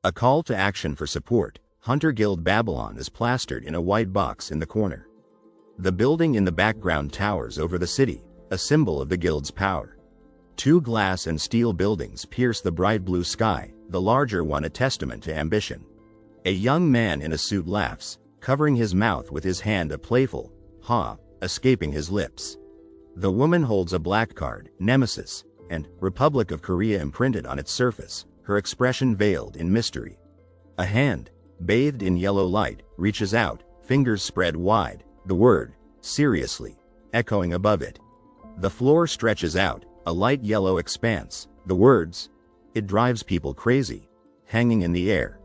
A call to action for support. Hunter Guild Babylon is plastered in a white box in the corner. The building in the background towers over the city, a symbol of the guild's power. Two glass and steel buildings pierce the bright blue sky, the larger one a testament to ambition. A young man in a suit laughs, covering his mouth with his hand, a playful "ha" escaping his lips. The woman holds a black card, Nemesis, and Republic of Korea imprinted on its surface, her expression veiled in mystery. A hand, bathed in yellow light, reaches out, fingers spread wide, the word, seriously, echoing above it. The floor stretches out, a light yellow expanse, the words, it drives people crazy, hanging in the air.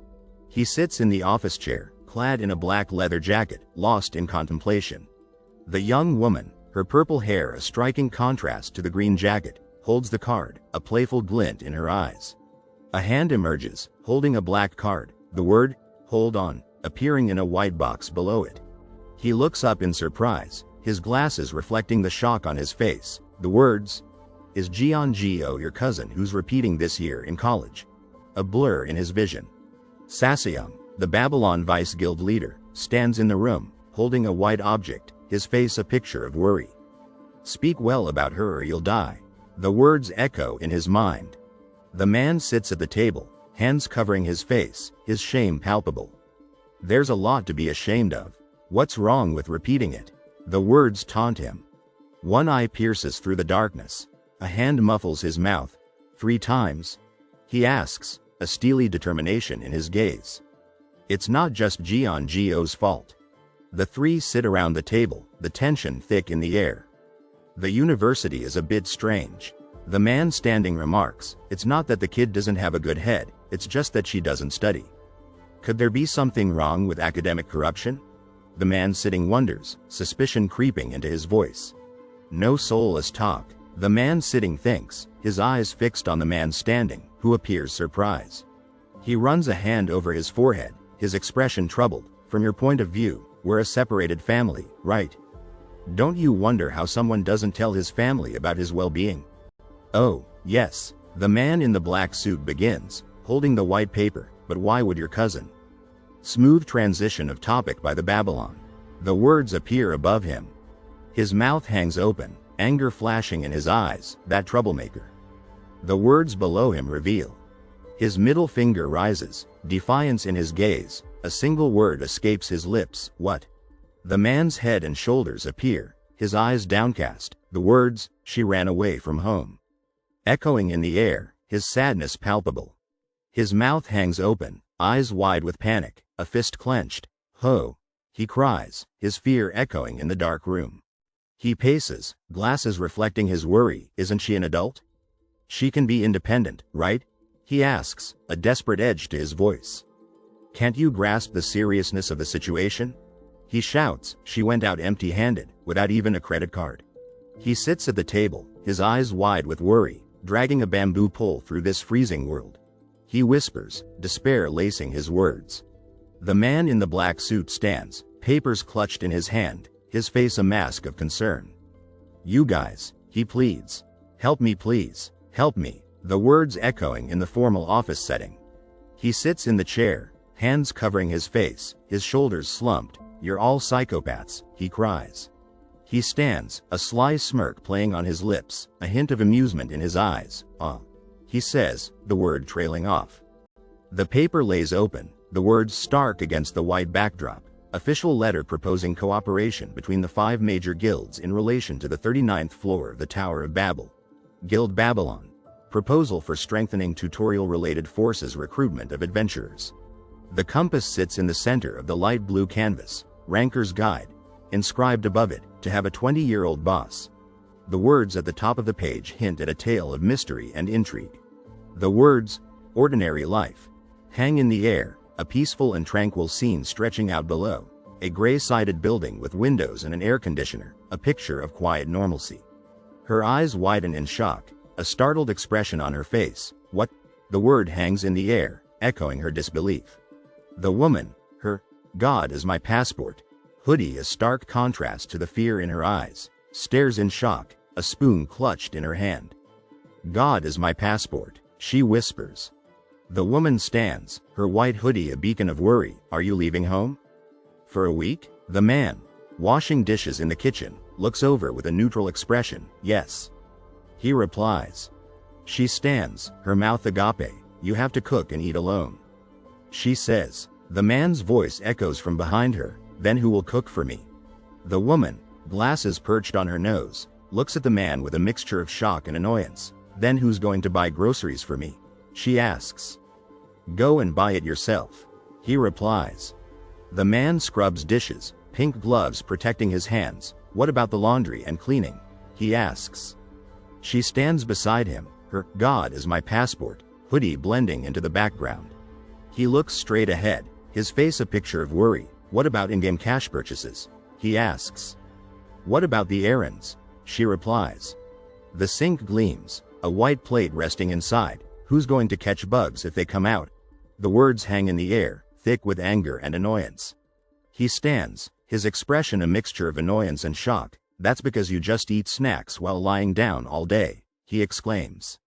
He sits in the office chair, clad in a black leather jacket, lost in contemplation. The young woman, her purple hair a striking contrast to the green jacket, holds the card, a playful glint in her eyes. A hand emerges, holding a black card, the word, hold on, appearing in a white box below it. He looks up in surprise, his glasses reflecting the shock on his face. The words, is Jeon-geo your cousin who's repeating this year in college? A blur in his vision. Saseum, the Babylon Vice Guild leader, stands in the room, holding a white object, his face a picture of worry. Speak well about her or you'll die. The words echo in his mind. The man sits at the table, hands covering his face, his shame palpable. There's a lot to be ashamed of. What's wrong with repeating it? The words taunt him. One eye pierces through the darkness. A hand muffles his mouth. 3 times. He asks, a steely determination in his gaze. It's not just Jeon-geo's fault. The three sit around the table, the tension thick in the air. The university is a bit strange. The man standing remarks, it's not that the kid doesn't have a good head, it's just that she doesn't study. Could there be something wrong with academic corruption? The man sitting wonders, suspicion creeping into his voice. No soulless talk. The man sitting thinks, his eyes fixed on the man standing, who appears surprised. He runs a hand over his forehead, his expression troubled. From your point of view, we're a separated family, right? Don't you wonder how someone doesn't tell his family about his well-being? Oh, yes. The man in the black suit begins, holding the white paper, but why would your cousin? Smooth transition of topic by the Babylon. The words appear above him. His mouth hangs open, anger flashing in his eyes, that troublemaker. The words below him reveal. His middle finger rises, defiance in his gaze, a single word escapes his lips, what? The man's head and shoulders appear, his eyes downcast, the words, she ran away from home. Echoing in the air, his sadness palpable. His mouth hangs open, eyes wide with panic, a fist clenched. Ho! He cries, his fear echoing in the dark room. He paces, glasses reflecting his worry. Isn't she an adult? She can be independent, right? He asks, a desperate edge to his voice. Can't you grasp the seriousness of the situation? He shouts, she went out empty-handed, without even a credit card. He sits at the table, his eyes wide with worry, dragging a bamboo pole through this freezing world. He whispers, despair lacing his words. The man in the black suit stands, papers clutched in his hand, his face a mask of concern. You guys, he pleads. Help me please, help me, the words echoing in the formal office setting. He sits in the chair, hands covering his face, his shoulders slumped. You're all psychopaths, he cries. He stands, a sly smirk playing on his lips, a hint of amusement in his eyes. He says, the word trailing off. The paper lays open, the words stark against the white backdrop. Official letter proposing cooperation between the 5 major guilds in relation to the 39th floor of the Tower of Babel. Guild Babylon. Proposal for strengthening tutorial-related forces recruitment of adventurers. The compass sits in the center of the light blue canvas, Ranker's Guide, inscribed above it, to have a 20-year-old boss. The words at the top of the page hint at a tale of mystery and intrigue. The words, ordinary life, hang in the air, a peaceful and tranquil scene stretching out below, a gray-sided building with windows and an air conditioner, a picture of quiet normalcy. Her eyes widen in shock, a startled expression on her face. What? The word hangs in the air, echoing her disbelief. The woman, her God is my passport, hoodie a stark contrast to the fear in her eyes, stares in shock, a spoon clutched in her hand. God is my passport, she whispers. The woman stands, her white hoodie a beacon of worry. Are you leaving home? For a week? The man, washing dishes in the kitchen, looks over with a neutral expression. Yes. He replies. She stands, her mouth agape. You have to cook and eat alone. She says. The man's voice echoes from behind her. Then who will cook for me? The woman, glasses perched on her nose, looks at the man with a mixture of shock and annoyance. Then who's going to buy groceries for me? She asks. Go and buy it yourself. He replies. The man scrubs dishes, pink gloves protecting his hands. What about the laundry and cleaning? He asks. She stands beside him, her "God is my passport" hoodie blending into the background. He looks straight ahead, his face a picture of worry. What about in-game cash purchases? He asks. What about the errands? She replies. The sink gleams, a white plate resting inside. Who's going to catch bugs if they come out? The words hang in the air, thick with anger and annoyance. He stands, his expression a mixture of annoyance and shock. That's because you just eat snacks while lying down all day, he exclaims.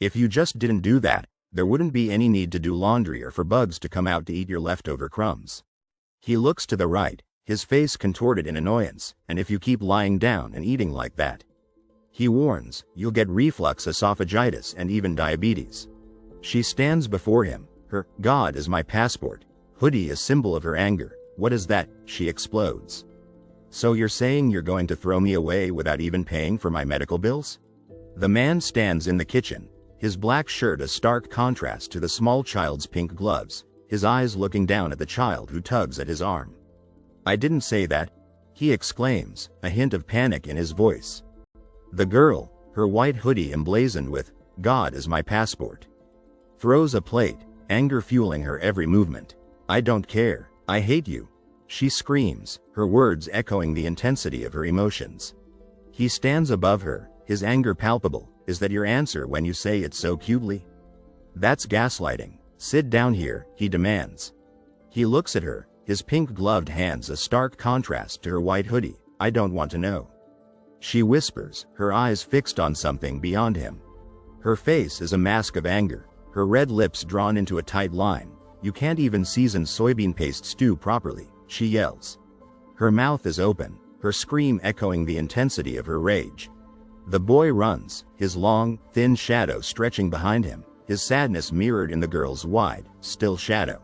If you just didn't do that, there wouldn't be any need to do laundry or for bugs to come out to eat your leftover crumbs. He looks to the right, his face contorted in annoyance. And if you keep lying down and eating like that, he warns, you'll get reflux esophagitis and even diabetes. She stands before him, her "God is my passport" hoodie a symbol of her anger. What is that? She explodes. So you're saying you're going to throw me away without even paying for my medical bills? The man stands in the kitchen, his black shirt a stark contrast to the small child's pink gloves, his eyes looking down at the child who tugs at his arm. I didn't say that, he exclaims, a hint of panic in his voice. The girl, her white hoodie emblazoned with "God is my passport," throws a plate, anger fueling her every movement. I don't care, I hate you, she screams, her words echoing the intensity of her emotions. He stands above her, his anger palpable. Is that your answer when you say it so cutely? That's gaslighting. Sit down here, he demands. He looks at her, his pink gloved hands a stark contrast to her white hoodie. I don't want to know. She whispers, her eyes fixed on something beyond him. Her face is a mask of anger, her red lips drawn into a tight line. You can't even season soybean paste stew properly, she yells. Her mouth is open, her scream echoing the intensity of her rage. The boy runs, his long, thin shadow stretching behind him, his sadness mirrored in the girl's wide, still shadow.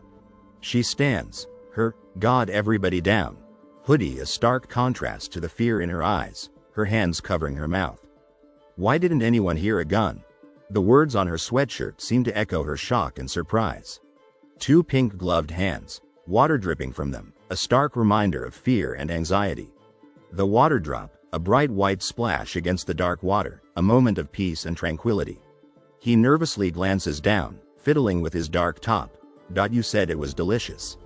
She stands, her "God everybody down" hoodie a stark contrast to the fear in her eyes, her hands covering her mouth. Why didn't anyone hear a gun? The words on her sweatshirt seem to echo her shock and surprise. Two pink gloved hands, water dripping from them, a stark reminder of fear and anxiety. The water drop, a bright white splash against the dark water, a moment of peace and tranquility. He nervously glances down, fiddling with his dark top. You said it was delicious.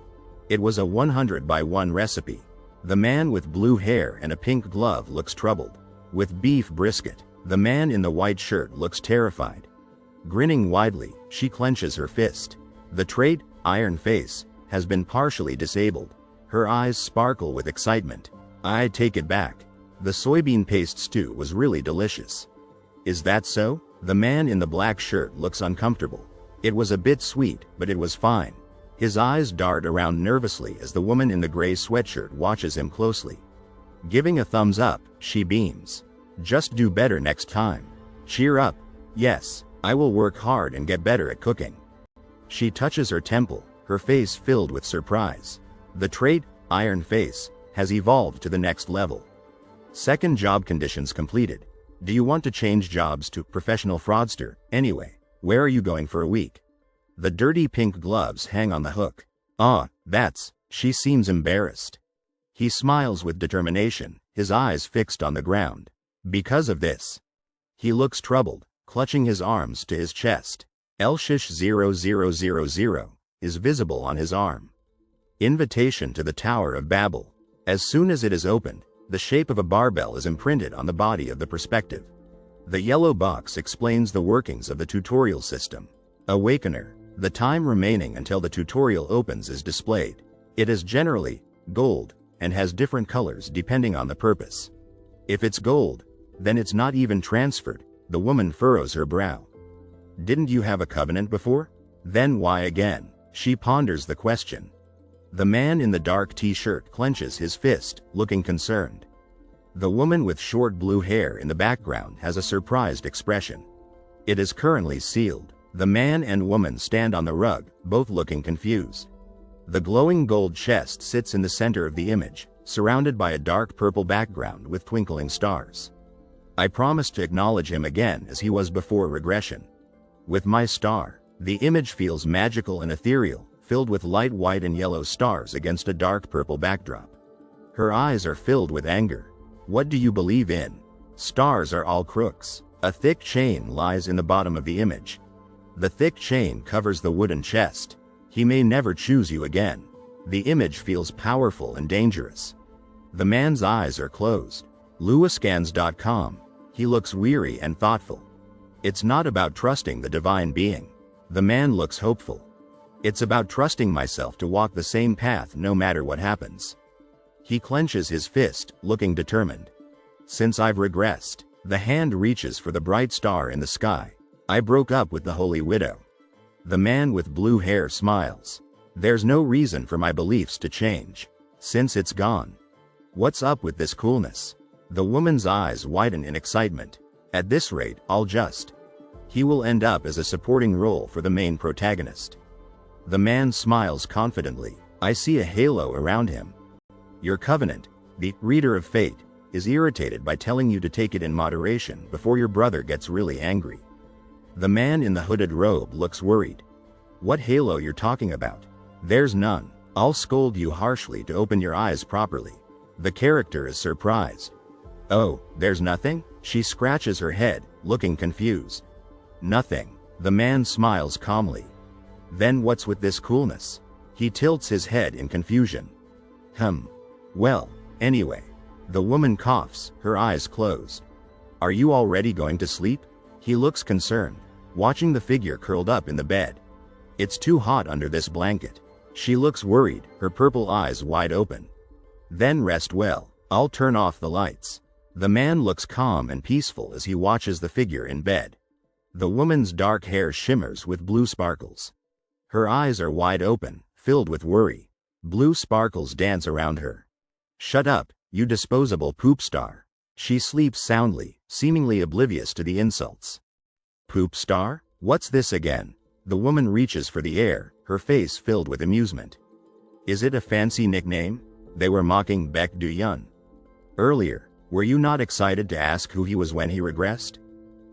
It was a 100 by 1 recipe. The man with blue hair and a pink glove looks troubled. With beef brisket, the man in the white shirt looks terrified. Grinning widely, she clenches her fist. The trait, iron face, has been partially disabled. Her eyes sparkle with excitement. I take it back. The soybean paste stew was really delicious. Is that so? The man in the black shirt looks uncomfortable. It was a bit sweet, but it was fine. His eyes dart around nervously as the woman in the gray sweatshirt watches him closely. Giving a thumbs up, she beams. Just do better next time. Cheer up. Yes, I will work hard and get better at cooking. She touches her temple, her face filled with surprise. The trait, iron face, has evolved to the next level. Second job conditions completed. Do you want to change jobs to professional fraudster? Anyway, where are you going for a week? The dirty pink gloves hang on the hook. She seems embarrassed. He smiles with determination, his eyes fixed on the ground. Because of this. He looks troubled, clutching his arms to his chest. Elshish 0000 is visible on his arm. Invitation to the Tower of Babel. As soon as it is opened, the shape of a barbell is imprinted on the body of the perspective. The yellow box explains the workings of the tutorial system. Awakener. The time remaining until the tutorial opens is displayed. It is generally gold and has different colors depending on the purpose. If it's gold, then it's not even transferred. The woman furrows her brow. Didn't you have a covenant before? Then why again? She ponders the question. The man in the dark t-shirt clenches his fist, looking concerned. The woman with short blue hair in the background has a surprised expression. It is currently sealed. The man and woman stand on the rug, both looking confused. The glowing gold chest sits in the center of the image, surrounded by a dark purple background with twinkling stars. I promise to acknowledge him again as he was before regression. With my star, the image feels magical and ethereal, filled with light white and yellow stars against a dark purple backdrop. Her eyes are filled with anger. What do you believe in? Stars are all crooks. A thick chain lies in the bottom of the image. The thick chain covers the wooden chest. He may never choose you again. The image feels powerful and dangerous. The man's eyes are closed. Lewiscans.com. He looks weary and thoughtful. It's not about trusting the divine being. The man looks hopeful. It's about trusting myself to walk the same path no matter what happens. He clenches his fist, looking determined. Since I've regressed, the hand reaches for the bright star in the sky. I broke up with the holy widow. The man with blue hair smiles. There's no reason for my beliefs to change, since it's gone. What's up with this coolness? The woman's eyes widen in excitement. At this rate, he will end up as a supporting role for the main protagonist. The man smiles confidently. I see a halo around him. Your covenant, the reader of fate, is irritated by telling you to take it in moderation before your brother gets really angry. The man in the hooded robe looks worried. What halo you're talking about? There's none. I'll scold you harshly to open your eyes properly. The character is surprised. Oh, there's nothing? She scratches her head, looking confused. Nothing. The man smiles calmly. Then what's with this coolness? He tilts his head in confusion. Well, anyway. The woman coughs, her eyes closed. Are you already going to sleep? He looks concerned, watching the figure curled up in the bed. It's too hot under this blanket. She looks worried, her purple eyes wide open. Then rest well. I'll turn off the lights. The man looks calm and peaceful as he watches the figure in bed. The woman's dark hair shimmers with blue sparkles. Her eyes are wide open, filled with worry. Blue sparkles dance around her. Shut up, you disposable poop star. She sleeps soundly, seemingly oblivious to the insults. Poop star? What's this again? The woman reaches for the air, her face filled with amusement. Is it a fancy nickname? They were mocking Baek Do-yeon. Earlier, were you not excited to ask who he was when he regressed?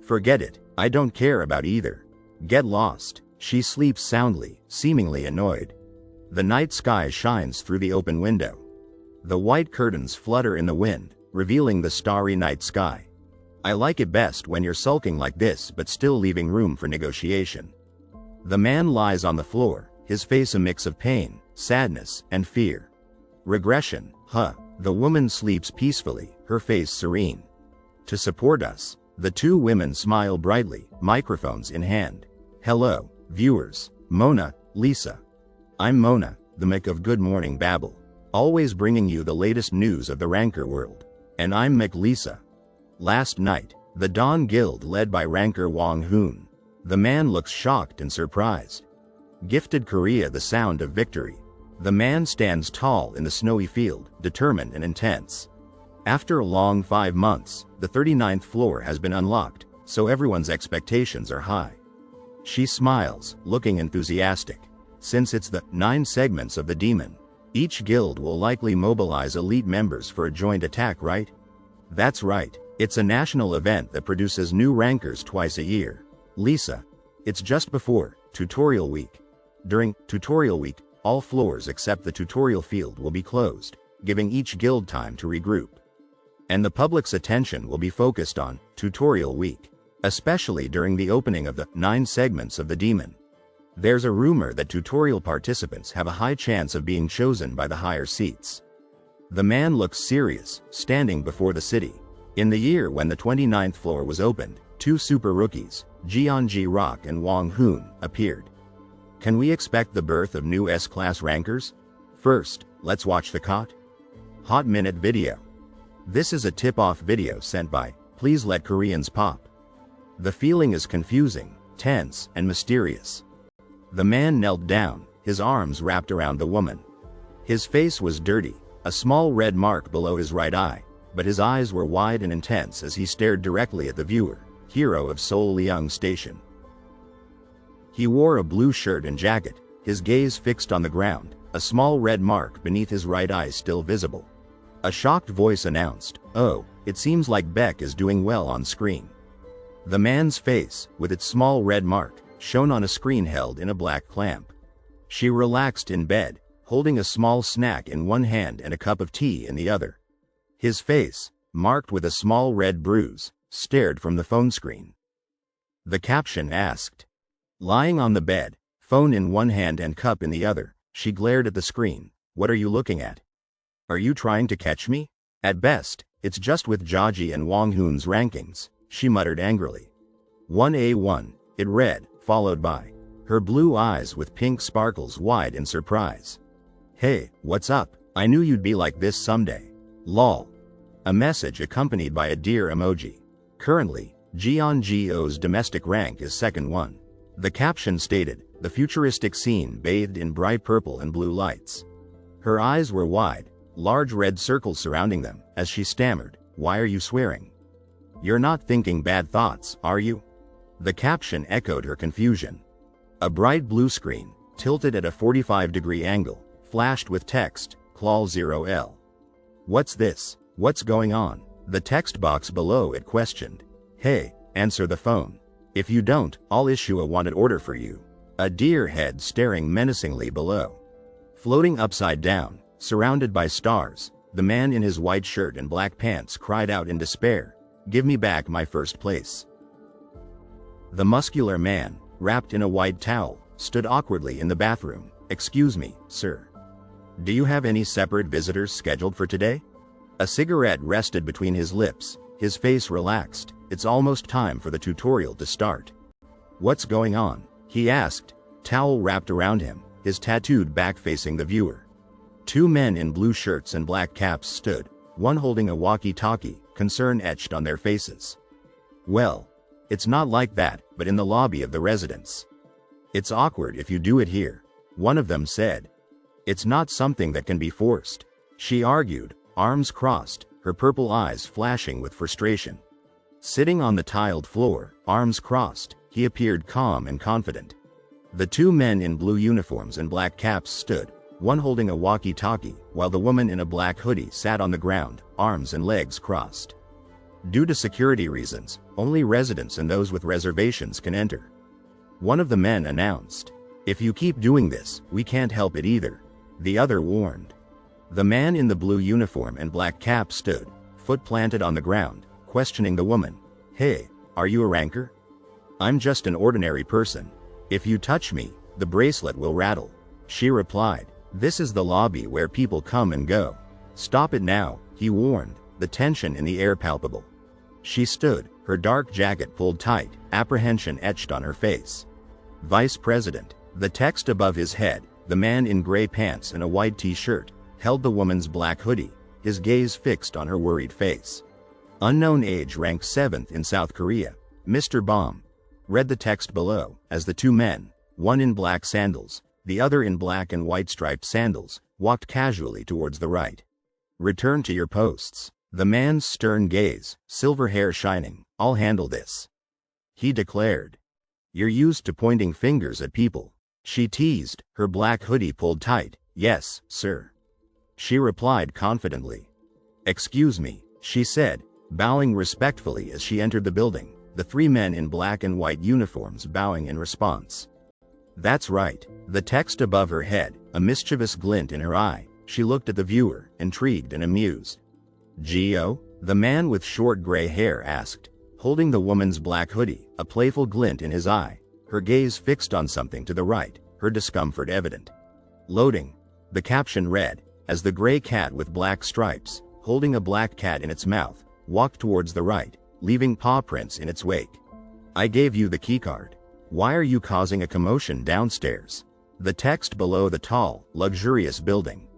Forget it, I don't care about either. Get lost. She sleeps soundly, seemingly annoyed. The night sky shines through the open window. The white curtains flutter in the wind, revealing the starry night sky. I like it best when you're sulking like this but still leaving room for negotiation. The man lies on the floor, his face a mix of pain, sadness, and fear. Regression, huh? The woman sleeps peacefully, her face serene. To support us, the two women smile brightly, microphones in hand. Hello, viewers. Mona, Lisa. I'm Mona, the Mick of Good Morning Babble, always bringing you the latest news of the Ranker world. And I'm Mick Lisa. Last night, the Dawn Guild led by Ranker Wong Hoon. The man looks shocked and surprised. Gifted Korea the sound of victory. The man stands tall in the snowy field, determined and intense. After a long 5 months, the 39th floor has been unlocked, so everyone's expectations are high. She smiles, looking enthusiastic. Since it's the 9 segments of the demon, each guild will likely mobilize elite members for a joint attack, right? That's right, it's a national event that produces new rankers twice a year. Lisa, it's just before tutorial week. During tutorial week, all floors except the tutorial field will be closed, giving each guild time to regroup. And the public's attention will be focused on tutorial week, especially during the opening of the 9 segments of the demon. There's a rumor that tutorial participants have a high chance of being chosen by the higher seats. The man looks serious, standing before the city. In the year when the 29th floor was opened, 2 super rookies, Jeonji Rock and Wong Hoon, appeared. Can we expect the birth of new S-class rankers? First, let's watch the Hot Minute video. This is a tip-off video sent by Please Let Koreans Pop. The feeling is confusing, tense, and mysterious. The man knelt down, his arms wrapped around the woman. His face was dirty, a small red mark below his right eye, but his eyes were wide and intense as he stared directly at the viewer, hero of Seoul Leung Station. He wore a blue shirt and jacket, his gaze fixed on the ground, a small red mark beneath his right eye still visible. A shocked voice announced, "Oh, it seems like Beck is doing well on screen." The man's face, with its small red mark, shone on a screen held in a black clamp. She relaxed in bed, holding a small snack in one hand and a cup of tea in the other. His face, marked with a small red bruise, stared from the phone screen. The caption asked. Lying on the bed, phone in one hand and cup in the other, she glared at the screen. "What are you looking at? Are you trying to catch me? At best, it's just with Jaji and Wang Hun's rankings," she muttered angrily. 1A1, it read, followed by, her blue eyes with pink sparkles wide in surprise. "Hey, what's up? I knew you'd be like this someday. Lol." A message accompanied by a deer emoji. Currently, Jeongeo's domestic rank is second one. The caption stated, the futuristic scene bathed in bright purple and blue lights. Her eyes were wide, large red circles surrounding them, as she stammered, "Why are you swearing? You're not thinking bad thoughts, are you?" The caption echoed her confusion. A bright blue screen, tilted at a 45-degree angle, flashed with text, Claw 0L. "What's this? What's going on?" The text box below it questioned. "Hey, answer the phone. If you don't, I'll issue a wanted order for you." A deer head staring menacingly below. Floating upside down, surrounded by stars, the man in his white shirt and black pants cried out in despair, "Give me back my first place." The muscular man, wrapped in a white towel, stood awkwardly in the bathroom. "Excuse me, sir. Do you have any separate visitors scheduled for today?" A cigarette rested between his lips, his face relaxed. "It's almost time for the tutorial to start." "What's going on?" he asked, towel wrapped around him, his tattooed back facing the viewer. Two men in blue shirts and black caps stood, one holding a walkie-talkie, concern etched on their faces. "Well, it's not like that, but in the lobby of the residence. It's awkward if you do it here," one of them said. "It's not something that can be forced," she argued, arms crossed, her purple eyes flashing with frustration. Sitting on the tiled floor, arms crossed, he appeared calm and confident. The two men in blue uniforms and black caps stood, one holding a walkie-talkie, while the woman in a black hoodie sat on the ground, arms and legs crossed. Due to security reasons, only residents and those with reservations can enter. One of the men announced. "If you keep doing this, we can't help it either," the other warned. The man in the blue uniform and black cap stood, foot planted on the ground, questioning the woman. "Hey, are you a ranker? I'm just an ordinary person. If you touch me, the bracelet will rattle," she replied. "This is the lobby where people come and go. Stop it now," he warned, the tension in the air palpable. She stood, her dark jacket pulled tight, apprehension etched on her face. "Vice President," the text above his head, the man in gray pants and a white t-shirt, held the woman's black hoodie, his gaze fixed on her worried face. "Unknown age ranked 7th in South Korea, Mr. Bomb," read the text below, as the two men, one in black sandals, the other in black and white striped sandals, walked casually towards the right. "Return to your posts." The man's stern gaze, silver hair shining. "I'll handle this," he declared. "You're used to pointing fingers at people," she teased, her black hoodie pulled tight. "Yes, sir," she replied confidently. "Excuse me," she said, bowing respectfully as she entered the building, the three men in black and white uniforms bowing in response. "That's right," the text above her head, a mischievous glint in her eye, she looked at the viewer, intrigued and amused. "Geo?" the man with short gray hair asked, holding the woman's black hoodie, a playful glint in his eye, her gaze fixed on something to the right, her discomfort evident. "Loading," the caption read, as the gray cat with black stripes, holding a black cat in its mouth, walked towards the right, leaving paw prints in its wake. "I gave you the keycard. Why are you causing a commotion downstairs?" The text below the tall, luxurious building.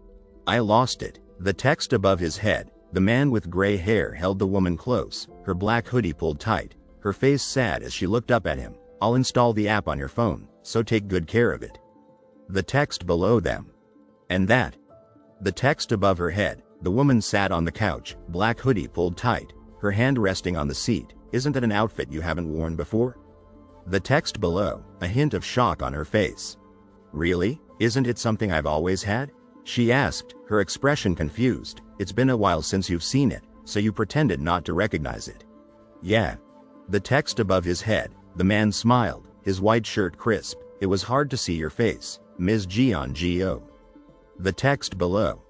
"I lost it," the text above his head, the man with gray hair held the woman close, her black hoodie pulled tight, her face sad as she looked up at him. "I'll install the app on your phone," so take good care of it. The text below them. And that. The text above her head. The woman sat on the couch, black hoodie pulled tight, her hand resting on the seat. Isn't that an outfit you haven't worn before? The text below, a hint of shock on her face. Really? Isn't it something I've always had? She asked, her expression confused. It's been a while since you've seen it, so you pretended not to recognize it. Yeah. The text above his head. The man smiled, his white shirt crisp. It was hard to see your face, Ms. Jeon-Go. The text below.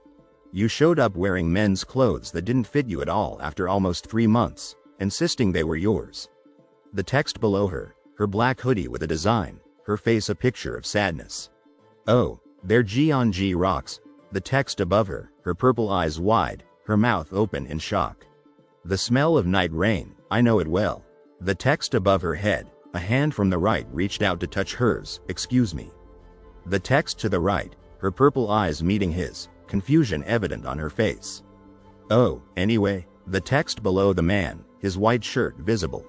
You showed up wearing men's clothes that didn't fit you at all after almost 3 months, insisting they were yours. The text below her, her black hoodie with a design, her face a picture of sadness. Oh, there Jeon-Go rocks. The text above her, her purple eyes wide, her mouth open in shock. The smell of night rain, I know it well. The text above her head, a hand from the right reached out to touch hers, excuse me. The text to the right, her purple eyes meeting his, confusion evident on her face. Oh, anyway, the text below the man, his white shirt visible.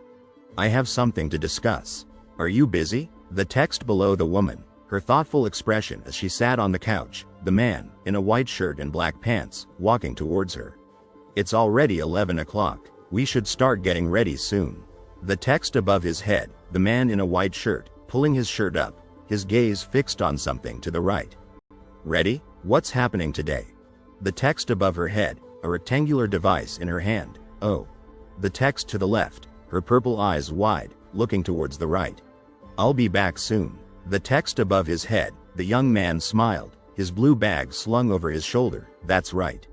I have something to discuss. Are you busy? The text below the woman, her thoughtful expression as she sat on the couch, the man, in a white shirt and black pants, walking towards her. It's already 11 o'clock, we should start getting ready soon. The text above his head, the man in a white shirt, pulling his shirt up, his gaze fixed on something to the right. Ready? What's happening today? The text above her head, a rectangular device in her hand. Oh. The text to the left, her purple eyes wide, looking towards the right. I'll be back soon. The text above his head, the young man smiled, his blue bag slung over his shoulder. That's right.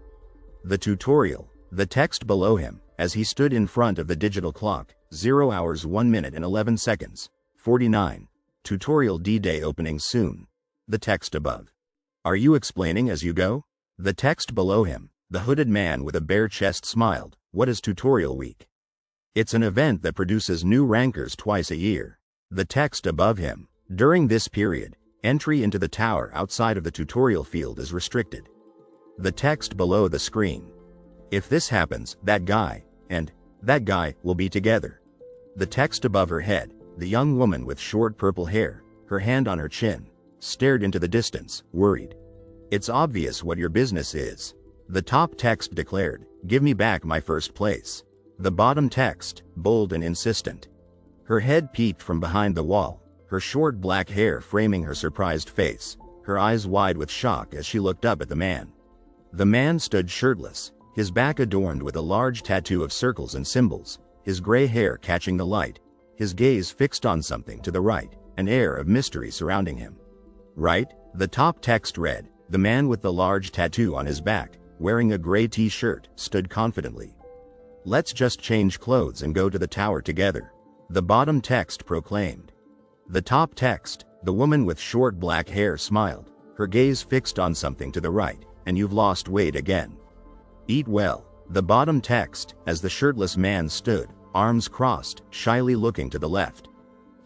The tutorial. The text below him, as he stood in front of the digital clock, 0 hours 1 minute and 11 seconds, 49. Tutorial D-Day opening soon. The text above. Are you explaining as you go? The text below him, the hooded man with a bare chest smiled. What is tutorial week? It's an event that produces new rankers twice a year. The text above him. During this period, entry into the tower outside of the tutorial field is restricted. The text below the screen. If this happens, that guy, and that guy, will be together. The text above her head, the young woman with short purple hair, her hand on her chin, stared into the distance, worried. It's obvious what your business is. The top text declared, give me back my first place. The bottom text, bold and insistent. Her head peeped from behind the wall, her short black hair framing her surprised face, her eyes wide with shock as she looked up at the man. The man stood shirtless, his back adorned with a large tattoo of circles and symbols, his gray hair catching the light, his gaze fixed on something to the right, an air of mystery surrounding him. Right? The top text read, the man with the large tattoo on his back, wearing a gray t-shirt, stood confidently. Let's just change clothes and go to the tower together. The bottom text proclaimed. The top text, the woman with short black hair smiled, her gaze fixed on something to the right, and you've lost weight again. Eat well. The bottom text, as the shirtless man stood, arms crossed, shyly looking to the left.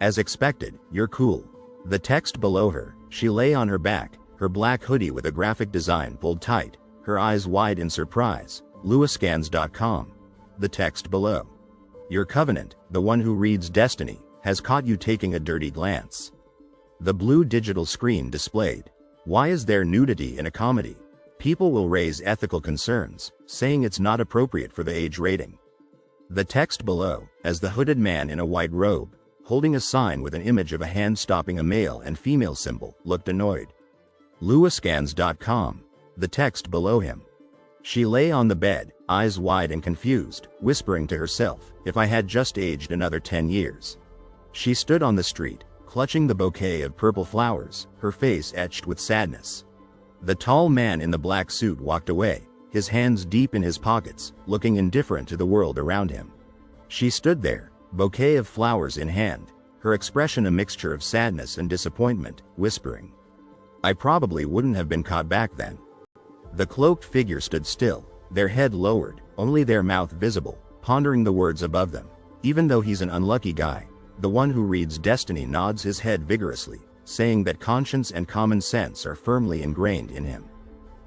As expected, you're cool. The text below her, she lay on her back, her black hoodie with a graphic design pulled tight, her eyes wide in surprise. Lewiscans.com. The text below. Your covenant, the one who reads destiny, has caught you taking a dirty glance. The blue digital screen displayed. Why is there nudity in a comedy? People will raise ethical concerns, saying it's not appropriate for the age rating. The text below, as the hooded man in a white robe, holding a sign with an image of a hand stopping a male and female symbol, looked annoyed. Lewiscans.com. The text below him. She lay on the bed, eyes wide and confused, whispering to herself, if I had just aged another 10 years. She stood on the street, clutching the bouquet of purple flowers, her face etched with sadness. The tall man in the black suit walked away, his hands deep in his pockets, looking indifferent to the world around him. She stood there, bouquet of flowers in hand, her expression a mixture of sadness and disappointment, whispering. I probably wouldn't have been caught back then. The cloaked figure stood still, their head lowered, only their mouth visible, pondering the words above them. Even though he's an unlucky guy, the one who reads destiny nods his head vigorously, saying that conscience and common sense are firmly ingrained in him.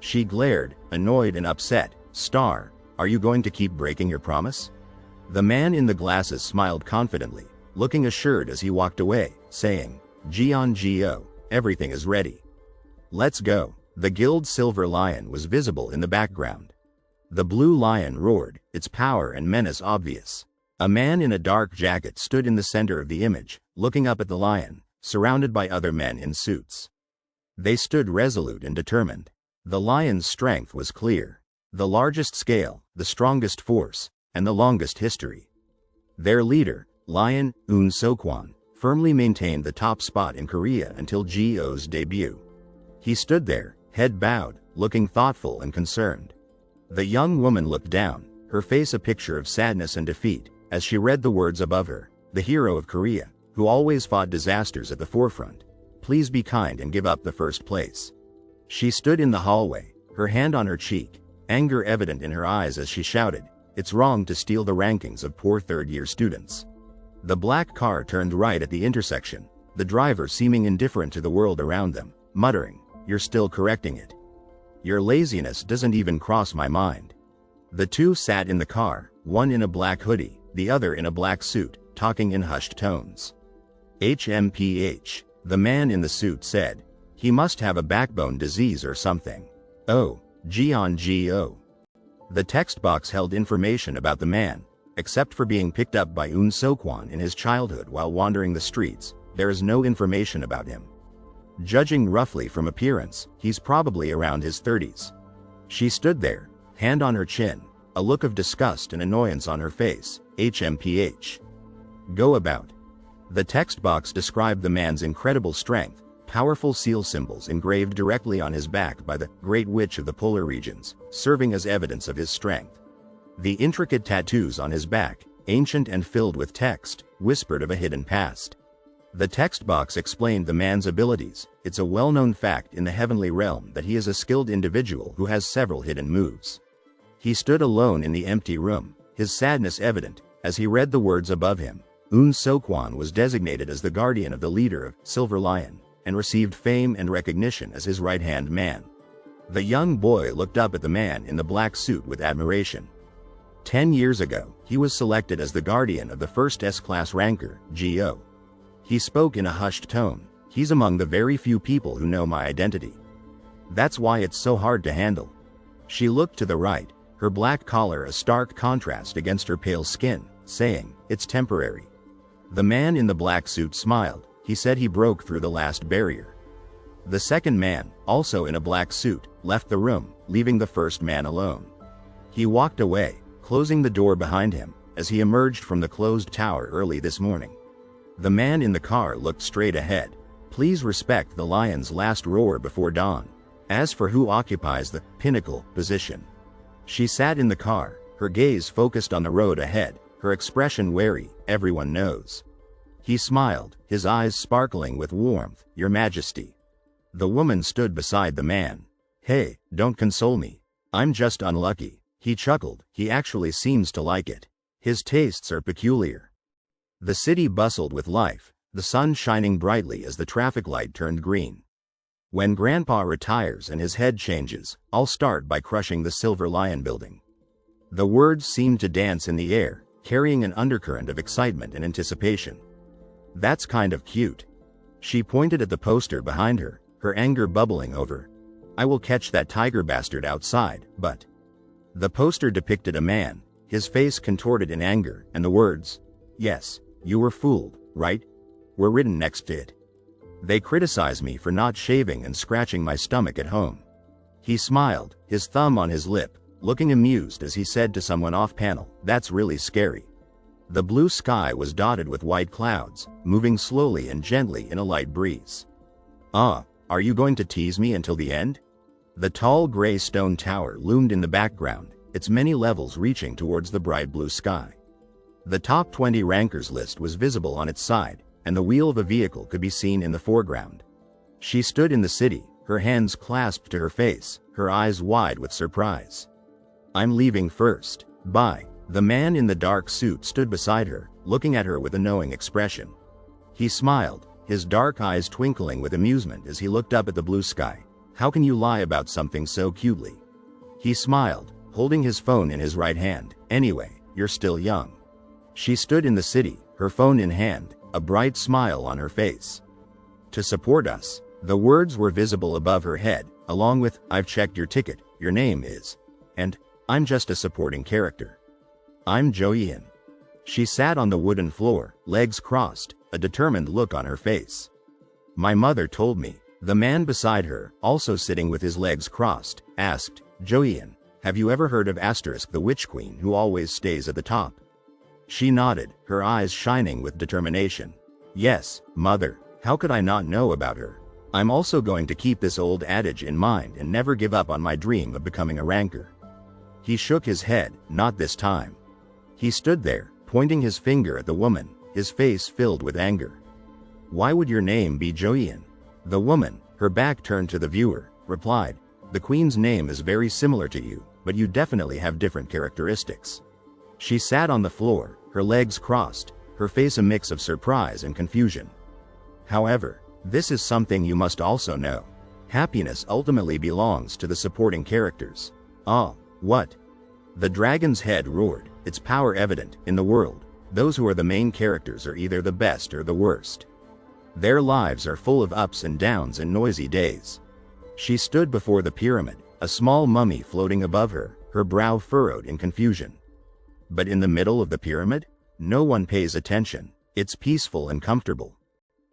She glared, annoyed and upset. Star, are you going to keep breaking your promise? The man in the glasses smiled confidently, looking assured as he walked away, saying, Geo, everything is ready. Let's go. The guild's silver lion was visible in the background. The blue lion roared, its power and menace obvious. A man in a dark jacket stood in the center of the image, looking up at the lion, surrounded by other men in suits. They stood resolute and determined. The lion's strength was clear. The largest scale, the strongest force, and the longest history. Their leader, Lion Un Sokwon, firmly maintained the top spot in Korea until Geo's debut. He stood there, head bowed, looking thoughtful and concerned. The young woman looked down, her face a picture of sadness and defeat, as she read the words above her, the hero of Korea, who always fought disasters at the forefront. Please be kind and give up the first place. She stood in the hallway, her hand on her cheek, anger evident in her eyes as she shouted, "It's wrong to steal the rankings of poor third-year students." The black car turned right at the intersection, the driver seeming indifferent to the world around them, muttering, "You're still correcting it. Your laziness doesn't even cross my mind." The two sat in the car, one in a black hoodie, the other in a black suit, talking in hushed tones. "HMPH, the man in the suit said. He must have a backbone disease or something. Oh, Geo. The text box held information about the man. Except for being picked up by Un Sokwon in his childhood while wandering the streets, there is no information about him. Judging roughly from appearance, he's probably around his 30s. She stood there, hand on her chin, a look of disgust and annoyance on her face. HMPH. Go about. The text box described the man's incredible strength, powerful seal symbols engraved directly on his back by the Great Witch of the Polar Regions, serving as evidence of his strength. The intricate tattoos on his back, ancient and filled with text, whispered of a hidden past. The text box explained the man's abilities. It's a well-known fact in the heavenly realm that he is a skilled individual who has several hidden moves. He stood alone in the empty room, his sadness evident, as he read the words above him. Un Sokwon was designated as the guardian of the leader of Silver Lion, and received fame and recognition as his right-hand man. The young boy looked up at the man in the black suit with admiration. 10 years ago, he was selected as the guardian of the first S-class ranker, Geo. He spoke in a hushed tone. He's among the very few people who know my identity. That's why it's so hard to handle. She looked to the right, her black collar a stark contrast against her pale skin, saying, "It's temporary." The man in the black suit smiled. He said he broke through the last barrier. The second man, also in a black suit, left the room, leaving the first man alone. He walked away, closing the door behind him, as he emerged from the closed tower early this morning. The man in the car looked straight ahead. Please respect the lion's last roar before dawn. As for who occupies the pinnacle position. She sat in the car, her gaze focused on the road ahead, her expression wary, everyone knows. He smiled, his eyes sparkling with warmth. "Your Majesty." The woman stood beside the man. "Hey, don't console me. I'm just unlucky." He chuckled. He actually seems to like it. His tastes are peculiar. The city bustled with life, the sun shining brightly as the traffic light turned green. When Grandpa retires and his head changes, I'll start by crushing the Silver Lion building. The words seemed to dance in the air, carrying an undercurrent of excitement and anticipation. That's kind of cute. She pointed at the poster behind her, her anger bubbling over. I will catch that tiger bastard outside, but... The poster depicted a man, his face contorted in anger, and the words, "Yes, you were fooled, right?" were written next to it. They criticize me for not shaving and scratching my stomach at home. He smiled, his thumb on his lip, looking amused as he said to someone off-panel, "That's really scary." The blue sky was dotted with white clouds, moving slowly and gently in a light breeze. Are you going to tease me until the end? The tall gray stone tower loomed in the background, its many levels reaching towards the bright blue sky. The top 20 rankers list was visible on its side, and the wheel of a vehicle could be seen in the foreground. She stood in the city, her hands clasped to her face, her eyes wide with surprise. I'm leaving first. Bye. The man in the dark suit stood beside her, looking at her with a knowing expression. He smiled, his dark eyes twinkling with amusement as he looked up at the blue sky. How can you lie about something so cutely? He smiled, holding his phone in his right hand. Anyway, you're still young. She stood in the city, her phone in hand, a bright smile on her face. To support us. The words were visible above her head, along with, I've checked your ticket, your name is. And, I'm just a supporting character. I'm Joyeon. She sat on the wooden floor, legs crossed, a determined look on her face. My mother told me. The man beside her, also sitting with his legs crossed, asked, Joyeon, have you ever heard of Asterisk the Witch Queen who always stays at the top? She nodded, her eyes shining with determination. Yes, mother, how could I not know about her? I'm also going to keep this old adage in mind and never give up on my dream of becoming a ranker. He shook his head, not this time. He stood there, pointing his finger at the woman, his face filled with anger. Why would your name be Joyeon? The woman, her back turned to the viewer, replied, the queen's name is very similar to you, but you definitely have different characteristics. She sat on the floor, her legs crossed, her face a mix of surprise and confusion. However, this is something you must also know. Happiness ultimately belongs to the supporting characters. Ah, what? The dragon's head roared, its power evident. In the world, those who are the main characters are either the best or the worst. Their lives are full of ups and downs and noisy days. She stood before the pyramid, a small mummy floating above her, her brow furrowed in confusion. But in the middle of the pyramid, no one pays attention. It's peaceful and comfortable.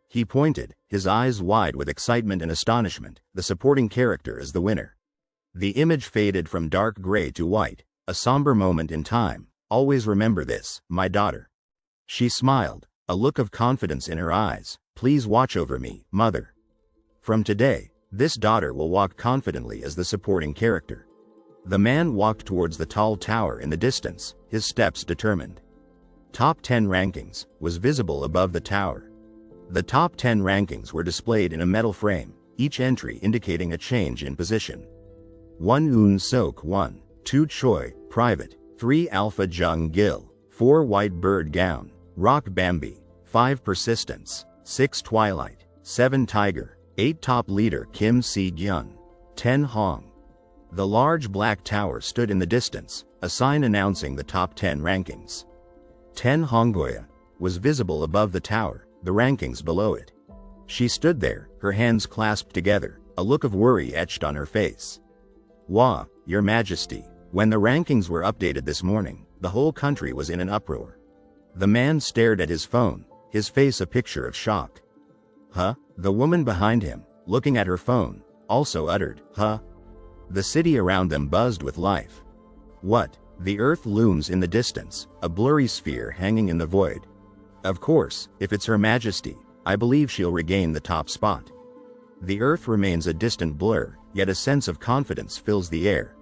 He pointed, his eyes wide with excitement and astonishment. The supporting character is the winner. The image faded from dark gray to white, a somber moment in time. Always remember this, my daughter. She smiled, a look of confidence in her eyes. Please watch over me, mother. From today, this daughter will walk confidently as the supporting character. The man walked towards the tall tower in the distance, his steps determined. Top 10 rankings was visible above the tower. The top 10 rankings were displayed in a metal frame, each entry indicating a change in position. 1 Un Sok 1, 2 Choi, Private, 3 Alpha Jung Gil, 4 White Bird Gown, Rock Bambi, 5 Persistence, 6 Twilight, 7 Tiger, 8 Top Leader Kim Si-gyun, 10 Hong. The large black tower stood in the distance, a sign announcing the top 10 rankings. 10 Honggoya was visible above the tower, the rankings below it. She stood there, her hands clasped together, a look of worry etched on her face. Wah, Your Majesty, when the rankings were updated this morning, the whole country was in an uproar. The man stared at his phone, his face a picture of shock. Huh? The woman behind him, looking at her phone, also uttered, huh? The city around them buzzed with life. What? The earth looms in the distance, a blurry sphere hanging in the void. Of course, if it's Her Majesty, I believe she'll regain the top spot. The earth remains a distant blur, yet a sense of confidence fills the air.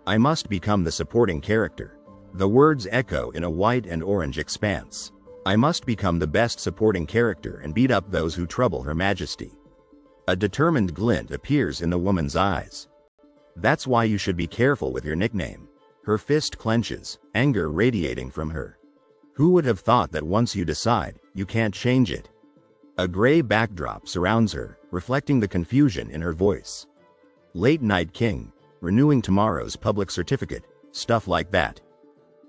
I must become the supporting character. The words echo in a white and orange expanse. I must become the best supporting character and beat up those who trouble Her Majesty. A determined glint appears in the woman's eyes. That's why you should be careful with your nickname. Her fist clenches, anger radiating from her. Who would have thought that once you decide, you can't change it? A gray backdrop surrounds her, reflecting the confusion in her voice. Late Night King, renewing tomorrow's public certificate, stuff like that.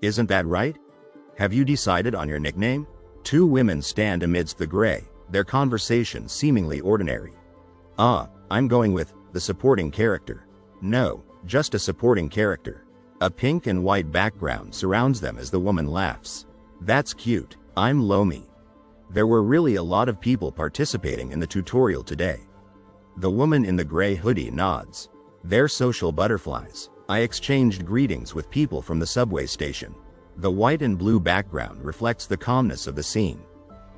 Isn't that right? Have you decided on your nickname? 2 women stand amidst the gray, their conversation seemingly ordinary. I'm going with the supporting character. No, just a supporting character. A pink and white background surrounds them as the woman laughs. That's cute. I'm Lomi. There were really a lot of people participating in the tutorial today. The woman in the gray hoodie nods. They're social butterflies. I exchanged greetings with people from the subway station. The white and blue background reflects the calmness of the scene.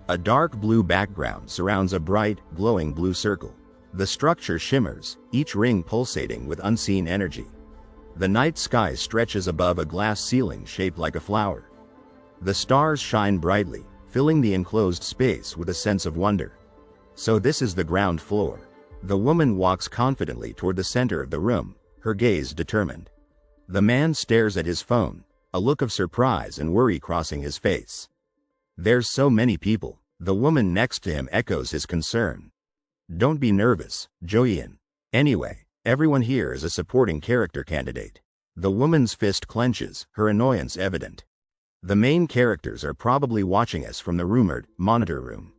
A dark blue background surrounds a bright, glowing blue circle. The structure shimmers, each ring pulsating with unseen energy. The night sky stretches above a glass ceiling shaped like a flower. The stars shine brightly, filling the enclosed space with a sense of wonder. So this is the ground floor. The woman walks confidently toward the center of the room, her gaze determined. The man stares at his phone, a look of surprise and worry crossing his face. There's so many people. The woman next to him echoes his concern. Don't be nervous, Joyeon. Anyway, everyone here is a supporting character candidate. The woman's fist clenches, her annoyance evident. The main characters are probably watching us from the rumored monitor room.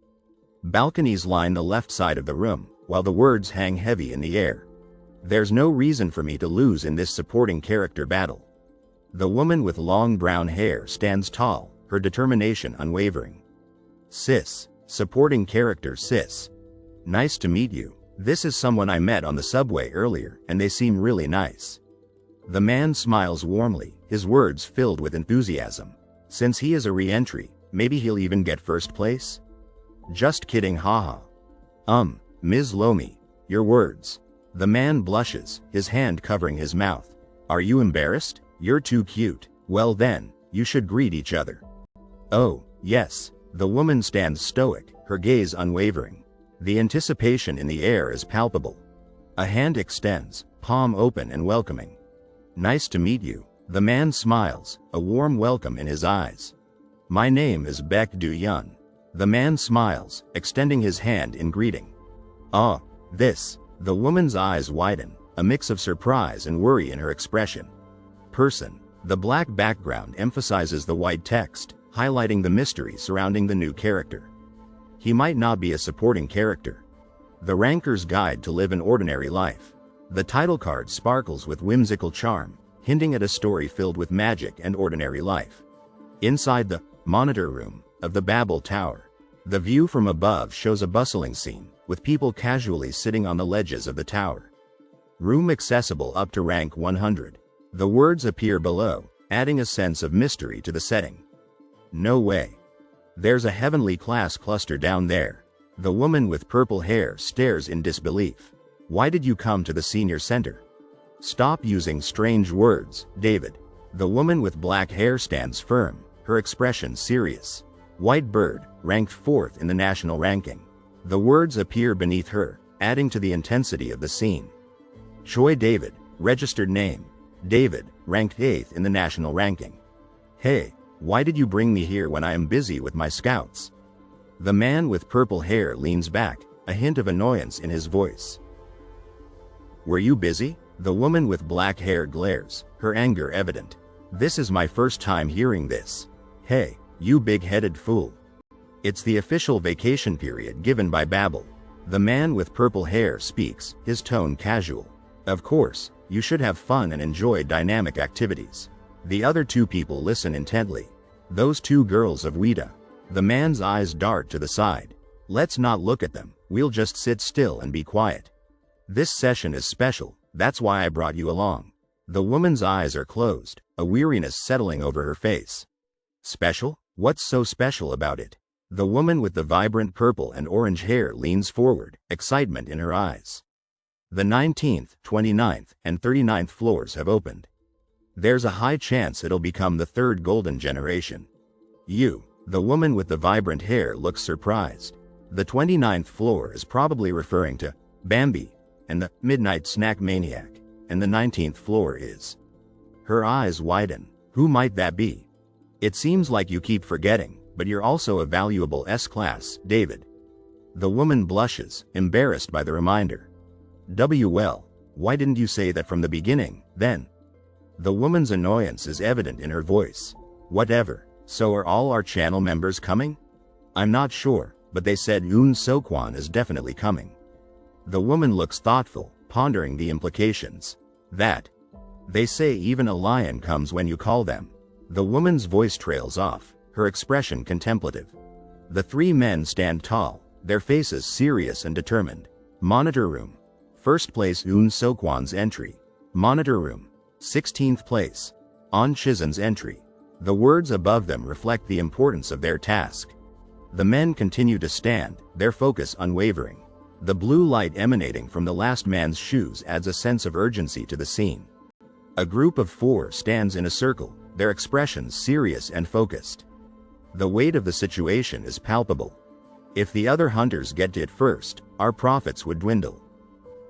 Balconies line the left side of the room, while the words hang heavy in the air. There's no reason for me to lose in this supporting character battle. The woman with long brown hair stands tall, her determination unwavering. Sis. Supporting character Sis. Nice to meet you. This is someone I met on the subway earlier, and they seem really nice. The man smiles warmly, his words filled with enthusiasm. Since he is a re-entry, maybe he'll even get first place? Just kidding, haha. Ms. Lomi, your words. The man blushes, his hand covering his mouth. Are you embarrassed? You're too cute. Well then, you should greet each other. Oh, yes. The woman stands stoic, her gaze unwavering. The anticipation in the air is palpable. A hand extends, palm open and welcoming. Nice to meet you. The man smiles, a warm welcome in his eyes. My name is Baek Do-yeon. The man smiles, extending his hand in greeting. Ah, this. The woman's eyes widen, a mix of surprise and worry in her expression. Person. The black background emphasizes the white text, highlighting the mystery surrounding the new character. He might not be a supporting character. The Ranker's Guide to Live an Ordinary Life. The title card sparkles with whimsical charm, hinting at a story filled with magic and ordinary life. Inside the monitor room of the Babel Tower, the view from above shows a bustling scene, with people casually sitting on the ledges of the tower. Room accessible up to rank 100. The words appear below, adding a sense of mystery to the setting. No way. There's a heavenly class cluster down there. The woman with purple hair stares in disbelief. Why did you come to the senior center? Stop using strange words, David. The woman with black hair stands firm, her expression serious. White Bird, ranked 4th in the national ranking. The words appear beneath her, adding to the intensity of the scene. Choi David, registered name. David, ranked 8th in the national ranking. Hey, why did you bring me here when I am busy with my scouts? The man with purple hair leans back, a hint of annoyance in his voice. Were you busy? The woman with black hair glares, her anger evident. This is my first time hearing this. Hey, you big-headed fool. It's the official vacation period given by Babel. The man with purple hair speaks, his tone casual. Of course, you should have fun and enjoy dynamic activities. The other two people listen intently. Those two girls of Weta. The man's eyes dart to the side. Let's not look at them, we'll just sit still and be quiet. This session is special, that's why I brought you along. The woman's eyes are closed, a weariness settling over her face. Special? What's so special about it? The woman with the vibrant purple and orange hair leans forward, excitement in her eyes. The 19th, 29th, and 39th floors have opened. There's a high chance it'll become the third golden generation. You, the woman with the vibrant hair, looks surprised. The 29th floor is probably referring to Bambi and the Midnight Snack Maniac, and the 19th floor is. Her eyes widen. Who might that be? It seems like you keep forgetting, but you're also a valuable S-class, David. The woman blushes, embarrassed by the reminder. Well, why didn't you say that from the beginning, then? The woman's annoyance is evident in her voice. Whatever, so are all our channel members coming? I'm not sure, but they said Yoon Soo-kwon is definitely coming. The woman looks thoughtful, pondering the implications. That. They say even a lion comes when you call them. The woman's voice trails off, her expression contemplative. The three men stand tall, their faces serious and determined. Monitor room. First place Yoon Soo-kwon's entry. Monitor room. 16th place. On Chizun's entry. The words above them reflect the importance of their task. The men continue to stand, their focus unwavering. The blue light emanating from the last man's shoes adds a sense of urgency to the scene. A group of 4 stands in a circle, their expressions serious and focused. The weight of the situation is palpable. If the other hunters get to it first, our profits would dwindle.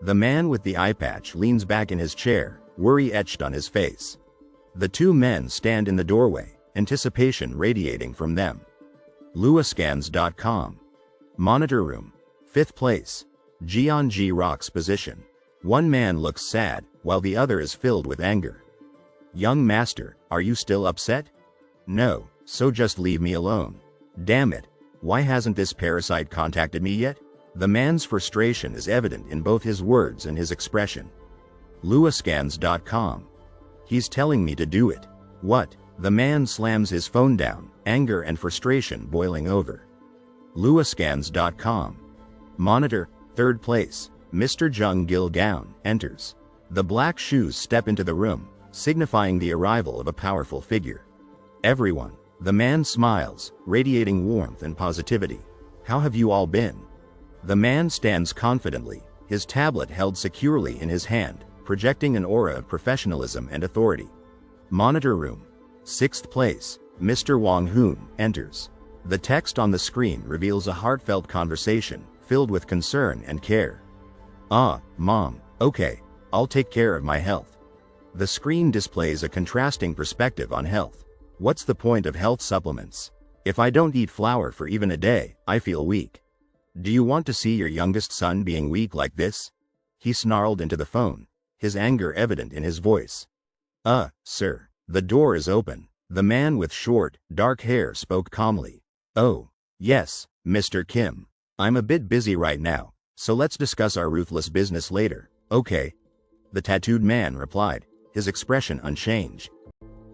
The man with the eye patch leans back in his chair, worry etched on his face. The two men stand in the doorway, anticipation radiating from them. Luascans.com. Monitor room. 5th place. Jeonji rocks position. One man looks sad, while the other is filled with anger. Young master, are you still upset? No, so just leave me alone. Damn it. Why hasn't this parasite contacted me yet? The man's frustration is evident in both his words and his expression. Luascans.com. He's telling me to do it. What? The man slams his phone down, anger and frustration boiling over. Luascans.com. Monitor, 3rd place, Mr. Jung Gil Gown, enters. The black shoes step into the room, signifying the arrival of a powerful figure. Everyone. The man smiles, radiating warmth and positivity. How have you all been? The man stands confidently, his tablet held securely in his hand, projecting an aura of professionalism and authority. Monitor room. 6th place, Mr. Wong Hoon, enters. The text on the screen reveals a heartfelt conversation, filled with concern and care. Ah, Mom, okay, I'll take care of my health. The screen displays a contrasting perspective on health. What's the point of health supplements? If I don't eat flour for even a day, I feel weak. Do you want to see your youngest son being weak like this? He snarled into the phone, his anger evident in his voice. Sir. The door is open. The man with short, dark hair spoke calmly. Oh, yes, Mr. Kim. I'm a bit busy right now, so let's discuss our ruthless business later, okay? The tattooed man replied, his expression unchanged.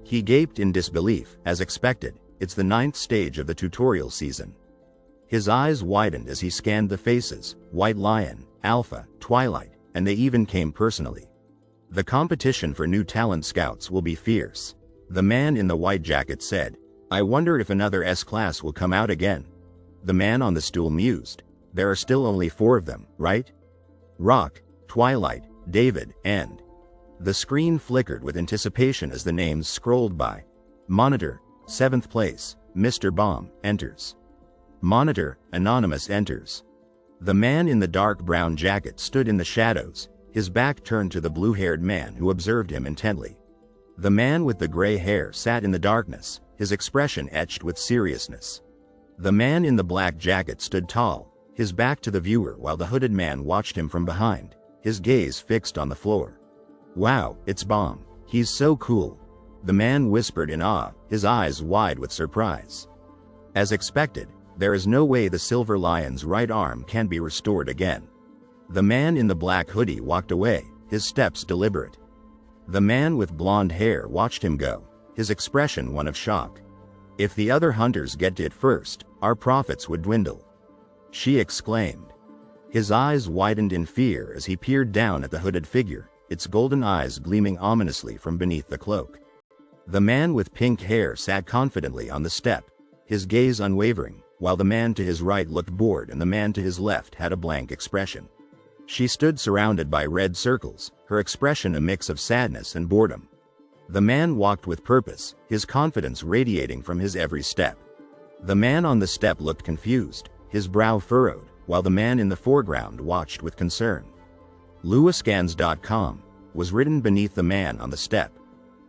He gaped in disbelief, as expected. It's the 9th stage of the tutorial season. His eyes widened as he scanned the faces, White Lion, Alpha, Twilight, and they even came personally. The competition for new talent scouts will be fierce. The man in the white jacket said, I wonder if another S-class will come out again. The man on the stool mused. There are still only 4 of them, right? Rock, Twilight, David, and... The screen flickered with anticipation as the names scrolled by. Monitor, 7th place, Mr. Bomb, enters. Monitor, Anonymous enters. The man in the dark brown jacket stood in the shadows, his back turned to the blue-haired man who observed him intently. The man with the gray hair sat in the darkness, his expression etched with seriousness. The man in the black jacket stood tall, his back to the viewer while the hooded man watched him from behind, his gaze fixed on the floor. Wow, it's Bomb. He's so cool. The man whispered in awe, his eyes wide with surprise. As expected, there is no way the Silver Lion's right arm can be restored again. The man in the black hoodie walked away, his steps deliberate. The man with blonde hair watched him go, his expression one of shock. If the other hunters get to it first, our profits would dwindle. She exclaimed. His eyes widened in fear as he peered down at the hooded figure, its golden eyes gleaming ominously from beneath the cloak. The man with pink hair sat confidently on the step, his gaze unwavering, while the man to his right looked bored and the man to his left had a blank expression. She stood surrounded by red circles, her expression a mix of sadness and boredom. The man walked with purpose, his confidence radiating from his every step. The man on the step looked confused, his brow furrowed, while the man in the foreground watched with concern. Luascans.com was written beneath the man on the step.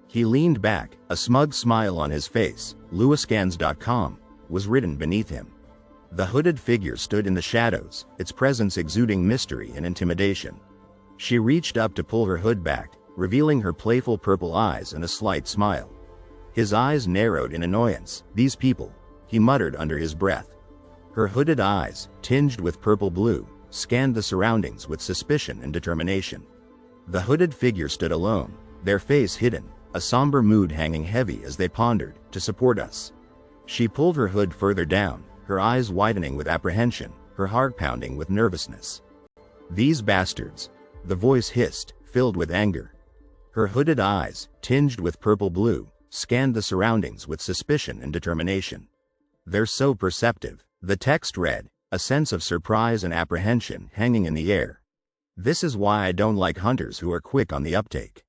He leaned back, a smug smile on his face. Luascans.com was written beneath him. The hooded figure stood in the shadows, its presence exuding mystery and intimidation. She reached up to pull her hood back, revealing her playful purple eyes and a slight smile. His eyes narrowed in annoyance. These people, he muttered under his breath. Her hooded eyes, tinged with purple blue, scanned the surroundings with suspicion and determination. The hooded figure stood alone, their face hidden, a somber mood hanging heavy as they pondered, to support us. She pulled her hood further down, her eyes widening with apprehension, her heart pounding with nervousness. These bastards, the voice hissed, filled with anger. Her hooded eyes, tinged with purple blue, scanned the surroundings with suspicion and determination. They're so perceptive, the text read, a sense of surprise and apprehension hanging in the air. This is why I don't like hunters who are quick on the uptake.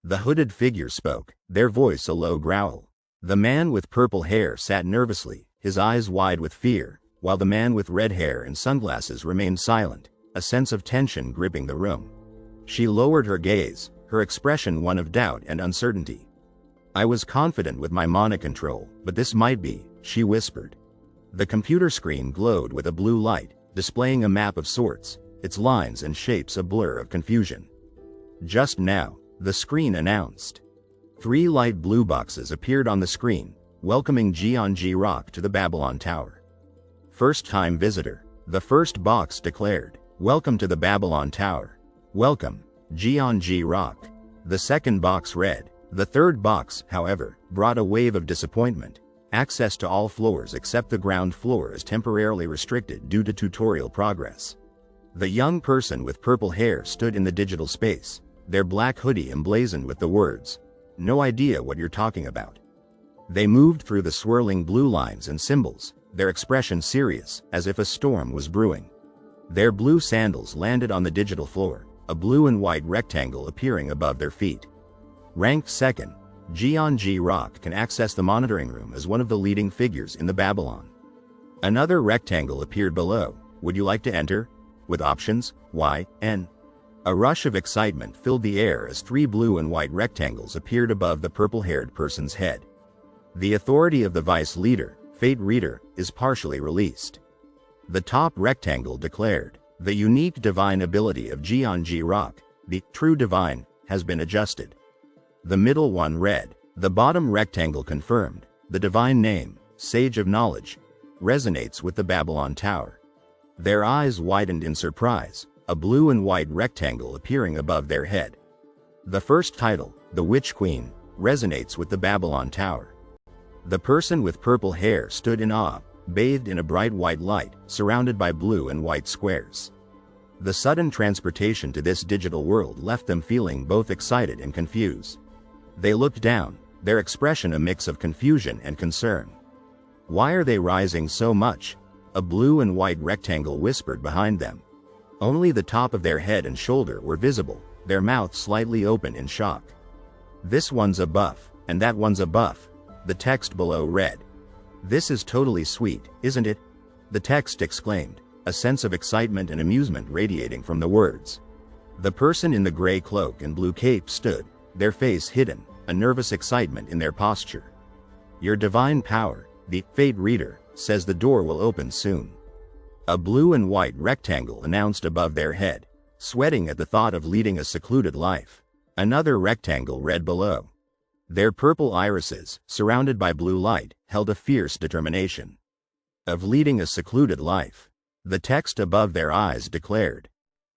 The hooded figure spoke, their voice a low growl. The man with purple hair sat nervously, his eyes wide with fear, while the man with red hair and sunglasses remained silent, a sense of tension gripping the room. She lowered her gaze, her expression one of doubt and uncertainty. I was confident with my mana control, but this might be, she whispered. The computer screen glowed with a blue light, displaying a map of sorts, its lines and shapes a blur of confusion. Just now, the screen announced. 3 light blue boxes appeared on the screen, welcoming Jeonji Rock to the Babylon Tower. First-time visitor. The first box declared, "Welcome to the Babylon Tower. Welcome, Jeonji Rock." The second box read. The third box, however, brought a wave of disappointment. Access to all floors except the ground floor is temporarily restricted due to tutorial progress. The young person with purple hair stood in the digital space, their black hoodie emblazoned with the words, "No idea what you're talking about." They moved through the swirling blue lines and symbols, their expression serious, as if a storm was brewing. Their blue sandals landed on the digital floor, a blue and white rectangle appearing above their feet. Ranked second, Jeonji Rock can access the monitoring room as one of the leading figures in the Babylon. Another rectangle appeared below. "Would you like to enter?" With options, Y, N. A rush of excitement filled the air as three blue and white rectangles appeared above the purple-haired person's head. The authority of the vice leader, Fate Reader, is partially released. The top rectangle declared, "The unique divine ability of Jeonji Rock, the true divine, has been adjusted." The middle one read. The bottom rectangle confirmed, "The divine name, Sage of Knowledge, resonates with the Babylon Tower." Their eyes widened in surprise, a blue and white rectangle appearing above their head. The first title, "The Witch Queen," resonates with the Babylon Tower. The person with purple hair stood in awe, bathed in a bright white light, surrounded by blue and white squares. The sudden transportation to this digital world left them feeling both excited and confused. They looked down, their expression a mix of confusion and concern. "Why are they rising so much?" a blue and white rectangle whispered behind them. Only the top of their head and shoulder were visible, their mouth slightly open in shock. "This one's a buff, and that one's a buff," the text below read. "This is totally sweet, isn't it?" the text exclaimed, a sense of excitement and amusement radiating from the words. The person in the gray cloak and blue cape stood, their face hidden, a nervous excitement in their posture. "Your divine power," the Fate Reader, says the door will open soon. A blue and white rectangle announced above their head, sweating at the thought of leading a secluded life. Another rectangle read below. Their purple irises, surrounded by blue light, held a fierce determination. "Of leading a secluded life," the text above their eyes declared.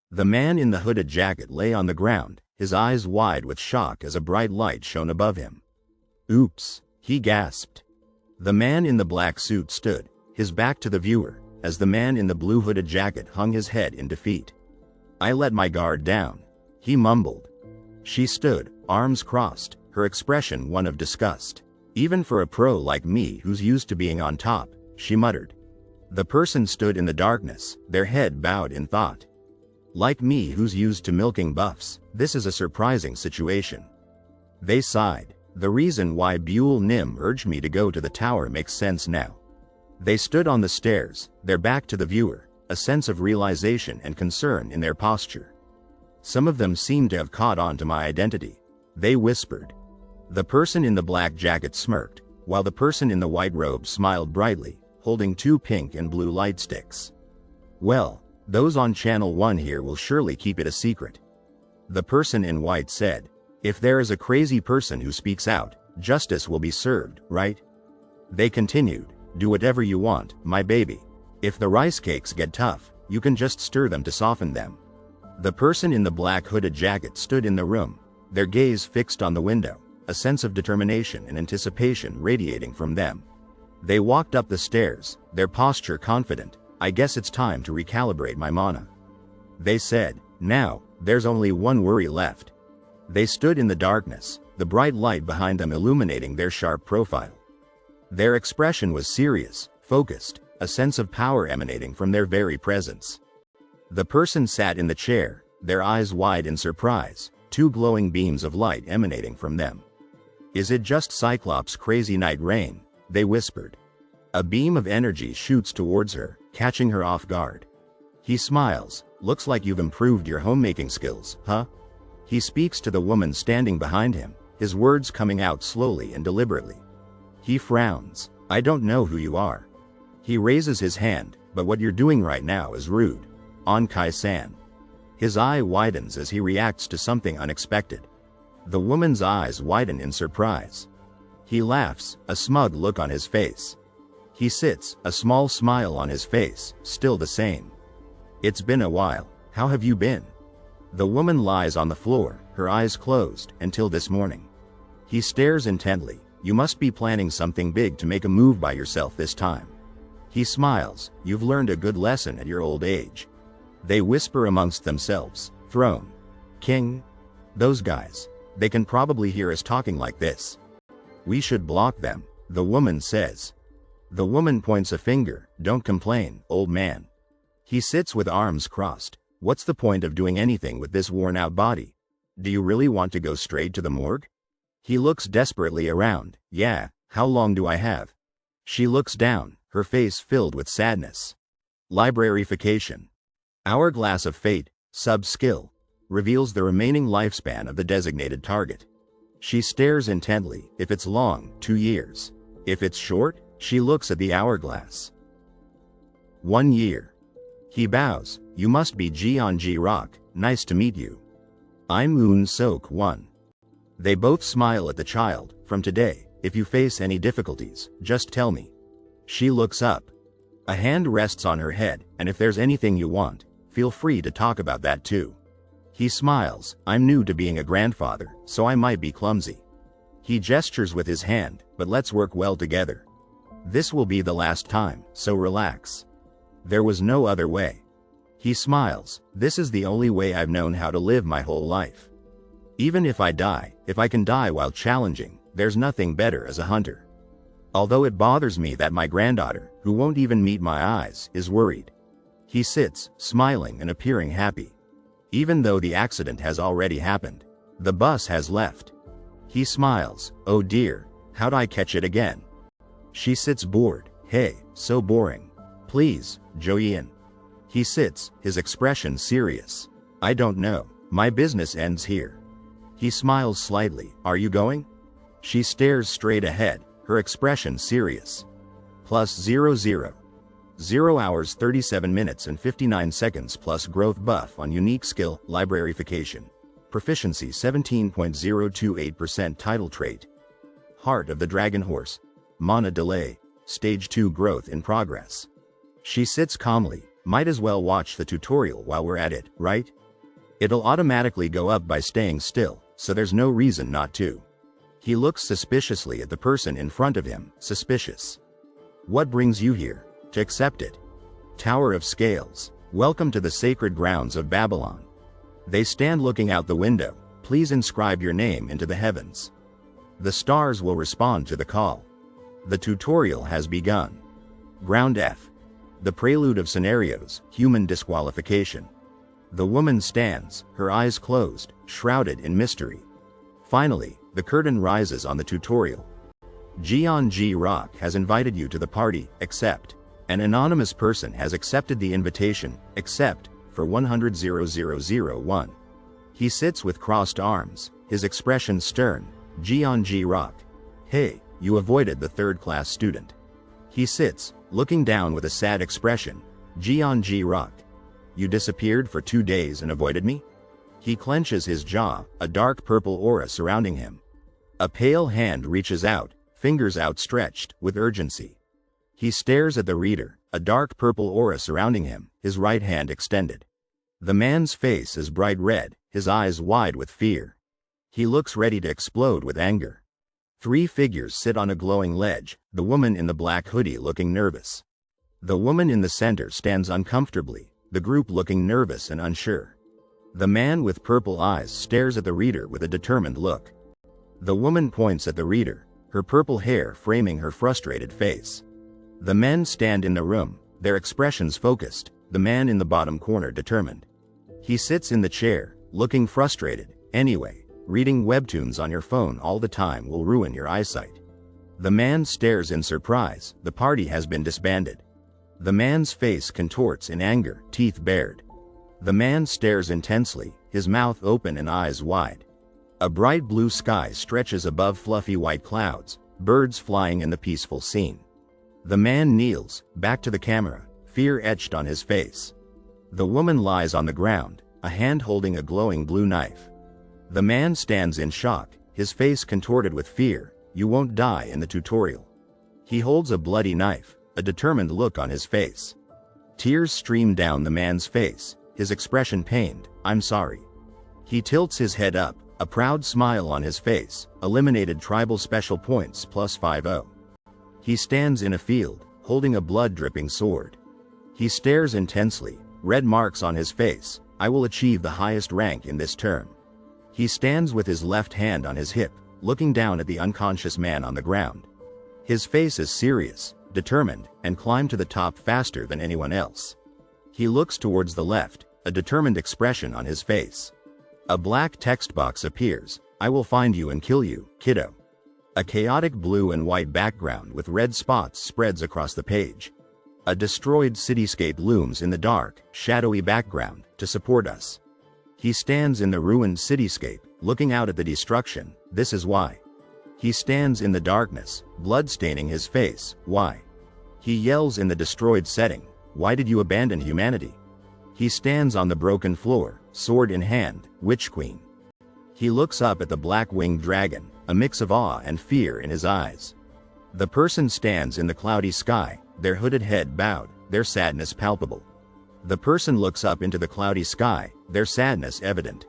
The man in the hooded jacket lay on the ground, his eyes wide with shock as a bright light shone above him. "Oops," he gasped. The man in the black suit stood, his back to the viewer, as the man in the blue hooded jacket hung his head in defeat. "I let my guard down," he mumbled. She stood, arms crossed, her expression one of disgust. "Even for a pro like me who's used to being on top," she muttered. The person stood in the darkness, their head bowed in thought. "Like me who's used to milking buffs, this is a surprising situation." They sighed. "The reason why Buell Nim urged me to go to the tower makes sense now." They stood on the stairs, their back to the viewer, a sense of realization and concern in their posture. "Some of them seem to have caught on to my identity," they whispered. The person in the black jacket smirked, while the person in the white robe smiled brightly, holding two pink and blue light sticks. "Well, those on Channel 1 here will surely keep it a secret," the person in white said. "If there is a crazy person who speaks out, justice will be served, right?" They continued, "Do whatever you want, my baby. If the rice cakes get tough, you can just stir them to soften them." The person in the black hooded jacket stood in the room, their gaze fixed on the window, a sense of determination and anticipation radiating from them. They walked up the stairs, their posture confident. "I guess it's time to recalibrate my mana," they said. "Now, there's only one worry left." They stood in the darkness, the bright light behind them illuminating their sharp profile. Their expression was serious, focused, a sense of power emanating from their very presence. The person sat in the chair, their eyes wide in surprise, two glowing beams of light emanating from them. "Is it just Cyclops' crazy night rain?" they whispered. A beam of energy shoots towards her, catching her off guard. He smiles. "Looks like you've improved your homemaking skills, huh?" He speaks to the woman standing behind him, his words coming out slowly and deliberately. He frowns. "I don't know who you are." He raises his hand, "But what you're doing right now is rude. On Kai-san." His eye widens as he reacts to something unexpected. The woman's eyes widen in surprise. He laughs, a smug look on his face. He sits, a small smile on his face, still the same. It's been a while. How have you been? The woman lies on the floor, her eyes closed, until this morning. He stares intently. You must be planning something big to make a move by yourself this time. He smiles. You've learned a good lesson at your old age. They whisper amongst themselves. Throne. King. Those guys. They can probably hear us talking like this. We should block them, the woman says. The woman points a finger. Don't complain, old man. He sits with arms crossed. What's the point of doing anything with this worn-out body? Do you really want to go straight to the morgue? He looks desperately around. Yeah, how long do I have? She looks down, her face filled with sadness. Librarification. Hourglass of Fate, sub-skill, reveals the remaining lifespan of the designated target. She stares intently. If it's long, 2 years. If it's short, she looks at the hourglass. 1 year. He bows. You must be Jeonji Rock. Nice to meet you. I'm Moon Sok Won. They both smile at the child. From today, if you face any difficulties, just tell me. She looks up. A hand rests on her head, and if there's anything you want, feel free to talk about that too. He smiles. I'm new to being a grandfather, so I might be clumsy. He gestures with his hand, but let's work well together. This will be the last time, so relax. There was no other way. He smiles. This is the only way I've known how to live my whole life. Even if I die, if I can die while challenging, there's nothing better as a hunter. Although it bothers me that my granddaughter, who won't even meet my eyes, is worried. He sits, smiling and appearing happy. Even though the accident has already happened. The bus has left. He smiles. Oh dear, how'd I catch it again? She sits bored. Hey, so boring. Please, Joyin. He sits, his expression serious. I don't know. My business ends here. He smiles slightly. Are you going? She stares straight ahead, her expression serious. Plus 0 hours 37 minutes and 59 seconds plus growth buff on unique skill, librarification. Proficiency 17.028% title trait. Heart of the Dragon Horse. Mana delay. Stage 2 growth in progress. She sits calmly. Might as well watch the tutorial while we're at it, right? It'll automatically go up by staying still, so there's no reason not to. He looks suspiciously at the person in front of him, suspicious. What brings you here? To accept it. Tower of Scales. Welcome to the sacred grounds of Babylon. They stand looking out the window. Please inscribe your name into the heavens. The stars will respond to the call. The tutorial has begun. Ground F. The prelude of scenarios, human disqualification. The woman stands, her eyes closed, shrouded in mystery. Finally, the curtain rises on the tutorial. Jeonji Rock has invited you to the party, except. An anonymous person has accepted the invitation, except, for 100,001. He sits with crossed arms, his expression stern. Jeonji Rock. Hey, you avoided the third-class student. He sits, looking down with a sad expression. Jeonji Rock. You disappeared for 2 days and avoided me? He clenches his jaw, a dark purple aura surrounding him. A pale hand reaches out, fingers outstretched, with urgency. He stares at the reader, a dark purple aura surrounding him, his right hand extended. The man's face is bright red, his eyes wide with fear. He looks ready to explode with anger. 3 figures sit on a glowing ledge, the woman in the black hoodie looking nervous. The woman in the center stands uncomfortably, the group looking nervous and unsure. The man with purple eyes stares at the reader with a determined look. The woman points at the reader, her purple hair framing her frustrated face. The men stand in the room, their expressions focused, the man in the bottom corner determined. He sits in the chair, looking frustrated. Anyway, reading webtoons on your phone all the time will ruin your eyesight. The man stares in surprise. The party has been disbanded. The man's face contorts in anger, teeth bared. The man stares intensely, his mouth open and eyes wide. A bright blue sky stretches above fluffy white clouds, birds flying in the peaceful scene. The man kneels, back to the camera, fear etched on his face. The woman lies on the ground, a hand holding a glowing blue knife. The man stands in shock, his face contorted with fear. You won't die in the tutorial. He holds a bloody knife, a determined look on his face. Tears stream down the man's face, his expression pained. I'm sorry. He tilts his head up, a proud smile on his face. Eliminated tribal special points +50. He stands in a field, holding a blood-dripping sword. He stares intensely, red marks on his face. I will achieve the highest rank in this term. He stands with his left hand on his hip, looking down at the unconscious man on the ground. His face is serious, determined, and climbed to the top faster than anyone else. He looks towards the left, a determined expression on his face. A black text box appears. I will find you and kill you, kiddo. A chaotic blue and white background with red spots spreads across the page. A destroyed cityscape looms in the dark, shadowy background to support us. He stands in the ruined cityscape, looking out at the destruction. This is why. He stands in the darkness, blood staining his face. Why? He yells in the destroyed setting. Why did you abandon humanity? He stands on the broken floor, sword in hand, Witch Queen. He looks up at the black-winged dragon, a mix of awe and fear in his eyes. The person stands in the cloudy sky, their hooded head bowed, their sadness palpable. The person looks up into the cloudy sky, their sadness evident.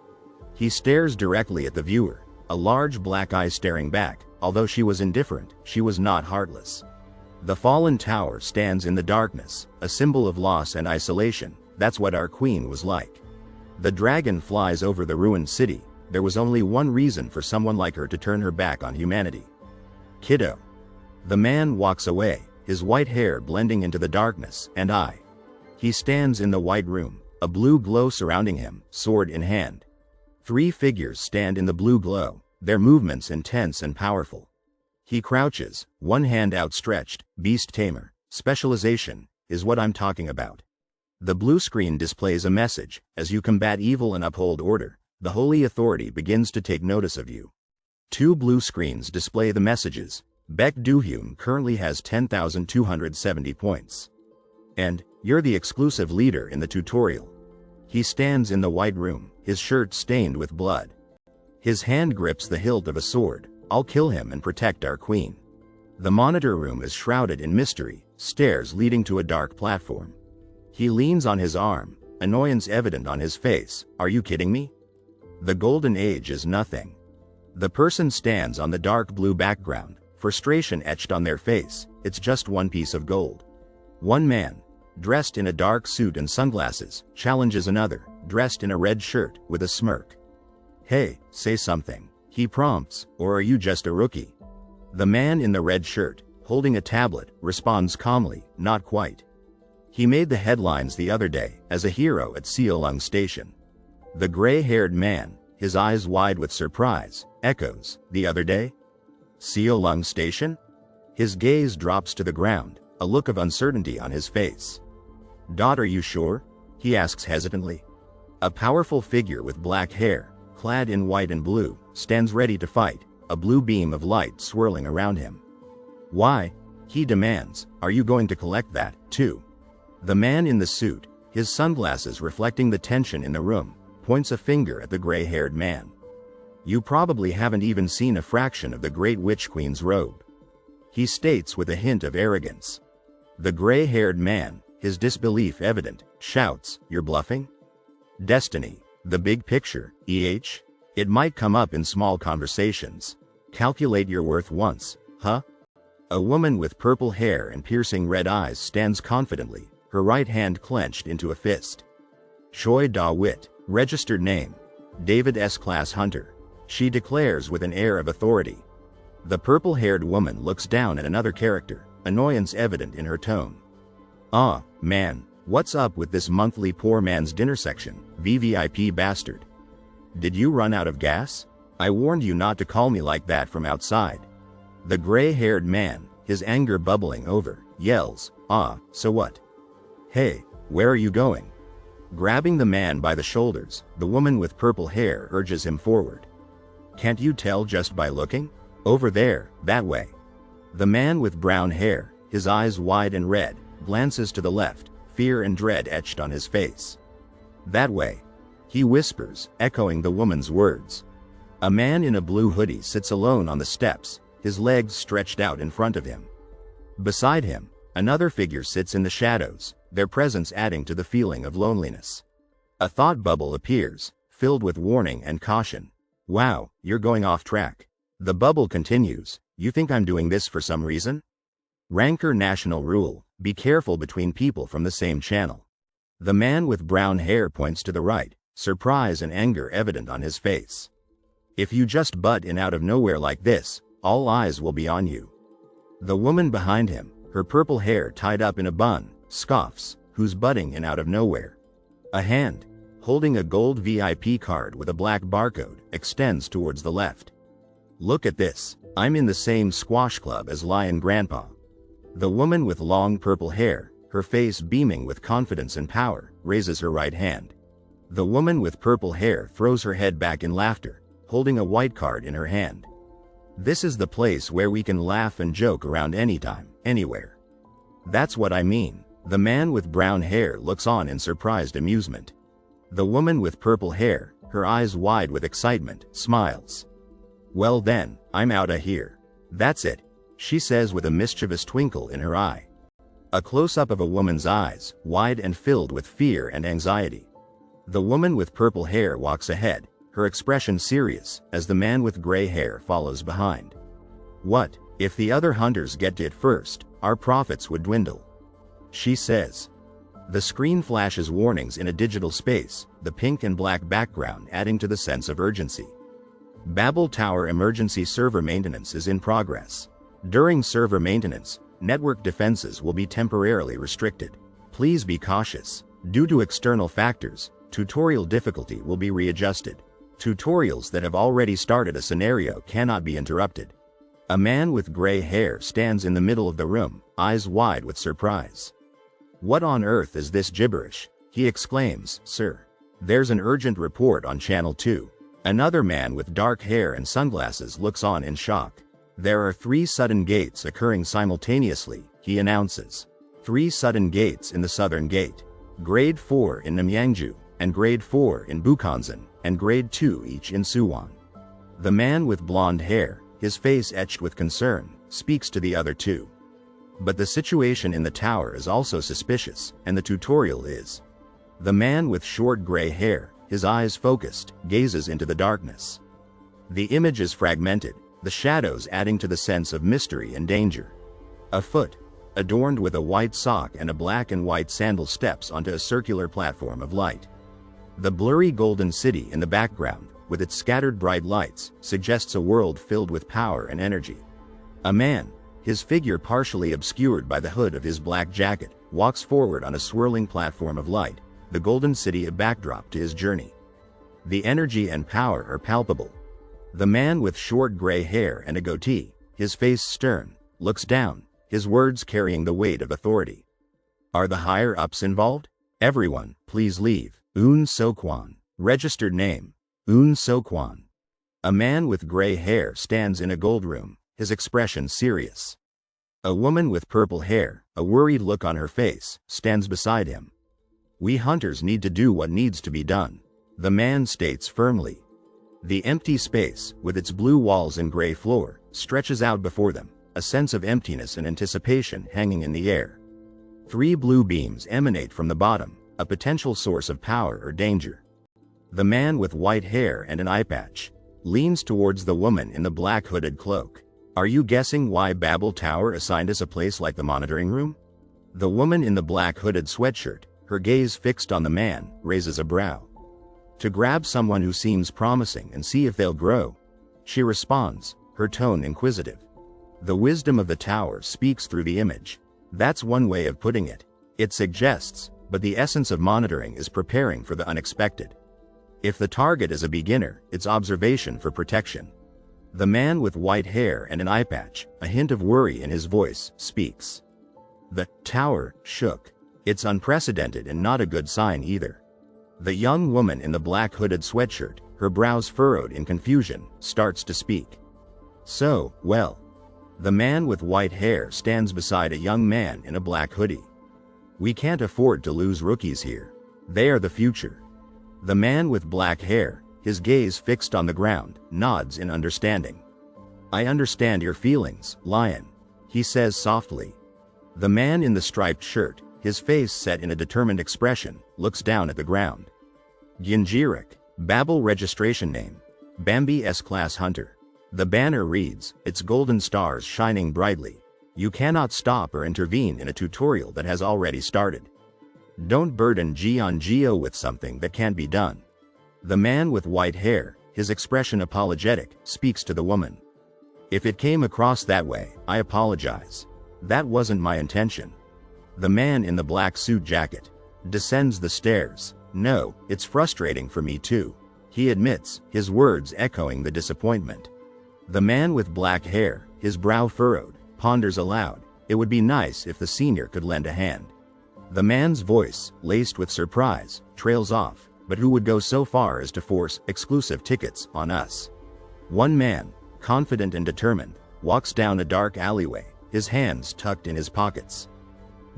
He stares directly at the viewer, a large black eye staring back. Although she was indifferent, she was not heartless. The fallen tower stands in the darkness, a symbol of loss and isolation. That's what our queen was like. The dragon flies over the ruined city. There was only one reason for someone like her to turn her back on humanity. Kiddo. The man walks away, his white hair blending into the darkness, and he stands in the white room, a blue glow surrounding him, sword in hand. 3 figures stand in the blue glow, their movements intense and powerful. He crouches, one hand outstretched. Beast tamer. Specialization is what I'm talking about. The blue screen displays a message. As you combat evil and uphold order, the holy authority begins to take notice of you. 2 blue screens display the messages. Beck Duhume currently has 10,270 points. And you're the exclusive leader in the tutorial. He stands in the white room, his shirt stained with blood. His hand grips the hilt of a sword. I'll kill him and protect our queen. The monitor room is shrouded in mystery, stairs leading to a dark platform. He leans on his arm, annoyance evident on his face. Are you kidding me? The golden age is nothing. The person stands on the dark blue background, frustration etched on their face. It's just one piece of gold. One man, dressed in a dark suit and sunglasses, challenges another, dressed in a red shirt, with a smirk. Hey, say something, he prompts, or are you just a rookie? The man in the red shirt, holding a tablet, responds calmly, not quite. He made the headlines the other day as a hero at Seolung Station. The gray-haired man, his eyes wide with surprise, echoes, the other day? Seolung Station? His gaze drops to the ground, a look of uncertainty on his face. Are you sure? He asks hesitantly. A powerful figure with black hair, clad in white and blue, stands ready to fight, a blue beam of light swirling around him. Why? He demands. Are you going to collect that, too? The man in the suit, his sunglasses reflecting the tension in the room, points a finger at the gray-haired man. You probably haven't even seen a fraction of the Great Witch Queen's robe. He states with a hint of arrogance. The gray-haired man, his disbelief evident, shouts, You're bluffing? Destiny, the big picture, It might come up in small conversations. Calculate your worth once, huh? A woman with purple hair and piercing red eyes stands confidently, her right hand clenched into a fist. Choi Da-wit, registered name, David S-Class Hunter. She declares with an air of authority. The purple-haired woman looks down at another character, annoyance evident in her tone. Man, what's up with this monthly poor man's dinner section, VVIP bastard? Did you run out of gas? I warned you not to call me like that from outside. The gray-haired man, his anger bubbling over, yells, so what? Hey, where are you going? Grabbing the man by the shoulders, the woman with purple hair urges him forward. Can't you tell just by looking? Over there, that way. The man with brown hair, his eyes wide and red, glances to the left, fear and dread etched on his face. That way. He whispers, echoing the woman's words. A man in a blue hoodie sits alone on the steps, his legs stretched out in front of him. Beside him, Another figure sits in the shadows, their presence adding to the feeling of loneliness. A thought bubble appears, filled with warning and caution. Wow, you're going off track. The bubble continues. You think I'm doing this for some reason? Rancor National Rule: be careful between people from the same channel. The man with brown hair points to the right, surprise and anger evident on his face. If you just butt in out of nowhere like this, all eyes will be on you. The woman behind him, her purple hair tied up in a bun, scoffs, who's butting in out of nowhere. A hand, holding a gold VIP card with a black barcode, extends towards the left. Look at this, I'm in the same squash club as Lion Grandpa. The woman with long purple hair, her face beaming with confidence and power, raises her right hand. The woman with purple hair throws her head back in laughter, holding a white card in her hand. This is the place where we can laugh and joke around anytime, anywhere. That's what I mean. The man with brown hair looks on in surprised amusement. The woman with purple hair, her eyes wide with excitement, smiles. Well then, I'm outta here. That's it, she says with a mischievous twinkle in her eye. A close-up of a woman's eyes, wide and filled with fear and anxiety. The woman with purple hair walks ahead, her expression serious, as the man with gray hair follows behind. What, if the other hunters get to it first, our profits would dwindle, she says. The screen flashes warnings in a digital space, the pink and black background adding to the sense of urgency. Babel Tower emergency server maintenance is in progress. During server maintenance, network defenses will be temporarily restricted. Please be cautious. Due to external factors, tutorial difficulty will be readjusted. Tutorials that have already started a scenario cannot be interrupted. A man with gray hair stands in the middle of the room, eyes wide with surprise. What on earth is this gibberish? He exclaims, Sir. There's an urgent report on Channel 2. Another man with dark hair and sunglasses looks on in shock. There are 3 sudden gates occurring simultaneously, he announces. 3 sudden gates in the southern gate. Grade 4 in Namyangju, and Grade 4 in Bukhansan, and Grade 2 each in Suwon. The man with blonde hair, his face etched with concern, speaks to the other 2. But the situation in the tower is also suspicious, and the tutorial is. The man with short gray hair, his eyes focused, gazes into the darkness. The image is fragmented, the shadows adding to the sense of mystery and danger. A foot, adorned with a white sock and a black and white sandal, steps onto a circular platform of light. The blurry golden city in the background, with its scattered bright lights, suggests a world filled with power and energy. A man, his figure partially obscured by the hood of his black jacket, walks forward on a swirling platform of light, the golden city a backdrop to his journey. The energy and power are palpable. The man with short gray hair and a goatee, his face stern, looks down, his words carrying the weight of authority. Are the higher-ups involved? Everyone, please leave. Eun So-kwon. Registered name, Eun So-kwon. A man with gray hair stands in a gold room, his expression serious. A woman with purple hair, a worried look on her face, stands beside him. We hunters need to do what needs to be done, the man states firmly. The empty space, with its blue walls and gray floor, stretches out before them, a sense of emptiness and anticipation hanging in the air. 3 blue beams emanate from the bottom, a potential source of power or danger. The man with white hair and an eye patch leans towards the woman in the black hooded cloak. Are you guessing why Babel Tower assigned us a place like the monitoring room? The woman in the black hooded sweatshirt, her gaze fixed on the man, raises a brow. To grab someone who seems promising and see if they'll grow, she responds, her tone inquisitive. The wisdom of the tower speaks through the image. That's one way of putting it. It suggests, but the essence of monitoring is preparing for the unexpected. If the target is a beginner, it's observation for protection. The man with white hair and an eye patch, a hint of worry in his voice, speaks. The tower shook. It's unprecedented and not a good sign either. The young woman in the black hooded sweatshirt, her brows furrowed in confusion, starts to speak. So, well. The man with white hair stands beside a young man in a black hoodie. We can't afford to lose rookies here. They are the future. The man with black hair, his gaze fixed on the ground, nods in understanding. I understand your feelings, Lion, he says softly. The man in the striped shirt, his face set in a determined expression, looks down at the ground. Ginjirik, Babel registration name, Bambi S-Class Hunter. The banner reads, its golden stars shining brightly. You cannot stop or intervene in a tutorial that has already started. Don't burden Geo with something that can't be done. The man with white hair, his expression apologetic, speaks to the woman. If it came across that way, I apologize. That wasn't my intention. The man in the black suit jacket descends the stairs. No, it's frustrating for me too, he admits, his words echoing the disappointment. The man with black hair, his brow furrowed, ponders aloud, it would be nice if the senior could lend a hand. The man's voice, laced with surprise, trails off, but who would go so far as to force exclusive tickets on us? One man, confident and determined, walks down a dark alleyway, his hands tucked in his pockets.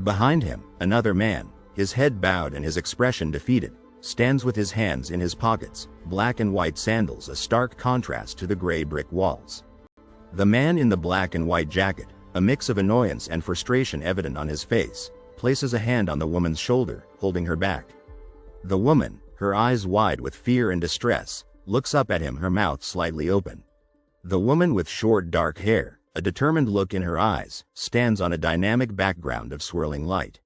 Behind him, another man, his head bowed and his expression defeated, stands with his hands in his pockets, black and white sandals a stark contrast to the gray brick walls. The man in the black and white jacket, a mix of annoyance and frustration evident on his face, places a hand on the woman's shoulder, holding her back. The woman, her eyes wide with fear and distress, looks up at him, her mouth slightly open. The woman with short dark hair, a determined look in her eyes, stands on a dynamic background of swirling light.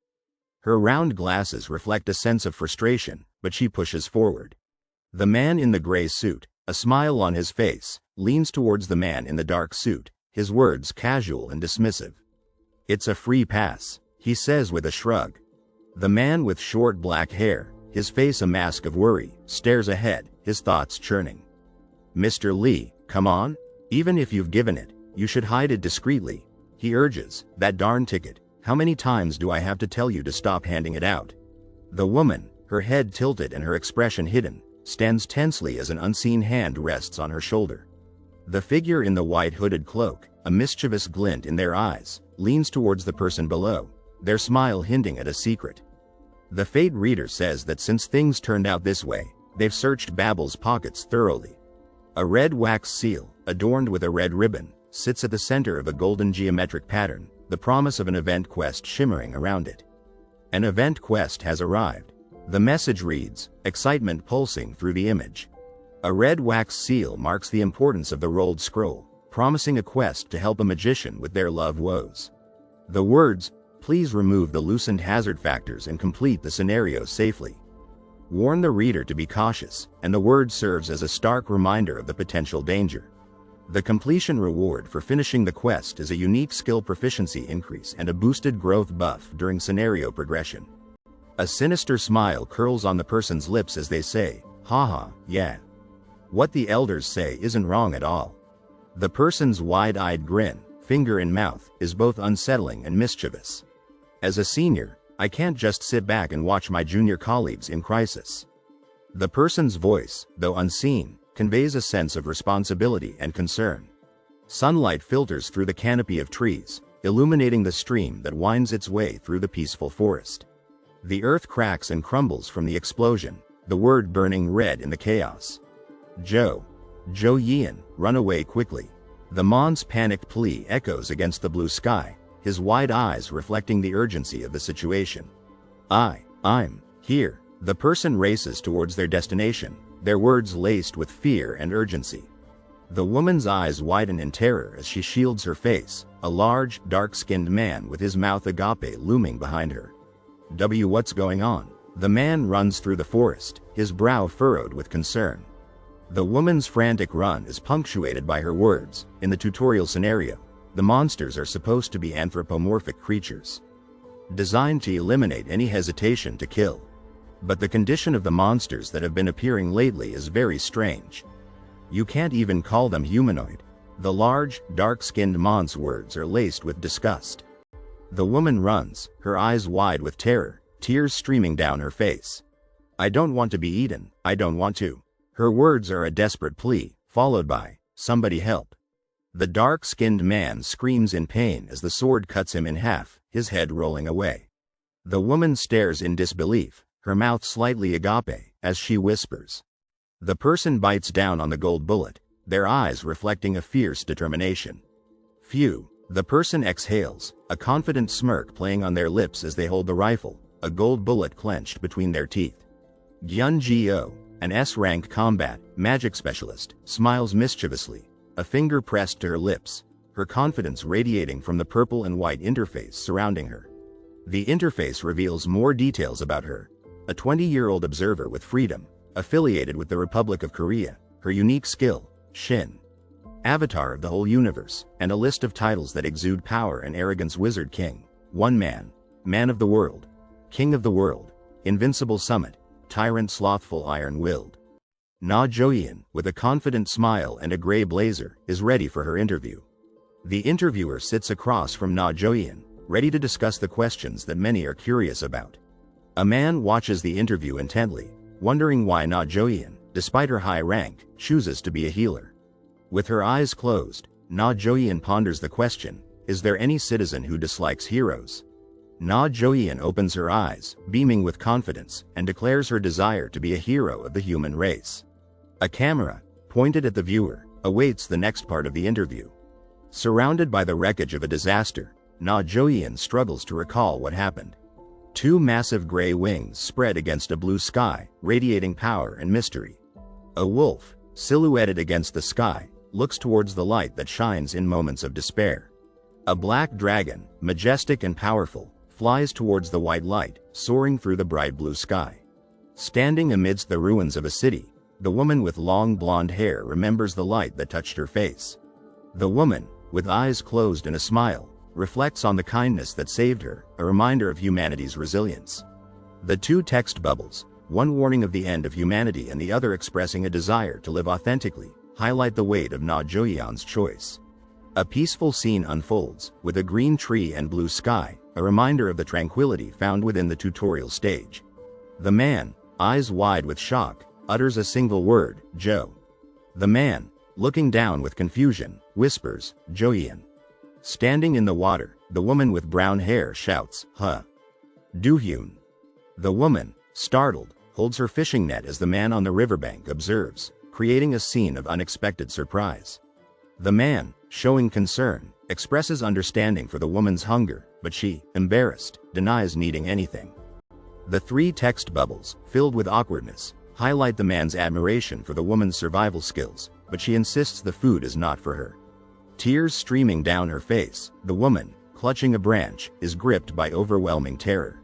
Her round glasses reflect a sense of frustration, but she pushes forward. The man in the gray suit, a smile on his face, leans towards the man in the dark suit, his words casual and dismissive. It's a free pass, he says with a shrug. The man with short black hair, his face a mask of worry, stares ahead, his thoughts churning. Mr. Lee, come on? Even if you've given it, you should hide it discreetly, he urges. That darn ticket, how many times do I have to tell you to stop handing it out? The woman, her head tilted and her expression hidden, stands tensely as an unseen hand rests on her shoulder. The figure in the white hooded cloak, a mischievous glint in their eyes, leans towards the person below, their smile hinting at a secret. The fate reader says that since things turned out this way, they've searched Babel's pockets thoroughly. A red wax seal, adorned with a red ribbon, sits at the center of a golden geometric pattern, the promise of an event quest shimmering around it. An event quest has arrived. The message reads, excitement pulsing through the image. A red wax seal marks the importance of the rolled scroll, promising a quest to help a magician with their love woes. The words, please remove the loosened hazard factors and complete the scenario safely, warn the reader to be cautious, and the word serves as a stark reminder of the potential danger. The completion reward for finishing the quest is a unique skill proficiency increase and a boosted growth buff during scenario progression. A sinister smile curls on the person's lips as they say, haha, yeah. What the elders say isn't wrong at all. The person's wide-eyed grin, finger in mouth, is both unsettling and mischievous. As a senior, I can't just sit back and watch my junior colleagues in crisis. The person's voice, though unseen, conveys a sense of responsibility and concern. Sunlight filters through the canopy of trees, illuminating the stream that winds its way through the peaceful forest. The earth cracks and crumbles from the explosion, the word burning red in the chaos. Joe Yian, run away quickly. The Mon's panicked plea echoes against the blue sky, his wide eyes reflecting the urgency of the situation. I'm here. The person races towards their destination, their words laced with fear and urgency. The woman's eyes widen in terror as she shields her face, a large, dark-skinned man with his mouth agape looming behind her. What's going on? The man runs through the forest, his brow furrowed with concern. The woman's frantic run is punctuated by her words. In the tutorial scenario, the monsters are supposed to be anthropomorphic creatures, designed to eliminate any hesitation to kill. But the condition of the monsters that have been appearing lately is very strange. You can't even call them humanoid. The large, dark-skinned mon's words are laced with disgust. The woman runs, her eyes wide with terror, tears streaming down her face. I don't want to be eaten, I don't want to. Her words are a desperate plea, followed by, somebody help. The dark-skinned man screams in pain as the sword cuts him in half, his head rolling away. The woman stares in disbelief, her mouth slightly agape, as she whispers. The person bites down on the gold bullet, their eyes reflecting a fierce determination. Phew, The person exhales, a confident smirk playing on their lips as they hold the rifle, a gold bullet clenched between their teeth. Gyun-Gyo, an S-rank combat magic specialist, smiles mischievously, a finger pressed to her lips, her confidence radiating from the purple and white interface surrounding her. The interface reveals more details about her. A 20-year-old observer with freedom, affiliated with the Republic of Korea, her unique skill, Shin. Avatar of the whole universe, and a list of titles that exude power and arrogance: Wizard King, One Man, Man of the World, King of the World, Invincible Summit, Tyrant Slothful Iron-Willed. Na Joyeon, with a confident smile and a gray blazer, is ready for her interview. The interviewer sits across from Na Joyeon, ready to discuss the questions that many are curious about. A man watches the interview intently, wondering why Na Joyeon, despite her high rank, chooses to be a healer. With her eyes closed, Na Joyeon ponders the question, is there any citizen who dislikes heroes? Na Joyeon opens her eyes, beaming with confidence, and declares her desire to be a hero of the human race. A camera, pointed at the viewer, awaits the next part of the interview. Surrounded by the wreckage of a disaster, Na Joyeon struggles to recall what happened. Two massive gray wings spread against a blue sky, radiating power and mystery. A wolf, silhouetted against the sky, looks towards the light that shines in moments of despair. A black dragon, majestic and powerful, flies towards the white light, soaring through the bright blue sky. Standing amidst the ruins of a city, the woman with long blonde hair remembers the light that touched her face. The woman, with eyes closed and a smile, reflects on the kindness that saved her, a reminder of humanity's resilience. The two text bubbles, one warning of the end of humanity and the other expressing a desire to live authentically, highlight the weight of Na Joyeon's choice. A peaceful scene unfolds, with a green tree and blue sky, a reminder of the tranquility found within the tutorial stage. The man, eyes wide with shock, utters a single word, Jo. The man, looking down with confusion, whispers, Joyeon. Standing in the water, the woman with brown hair shouts, Huh. Doohyun. The woman, startled, holds her fishing net as the man on the riverbank observes, creating a scene of unexpected surprise. The man, showing concern, expresses understanding for the woman's hunger, but she, embarrassed, denies needing anything. The three text bubbles, filled with awkwardness, highlight the man's admiration for the woman's survival skills, but she insists the food is not for her. Tears streaming down her face, the woman, clutching a branch, is gripped by overwhelming terror.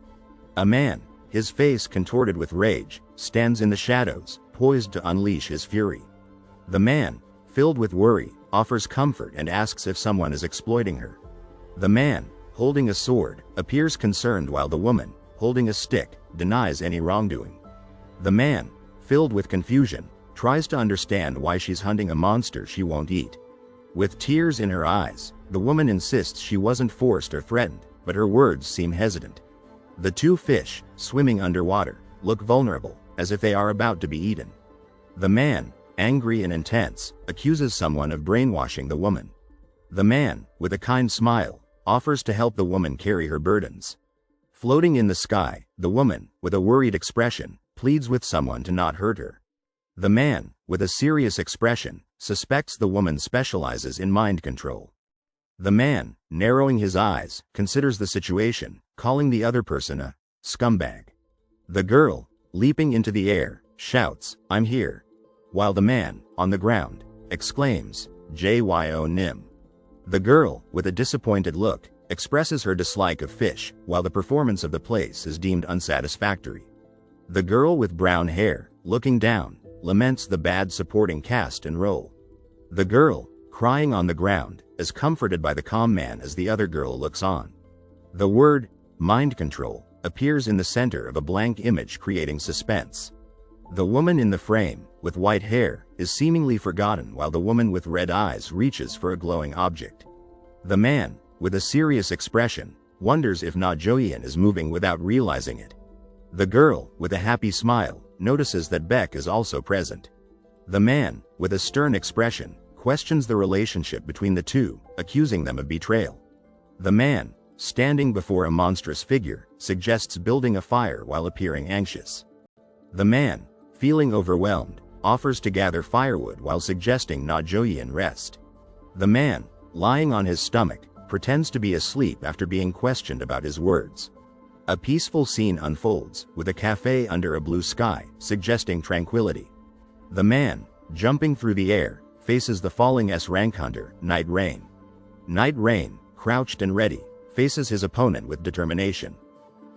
A man, his face contorted with rage, stands in the shadows, poised to unleash his fury. The man, filled with worry, offers comfort and asks if someone is exploiting her. The man, holding a sword, appears concerned while the woman, holding a stick, denies any wrongdoing. The man, filled with confusion, tries to understand why she's hunting a monster she won't eat. With tears in her eyes, the woman insists she wasn't forced or threatened, but her words seem hesitant. The two fish, swimming underwater, look vulnerable, as if they are about to be eaten. The man, angry and intense, accuses someone of brainwashing the woman. The man, with a kind smile, offers to help the woman carry her burdens. Floating in the sky, the woman, with a worried expression, pleads with someone to not hurt her. The man, with a serious expression, suspects the woman specializes in mind control. The man, narrowing his eyes, considers the situation, calling the other person a scumbag. The girl, leaping into the air, shouts, I'm here. While the man, on the ground, exclaims, Jyo Nim. The girl, with a disappointed look, expresses her dislike of fish, while the performance of the place is deemed unsatisfactory. The girl with brown hair, looking down, laments the bad supporting cast and role. The girl, crying on the ground, is comforted by the calm man as the other girl looks on. The word, mind control, appears in the center of a blank image, creating suspense. The woman in the frame, with white hair, is seemingly forgotten while the woman with red eyes reaches for a glowing object. The man, with a serious expression, wonders if Na Joyeon is moving without realizing it. The girl, with a happy smile, notices that Beck is also present. The man, with a stern expression, questions the relationship between the two, accusing them of betrayal. The man, standing before a monstrous figure, suggests building a fire while appearing anxious. The man, feeling overwhelmed, offers to gather firewood while suggesting Na Joyeon rest. The man, lying on his stomach, pretends to be asleep after being questioned about his words. A peaceful scene unfolds, with a cafe under a blue sky, suggesting tranquility. The man, jumping through the air, faces the falling S-rank hunter, Night Rain. Night Rain, crouched and ready, faces his opponent with determination.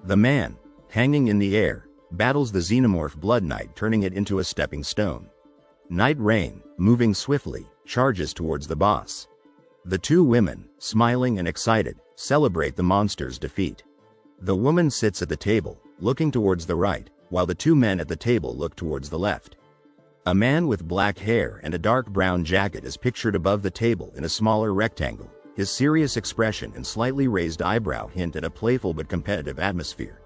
The man, hanging in the air, battles the xenomorph Blood Knight, turning it into a stepping stone. Night Rain, moving swiftly, charges towards the boss. The two women, smiling and excited, celebrate the monster's defeat. The woman sits at the table, looking towards the right, while the two men at the table look towards the left. A man with black hair and a dark brown jacket is pictured above the table in a smaller rectangle. His serious expression and slightly raised eyebrow hint at a playful but competitive atmosphere.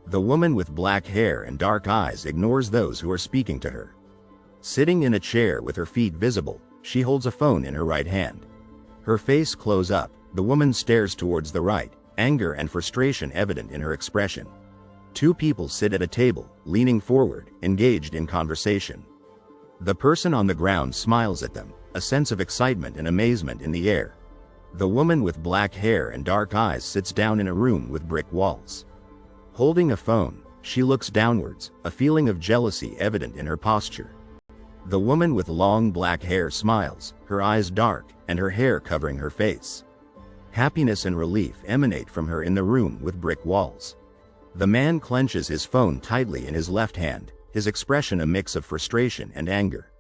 The woman with black hair and dark eyes ignores those who are speaking to her. Sitting in a chair with her feet visible, she holds a phone in her right hand. Her face close up, the woman stares towards the right, anger and frustration evident in her expression. Two people sit at a table, leaning forward, engaged in conversation. The person on the ground smiles at them, a sense of excitement and amazement in the air. The woman with black hair and dark eyes sits down in a room with brick walls. Holding a phone, she looks downwards, a feeling of jealousy evident in her posture. The woman with long black hair smiles, her eyes dark, and her hair covering her face. Happiness and relief emanate from her in the room with brick walls. The man clenches his phone tightly in his left hand, his expression a mix of frustration and anger.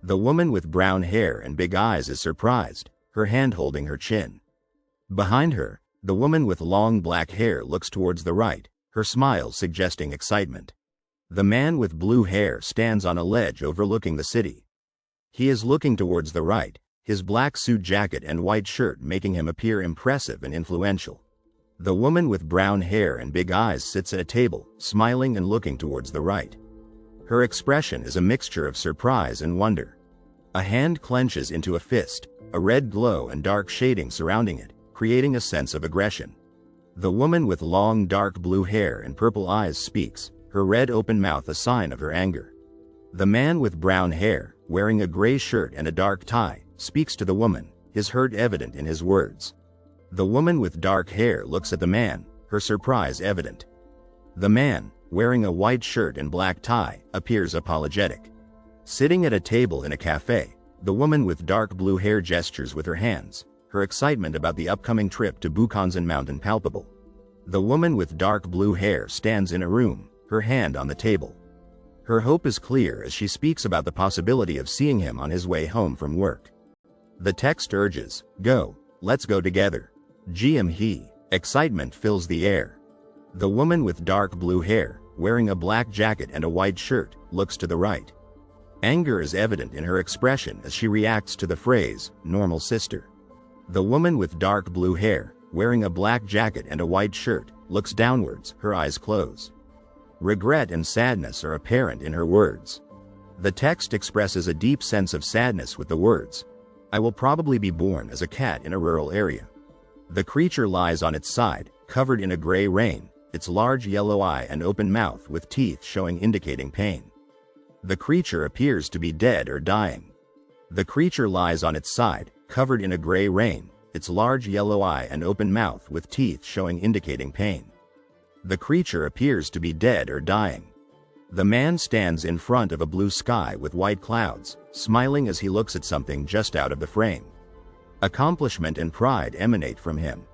The woman with brown hair and big eyes is surprised, her hand holding her chin. Behind her, the woman with long black hair looks towards the right, her smile suggesting excitement. The man with blue hair stands on a ledge overlooking the city. He is looking towards the right, his black suit jacket and white shirt making him appear impressive and influential. The woman with brown hair and big eyes sits at a table, smiling and looking towards the right. Her expression is a mixture of surprise and wonder. A hand clenches into a fist, a red glow and dark shading surrounding it, creating a sense of aggression. The woman with long dark blue hair and purple eyes speaks, her red open mouth a sign of her anger. The man with brown hair, wearing a gray shirt and a dark tie, speaks to the woman, his hurt evident in his words. The woman with dark hair looks at the man, her surprise evident. The man, wearing a white shirt and black tie, appears apologetic. Sitting at a table in a cafe, the woman with dark blue hair gestures with her hands, her excitement about the upcoming trip to Bukansan Mountain palpable. The woman with dark blue hair stands in a room, her hand on the table. Her hope is clear as she speaks about the possibility of seeing him on his way home from work. The text urges, "Go, let's go together." He. Excitement fills the air. The woman with dark blue hair, wearing a black jacket and a white shirt, looks to the right. Anger is evident in her expression as she reacts to the phrase, "normal sister." The woman with dark blue hair, wearing a black jacket and a white shirt, looks downwards, her eyes close. Regret and sadness are apparent in her words. The text expresses a deep sense of sadness with the words, "I will probably be born as a cat in a rural area." The creature lies on its side, covered in a gray rain, its large yellow eye and open mouth with teeth showing indicating pain. The creature appears to be dead or dying. The creature lies on its side, covered in a gray rain, its large yellow eye and open mouth with teeth showing indicating pain. The creature appears to be dead or dying. The man stands in front of a blue sky with white clouds, smiling as he looks at something just out of the frame. Accomplishment and pride emanate from him.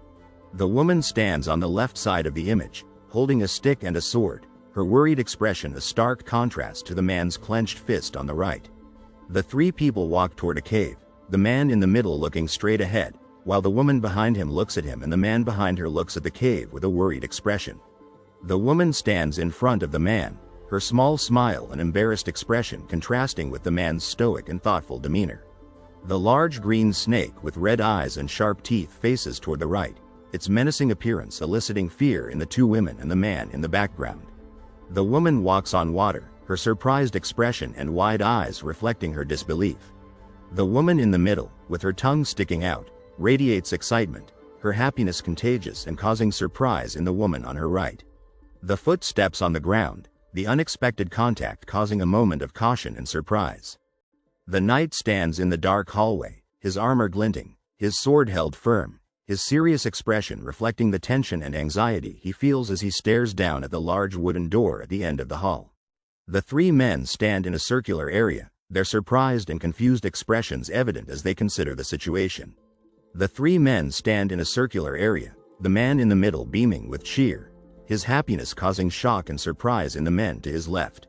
The woman stands on the left side of the image, holding a stick and a sword, her worried expression a stark contrast to the man's clenched fist on the right. The three people walk toward a cave, the man in the middle looking straight ahead, while the woman behind him looks at him and the man behind her looks at the cave with a worried expression. The woman stands in front of the man, her small smile and embarrassed expression contrasting with the man's stoic and thoughtful demeanor. The large green snake with red eyes and sharp teeth faces toward the right, its menacing appearance eliciting fear in the two women and the man in the background. The woman walks on water, her surprised expression and wide eyes reflecting her disbelief. The woman in the middle, with her tongue sticking out, radiates excitement, her happiness contagious and causing surprise in the woman on her right. The footsteps on the ground, the unexpected contact causing a moment of caution and surprise. The knight stands in the dark hallway, his armor glinting, his sword held firm, his serious expression reflecting the tension and anxiety he feels as he stares down at the large wooden door at the end of the hall. The three men stand in a circular area, their surprised and confused expressions evident as they consider the situation. The three men stand in a circular area, the man in the middle beaming with cheer, his happiness causing shock and surprise in the men to his left.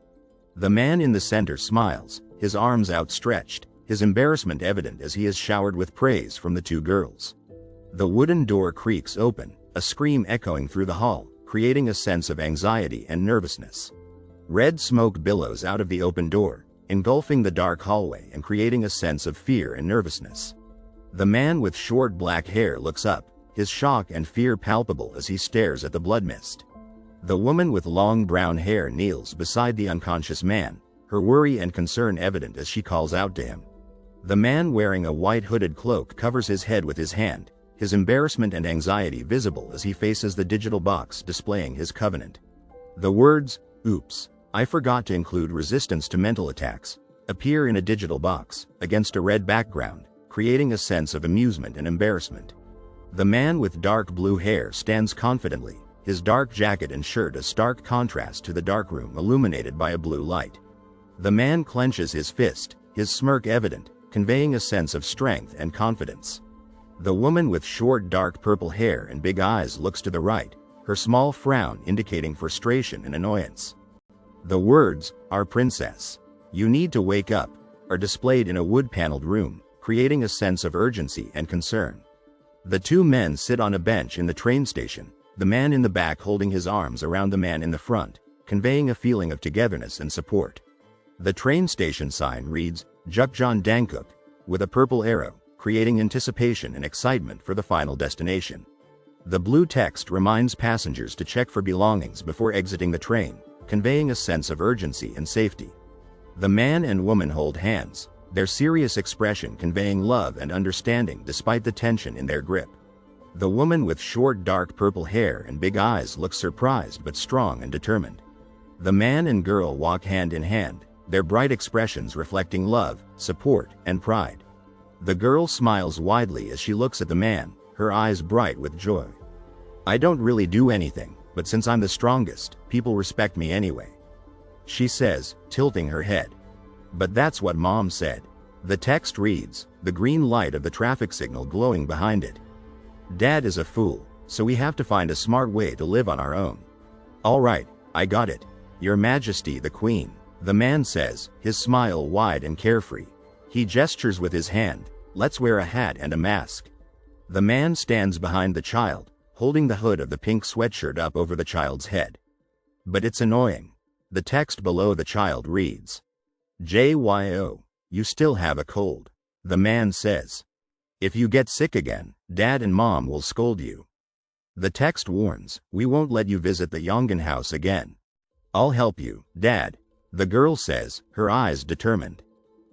The man in the center smiles, his arms outstretched, his embarrassment evident as he is showered with praise from the two girls. The wooden door creaks open, a scream echoing through the hall, creating a sense of anxiety and nervousness. Red smoke billows out of the open door, engulfing the dark hallway and creating a sense of fear and nervousness. The man with short black hair looks up, his shock and fear palpable as he stares at the blood mist. The woman with long brown hair kneels beside the unconscious man, her worry and concern evident as she calls out to him. The man wearing a white hooded cloak covers his head with his hand, his embarrassment and anxiety visible as he faces the digital box displaying his covenant. The words, "Oops, I forgot to include resistance to mental attacks," appear in a digital box, against a red background, creating a sense of amusement and embarrassment. The man with dark blue hair stands confidently, his dark jacket and shirt a stark contrast to the dark room illuminated by a blue light. The man clenches his fist, his smirk evident, conveying a sense of strength and confidence. The woman with short dark purple hair and big eyes looks to the right, her small frown indicating frustration and annoyance. The words, "Our princess, you need to wake up," are displayed in a wood-paneled room, creating a sense of urgency and concern. The two men sit on a bench in the train station, the man in the back holding his arms around the man in the front, conveying a feeling of togetherness and support. The train station sign reads, "Jukjeon Dangkuk," with a purple arrow, creating anticipation and excitement for the final destination. The blue text reminds passengers to check for belongings before exiting the train, conveying a sense of urgency and safety. The man and woman hold hands, their serious expression conveying love and understanding despite the tension in their grip. The woman with short dark purple hair and big eyes looks surprised but strong and determined. The man and girl walk hand in hand, their bright expressions reflecting love, support, and pride. The girl smiles widely as she looks at the man, her eyes bright with joy. "I don't really do anything, but since I'm the strongest, people respect me anyway," she says, tilting her head. "But that's what Mom said." The text reads, the green light of the traffic signal glowing behind it. "Dad is a fool, so we have to find a smart way to live on our own." "All right, I got it. Your Majesty the Queen," the man says, his smile wide and carefree. He gestures with his hand, "Let's wear a hat and a mask." The man stands behind the child, holding the hood of the pink sweatshirt up over the child's head. "But it's annoying." The text below the child reads, "JYO, you still have a cold," the man says. "If you get sick again, Dad and Mom will scold you." The text warns, "We won't let you visit the Yongin house again." "I'll help you, Dad," the girl says, her eyes determined.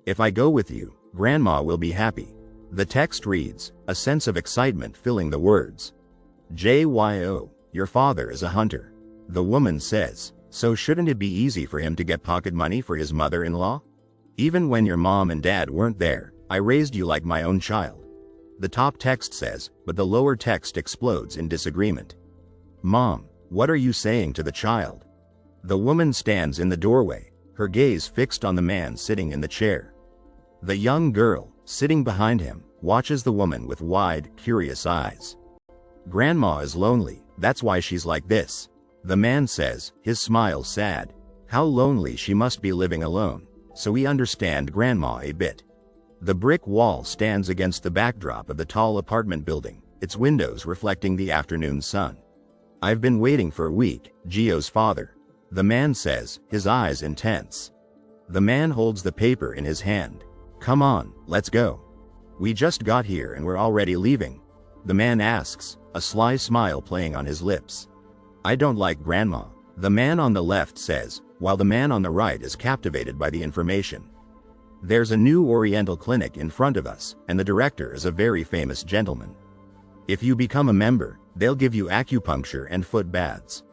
"If I go with you, Grandma will be happy." The text reads, a sense of excitement filling the words. "JYO, your father is a hunter," the woman says, "so shouldn't it be easy for him to get pocket money for his mother-in-law? Even when your mom and dad weren't there, I raised you like my own child." The top text says, but the lower text explodes in disagreement. "Mom, what are you saying to the child?" The woman stands in the doorway, her gaze fixed on the man sitting in the chair. The young girl, sitting behind him, watches the woman with wide, curious eyes. "Grandma is lonely, that's why she's like this," the man says, his smile sad. "How lonely she must be living alone, so we understand Grandma a bit." The brick wall stands against the backdrop of the tall apartment building, its windows reflecting the afternoon sun. "I've been waiting for a week, Gio's father," the man says, his eyes intense. The man holds the paper in his hand. "Come on, let's go. We just got here and we're already leaving," the man asks, a sly smile playing on his lips. "I don't like Grandma," the man on the left says, while the man on the right is captivated by the information. "There's a new Oriental clinic in front of us, and the director is a very famous gentleman. If you become a member, they'll give you acupuncture and foot baths."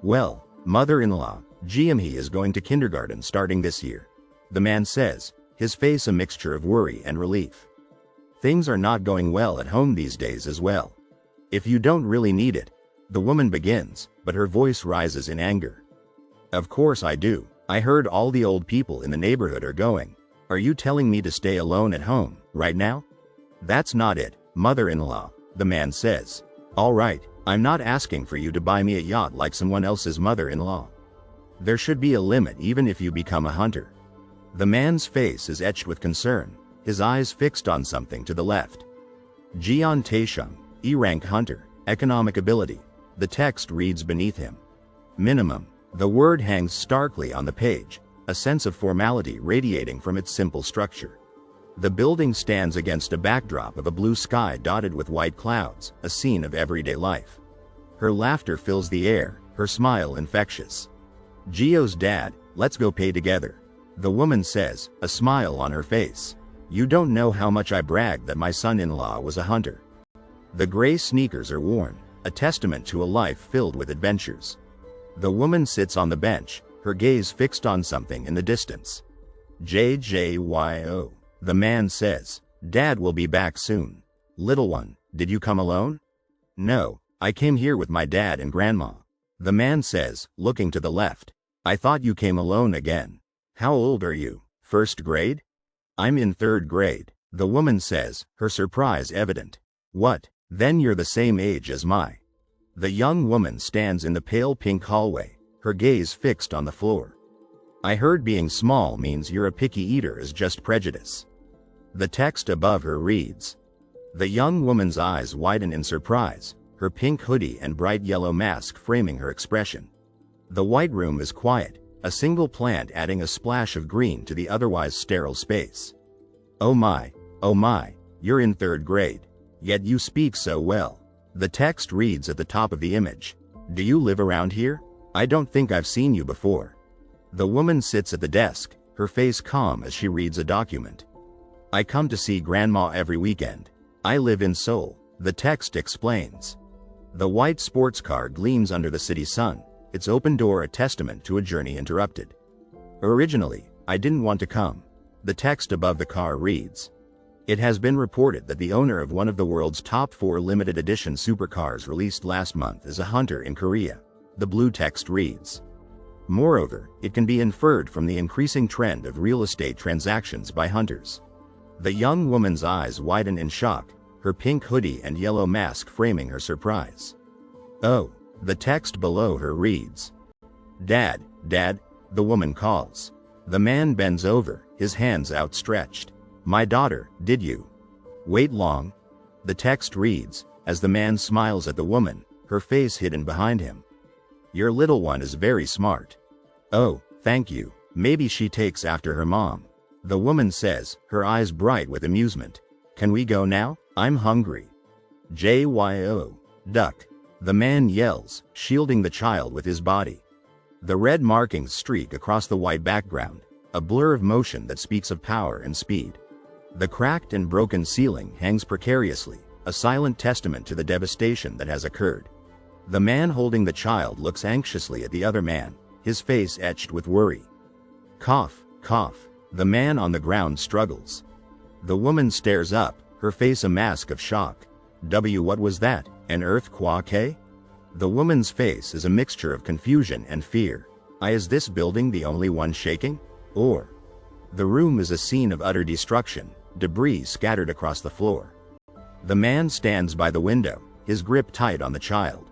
"Well, mother-in-law, Jiamhee is going to kindergarten starting this year," the man says, his face a mixture of worry and relief. "Things are not going well at home these days as well. If you don't really need it. The woman begins, but her voice rises in anger. Of course I do. I heard all the old people in the neighborhood are going. Are you telling me to stay alone at home, right now? That's not it, mother-in-law, the man says. All right, I'm not asking for you to buy me a yacht like someone else's mother-in-law. There should be a limit even if you become a hunter. The man's face is etched with concern, his eyes fixed on something to the left. Jian Taisheng, E-rank hunter, economic ability. The text reads beneath him. Minimum. The word hangs starkly on the page, a sense of formality radiating from its simple structure. The building stands against a backdrop of a blue sky dotted with white clouds, a scene of everyday life. Her laughter fills the air, her smile infectious. Gio's dad, let's go pay together. The woman says, a smile on her face. You don't know how much I bragged that my son-in-law was a hunter. The gray sneakers are worn, a testament to a life filled with adventures. The woman sits on the bench, her gaze fixed on something in the distance. JJYO. The man says, Dad will be back soon. Little one, did you come alone? No, I came here with my dad and grandma. The man says, looking to the left. I thought you came alone again. How old are you? First grade? I'm in third grade. The woman says, her surprise evident. What? Then you're the same age as my. The young woman stands in the pale pink hallway, her gaze fixed on the floor. I heard being small means you're a picky eater is just prejudice. The text above her reads. The young woman's eyes widen in surprise, her pink hoodie and bright yellow mask framing her expression. The white room is quiet, a single plant adding a splash of green to the otherwise sterile space. Oh my, you're in third grade. Yet you speak so well. The text reads at the top of the image. Do you live around here? I don't think I've seen you before. The woman sits at the desk, her face calm as she reads a document. I come to see grandma every weekend. I live in Seoul, the text explains. The white sports car gleams under the city sun, its open door a testament to a journey interrupted. Originally, I didn't want to come. The text above the car reads. It has been reported that the owner of one of the world's top 4 limited edition supercars released last month is a hunter in Korea. The blue text reads. Moreover, it can be inferred from the increasing trend of real estate transactions by hunters. The young woman's eyes widen in shock, her pink hoodie and yellow mask framing her surprise. Oh, the text below her reads. Dad, the woman calls. The man bends over, his hands outstretched. My daughter, did you wait long? The text reads, as the man smiles at the woman, her face hidden behind him. Your little one is very smart. Oh, thank you. Maybe she takes after her mom. The woman says, her eyes bright with amusement. Can we go now? I'm hungry. JYO. Duck. The man yells, shielding the child with his body. The red markings streak across the white background, a blur of motion that speaks of power and speed. The cracked and broken ceiling hangs precariously, a silent testament to the devastation that has occurred. The man holding the child looks anxiously at the other man, his face etched with worry. Cough, cough. The man on the ground struggles. The woman stares up, her face a mask of shock. What was that, an earthquake? The woman's face is a mixture of confusion and fear. Is this building the only one shaking? Or? The room is a scene of utter destruction, debris scattered across the floor. The man stands by the window, his grip tight on the child.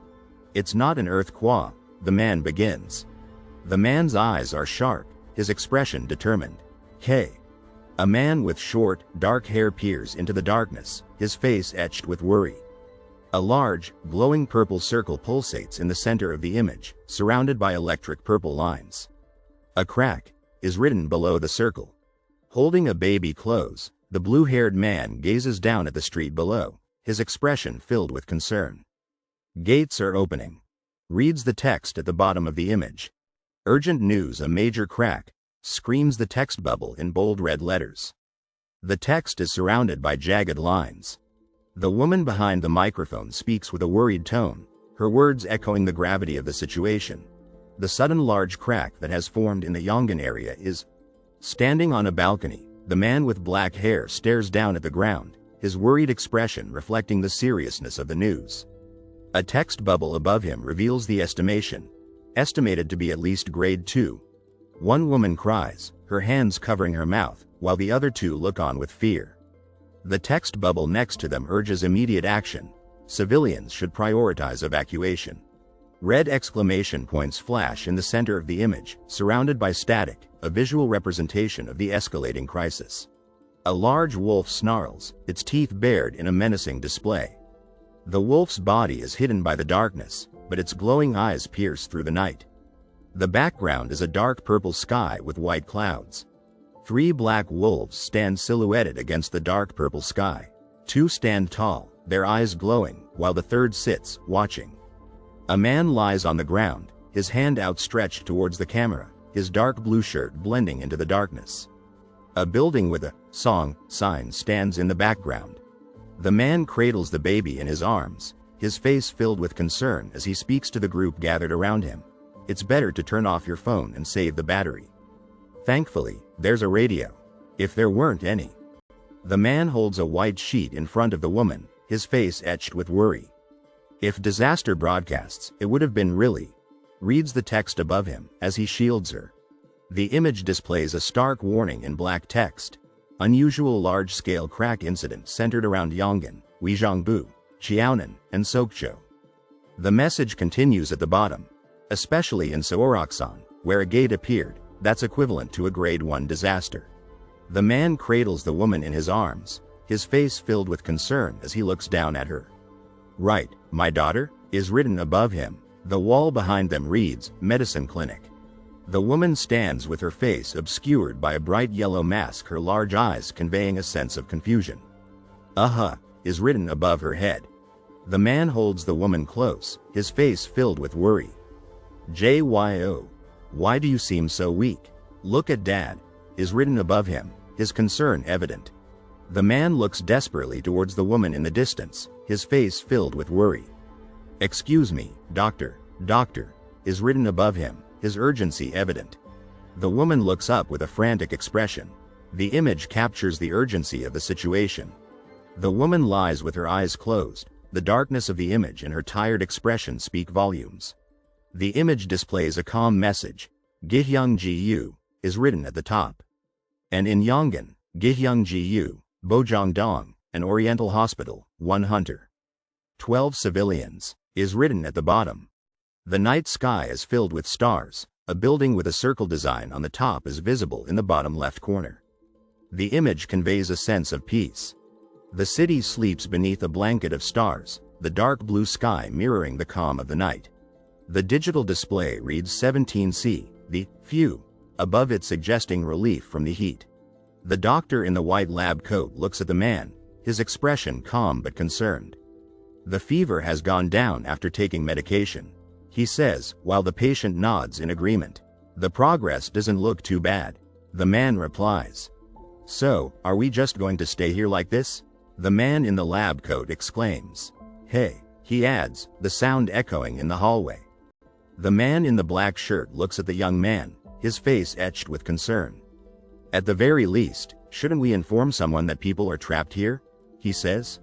It's not an earthquake, the man begins. The man's eyes are sharp, his expression determined. Hey. A man with short, dark hair peers into the darkness, his face etched with worry. A large, glowing purple circle pulsates in the center of the image, surrounded by electric purple lines. A crack is written below the circle. Holding a baby close, the blue-haired man gazes down at the street below, his expression filled with concern. Gates are opening. Reads the text at the bottom of the image. Urgent news, a major crack, screams the text bubble in bold red letters. The text is surrounded by jagged lines. The woman behind the microphone speaks with a worried tone, her words echoing the gravity of the situation. The sudden large crack that has formed in the Yongan area is. Standing on a balcony, the man with black hair stares down at the ground, his worried expression reflecting the seriousness of the news. A text bubble above him reveals the estimation, estimated to be at least grade 2. One woman cries, her hands covering her mouth, while the other two look on with fear. The text bubble next to them urges immediate action. Civilians should prioritize evacuation. Red exclamation points flash in the center of the image, surrounded by static, a visual representation of the escalating crisis. A large wolf snarls, its teeth bared in a menacing display. The wolf's body is hidden by the darkness, but its glowing eyes pierce through the night. The background is a dark purple sky with white clouds. 3 black wolves stand silhouetted against the dark purple sky. 2 stand tall, their eyes glowing, while the third sits, watching. A man lies on the ground, his hand outstretched towards the camera, his dark blue shirt blending into the darkness. A building with a song sign stands in the background. The man cradles the baby in his arms, his face filled with concern as he speaks to the group gathered around him. It's better to turn off your phone and save the battery. Thankfully, there's a radio. If there weren't any. The man holds a white sheet in front of the woman, his face etched with worry. If disaster broadcasts, it would have been really. Reads the text above him as he shields her. The image displays a stark warning in black text. Unusual large-scale crack incident centered around Yongin, Huizhongbu, Qiaonan, and Sokcho. The message continues at the bottom. Especially in Seoraksan, where a gate appeared, that's equivalent to a grade 1 disaster. The man cradles the woman in his arms, his face filled with concern as he looks down at her. Right, my daughter, is written above him. The wall behind them reads, Medicine Clinic. The woman stands with her face obscured by a bright yellow mask, her large eyes conveying a sense of confusion. Is written above her head. The man holds the woman close, his face filled with worry. JYO. Why do you seem so weak? Look at Dad. Is written above him, his concern evident. The man looks desperately towards the woman in the distance, his face filled with worry. Excuse me, doctor, is written above him, his urgency evident. The woman looks up with a frantic expression. The image captures the urgency of the situation. The woman lies with her eyes closed. The darkness of the image and her tired expression speak volumes. The image displays a calm message. Gihyung Ji-yu is written at the top. And in Yongin, Gihyung Ji-yu, Bojongdong, an Oriental hospital, 1 hunter. 12 civilians, is written at the bottom. The night sky is filled with stars. A building with a circle design on the top is visible in the bottom left corner. The image conveys a sense of peace. The city sleeps beneath a blanket of stars, the dark blue sky mirroring the calm of the night. The digital display reads 17C, the few, above it suggesting relief from the heat. The doctor in the white lab coat looks at the man, his expression calm but concerned. The fever has gone down after taking medication, he says, while the patient nods in agreement. The progress doesn't look too bad. The man replies. So, are we just going to stay here like this? The man in the lab coat exclaims. Hey, he adds, the sound echoing in the hallway. The man in the black shirt looks at the young man, his face etched with concern. At the very least, shouldn't we inform someone that people are trapped here? He says.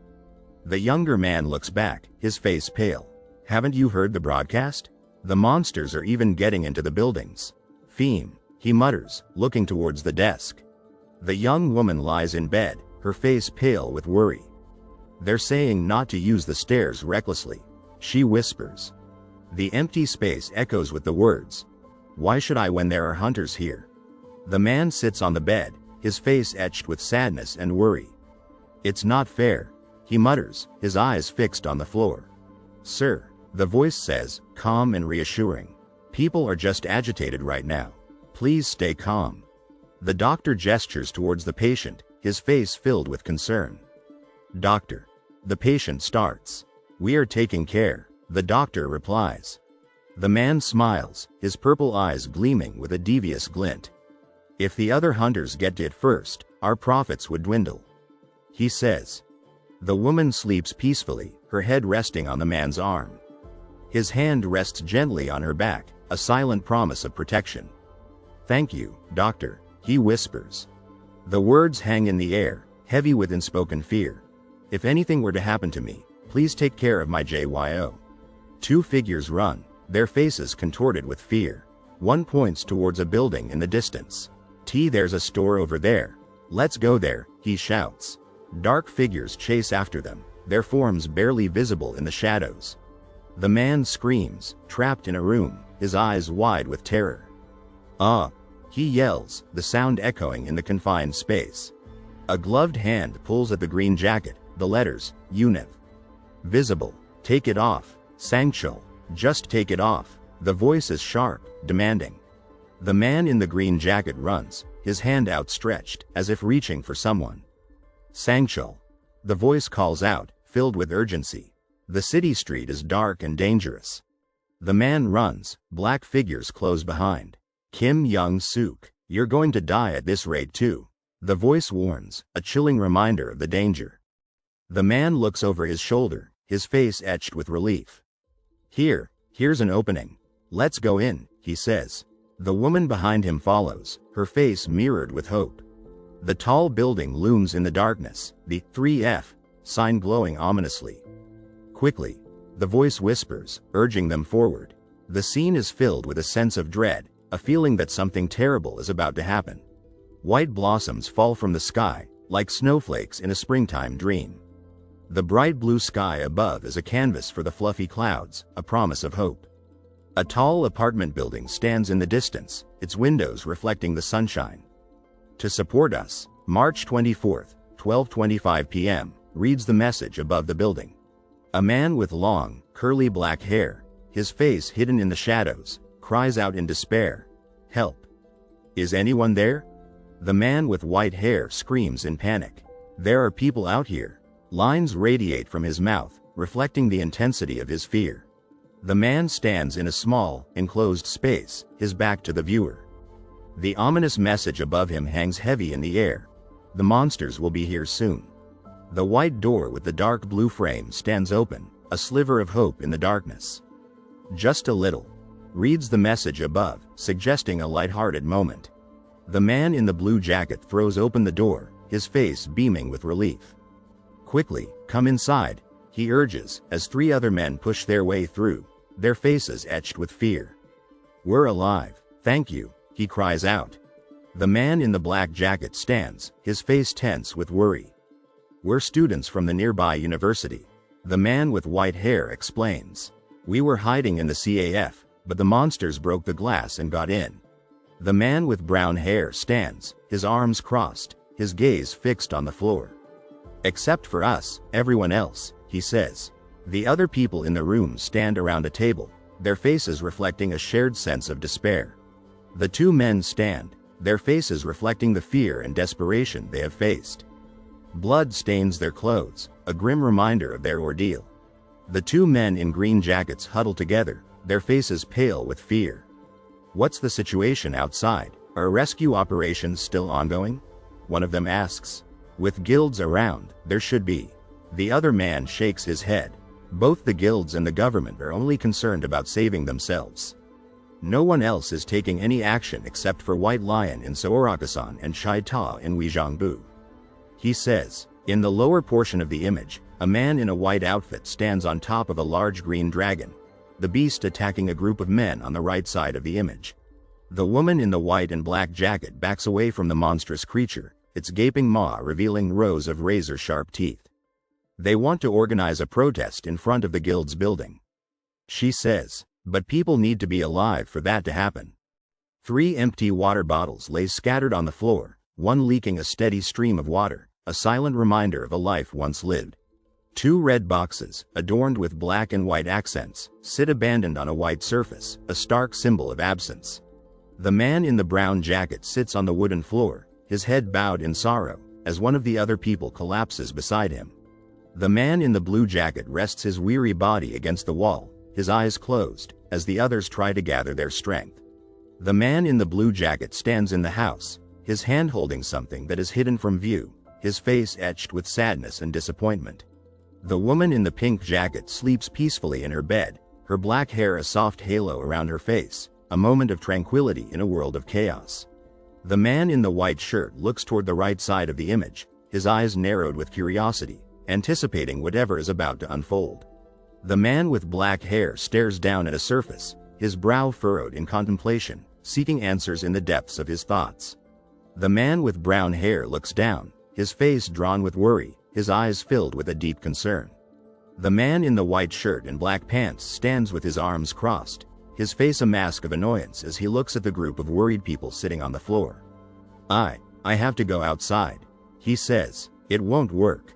The younger man looks back, his face pale. Haven't you heard the broadcast? The monsters are even getting into the buildings. Theme, he mutters, looking towards the desk. The young woman lies in bed, her face pale with worry. They're saying not to use the stairs recklessly, she whispers. The empty space echoes with the words, why should I when there are hunters here? The man sits on the bed, his face etched with sadness and worry. It's not fair, he mutters, his eyes fixed on the floor. Sir, the voice says, calm and reassuring. People are just agitated right now. Please stay calm. The doctor gestures towards the patient, his face filled with concern. Doctor. The patient starts. We are taking care, the doctor replies. The man smiles, his purple eyes gleaming with a devious glint. If the other hunters get it first, our profits would dwindle. He says. The woman sleeps peacefully, her head resting on the man's arm. His hand rests gently on her back, a silent promise of protection. Thank you, doctor, he whispers. The words hang in the air, heavy with unspoken fear. If anything were to happen to me, please take care of my JYO. Two figures run, their faces contorted with fear. One points towards a building in the distance. There's a store over there. Let's go there, he shouts. Dark figures chase after them, their forms barely visible in the shadows. The man screams, trapped in a room, his eyes wide with terror. "Ah!" he yells, the sound echoing in the confined space. A gloved hand pulls at the green jacket, the letters, UNIV. Visible. "Take it off, Sangchul. Just take it off." The voice is sharp, demanding. The man in the green jacket runs, his hand outstretched, as if reaching for someone. "Sangchul." The voice calls out, filled with urgency. The city street is dark and dangerous. The man runs, black figures close behind. "Kim Young-suk, you're going to die at this rate too." The voice warns, a chilling reminder of the danger. The man looks over his shoulder, his face etched with relief. Here's an opening. Let's go in, he says. The woman behind him follows, her face mirrored with hope. The tall building looms in the darkness, the 3F sign glowing ominously. "Quickly," the voice whispers, urging them forward. The scene is filled with a sense of dread, a feeling that something terrible is about to happen. White blossoms fall from the sky, like snowflakes in a springtime dream. The bright blue sky above is a canvas for the fluffy clouds, a promise of hope. A tall apartment building stands in the distance, its windows reflecting the sunshine. "To support us, March 24th, 12:25 p.m., reads the message above the building. A man with long, curly black hair, his face hidden in the shadows, cries out in despair, "Help! Is anyone there?" The man with white hair screams in panic. "There are people out here." Lines radiate from his mouth, reflecting the intensity of his fear. The man stands in a small, enclosed space, his back to the viewer. The ominous message above him hangs heavy in the air. "The monsters will be here soon." The white door with the dark blue frame stands open, a sliver of hope in the darkness. "Just a little," reads the message above, suggesting a light-hearted moment. The man in the blue jacket throws open the door, his face beaming with relief. "Quickly, come inside," he urges, as three other men push their way through, their faces etched with fear. "We're alive, thank you," he cries out. The man in the black jacket stands, his face tense with worry. "We're students from the nearby university," the man with white hair explains. "We were hiding in the CAF, but the monsters broke the glass and got in." The man with brown hair stands, his arms crossed, his gaze fixed on the floor. "Except for us, everyone else," he says. The other people in the room stand around a table, their faces reflecting a shared sense of despair. The two men stand, their faces reflecting the fear and desperation they have faced. Blood stains their clothes, a grim reminder of their ordeal. The two men in green jackets huddle together, their faces pale with fear. "What's the situation outside? Are rescue operations still ongoing?" one of them asks. "With guilds around, there should be." The other man shakes his head. Both the guilds and the government are only concerned about saving themselves. No one else is taking any action except for White Lion in Seorakusan and Chai Ta in Uijiangbu. He says, in the lower portion of the image, a man in a white outfit stands on top of a large green dragon, the beast attacking a group of men on the right side of the image. The woman in the white and black jacket backs away from the monstrous creature, its gaping maw revealing rows of razor-sharp teeth. They want to organize a protest in front of the guild's building. She says, but people need to be alive for that to happen. 3 empty water bottles lay scattered on the floor, one leaking a steady stream of water, a silent reminder of a life once lived. 2 red boxes, adorned with black and white accents, sit abandoned on a white surface, a stark symbol of absence. The man in the brown jacket sits on the wooden floor, his head bowed in sorrow, as one of the other people collapses beside him. The man in the blue jacket rests his weary body against the wall, his eyes closed, as the others try to gather their strength. The man in the blue jacket stands in the house, his hand holding something that is hidden from view, his face etched with sadness and disappointment. The woman in the pink jacket sleeps peacefully in her bed, her black hair a soft halo around her face, a moment of tranquility in a world of chaos. The man in the white shirt looks toward the right side of the image, his eyes narrowed with curiosity, anticipating whatever is about to unfold. The man with black hair stares down at a surface, his brow furrowed in contemplation, seeking answers in the depths of his thoughts. The man with brown hair looks down, his face drawn with worry, his eyes filled with a deep concern. The man in the white shirt and black pants stands with his arms crossed, his face a mask of annoyance as he looks at the group of worried people sitting on the floor. I have to go outside, he says. It won't work.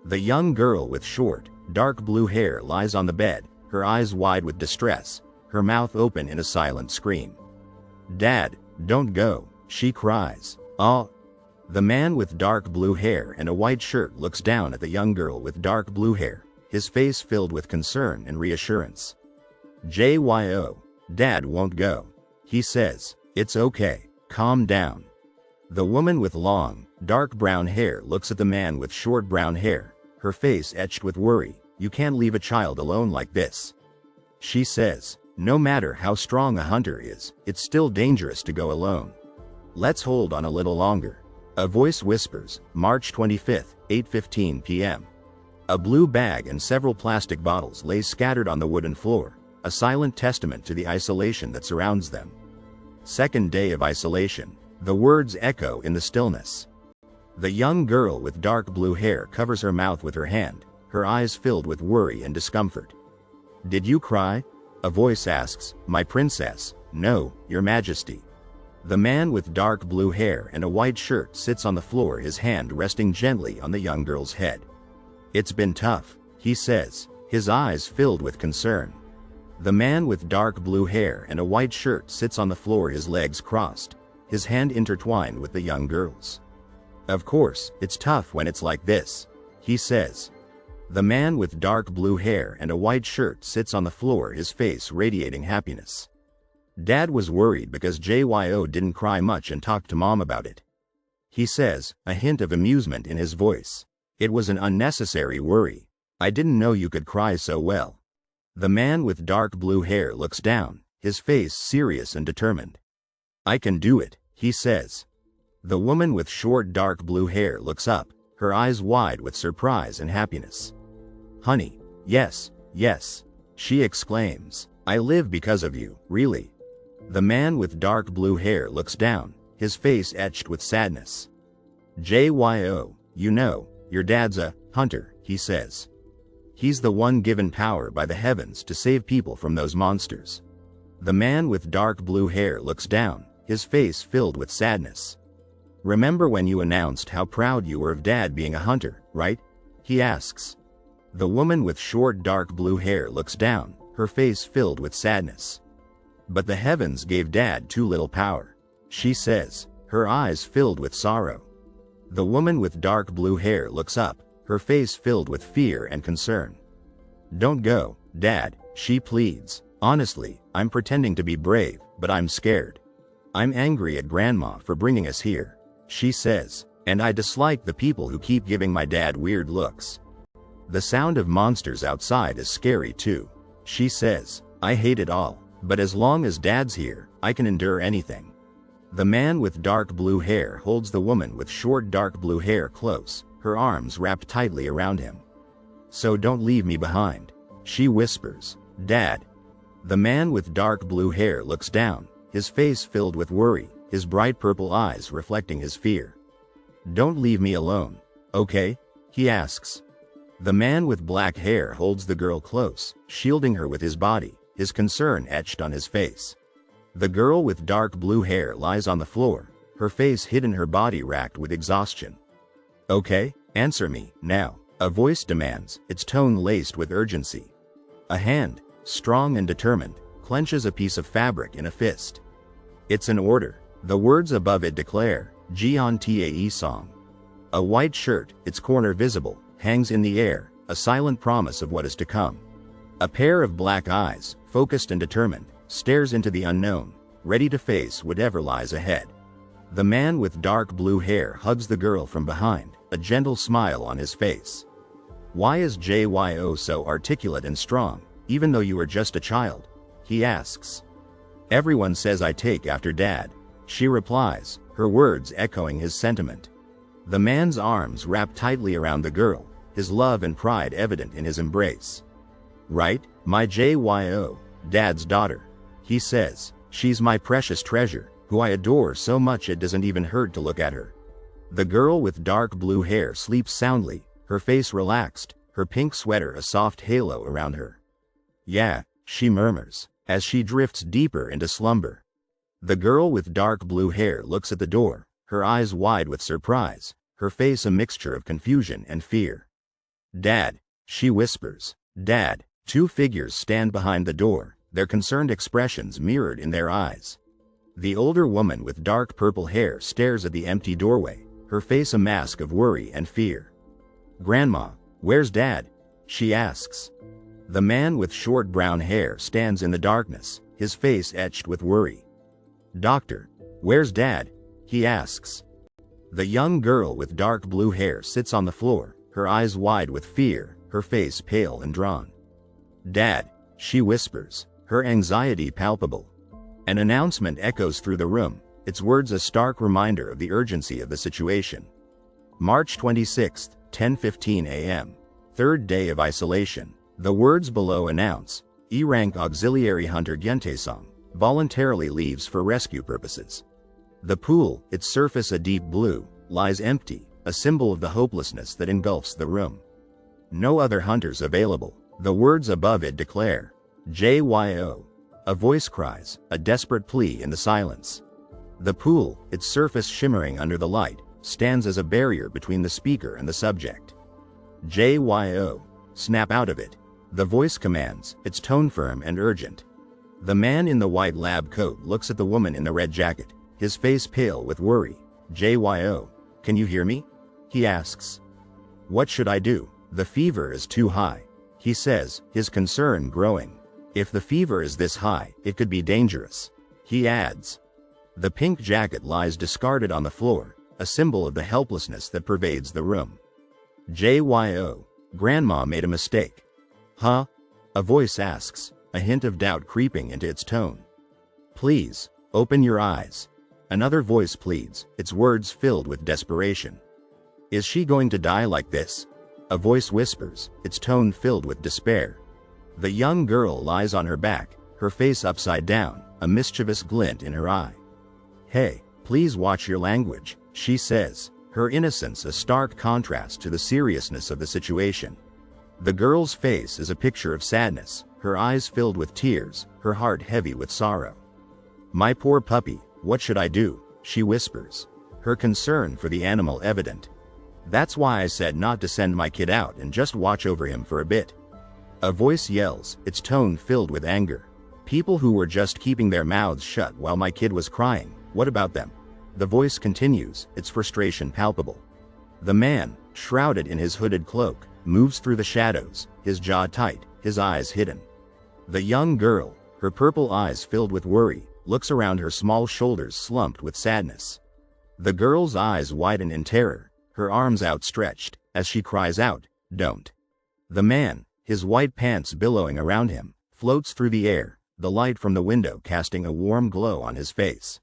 The young girl with short, dark blue hair lies on the bed, her eyes wide with distress, her mouth open in a silent scream. Dad, don't go, she cries. Oh. The man with dark blue hair and a white shirt looks down at the young girl with dark blue hair, his face filled with concern and reassurance. JYO, Dad won't go, he says. It's okay, calm down. The woman with long, dark brown hair looks at the man with short brown hair, her face etched with worry. You can't leave a child alone like this. She says, no matter how strong a hunter is, it's still dangerous to go alone. Let's hold on a little longer. A voice whispers, March 25th, 8:15 p.m. A blue bag and several plastic bottles lay scattered on the wooden floor, a silent testament to the isolation that surrounds them. Second day of isolation. The words echo in the stillness. The young girl with dark blue hair covers her mouth with her hand, her eyes filled with worry and discomfort. Did you cry? A voice asks. My princess. No, Your Majesty. The man with dark blue hair and a white shirt sits on the floor, his hand resting gently on the young girl's head. It's been tough, he says, his eyes filled with concern. The man with dark blue hair and a white shirt sits on the floor, his legs crossed, his hand intertwined with the young girl's. Of course, it's tough when it's like this, he says. The man with dark blue hair and a white shirt sits on the floor, his face radiating happiness. Dad was worried because JYO didn't cry much and talked to Mom about it. He says, a hint of amusement in his voice. It was an unnecessary worry. I didn't know you could cry so well. The man with dark blue hair looks down, his face serious and determined. I can do it, he says. The woman with short dark blue hair looks up, her eyes wide with surprise and happiness. Honey, yes, she exclaims. I live because of you, really. The man with dark blue hair looks down, his face etched with sadness. JYO, you know, your dad's a hunter, he says. He's the one given power by the heavens to save people from those monsters. The man with dark blue hair looks down, his face filled with sadness. Remember when you announced how proud you were of Dad being a hunter, right? He asks. The woman with short dark blue hair looks down, her face filled with sadness. But the heavens gave Dad too little power, she says, her eyes filled with sorrow. The woman with dark blue hair looks up, her face filled with fear and concern. Don't go, Dad, she pleads. Honestly, I'm pretending to be brave, but I'm scared. I'm angry at Grandma for bringing us here, she says, and I dislike the people who keep giving my dad weird looks. The sound of monsters outside is scary too, she says. I hate it all, but as long as Dad's here, I can endure anything. The man with dark blue hair holds the woman with short dark blue hair close, her arms wrapped tightly around him. So don't leave me behind, she whispers. Dad. The man with dark blue hair looks down, his face filled with worry, his bright purple eyes reflecting his fear. Don't leave me alone, okay? He asks. The man with black hair holds the girl close, shielding her with his body, his concern etched on his face. The girl with dark blue hair lies on the floor, her face hidden, her body racked with exhaustion. Okay, answer me, now, a voice demands, its tone laced with urgency. A hand, strong and determined, clenches a piece of fabric in a fist. It's an order, the words above it declare, Jian Tae Song. A white shirt, its corner visible, hangs in the air, a silent promise of what is to come. A pair of black eyes, focused and determined, stares into the unknown, ready to face whatever lies ahead. The man with dark blue hair hugs the girl from behind, a gentle smile on his face. Why is JYO so articulate and strong, even though you are just a child? He asks. Everyone says I take after Dad, she replies, her words echoing his sentiment. The man's arms wrap tightly around the girl, his love and pride evident in his embrace. Right, my JYO, Dad's daughter. He says, she's my precious treasure, who I adore so much it doesn't even hurt to look at her. The girl with dark blue hair sleeps soundly, her face relaxed, her pink sweater a soft halo around her. Yeah, she murmurs, as she drifts deeper into slumber. The girl with dark blue hair looks at the door, her eyes wide with surprise, her face a mixture of confusion and fear. Dad, she whispers. Dad. Two figures stand behind the door, their concerned expressions mirrored in their eyes. The older woman with dark purple hair stares at the empty doorway, her face a mask of worry and fear. Grandma, where's Dad? She asks. The man with short brown hair stands in the darkness, his face etched with worry. Doctor, where's Dad? He asks. The young girl with dark blue hair sits on the floor, her eyes wide with fear, her face pale and drawn. Dad, she whispers, her anxiety palpable. An announcement echoes through the room, its words a stark reminder of the urgency of the situation. March 26, 10:15 a.m. Third day of isolation. The words below announce, E-rank auxiliary hunter Gentesong voluntarily leaves for rescue purposes. The pool, its surface a deep blue, lies empty, a symbol of the hopelessness that engulfs the room. No other hunters available. The words above it declare, JYO. A voice cries, a desperate plea in the silence. The pool, its surface shimmering under the light, stands as a barrier between the speaker and the subject. JYO. Snap out of it. The voice commands, its tone firm and urgent. The man in the white lab coat looks at the woman in the red jacket, his face pale with worry. JYO. Can you hear me? He asks. What should I do? The fever is too high. He says, his concern growing. If the fever is this high, it could be dangerous. He adds. The pink jacket lies discarded on the floor, a symbol of the helplessness that pervades the room. JYO. Grandma made a mistake. Huh? A voice asks, a hint of doubt creeping into its tone. Please, open your eyes. Another voice pleads, its words filled with desperation. Is she going to die like this? A voice whispers, its tone filled with despair. The young girl lies on her back, her face upside down, a mischievous glint in her eye. Hey, please watch your language, she says, her innocence a stark contrast to the seriousness of the situation. The girl's face is a picture of sadness, her eyes filled with tears, her heart heavy with sorrow. My poor puppy, what should I do? She whispers, her concern for the animal evident. That's why I said not to send my kid out and just watch over him for a bit. A voice yells, its tone filled with anger. People who were just keeping their mouths shut while my kid was crying, what about them? The voice continues, its frustration palpable. The man, shrouded in his hooded cloak, moves through the shadows, his jaw tight, his eyes hidden. The young girl, her purple eyes filled with worry, looks around, her small shoulders slumped with sadness. The girl's eyes widen in terror, her arms outstretched, as she cries out, don't. The man, his white pants billowing around him, floats through the air, the light from the window casting a warm glow on his face.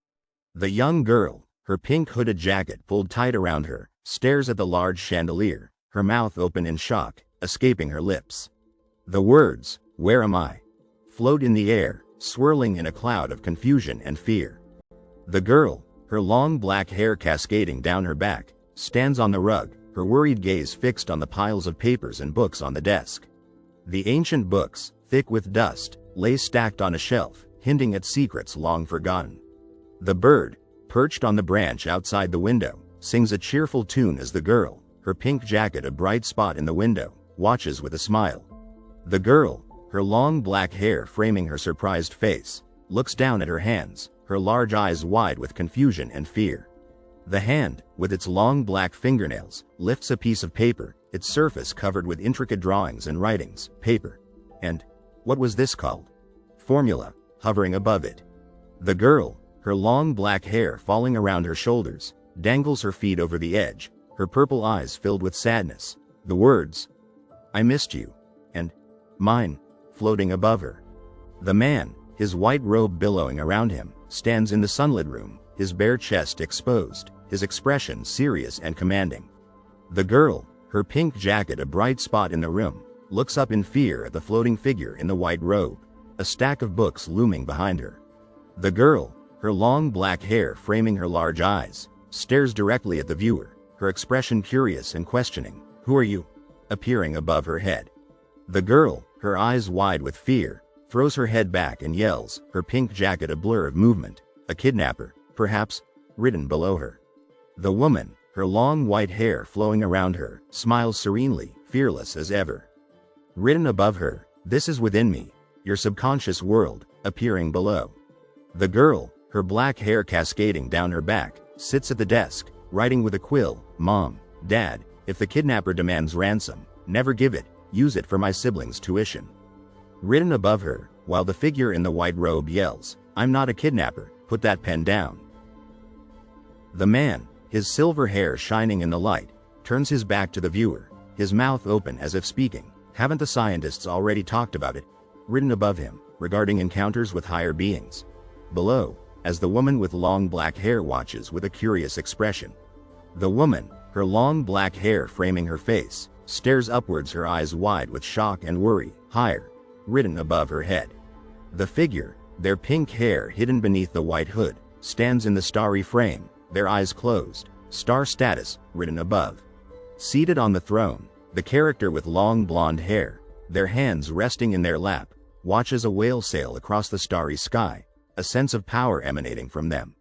The young girl, her pink hooded jacket pulled tight around her, stares at the large chandelier, her mouth open in shock, escaping her lips. The words, where am I? Float in the air, swirling in a cloud of confusion and fear. The girl, her long black hair cascading down her back, stands on the rug, her worried gaze fixed on the piles of papers and books on the desk. The ancient books, thick with dust, lay stacked on a shelf, hinting at secrets long forgotten. The bird, perched on the branch outside the window, sings a cheerful tune as the girl, her pink jacket a bright spot in the window, watches with a smile. The girl, her long black hair framing her surprised face, looks down at her hands, her large eyes wide with confusion and fear. The hand, with its long black fingernails, lifts a piece of paper, its surface covered with intricate drawings and writings. Paper. And what was this called? Formula, hovering above it. The girl, her long black hair falling around her shoulders, dangles her feet over the edge, her purple eyes filled with sadness. The words, I missed you, and mine, floating above her. The man, his white robe billowing around him, stands in the sunlit room, his bare chest exposed, his expression serious and commanding. The girl, her pink jacket a bright spot in the room, looks up in fear at the floating figure in the white robe, a stack of books looming behind her. The girl, her long black hair framing her large eyes, stares directly at the viewer, her expression curious and questioning. "Who are you?" appearing above her head. The girl, her eyes wide with fear, throws her head back and yells, her pink jacket a blur of movement. "A kidnapper, perhaps," written below her. The woman, her long white hair flowing around her, smiles serenely, fearless as ever. Written above her, "This is within me, your subconscious world," appearing below. The girl, her black hair cascading down her back, sits at the desk, writing with a quill, "Mom, Dad, if the kidnapper demands ransom, never give it, use it for my siblings' tuition." Written above her, while the figure in the white robe yells, "I'm not a kidnapper, put that pen down." The man, his silver hair shining in the light, turns his back to the viewer, his mouth open as if speaking, "Haven't the scientists already talked about it?" Written above him, regarding encounters with higher beings. Below, as the woman with long black hair watches with a curious expression. The woman, her long black hair framing her face, stares upwards, her eyes wide with shock and worry. "Higher," written above her head. The figure, their pink hair hidden beneath the white hood, stands in the starry frame, their eyes closed. "Star status," written above. Seated on the throne, the character with long blonde hair, their hands resting in their lap, watches a whale sail across the starry sky, a sense of power emanating from them.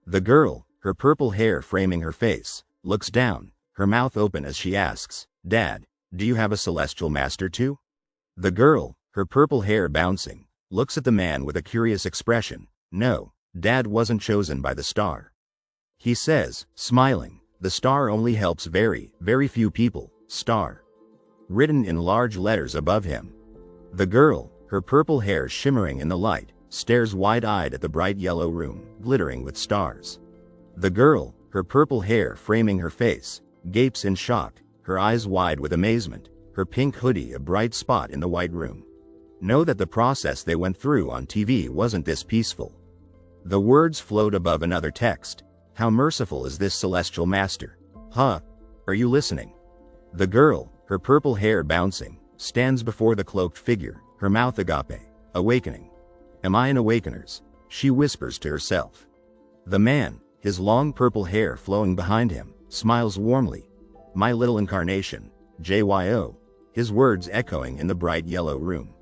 The girl, her purple hair framing her face, looks down, her mouth open as she asks, "Dad, do you have a celestial master too?" The girl, her purple hair bouncing, looks at the man with a curious expression. "No, Dad wasn't chosen by the star." He says, smiling, "The star only helps very, very few people, star." Written in large letters above him. The girl, her purple hair shimmering in the light, stares wide-eyed at the bright yellow room, glittering with stars. The girl, her purple hair framing her face, gapes in shock, her eyes wide with amazement, her pink hoodie a bright spot in the white room. Know that the process they went through on TV wasn't this peaceful. The words float above another text. "How merciful is this celestial master? Huh? Are you listening?" The girl, her purple hair bouncing, stands before the cloaked figure, her mouth agape, awakening. "Am I an awakeners?" she whispers to herself. The man, his long purple hair flowing behind him, smiles warmly. "My little incarnation, JYO," his words echoing in the bright yellow room.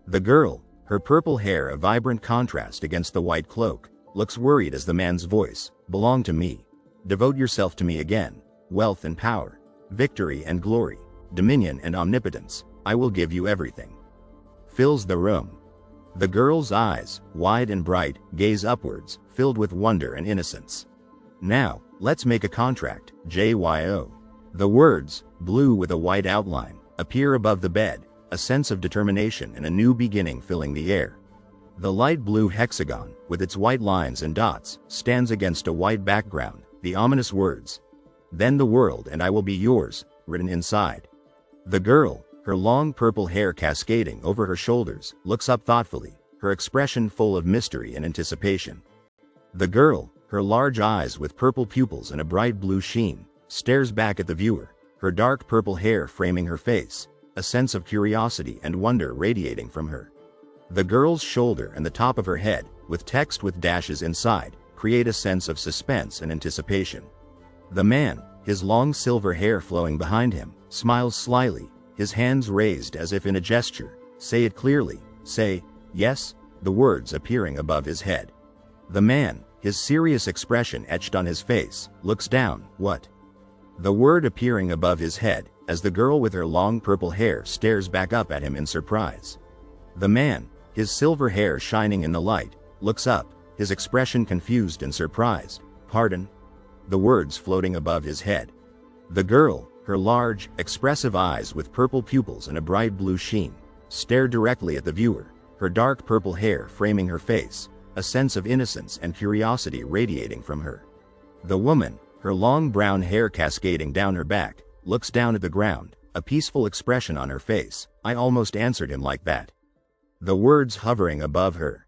The girl, her purple hair a vibrant contrast against the white cloak, looks worried as the man's voice, "Belong to me. Devote yourself to me again. Wealth and power, victory and glory, dominion and omnipotence, I will give you everything." Fills the room. The girl's eyes, wide and bright, gaze upwards, filled with wonder and innocence. "Now, let's make a contract, JYO." The words, blue with a white outline, appear above the bed, a sense of determination and a new beginning filling the air. The light blue hexagon, with its white lines and dots, stands against a white background, the ominous words, "Then the world and I will be yours," written inside. The girl, her long purple hair cascading over her shoulders, looks up thoughtfully, her expression full of mystery and anticipation. The girl, her large eyes with purple pupils and a bright blue sheen, stares back at the viewer, her dark purple hair framing her face, a sense of curiosity and wonder radiating from her. The girl's shoulder and the top of her head, with text with dashes inside, create a sense of suspense and anticipation. The man, his long silver hair flowing behind him, smiles slyly, his hands raised as if in a gesture. "Say it clearly, say, yes," the words appearing above his head. The man, his serious expression etched on his face, looks down. "What?" The word appearing above his head, as the girl with her long purple hair stares back up at him in surprise. The man, his silver hair shining in the light, looks up, his expression confused and surprised. "Pardon?" The words floating above his head. The girl, her large, expressive eyes with purple pupils and a bright blue sheen, stare directly at the viewer, her dark purple hair framing her face, a sense of innocence and curiosity radiating from her. The woman, her long brown hair cascading down her back, looks down at the ground, a peaceful expression on her face. "I almost answered him like that." The words hovering above her.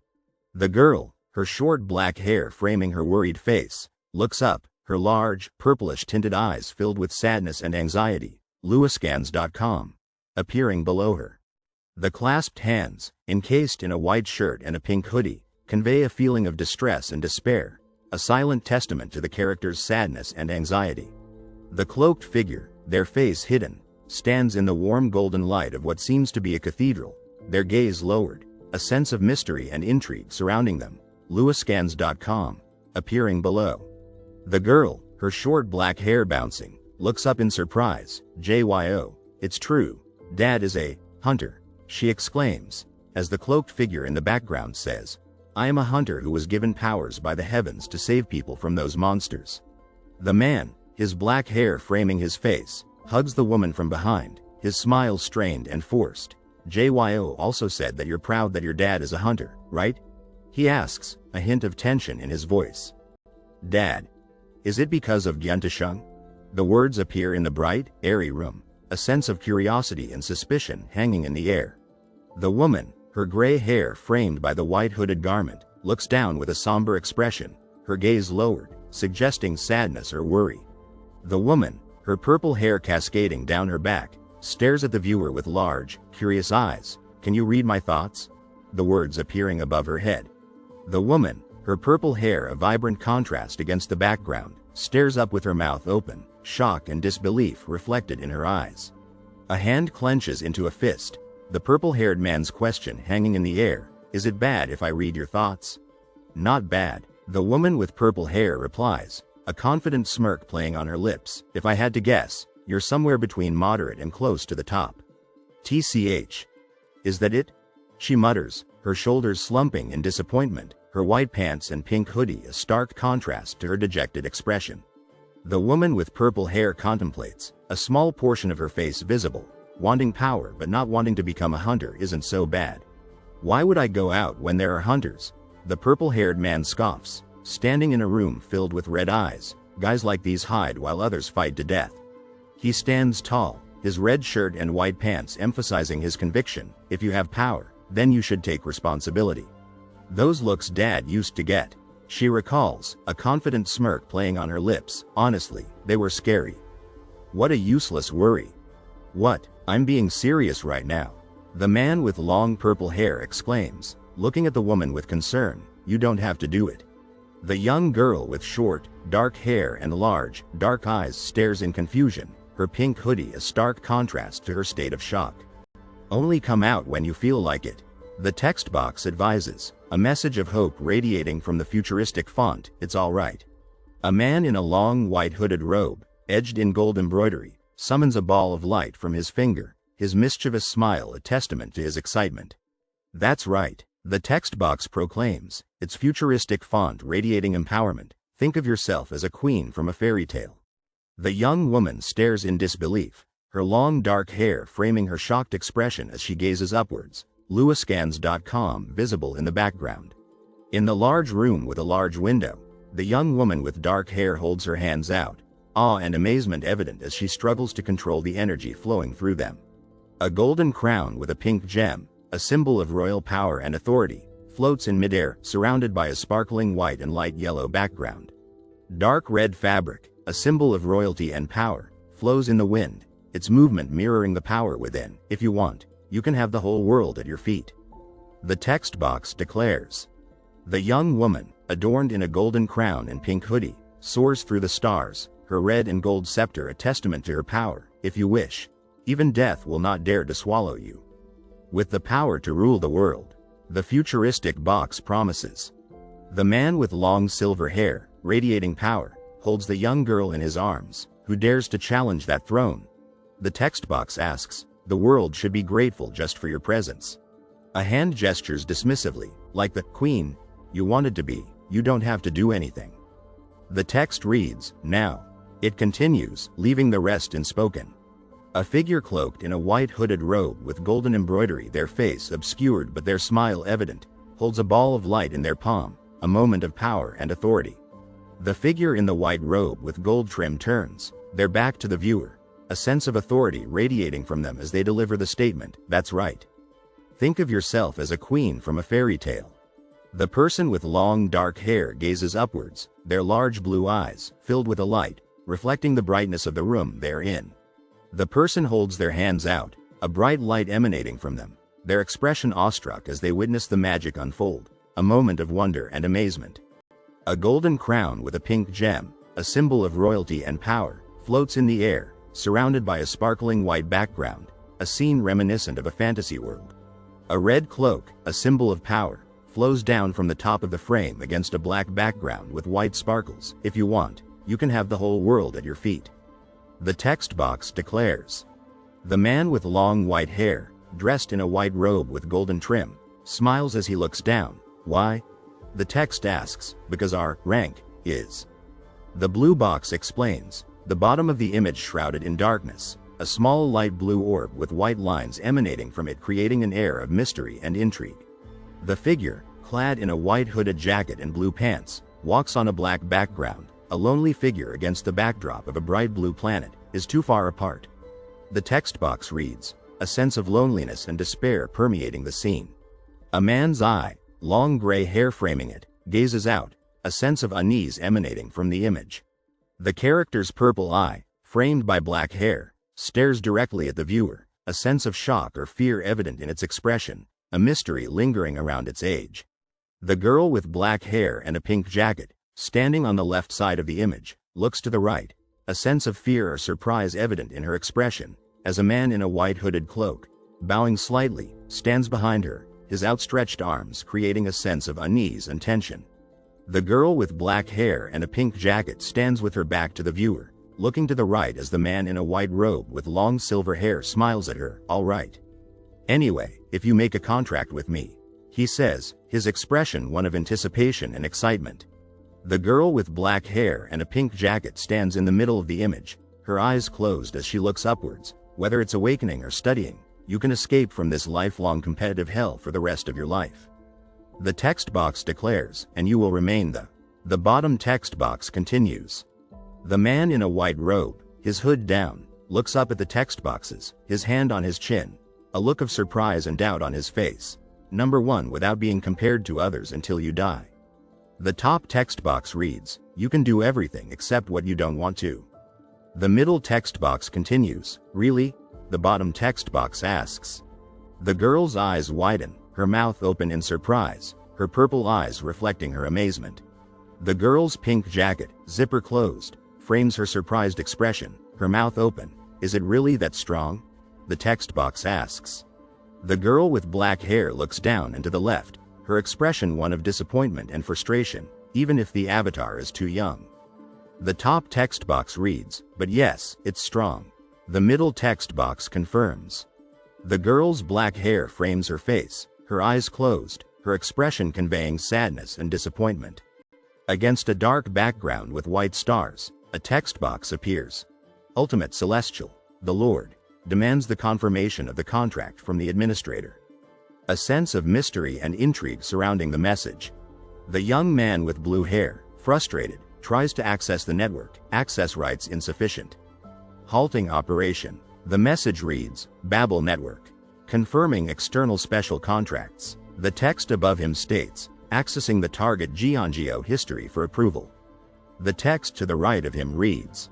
The girl, her short black hair framing her worried face, looks up, her large, purplish tinted eyes filled with sadness and anxiety. LewisScans.com appearing below her. The clasped hands, encased in a white shirt and a pink hoodie, convey a feeling of distress and despair, a silent testament to the character's sadness and anxiety. The cloaked figure, their face hidden, stands in the warm golden light of what seems to be a cathedral, their gaze lowered, a sense of mystery and intrigue surrounding them. Lewiscans.com, appearing below. The girl, her short black hair bouncing, looks up in surprise. JYO, it's true, Dad is a hunter, she exclaims, as the cloaked figure in the background says, I am a hunter who was given powers by the heavens to save people from those monsters. The man, his black hair framing his face, hugs the woman from behind, his smile strained and forced. JYO also said that you're proud that your dad is a hunter, right? He asks, a hint of tension in his voice. Dad. Is it because of Gyuntashung? The words appear in the bright, airy room, a sense of curiosity and suspicion hanging in the air. The woman, her gray hair framed by the white hooded garment, looks down with a somber expression, her gaze lowered, suggesting sadness or worry. The woman, her purple hair cascading down her back, stares at the viewer with large, curious eyes. Can you read my thoughts? The words appearing above her head. The woman, her purple hair a vibrant contrast against the background, stares up with her mouth open, shock and disbelief reflected in her eyes. A hand clenches into a fist, the purple-haired man's question hanging in the air, is it bad if I read your thoughts? Not bad, the woman with purple hair replies, a confident smirk playing on her lips. If I had to guess, you're somewhere between moderate and close to the top. TCH. Is that it? She mutters, her shoulders slumping in disappointment, her white pants and pink hoodie a stark contrast to her dejected expression. The woman with purple hair contemplates, a small portion of her face visible. Wanting power but not wanting to become a hunter isn't so bad. Why would I go out when there are hunters? The purple-haired man scoffs, standing in a room filled with red eyes. Guys like these hide while others fight to death. He stands tall, his red shirt and white pants emphasizing his conviction. If you have power, then you should take responsibility. Those looks Dad used to get. She recalls, a confident smirk playing on her lips. Honestly, they were scary. What a useless worry. What? I'm being serious right now. The man with long purple hair exclaims, looking at the woman with concern. You don't have to do it. The young girl with short, dark hair and large, dark eyes stares in confusion, her pink hoodie a stark contrast to her state of shock. Only come out when you feel like it. The text box advises, a message of hope radiating from the futuristic font. It's all right. A man in a long white hooded robe, edged in gold embroidery, summons a ball of light from his finger, his mischievous smile a testament to his excitement. That's right, the text box proclaims, its futuristic font radiating empowerment. Think of yourself as a queen from a fairy tale. The young woman stares in disbelief, her long dark hair framing her shocked expression as she gazes upwards. Lewiscans.com visible in the background. In the large room with a large window, the young woman with dark hair holds her hands out, awe and amazement evident as she struggles to control the energy flowing through them. A golden crown with a pink gem, a symbol of royal power and authority, floats in midair, surrounded by a sparkling white and light yellow background. Dark red fabric, a symbol of royalty and power, flows in the wind, its movement mirroring the power within. If you want, you can have the whole world at your feet. The text box declares. The young woman, adorned in a golden crown and pink hoodie, soars through the stars, her red and gold scepter a testament to her power. If you wish, even death will not dare to swallow you. With the power to rule the world, the futuristic box promises. The man with long silver hair, radiating power, holds the young girl in his arms. Who dares to challenge that throne? The text box asks, the world should be grateful just for your presence. A hand gestures dismissively, like the queen you wanted to be. You don't have to do anything. The text reads, now. It continues, leaving the rest unspoken. A figure cloaked in a white hooded robe with golden embroidery, their face obscured but their smile evident, holds a ball of light in their palm, a moment of power and authority. The figure in the white robe with gold trim turns, their back to the viewer, a sense of authority radiating from them as they deliver the statement, that's right. Think of yourself as a queen from a fairy tale. The person with long dark hair gazes upwards, their large blue eyes, filled with a light, reflecting the brightness of the room they're in. The person holds their hands out, a bright light emanating from them, their expression awestruck as they witness the magic unfold, a moment of wonder and amazement. A golden crown with a pink gem, a symbol of royalty and power, floats in the air, surrounded by a sparkling white background, a scene reminiscent of a fantasy world. A red cloak, a symbol of power, flows down from the top of the frame against a black background with white sparkles. If you want, you can have the whole world at your feet. The text box declares. The man with long white hair, dressed in a white robe with golden trim, smiles as he looks down. Why? The text asks, because our rank is. The blue box explains, the bottom of the image shrouded in darkness, a small light blue orb with white lines emanating from it creating an air of mystery and intrigue. The figure, clad in a white hooded jacket and blue pants, walks on a black background. A lonely figure against the backdrop of a bright blue planet is too far apart. The text box reads, a sense of loneliness and despair permeating the scene. A man's eye, long gray hair framing it, gazes out, a sense of unease emanating from the image. The character's purple eye, framed by black hair, stares directly at the viewer, a sense of shock or fear evident in its expression, a mystery lingering around its age. The girl with black hair and a pink jacket, standing on the left side of the image, looks to the right, a sense of fear or surprise evident in her expression, as a man in a white hooded cloak, bowing slightly, stands behind her, his outstretched arms creating a sense of unease and tension. The girl with black hair and a pink jacket stands with her back to the viewer, looking to the right as the man in a white robe with long silver hair smiles at her. All right. Anyway, if you make a contract with me, he says, his expression one of anticipation and excitement. The girl with black hair and a pink jacket stands in the middle of the image, her eyes closed as she looks upwards. Whether it's awakening or studying, you can escape from this lifelong competitive hell for the rest of your life. The text box declares, and you will remain the bottom text box continues. The man in a white robe, his hood down, looks up at the text boxes, his hand on his chin, a look of surprise and doubt on his face. Number 1 without being compared to others until you die. The top text box reads, you can do everything except what you don't want to. The middle text box continues, really? The bottom text box asks. The girl's eyes widen, her mouth open in surprise, her purple eyes reflecting her amazement. The girl's pink jacket, zipper closed, frames her surprised expression, her mouth open. Is it really that strong? The text box asks. The girl with black hair looks down and to the left, her expression one of disappointment and frustration, even if the avatar is too young. The top text box reads, but yes, it's strong. The middle text box confirms. The girl's black hair frames her face, her eyes closed, her expression conveying sadness and disappointment. Against a dark background with white stars, a text box appears. Ultimate Celestial, the Lord, demands the confirmation of the contract from the administrator. A sense of mystery and intrigue surrounding the message. The young man with blue hair, frustrated, tries to access the network, access rights insufficient. Halting operation. The message reads, Babel Network. Confirming external special contracts. The text above him states, accessing the target Geongeo history for approval. The text to the right of him reads,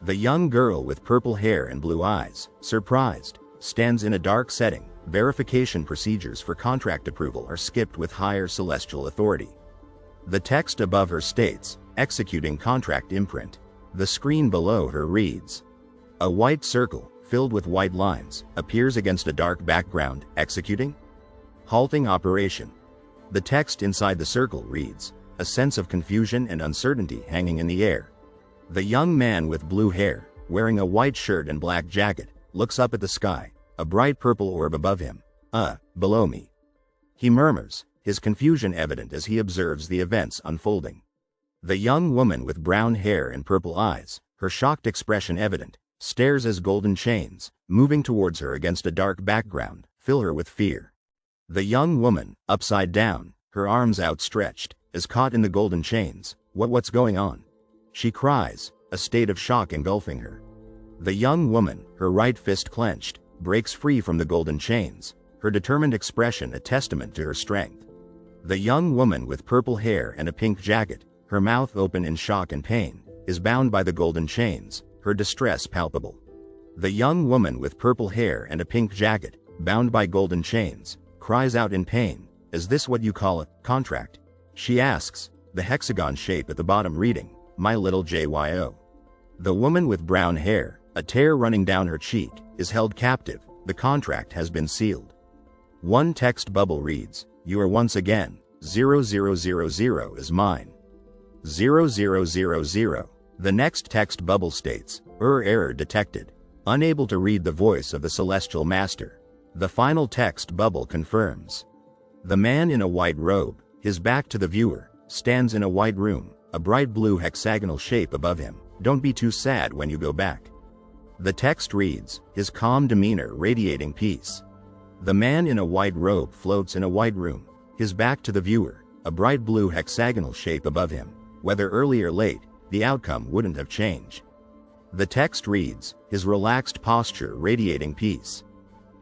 the young girl with purple hair and blue eyes, surprised, stands in a dark setting. Verification procedures for contract approval are skipped with higher celestial authority. The text above her states, executing contract imprint. The screen below her reads, a white circle, filled with white lines, appears against a dark background. Executing? Halting operation. The text inside the circle reads, a sense of confusion and uncertainty hanging in the air. The young man with blue hair, wearing a white shirt and black jacket, looks up at the sky, a bright purple orb above him. Below me. He murmurs, his confusion evident as he observes the events unfolding. The young woman with brown hair and purple eyes, her shocked expression evident, stares as golden chains, moving towards her against a dark background, fill her with fear. The young woman, upside down, her arms outstretched, is caught in the golden chains. What's going on? She cries, a state of shock engulfing her. The young woman, her right fist clenched, breaks free from the golden chains, her determined expression a testament to her strength. The young woman with purple hair and a pink jacket, her mouth open in shock and pain, is bound by the golden chains, her distress palpable. The young woman with purple hair and a pink jacket, bound by golden chains, cries out in pain. Is this what you call a contract? She asks, the hexagon shape at the bottom reading, My Little JYO. The woman with brown hair, a tear running down her cheek, is held captive. The contract has been sealed. One text bubble reads, You are once again, 0000 is mine. 0000. The next text bubble states, error detected. Unable to read the voice of the celestial master. The final text bubble confirms. The man in a white robe, his back to the viewer, stands in a white room, a bright blue hexagonal shape above him. Don't be too sad when you go back. The text reads, his calm demeanor radiating peace. The man in a white robe floats in a white room, his back to the viewer, a bright blue hexagonal shape above him. Whether early or late, the outcome wouldn't have changed. The text reads, his relaxed posture radiating peace.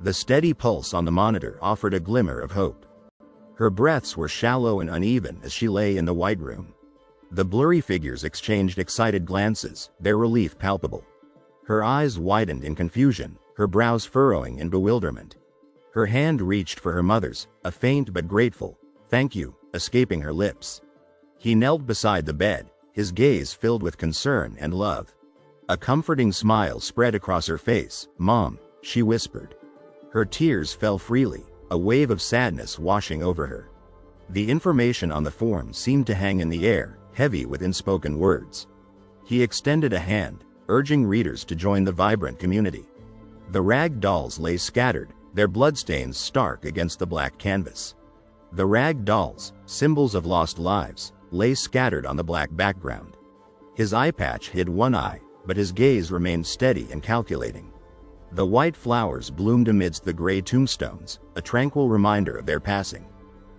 The steady pulse on the monitor offered a glimmer of hope. Her breaths were shallow and uneven as she lay in the white room. The blurry figures exchanged excited glances, their relief palpable. Her eyes widened in confusion, her brows furrowing in bewilderment. Her hand reached for her mother's, a faint but grateful, thank you, escaping her lips. He knelt beside the bed, his gaze filled with concern and love. A comforting smile spread across her face. Mom, she whispered. Her tears fell freely, a wave of sadness washing over her. The information on the form seemed to hang in the air, heavy with unspoken words. He extended a hand, urging readers to join the vibrant community. The rag dolls lay scattered, their bloodstains stark against the black canvas. The rag dolls, symbols of lost lives, lay scattered on the black background. His eye patch hid one eye, but his gaze remained steady and calculating. The white flowers bloomed amidst the gray tombstones, a tranquil reminder of their passing.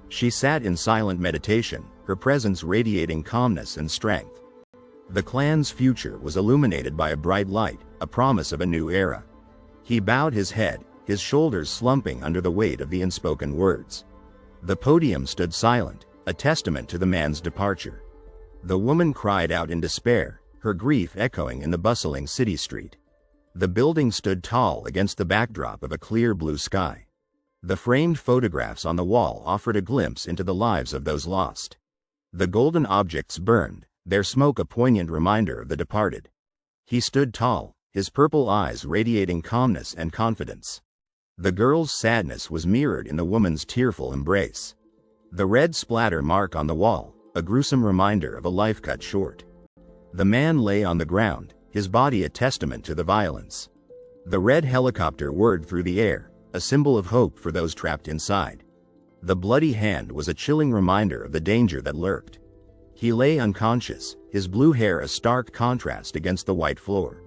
She sat in silent meditation, her presence radiating calmness and strength. The clan's future was illuminated by a bright light, a promise of a new era. He bowed his head, his shoulders slumping under the weight of the unspoken words. The podium stood silent, a testament to the man's departure. The woman cried out in despair, her grief echoing in the bustling city street. The building stood tall against the backdrop of a clear blue sky. The framed photographs on the wall offered a glimpse into the lives of those lost. The golden objects burned, their smoke a poignant reminder of the departed. He stood tall, his purple eyes radiating calmness and confidence. The girl's sadness was mirrored in the woman's tearful embrace. The red splatter mark on the wall, a gruesome reminder of a life cut short. The man lay on the ground, his body a testament to the violence. The red helicopter whirred through the air, a symbol of hope for those trapped inside. The bloody hand was a chilling reminder of the danger that lurked. He lay unconscious, his blue hair a stark contrast against the white floor.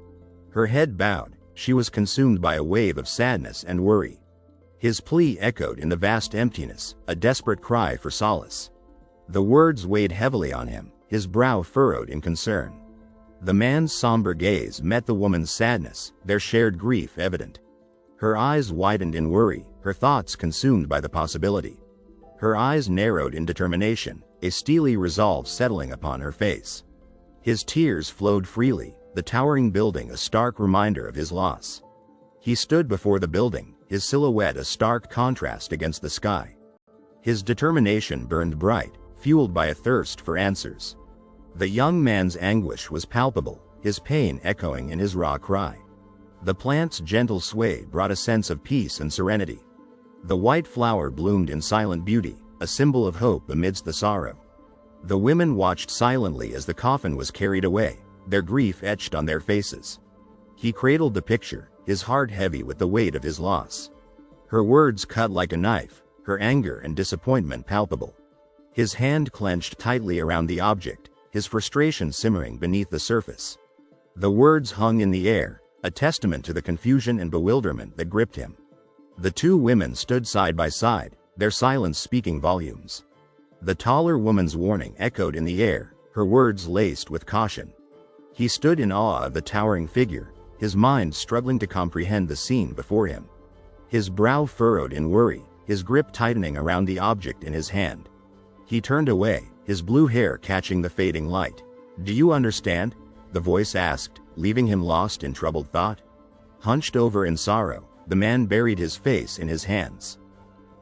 Her head bowed, she was consumed by a wave of sadness and worry. His plea echoed in the vast emptiness, a desperate cry for solace. The words weighed heavily on him, his brow furrowed in concern. The man's somber gaze met the woman's sadness, their shared grief evident. Her eyes widened in worry, her thoughts consumed by the possibility. Her eyes narrowed in determination, a steely resolve settling upon her face. His tears flowed freely, the towering building a stark reminder of his loss. He stood before the building, his silhouette a stark contrast against the sky. His determination burned bright, fueled by a thirst for answers. The young man's anguish was palpable, his pain echoing in his raw cry. The plant's gentle sway brought a sense of peace and serenity. The white flower bloomed in silent beauty, a symbol of hope amidst the sorrow. The women watched silently as the coffin was carried away, their grief etched on their faces. He cradled the picture, his heart heavy with the weight of his loss. Her words cut like a knife, her anger and disappointment palpable. His hand clenched tightly around the object, his frustration simmering beneath the surface. The words hung in the air, a testament to the confusion and bewilderment that gripped him. The two women stood side by side, their silence speaking volumes. The taller woman's warning echoed in the air, her words laced with caution. He stood in awe of the towering figure, his mind struggling to comprehend the scene before him. His brow furrowed in worry, his grip tightening around the object in his hand. He turned away, his blue hair catching the fading light. "Do you understand?" the voice asked, leaving him lost in troubled thought. Hunched over in sorrow, the man buried his face in his hands.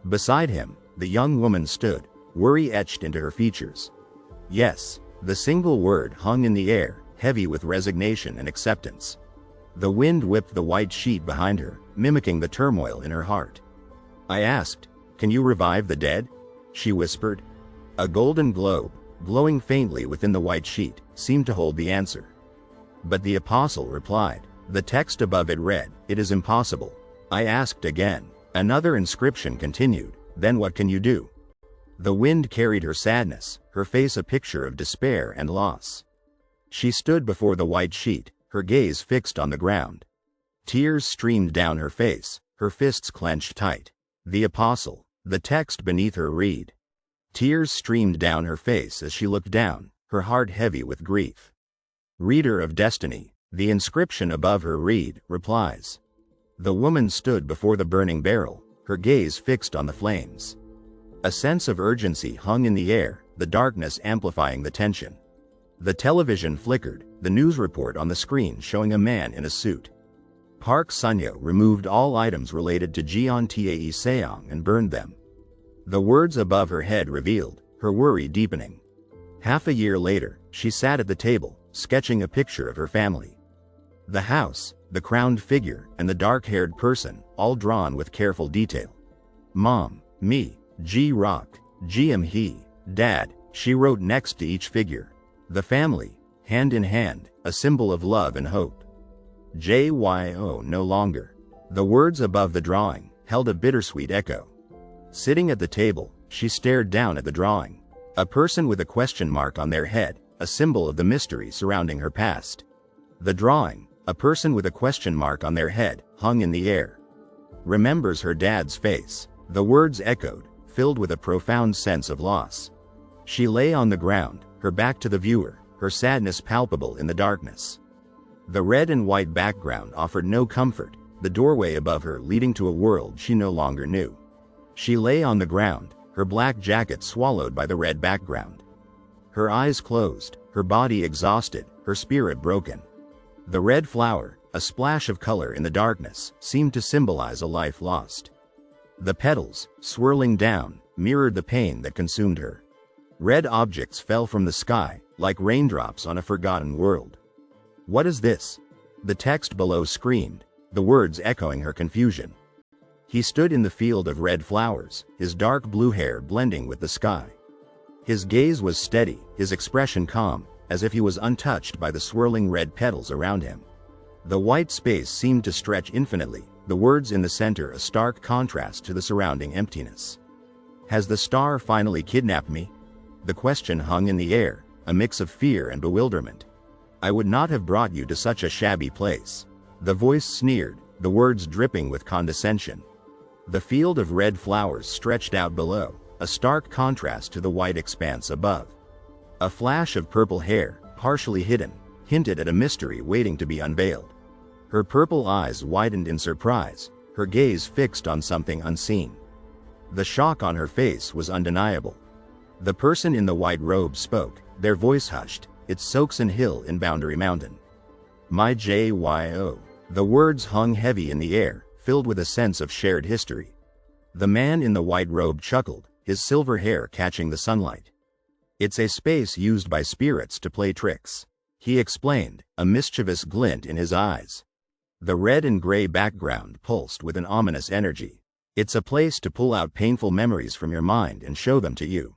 Beside him, the young woman stood, worry etched into her features. Yes, the single word hung in the air, heavy with resignation and acceptance. The wind whipped the white sheet behind her, mimicking the turmoil in her heart. I asked, "Can you revive the dead?" She whispered. A golden globe, glowing faintly within the white sheet, seemed to hold the answer. But the apostle replied. The text above it read, "It is impossible." I asked again. Another inscription continued, "Then what can you do?" The wind carried her sadness, her face a picture of despair and loss. She stood before the white sheet, her gaze fixed on the ground. Tears streamed down her face, her fists clenched tight. The apostle, the text beneath her read. Tears streamed down her face as she looked down, her heart heavy with grief. Reader of destiny, the inscription above her read, replies. The woman stood before the burning barrel, her gaze fixed on the flames. A sense of urgency hung in the air, the darkness amplifying the tension. The television flickered, the news report on the screen showing a man in a suit. Park Sunyo removed all items related to Jeon Tae Seong and burned them. The words above her head revealed, her worry deepening. Half a year later, she sat at the table, sketching a picture of her family. The house, the crowned figure, and the dark-haired person, all drawn with careful detail. Mom, me, Ji-rock, Ji-am-hee, Dad, she wrote next to each figure. The family, hand in hand, a symbol of love and hope. JYO no longer. The words above the drawing held a bittersweet echo. Sitting at the table, she stared down at the drawing. A person with a question mark on their head, a symbol of the mystery surrounding her past. The drawing, a person with a question mark on their head, hung in the air. Remembers her dad's face. The words echoed, filled with a profound sense of loss. She lay on the ground, her back to the viewer, her sadness palpable in the darkness. The red and white background offered no comfort, the doorway above her leading to a world she no longer knew. She lay on the ground, her black jacket swallowed by the red background. Her eyes closed, her body exhausted, her spirit broken. The red flower, a splash of color in the darkness, seemed to symbolize a life lost. The petals, swirling down, mirrored the pain that consumed her. Red objects fell from the sky, like raindrops on a forgotten world. What is this? The text below screamed, the words echoing her confusion. He stood in the field of red flowers, his dark blue hair blending with the sky. His gaze was steady, his expression calm, as if he was untouched by the swirling red petals around him. The white space seemed to stretch infinitely, the words in the center a stark contrast to the surrounding emptiness. Has the star finally kidnapped me? The question hung in the air, a mix of fear and bewilderment. I would not have brought you to such a shabby place. The voice sneered, the words dripping with condescension. The field of red flowers stretched out below, a stark contrast to the white expanse above. A flash of purple hair, partially hidden, hinted at a mystery waiting to be unveiled. Her purple eyes widened in surprise, her gaze fixed on something unseen. The shock on her face was undeniable. The person in the white robe spoke, their voice hushed. It's Soksan Hill in Boundary Mountain. My JYO. The words hung heavy in the air, filled with a sense of shared history. The man in the white robe chuckled, his silver hair catching the sunlight. It's a space used by spirits to play tricks. He explained, a mischievous glint in his eyes. The red and gray background pulsed with an ominous energy. It's a place to pull out painful memories from your mind and show them to you.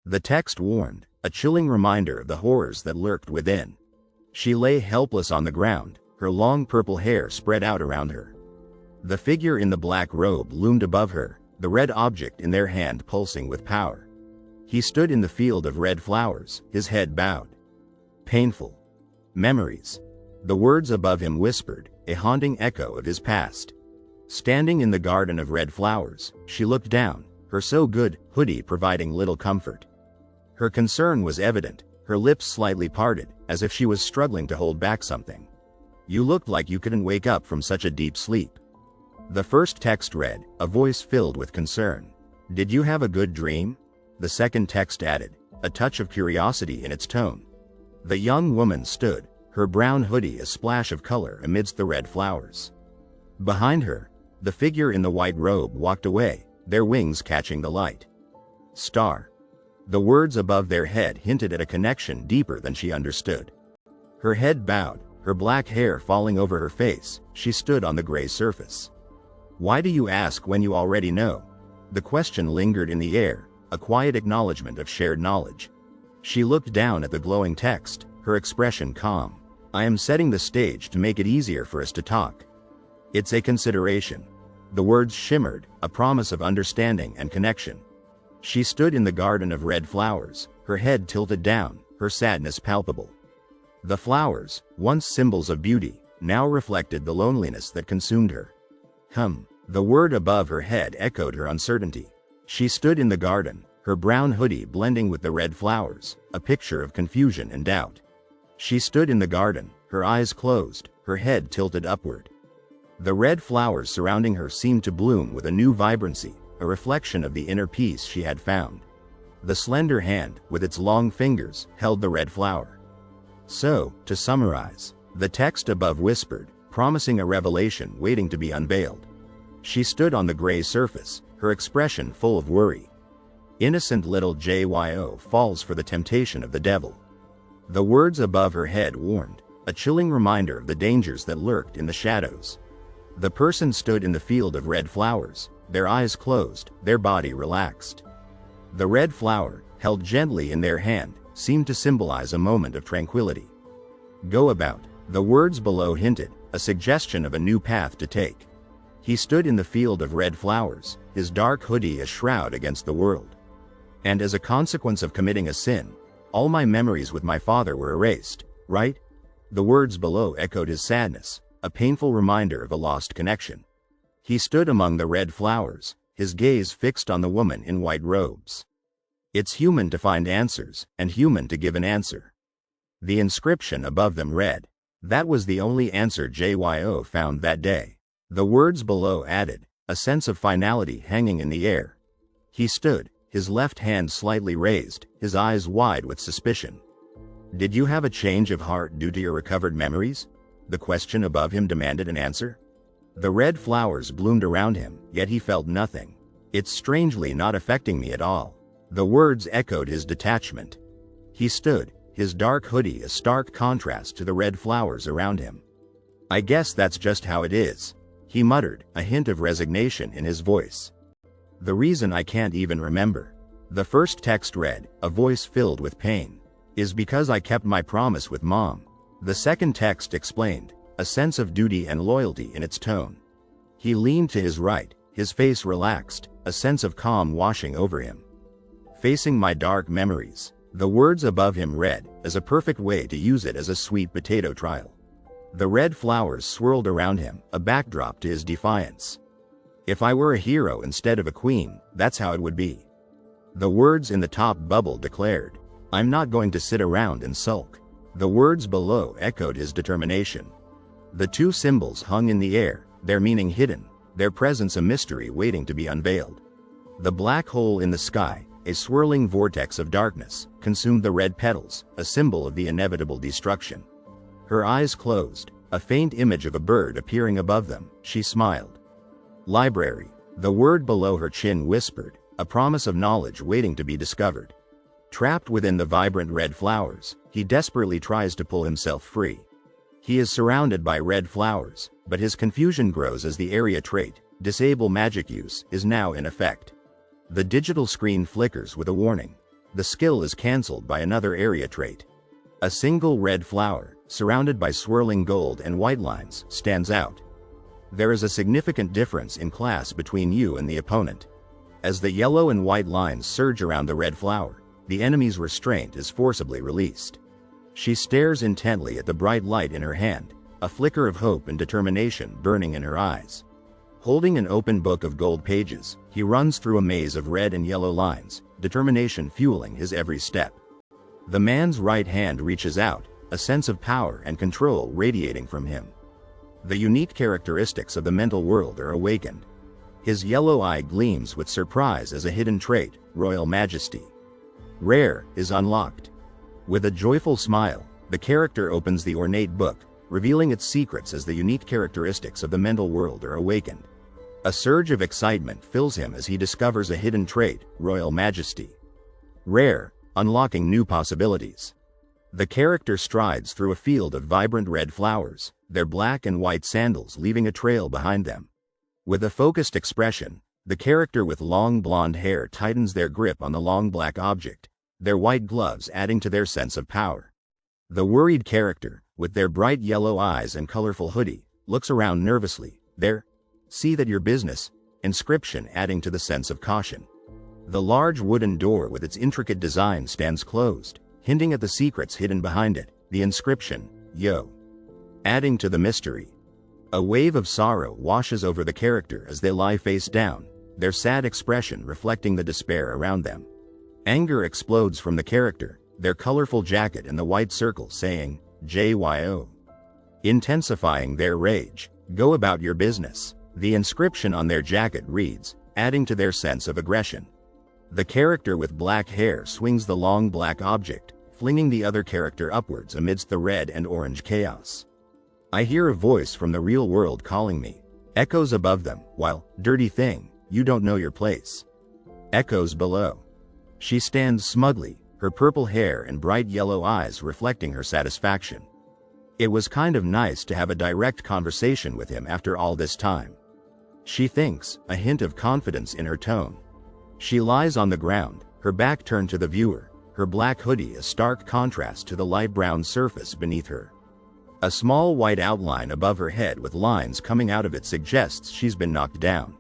The text warned, a chilling reminder of the horrors that lurked within. She lay helpless on the ground, her long purple hair spread out around her. The figure in the black robe loomed above her, the red object in their hand pulsing with power. He stood in the field of red flowers, his head bowed. Painful. Memories. The words above him whispered, a haunting echo of his past. Standing in the garden of red flowers, she looked down, her so-good hoodie providing little comfort. Her concern was evident, her lips slightly parted, as if she was struggling to hold back something. You looked like you couldn't wake up from such a deep sleep. The first text read, a voice filled with concern. Did you have a good dream? The second text added, a touch of curiosity in its tone. The young woman stood, her brown hoodie a splash of color amidst the red flowers. Behind her, the figure in the white robe walked away, their wings catching the light. Star. The words above their head hinted at a connection deeper than she understood. Her head bowed, her black hair falling over her face, she stood on the gray surface. Why do you ask when you already know? The question lingered in the air, a quiet acknowledgement of shared knowledge. She looked down at the glowing text, her expression calm. I am setting the stage to make it easier for us to talk. It's a consideration. The words shimmered, a promise of understanding and connection. She stood in the garden of red flowers, her head tilted down, her sadness palpable. The flowers, once symbols of beauty, now reflected the loneliness that consumed her. The word above her head echoed her uncertainty. She stood in the garden, her brown hoodie blending with the red flowers, a picture of confusion and doubt. She stood in the garden, her eyes closed, her head tilted upward. The red flowers surrounding her seemed to bloom with a new vibrancy, a reflection of the inner peace she had found. The slender hand, with its long fingers, held the red flower. So, to summarize, the text above whispered, promising a revelation waiting to be unveiled. She stood on the gray surface, her expression full of worry. Innocent little Jyo falls for the temptation of the devil. The words above her head warned, a chilling reminder of the dangers that lurked in the shadows. The person stood in the field of red flowers, their eyes closed, their body relaxed. The red flower, held gently in their hand, seemed to symbolize a moment of tranquility. Go about, the words below hinted, a suggestion of a new path to take. He stood in the field of red flowers, his dark hoodie a shroud against the world. And as a consequence of committing a sin, all my memories with my father were erased, right? The words below echoed his sadness, a painful reminder of a lost connection. He stood among the red flowers, his gaze fixed on the woman in white robes. It's human to find answers, and human to give an answer. The inscription above them read. That was the only answer Jyo found that day. The words below added, a sense of finality hanging in the air. He stood, his left hand slightly raised, his eyes wide with suspicion. Did you have a change of heart due to your recovered memories? The question above him demanded an answer. The red flowers bloomed around him, yet he felt nothing. It's strangely not affecting me at all. The words echoed his detachment. He stood, his dark hoodie a stark contrast to the red flowers around him. I guess that's just how it is, he muttered, a hint of resignation in his voice. The reason I can't even remember. The first text read, a voice filled with pain, is because I kept my promise with Mom. The second text explained, a sense of duty and loyalty in its tone. He leaned to his right, his face relaxed, a sense of calm washing over him. Facing my dark memories, the words above him read, as a perfect way to use it as a sweet potato trial. The red flowers swirled around him, a backdrop to his defiance. If I were a hero instead of a queen, that's how it would be. The words in the top bubble declared, I'm not going to sit around and sulk. The words below echoed his determination. The two symbols hung in the air, their meaning hidden, their presence a mystery waiting to be unveiled. The black hole in the sky, a swirling vortex of darkness, consumed the red petals, a symbol of the inevitable destruction. Her eyes closed, a faint image of a bird appearing above them, she smiled. Library. The word below her chin whispered, a promise of knowledge waiting to be discovered. Trapped within the vibrant red flowers, he desperately tries to pull himself free. He is surrounded by red flowers, but his confusion grows as the area trait, disable magic use, is now in effect. The digital screen flickers with a warning. The skill is cancelled by another area trait. A single red flower, surrounded by swirling gold and white lines, stands out. There is a significant difference in class between you and the opponent. As the yellow and white lines surge around the red flower, the enemy's restraint is forcibly released. She stares intently at the bright light in her hand, a flicker of hope and determination burning in her eyes. Holding an open book of gold pages, he runs through a maze of red and yellow lines, determination fueling his every step. The man's right hand reaches out, a sense of power and control radiating from him. The unique characteristics of the mental world are awakened. His yellow eye gleams with surprise as a hidden trait, royal majesty. Rare is unlocked. With a joyful smile, the character opens the ornate book, revealing its secrets as the unique characteristics of the mental world are awakened. A surge of excitement fills him as he discovers a hidden trait, royal majesty. Rare, unlocking new possibilities. The character strides through a field of vibrant red flowers, their black and white sandals leaving a trail behind them. With a focused expression, the character with long blonde hair tightens their grip on the long black object, their white gloves adding to their sense of power. The worried character, with their bright yellow eyes and colorful hoodie, looks around nervously, their "See that your business" inscription adding to the sense of caution. The large wooden door with its intricate design stands closed, hinting at the secrets hidden behind it, the inscription, "Yo," adding to the mystery. A wave of sorrow washes over the character as they lie face down, their sad expression reflecting the despair around them. Anger explodes from the character, their colorful jacket and the white circle saying, "JYO." Intensifying their rage, "Go about your business." The inscription on their jacket reads, adding to their sense of aggression. The character with black hair swings the long black object, flinging the other character upwards amidst the red and orange chaos. I hear a voice from the real world calling me, echoes above them, while, "Dirty thing, you don't know your place," echoes below. She stands smugly, her purple hair and bright yellow eyes reflecting her satisfaction. It was kind of nice to have a direct conversation with him after all this time. She thinks, a hint of confidence in her tone. She lies on the ground, her back turned to the viewer, her black hoodie a stark contrast to the light brown surface beneath her. A small white outline above her head with lines coming out of it suggests she's been knocked down.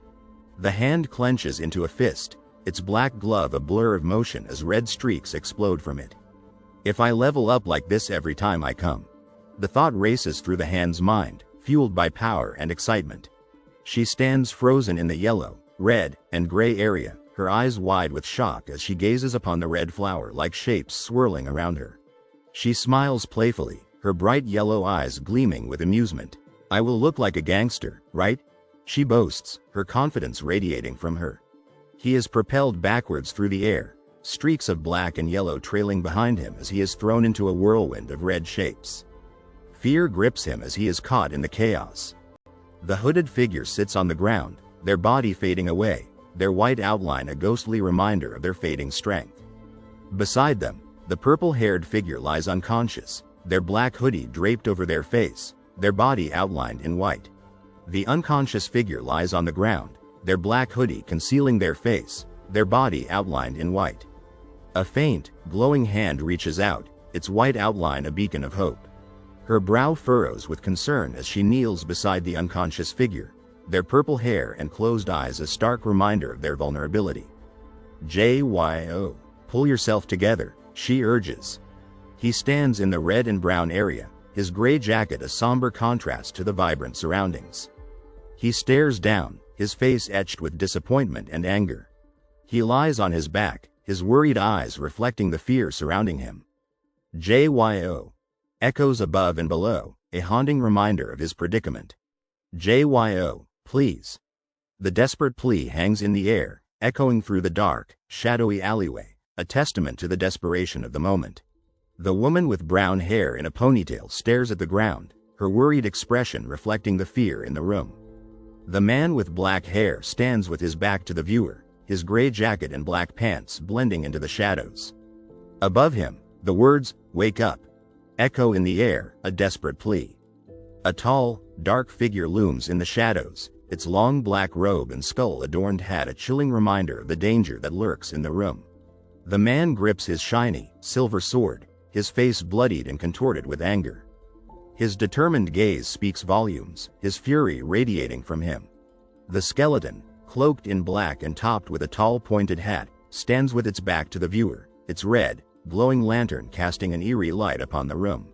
The hand clenches into a fist, its black glove a blur of motion as red streaks explode from it. If I level up like this every time I come. The thought races through the hand's mind, fueled by power and excitement. She stands frozen in the yellow, red, and gray area, her eyes wide with shock as she gazes upon the red flower-like shapes swirling around her. She smiles playfully, her bright yellow eyes gleaming with amusement. "I will look like a gangster, right?" she boasts, her confidence radiating from her. He is propelled backwards through the air, streaks of black and yellow trailing behind him as he is thrown into a whirlwind of red shapes. Fear grips him as he is caught in the chaos. The hooded figure sits on the ground, their body fading away, their white outline a ghostly reminder of their fading strength. Beside them, the purple-haired figure lies unconscious, their black hoodie draped over their face, their body outlined in white. The unconscious figure lies on the ground, their black hoodie concealing their face, their body outlined in white. A faint, glowing hand reaches out, its white outline a beacon of hope. Her brow furrows with concern as she kneels beside the unconscious figure, their purple hair and closed eyes a stark reminder of their vulnerability. "JYO, pull yourself together," she urges. He stands in the red and brown area, his gray jacket a somber contrast to the vibrant surroundings. He stares down, his face etched with disappointment and anger. He lies on his back, his worried eyes reflecting the fear surrounding him. "JYO," echoes above and below, a haunting reminder of his predicament. "JYO, please." The desperate plea hangs in the air, echoing through the dark, shadowy alleyway, a testament to the desperation of the moment. The woman with brown hair in a ponytail stares at the ground, her worried expression reflecting the fear in the room. The man with black hair stands with his back to the viewer, his gray jacket and black pants blending into the shadows. Above him, the words, "Wake up," echo in the air, a desperate plea. A tall, dark figure looms in the shadows, its long black robe and skull-adorned hat a chilling reminder of the danger that lurks in the room. The man grips his shiny, silver sword, his face bloodied and contorted with anger. His determined gaze speaks volumes, his fury radiating from him. The skeleton, cloaked in black and topped with a tall pointed hat, stands with its back to the viewer, its red, glowing lantern casting an eerie light upon the room.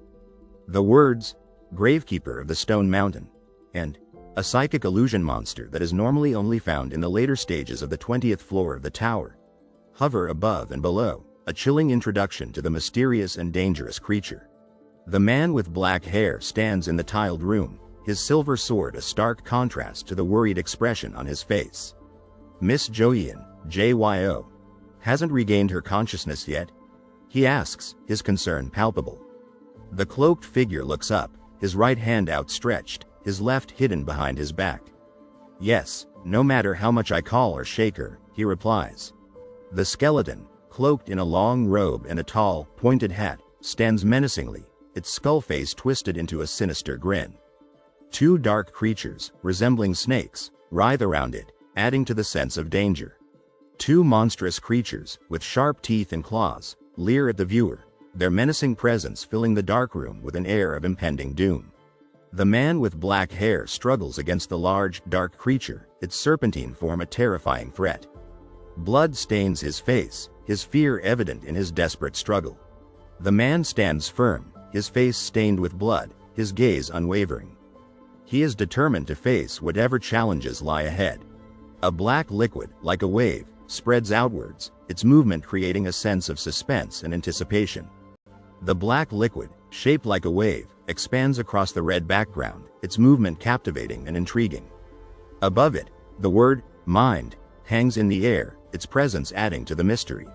The words, "Gravekeeper of the Stone Mountain," and "A psychic illusion monster that is normally only found in the later stages of the 20th floor of the tower," hover above and below, a chilling introduction to the mysterious and dangerous creature. The man with black hair stands in the tiled room, his silver sword a stark contrast to the worried expression on his face. "Miss Joyeon, JYO, hasn't regained her consciousness yet?" he asks, his concern palpable. The cloaked figure looks up, his right hand outstretched, his left hidden behind his back. "Yes, no matter how much I call or shake her," he replies. The skeleton, cloaked in a long robe and a tall, pointed hat, stands menacingly, its skull face twisted into a sinister grin. Two dark creatures, resembling snakes, writhe around it, adding to the sense of danger. Two monstrous creatures, with sharp teeth and claws, leer at the viewer, their menacing presence filling the dark room with an air of impending doom. The man with black hair struggles against the large, dark creature, its serpentine form a terrifying threat. Blood stains his face, his fear evident in his desperate struggle. The man stands firm, his face stained with blood, his gaze unwavering. He is determined to face whatever challenges lie ahead. A black liquid, like a wave, spreads outwards, its movement creating a sense of suspense and anticipation. The black liquid, shaped like a wave, expands across the red background, its movement captivating and intriguing. Above it, the word, "mind," hangs in the air, its presence adding to the mystery.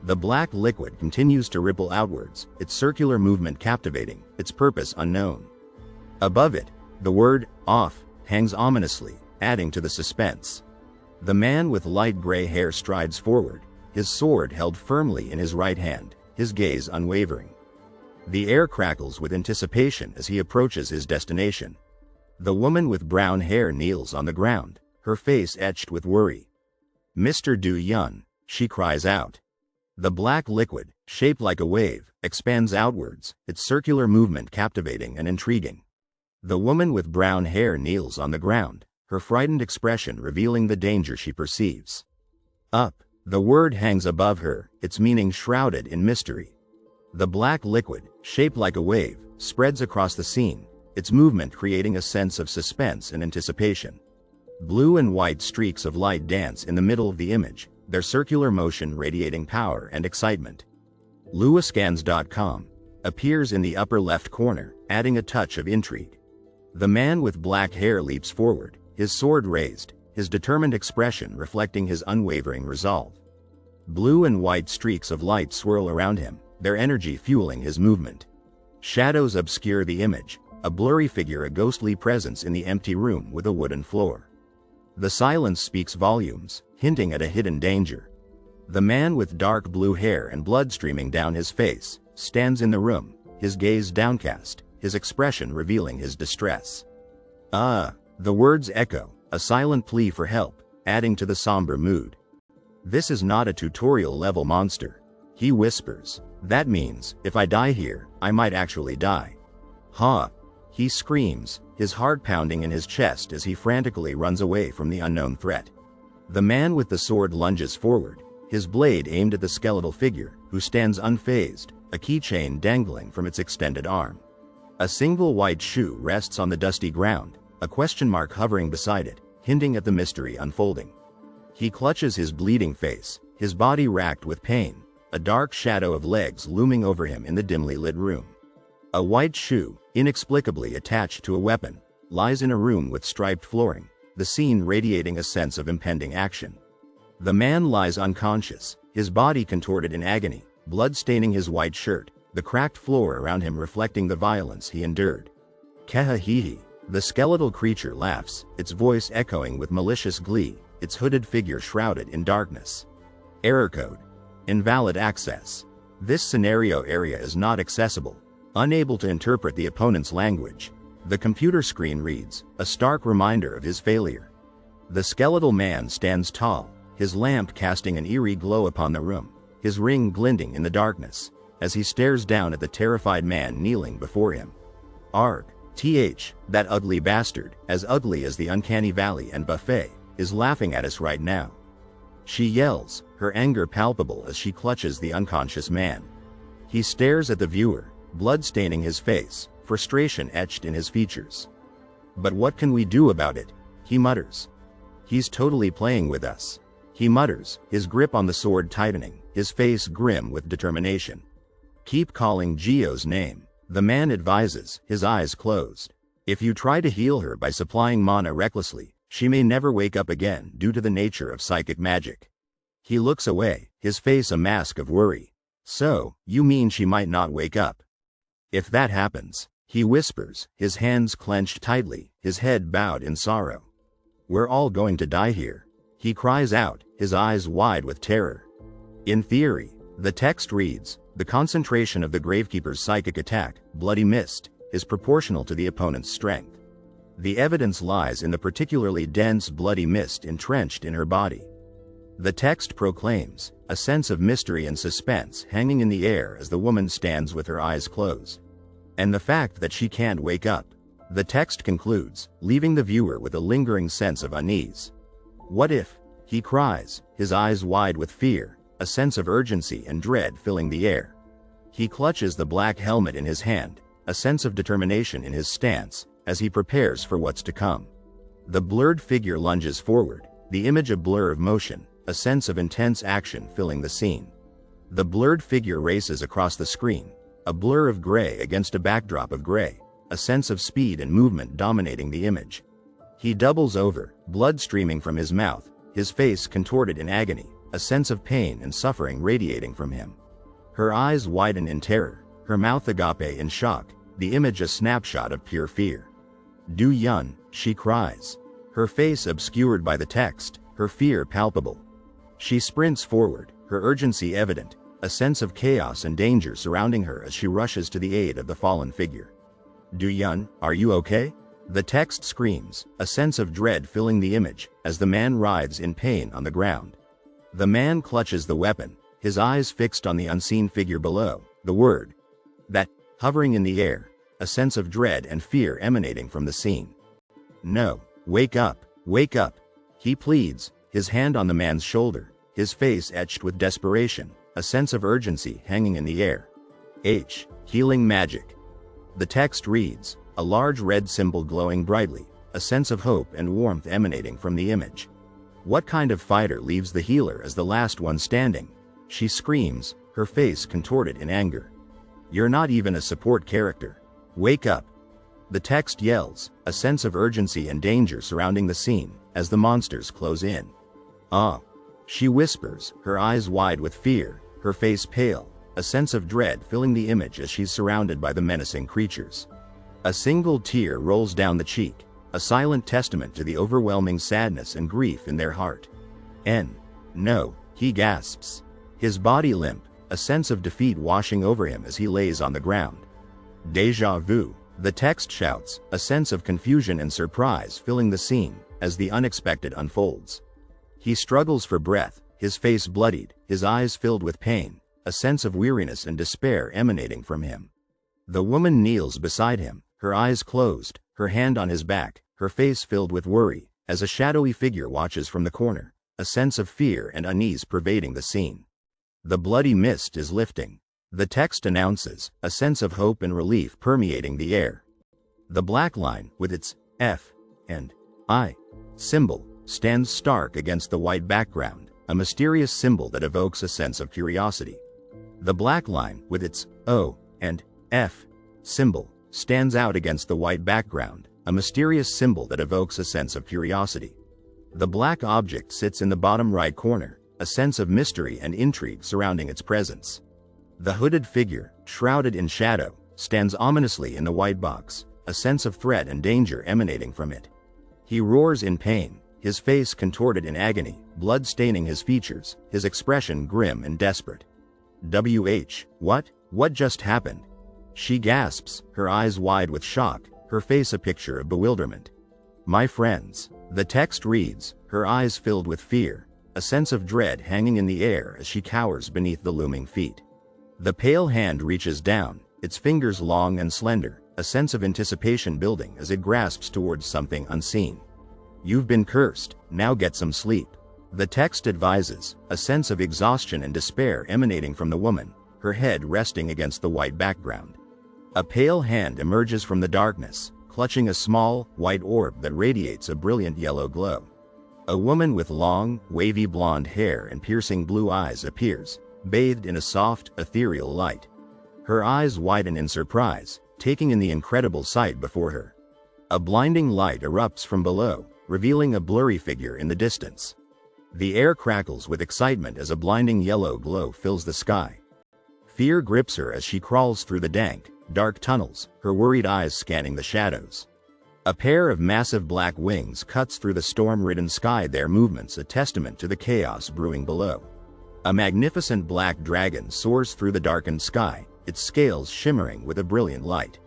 The black liquid continues to ripple outwards, its circular movement captivating, its purpose unknown. Above it, the word, "off," hangs ominously, adding to the suspense. The man with light gray hair strides forward, his sword held firmly in his right hand, his gaze unwavering. The air crackles with anticipation as he approaches his destination. The woman with brown hair kneels on the ground, her face etched with worry. "Mr. Du Yun," she cries out. The black liquid, shaped like a wave, expands outwards, its circular movement captivating and intriguing. The woman with brown hair kneels on the ground, her frightened expression revealing the danger she perceives. Up, the word hangs above her, its meaning shrouded in mystery. The black liquid, shaped like a wave, spreads across the scene, its movement creating a sense of suspense and anticipation. Blue and white streaks of light dance in the middle of the image, their circular motion radiating power and excitement. Luascans.com appears in the upper left corner, adding a touch of intrigue. The man with black hair leaps forward, his sword raised, his determined expression reflecting his unwavering resolve. Blue and white streaks of light swirl around him, their energy fueling his movement. Shadows obscure the image, a blurry figure, a ghostly presence in the empty room with a wooden floor. The silence speaks volumes, hinting at a hidden danger. The man with dark blue hair and blood streaming down his face stands in the room, his gaze downcast, his expression revealing his distress. The words echo, a silent plea for help, adding to the somber mood. "This is not a tutorial-level monster," he whispers. "That means, if I die here, I might actually die." "Ha!" he screams, his heart pounding in his chest as he frantically runs away from the unknown threat. The man with the sword lunges forward, his blade aimed at the skeletal figure, who stands unfazed, a keychain dangling from its extended arm. A single white shoe rests on the dusty ground, a question mark hovering beside it, hinting at the mystery unfolding. He clutches his bleeding face, his body racked with pain, a dark shadow of legs looming over him in the dimly lit room. A white shoe, inexplicably attached to a weapon, lies in a room with striped flooring, the scene radiating a sense of impending action. The man lies unconscious, his body contorted in agony, blood staining his white shirt, the cracked floor around him reflecting the violence he endured. "Kahahihi," the skeletal creature laughs, its voice echoing with malicious glee, its hooded figure shrouded in darkness. Error code. Invalid access. This scenario area is not accessible. Unable to interpret the opponent's language. The computer screen reads, a stark reminder of his failure. The skeletal man stands tall, his lamp casting an eerie glow upon the room, his ring glinting in the darkness, as he stares down at the terrified man kneeling before him. Arg. That ugly bastard, as ugly as the uncanny valley and buffet, is laughing at us right now. She yells, her anger palpable as she clutches the unconscious man. He stares at the viewer, blood staining his face, frustration etched in his features. "But what can we do about it?" he mutters. "He's totally playing with us," he mutters, his grip on the sword tightening, his face grim with determination. "Keep calling Gio's name," the man advises, his eyes closed. "If you try to heal her by supplying mana recklessly, she may never wake up again due to the nature of psychic magic." He looks away, his face a mask of worry. "So, you mean she might not wake up?" "If that happens," He whispers, his hands clenched tightly, his head bowed in sorrow. "We're all going to die here," he cries out, his eyes wide with terror. In theory, the text reads, "The concentration of the Gravekeeper's psychic attack, Bloody Mist, is proportional to the opponent's strength." The evidence lies in the particularly dense bloody mist entrenched in her body. The text proclaims, a sense of mystery and suspense hanging in the air as the woman stands with her eyes closed. And the fact that she can't wake up. The text concludes, leaving the viewer with a lingering sense of unease. "What if?" he cries, his eyes wide with fear, a sense of urgency and dread filling the air. He clutches the black helmet in his hand, a sense of determination in his stance, as he prepares for what's to come. The blurred figure lunges forward, the image a blur of motion, a sense of intense action filling the scene. The blurred figure races across the screen, a blur of gray against a backdrop of gray, a sense of speed and movement dominating the image. He doubles over, blood streaming from his mouth, his face contorted in agony, a sense of pain and suffering radiating from him. Her eyes widen in terror, her mouth agape in shock, the image a snapshot of pure fear. "Du Yun," she cries, her face obscured by the text, her fear palpable. She sprints forward, her urgency evident, a sense of chaos and danger surrounding her as she rushes to the aid of the fallen figure. "Du Yun, are you okay?" The text screams, a sense of dread filling the image, as the man writhes in pain on the ground. The man clutches the weapon, his eyes fixed on the unseen figure below, the word that, hovering in the air, a sense of dread and fear emanating from the scene. "No, wake up, he pleads, his hand on the man's shoulder, his face etched with desperation, a sense of urgency hanging in the air. Healing magic." The text reads, a large red symbol glowing brightly, a sense of hope and warmth emanating from the image. What kind of fighter leaves the healer as the last one standing? She screams, her face contorted in anger. "You're not even a support character. Wake up." The text yells, a sense of urgency and danger surrounding the scene, as the monsters close in. "Ah," she whispers, her eyes wide with fear, her face pale, a sense of dread filling the image as she's surrounded by the menacing creatures. A single tear rolls down the cheek, a silent testament to the overwhelming sadness and grief in their heart. "No," he gasps, his body limp, a sense of defeat washing over him as he lays on the ground. "Deja vu," the text shouts, a sense of confusion and surprise filling the scene, as the unexpected unfolds. He struggles for breath, his face bloodied, his eyes filled with pain, a sense of weariness and despair emanating from him. The woman kneels beside him, her eyes closed, her hand on his back, her face filled with worry, as a shadowy figure watches from the corner, a sense of fear and unease pervading the scene. The bloody mist is lifting. The text announces, a sense of hope and relief permeating the air. The black line, with its F and I symbol, stands stark against the white background, a mysterious symbol that evokes a sense of curiosity. The black line, with its O and F symbol, stands out against the white background, a mysterious symbol that evokes a sense of curiosity. The black object sits in the bottom right corner, a sense of mystery and intrigue surrounding its presence. The hooded figure, shrouded in shadow, stands ominously in the white box, a sense of threat and danger emanating from it. He roars in pain, his face contorted in agony, blood staining his features, his expression grim and desperate. What just happened?" She gasps, her eyes wide with shock, her face a picture of bewilderment. "My friends," the text reads, her eyes filled with fear, a sense of dread hanging in the air as she cowers beneath the looming feet. The pale hand reaches down, its fingers long and slender, a sense of anticipation building as it grasps towards something unseen. "You've been cursed, now get some sleep," the text advises, a sense of exhaustion and despair emanating from the woman, her head resting against the white background. A pale hand emerges from the darkness, clutching a small, white orb that radiates a brilliant yellow glow. A woman with long, wavy blonde hair and piercing blue eyes appears, bathed in a soft, ethereal light. Her eyes widen in surprise, taking in the incredible sight before her. A blinding light erupts from below, revealing a blurry figure in the distance. The air crackles with excitement as a blinding yellow glow fills the sky. Fear grips her as she crawls through the dank, dark tunnels, her worried eyes scanning the shadows. A pair of massive black wings cuts through the storm-ridden sky, their movements a testament to the chaos brewing below. A magnificent black dragon soars through the darkened sky, its scales shimmering with a brilliant light.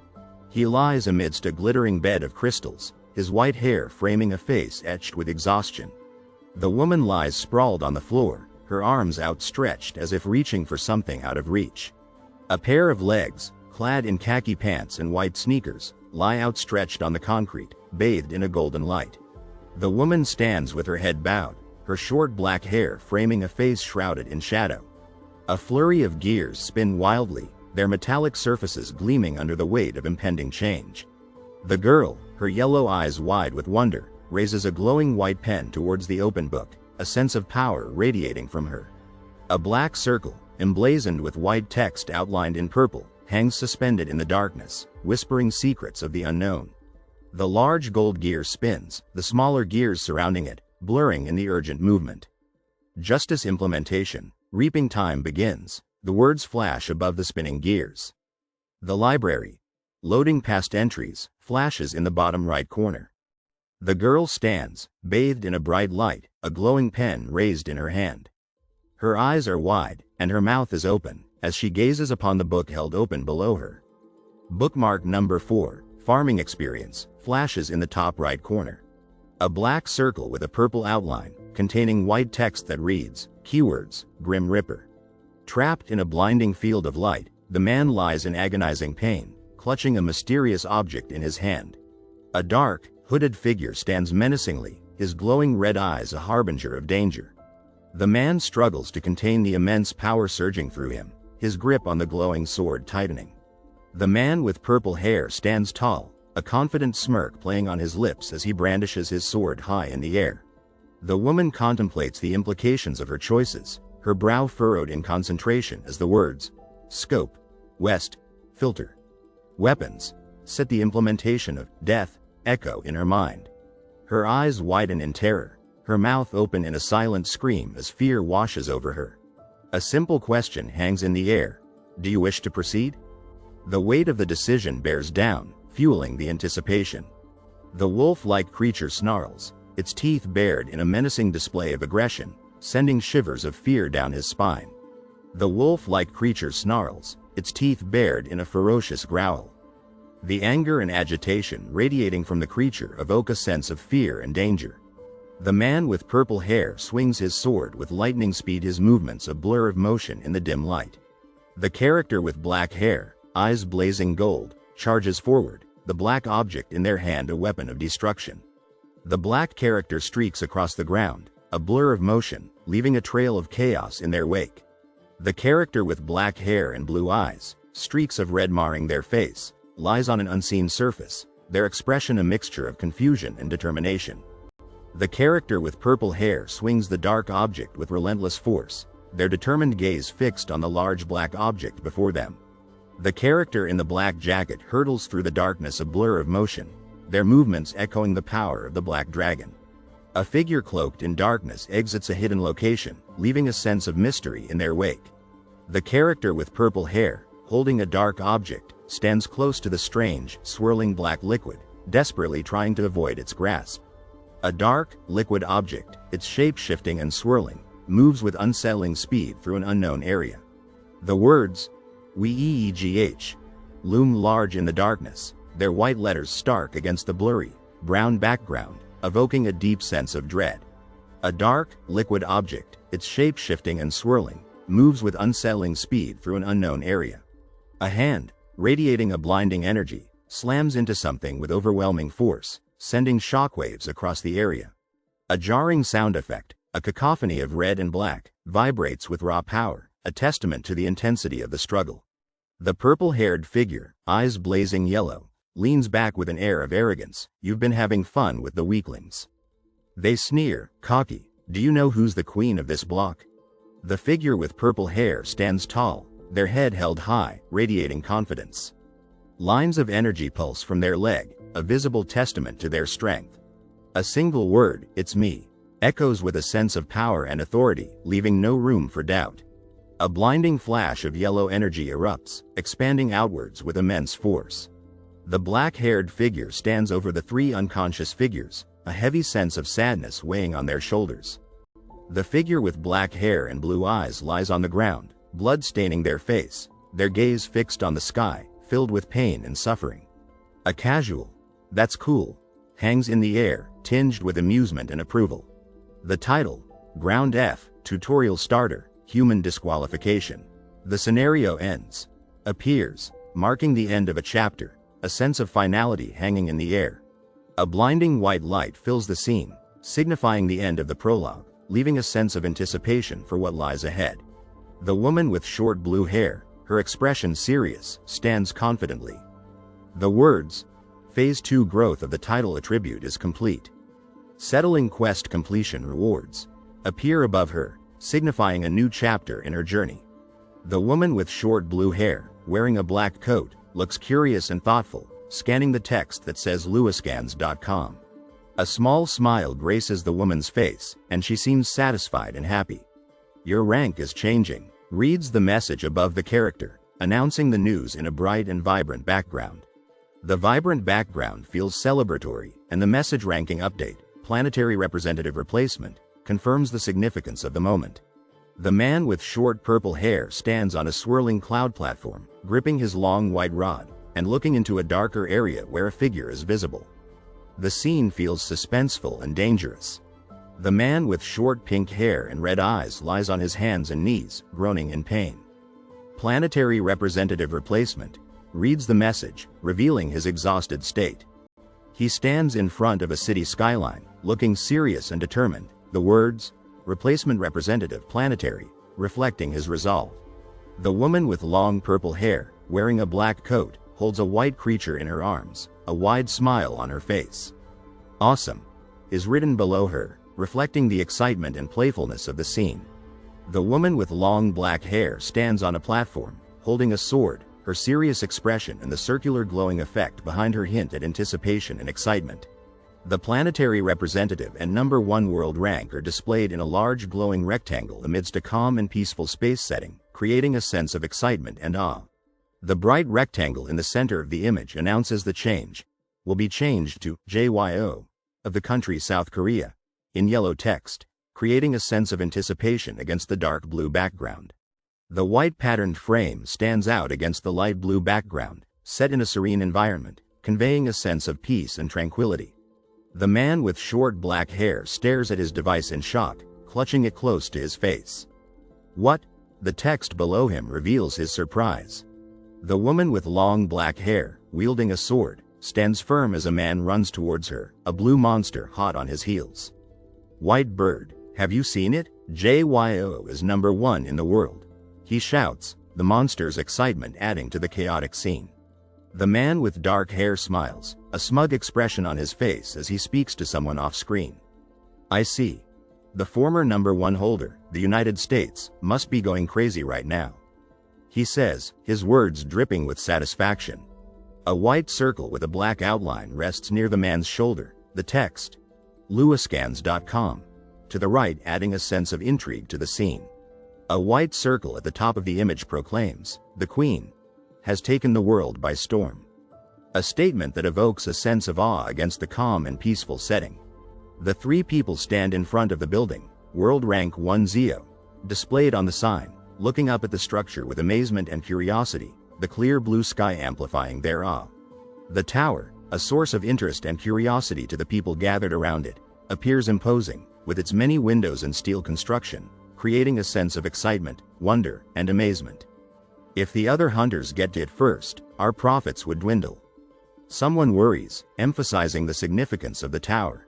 He lies amidst a glittering bed of crystals, his white hair framing a face etched with exhaustion. The woman lies sprawled on the floor, her arms outstretched as if reaching for something out of reach. A pair of legs, clad in khaki pants and white sneakers, lie outstretched on the concrete, bathed in a golden light. The woman stands with her head bowed, her short black hair framing a face shrouded in shadow. A flurry of gears spin wildly, their metallic surfaces gleaming under the weight of impending change. The girl, her yellow eyes wide with wonder, raises a glowing white pen towards the open book, a sense of power radiating from her. A black circle, emblazoned with white text outlined in purple, hangs suspended in the darkness, whispering secrets of the unknown. The large gold gear spins, the smaller gears surrounding it, blurring in the urgent movement. Justice implementation, reaping time begins, the words flash above the spinning gears. The library, loading past entries, flashes in the bottom right corner. The girl stands, bathed in a bright light, a glowing pen raised in her hand. Her eyes are wide, and her mouth is open, as she gazes upon the book held open below her. Bookmark number 4, Farming Experience, flashes in the top right corner. A black circle with a purple outline, containing white text that reads, Keywords, Grim Ripper. Trapped in a blinding field of light, the man lies in agonizing pain, clutching a mysterious object in his hand. A dark, hooded figure stands menacingly, his glowing red eyes a harbinger of danger. The man struggles to contain the immense power surging through him, his grip on the glowing sword tightening. The man with purple hair stands tall, a confident smirk playing on his lips as he brandishes his sword high in the air. The woman contemplates the implications of her choices, her brow furrowed in concentration as the words, Scope, West, Filter, Weapons, set the implementation of death, echo in her mind. Her eyes widen in terror, her mouth open in a silent scream as fear washes over her. A simple question hangs in the air. Do you wish to proceed? The weight of the decision bears down, fueling the anticipation. The wolf-like creature snarls, its teeth bared in a menacing display of aggression, sending shivers of fear down his spine. The wolf-like creature snarls, its teeth bared in a ferocious growl. The anger and agitation radiating from the creature evoke a sense of fear and danger. The man with purple hair swings his sword with lightning speed, his movements a blur of motion in the dim light. The character with black hair, eyes blazing gold, charges forward, the black object in their hand a weapon of destruction. The black character streaks across the ground, a blur of motion, leaving a trail of chaos in their wake. The character with black hair and blue eyes, streaks of red marring their face, lies on an unseen surface, their expression a mixture of confusion and determination. The character with purple hair swings the dark object with relentless force, their determined gaze fixed on the large black object before them. The character in the black jacket hurtles through the darkness, a blur of motion, their movements echoing the power of the black dragon. A figure cloaked in darkness exits a hidden location, leaving a sense of mystery in their wake. The character with purple hair, holding a dark object, stands close to the strange, swirling black liquid, desperately trying to avoid its grasp. A dark, liquid object, its shape shifting and swirling, moves with unsettling speed through an unknown area. The words, "We-EEGH," loom large in the darkness, their white letters stark against the blurry, brown background, evoking a deep sense of dread. A dark, liquid object, its shape shifting and swirling, moves with unsettling speed through an unknown area. A hand, radiating a blinding energy, slams into something with overwhelming force, sending shockwaves across the area. A jarring sound effect, a cacophony of red and black, vibrates with raw power, a testament to the intensity of the struggle. The purple-haired figure, eyes blazing yellow, leans back with an air of arrogance. You've been having fun with the weaklings. They sneer, cocky. Do you know who's the queen of this block? The figure with purple hair stands tall, their head held high, radiating confidence. Lines of energy pulse from their leg, a visible testament to their strength. A single word, "It's me," echoes with a sense of power and authority, leaving no room for doubt. A blinding flash of yellow energy erupts, expanding outwards with immense force. The black-haired figure stands over the three unconscious figures, a heavy sense of sadness weighing on their shoulders. The figure with black hair and blue eyes lies on the ground, blood staining their face, their gaze fixed on the sky, filled with pain and suffering. A casual, "That's cool," hangs in the air, tinged with amusement and approval. The title, Ground F, Tutorial Starter, Human Disqualification. The scenario ends. Appears, marking the end of a chapter, a sense of finality hanging in the air. A blinding white light fills the scene, signifying the end of the prologue, leaving a sense of anticipation for what lies ahead. The woman with short blue hair, her expression serious, stands confidently. The words, Phase 2 growth of the title attribute is complete. Settling quest completion rewards appear above her, signifying a new chapter in her journey. The woman with short blue hair, wearing a black coat, looks curious and thoughtful, scanning the text that says luascans.com. A small smile graces the woman's face, and she seems satisfied and happy. Your rank is changing, reads the message above the character, announcing the news in a bright and vibrant background. The vibrant background feels celebratory, and the message ranking update, planetary representative replacement, confirms the significance of the moment. The man with short purple hair stands on a swirling cloud platform, gripping his long white rod, and looking into a darker area where a figure is visible. The scene feels suspenseful and dangerous. The man with short pink hair and red eyes lies on his hands and knees, groaning in pain. Planetary representative replacement, reads the message, revealing his exhausted state. He stands in front of a city skyline, looking serious and determined, the words, Replacement Representative Planetary, reflecting his resolve. The woman with long purple hair, wearing a black coat, holds a white creature in her arms, a wide smile on her face. Awesome, is written below her, reflecting the excitement and playfulness of the scene. The woman with long black hair stands on a platform, holding a sword, her serious expression and the circular glowing effect behind her hint at anticipation and excitement. The planetary representative and number 1 world rank are displayed in a large glowing rectangle amidst a calm and peaceful space setting, creating a sense of excitement and awe. The bright rectangle in the center of the image announces the change will be changed to JYO of the country South Korea in yellow text, creating a sense of anticipation against the dark blue background. The white patterned frame stands out against the light blue background, set in a serene environment, conveying a sense of peace and tranquility. The man with short black hair stares at his device in shock, clutching it close to his face. What? The text below him reveals his surprise. The woman with long black hair, wielding a sword, stands firm as a man runs towards her, a blue monster hot on his heels. White bird, have you seen it? JYO is number 1 in the world. He shouts, the monster's excitement adding to the chaotic scene. The man with dark hair smiles, a smug expression on his face as he speaks to someone off-screen. I see. The former number 1 holder, the United States, must be going crazy right now. He says, his words dripping with satisfaction. A white circle with a black outline rests near the man's shoulder, the text, luascans.com, to the right adding a sense of intrigue to the scene. A white circle at the top of the image proclaims, the Queen has taken the world by storm. A statement that evokes a sense of awe against the calm and peaceful setting. The 3 people stand in front of the building, World Rank 1 Zio, displayed on the sign, looking up at the structure with amazement and curiosity, the clear blue sky amplifying their awe. The tower, a source of interest and curiosity to the people gathered around it, appears imposing, with its many windows and steel construction, creating a sense of excitement, wonder, and amazement. If the other hunters get to it first, our profits would dwindle. Someone worries, emphasizing the significance of the tower.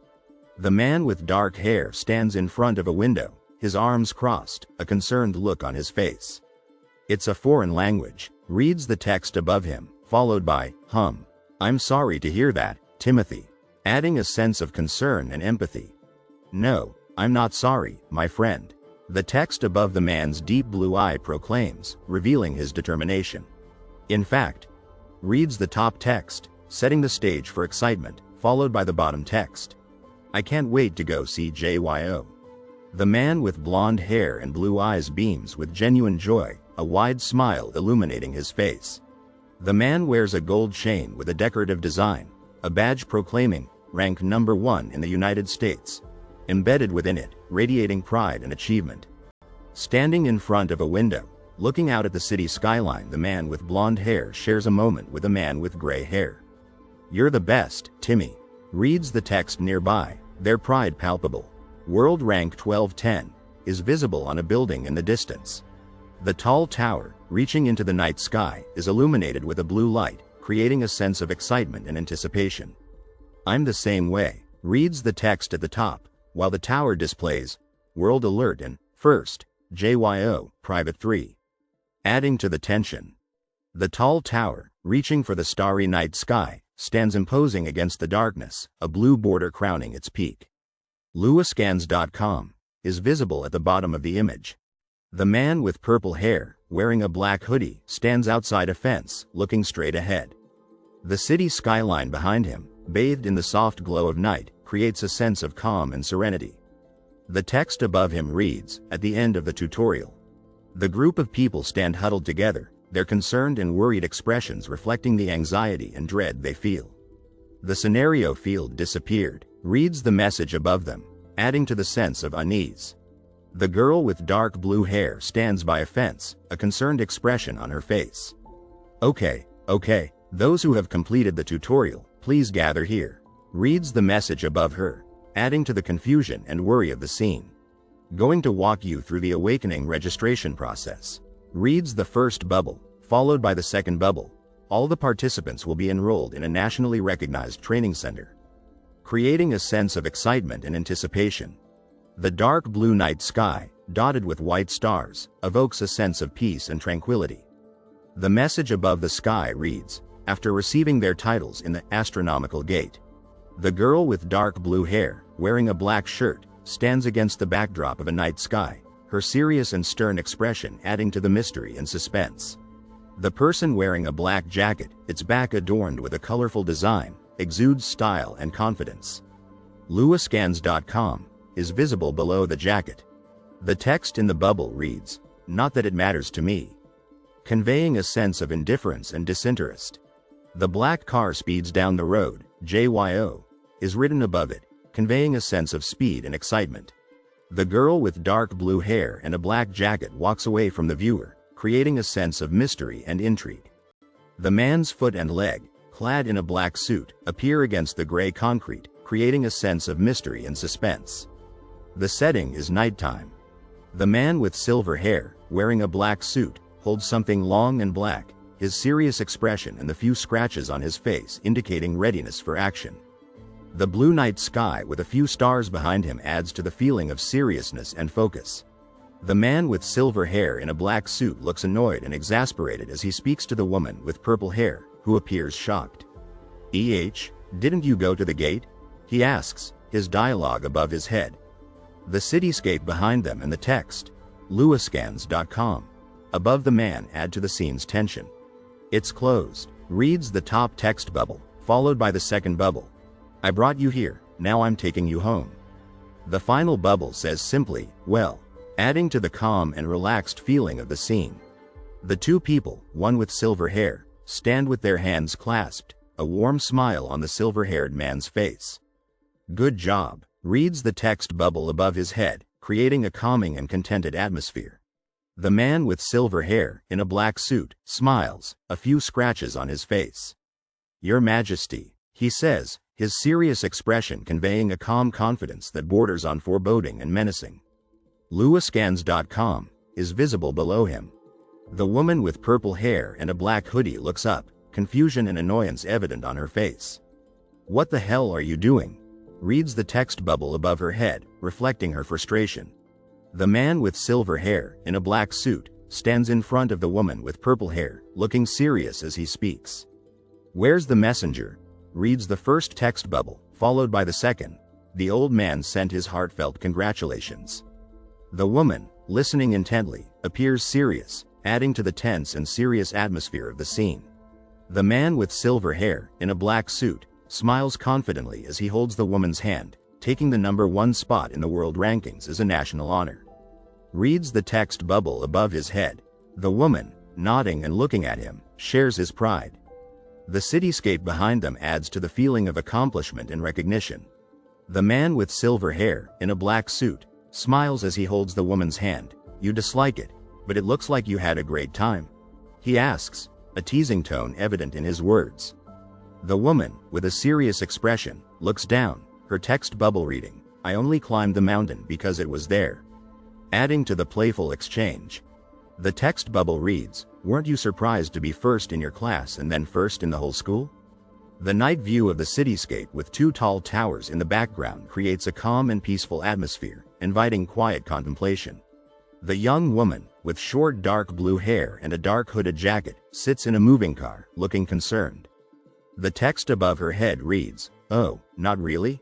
The man with dark hair stands in front of a window, his arms crossed, a concerned look on his face. It's a foreign language, reads the text above him, followed by, I'm sorry to hear that, Timothy, adding a sense of concern and empathy. No, I'm not sorry, my friend. The text above the man's deep blue eye proclaims, revealing his determination. In fact, reads the top text, setting the stage for excitement, followed by the bottom text. I can't wait to go see JYO. The man with blonde hair and blue eyes beams with genuine joy, a wide smile illuminating his face. The man wears a gold chain with a decorative design, a badge proclaiming, rank number 1 in the United States. Embedded within it, radiating pride and achievement. Standing in front of a window, looking out at the city skyline, the man with blonde hair shares a moment with a man with gray hair. "You're the best, Timmy," reads the text nearby, their pride palpable. World rank 1210 is visible on a building in the distance. The tall tower, reaching into the night sky, is illuminated with a blue light, creating a sense of excitement and anticipation. "I'm the same way," reads the text at the top, while the tower displays, World Alert and First, JYO, Private 3. Adding to the tension. The tall tower, reaching for the starry night sky, stands imposing against the darkness, a blue border crowning its peak. LuaScans.com is visible at the bottom of the image. The man with purple hair, wearing a black hoodie, stands outside a fence, looking straight ahead. The city skyline behind him, bathed in the soft glow of night, creates a sense of calm and serenity. The text above him reads, at the end of the tutorial. The group of people stand huddled together, their concerned and worried expressions reflecting the anxiety and dread they feel. The scenario field disappeared, reads the message above them, adding to the sense of unease. The girl with dark blue hair stands by a fence, a concerned expression on her face. Okay, those who have completed the tutorial, please gather here, reads the message above her, adding to the confusion and worry of the scene. Going to walk you through the awakening registration process, reads the first bubble, followed by the second bubble. All the participants will be enrolled in a nationally recognized training center, creating a sense of excitement and anticipation. The dark blue night sky, dotted with white stars, evokes a sense of peace and tranquility. The message above the sky reads, after receiving their titles in the astronomical gate. The girl with dark blue hair, wearing a black shirt, stands against the backdrop of a night sky, her serious and stern expression adding to the mystery and suspense. The person wearing a black jacket, its back adorned with a colorful design, exudes style and confidence. LuaScans.com is visible below the jacket. The text in the bubble reads, not that it matters to me, conveying a sense of indifference and disinterest. The black car speeds down the road, JYO, is written above it, conveying a sense of speed and excitement. The girl with dark blue hair and a black jacket walks away from the viewer, creating a sense of mystery and intrigue. The man's foot and leg, clad in a black suit, appear against the gray concrete, creating a sense of mystery and suspense. The setting is nighttime. The man with silver hair, wearing a black suit, holds something long and black, his serious expression and the few scratches on his face indicating readiness for action. The blue night sky with a few stars behind him adds to the feeling of seriousness and focus. The man with silver hair in a black suit looks annoyed and exasperated as he speaks to the woman with purple hair, who appears shocked. Didn't you go to the gate?" he asks, his dialogue above his head. The cityscape behind them and the text, LuaScans.com, above the man add to the scene's tension. "It's closed," reads the top text bubble, followed by the second bubble. "I brought you here, now I'm taking you home." The final bubble says simply, well, adding to the calm and relaxed feeling of the scene. The two people, one with silver hair, stand with their hands clasped, a warm smile on the silver-haired man's face. "Good job," reads the text bubble above his head, creating a calming and contented atmosphere. The man with silver hair, in a black suit, smiles, a few scratches on his face. "Your Majesty," he says, his serious expression conveying a calm confidence that borders on foreboding and menacing. LuaScans.com is visible below him. The woman with purple hair and a black hoodie looks up, confusion and annoyance evident on her face. "What the hell are you doing?" reads the text bubble above her head, reflecting her frustration. The man with silver hair, in a black suit, stands in front of the woman with purple hair, looking serious as he speaks. "Where's the messenger?" reads the first text bubble, followed by the second. The old man sent his heartfelt congratulations. The woman, listening intently, appears serious, adding to the tense and serious atmosphere of the scene. The man with silver hair, in a black suit, smiles confidently as he holds the woman's hand, taking the #1 spot in the world rankings is a national honor. Reads the text bubble above his head. The woman, nodding and looking at him, shares his pride. The cityscape behind them adds to the feeling of accomplishment and recognition. The man with silver hair, in a black suit, smiles as he holds the woman's hand. You dislike it, but it looks like you had a great time. He asks, a teasing tone evident in his words. The woman, with a serious expression, looks down, her text bubble reading, I only climbed the mountain because it was there. Adding to the playful exchange. The text bubble reads, weren't you surprised to be first in your class and then first in the whole school? The night view of the cityscape with 2 tall towers in the background creates a calm and peaceful atmosphere, inviting quiet contemplation. The young woman, with short dark blue hair and a dark hooded jacket, sits in a moving car, looking concerned. The text above her head reads, oh, not really?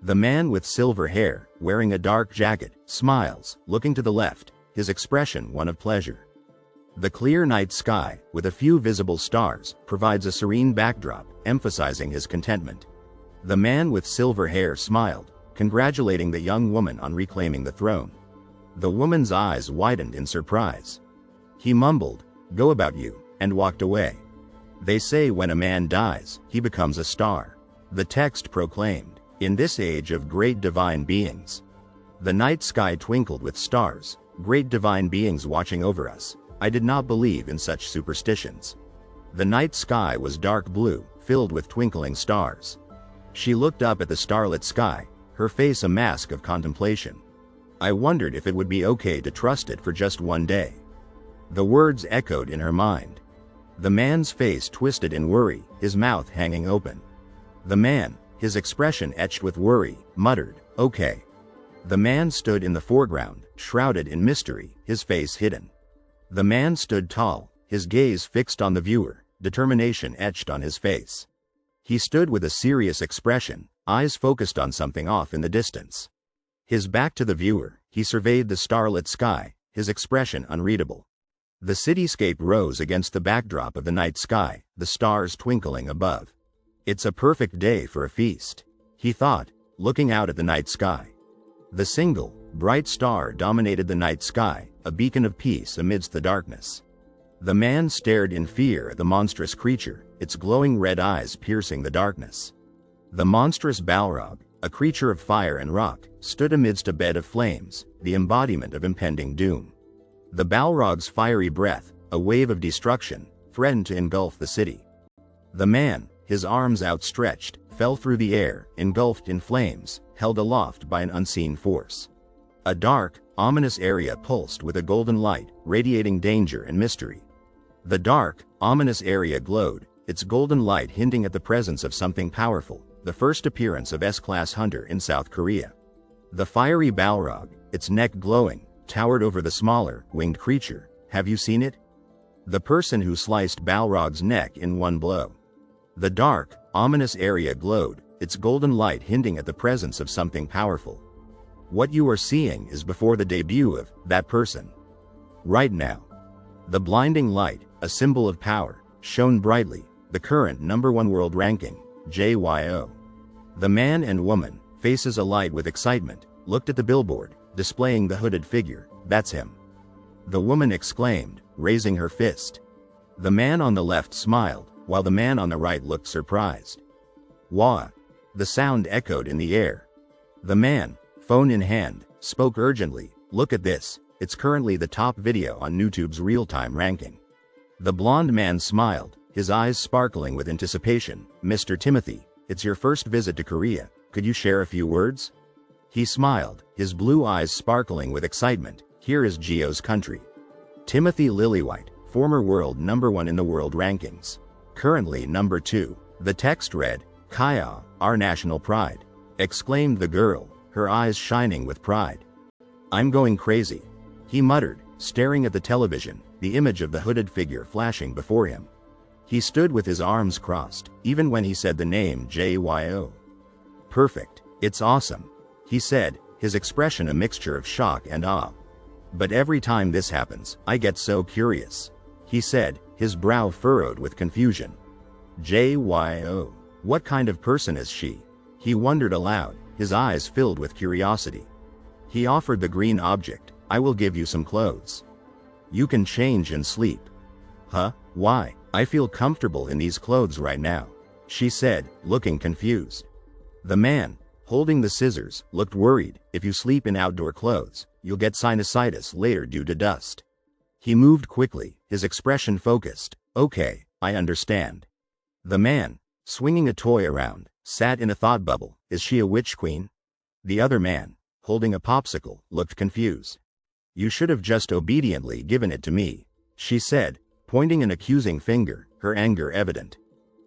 The man with silver hair, wearing a dark jacket, smiles, looking to the left, his expression one of pleasure. The clear night sky, with a few visible stars, provides a serene backdrop, emphasizing his contentment. The man with silver hair smiled, congratulating the young woman on reclaiming the throne. The woman's eyes widened in surprise. He mumbled, go about you, and walked away. They say when a man dies, he becomes a star. The text proclaimed, in this age of great divine beings. The night sky twinkled with stars, great divine beings watching over us. I did not believe in such superstitions. The night sky was dark blue, filled with twinkling stars. She looked up at the starlit sky, her face a mask of contemplation. I wondered if it would be okay to trust it for just one day. The words echoed in her mind. The man's face twisted in worry, his mouth hanging open. The man, his expression etched with worry, muttered, okay. The man stood in the foreground, shrouded in mystery, his face hidden. The man stood tall, his gaze fixed on the viewer, determination etched on his face. He stood with a serious expression, eyes focused on something off in the distance. His back to the viewer, he surveyed the starlit sky, his expression unreadable. The cityscape rose against the backdrop of the night sky, the stars twinkling above. It's a perfect day for a feast, he thought, looking out at the night sky. The single, bright star dominated the night sky, a beacon of peace amidst the darkness. The man stared in fear at the monstrous creature, its glowing red eyes piercing the darkness. The monstrous Balrog, a creature of fire and rock, stood amidst a bed of flames, the embodiment of impending doom. The Balrog's fiery breath, a wave of destruction, threatened to engulf the city. The man, his arms outstretched, fell through the air, engulfed in flames, held aloft by an unseen force. A dark, ominous area pulsed with a golden light, radiating danger and mystery. The dark, ominous area glowed, its golden light hinting at the presence of something powerful, the first appearance of S-class hunter in South Korea. The fiery Balrog, its neck glowing, towered over the smaller, winged creature. Have you seen it? The person who sliced Balrog's neck in one blow. The dark, ominous area glowed, its golden light hinting at the presence of something powerful. What you are seeing is before the debut of that person. Right now. The blinding light, a symbol of power, shone brightly, the current #1 world ranking, JYO. The man and woman, faces alight with excitement, looked at the billboard, displaying the hooded figure. That's him. The woman exclaimed, raising her fist. The man on the left smiled, while the man on the right looked surprised. Wah! The sound echoed in the air. The man, phone in hand, spoke urgently, look at this, it's currently the top video on YouTube's real-time ranking. The blonde man smiled, his eyes sparkling with anticipation. Mr. Timothy, it's your first visit to Korea, could you share a few words? He smiled, his blue eyes sparkling with excitement. Here is Geo's country. Timothy Lillywhite, former world #1 in the world rankings. Currently #2. The text read, Kaya, our national pride, exclaimed the girl, her eyes shining with pride. I'm going crazy, he muttered, staring at the television, the image of the hooded figure flashing before him. He stood with his arms crossed, even when he said the name JYO. Perfect, it's awesome, he said, his expression a mixture of shock and awe. But every time this happens, I get so curious, he said, his brow furrowed with confusion. JYO, what kind of person is she? He wondered aloud, his eyes filled with curiosity. He offered the green object. I will give you some clothes. You can change and sleep. Huh? Why? I feel comfortable in these clothes right now, she said, looking confused. The man, holding the scissors, looked worried. If you sleep in outdoor clothes, you'll get sinusitis later due to dust. He moved quickly, his expression focused. Okay, I understand. The man, swinging a toy around, sat in a thought bubble. Is she a witch queen? The other man, holding a popsicle, looked confused. You should have just obediently given it to me, she said, pointing an accusing finger, her anger evident.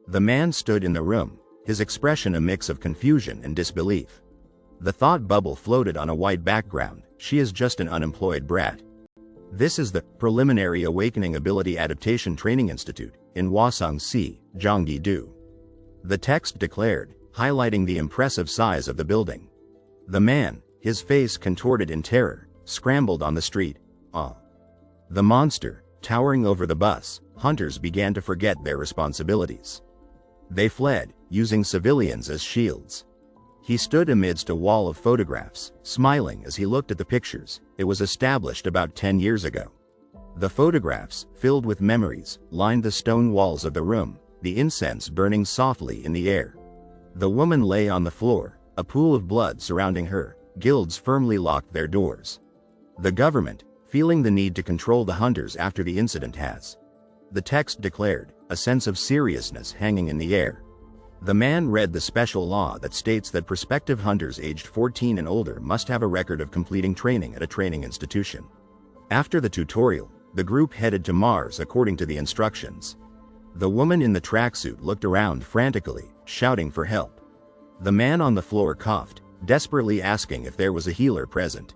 The man stood in the room, his expression a mix of confusion and disbelief. The thought bubble floated on a white background. She is just an unemployed brat. This is the Preliminary Awakening Ability Adaptation Training Institute in Hwasong-si, Gyeonggi-do. The text declared, highlighting the impressive size of the building. The man, his face contorted in terror, scrambled on the street. The monster, towering over the bus, hunters began to forget their responsibilities. They fled, using civilians as shields. He stood amidst a wall of photographs, smiling as he looked at the pictures. It was established about 10 years ago. The photographs, filled with memories, lined the stone walls of the room, the incense burning softly in the air. The woman lay on the floor, a pool of blood surrounding her. Guilds firmly locked their doors. The government, feeling the need to control the hunters after the incident has. The text declared, a sense of seriousness hanging in the air. The man read the special law that states that prospective hunters aged 14 and older must have a record of completing training at a training institution. After the tutorial, the group headed to Mars according to the instructions. The woman in the tracksuit looked around frantically, shouting for help. The man on the floor coughed, desperately asking if there was a healer present.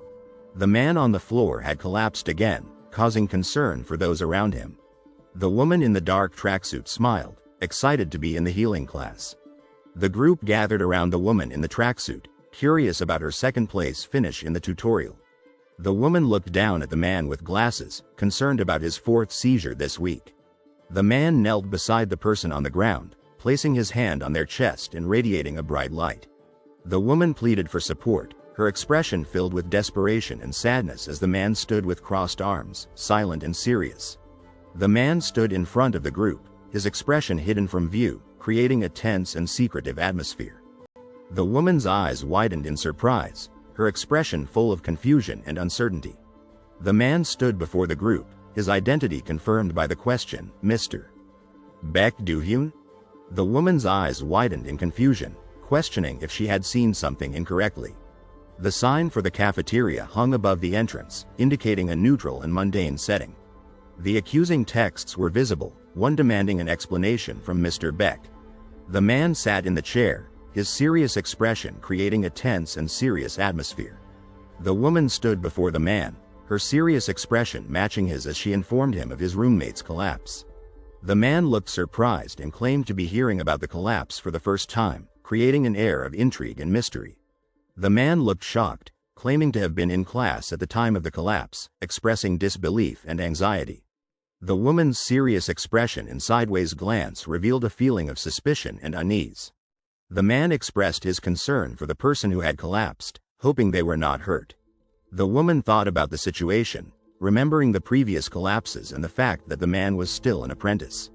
The man on the floor had collapsed again, causing concern for those around him. The woman in the dark tracksuit smiled, excited to be in the healing class. The group gathered around the woman in the tracksuit, curious about her second-place finish in the tutorial. The woman looked down at the man with glasses, concerned about his fourth seizure this week. The man knelt beside the person on the ground, placing his hand on their chest and radiating a bright light. The woman pleaded for support, her expression filled with desperation and sadness as the man stood with crossed arms, silent and serious. The man stood in front of the group, his expression hidden from view, creating a tense and secretive atmosphere. The woman's eyes widened in surprise, her expression full of confusion and uncertainty. The man stood before the group, his identity confirmed by the question, Mr. Baek Do-hyun? The woman's eyes widened in confusion, questioning if she had seen something incorrectly. The sign for the cafeteria hung above the entrance, indicating a neutral and mundane setting. The accusing texts were visible, one demanding an explanation from Mr. Baek. The man sat in the chair, his serious expression creating a tense and serious atmosphere. The woman stood before the man, her serious expression matching his as she informed him of his roommate's collapse. The man looked surprised and claimed to be hearing about the collapse for the first time, creating an air of intrigue and mystery. The man looked shocked, claiming to have been in class at the time of the collapse, expressing disbelief and anxiety. The woman's serious expression and sideways glance revealed a feeling of suspicion and unease. The man expressed his concern for the person who had collapsed, hoping they were not hurt. The woman thought about the situation, remembering the previous collapses and the fact that the man was still an apprentice.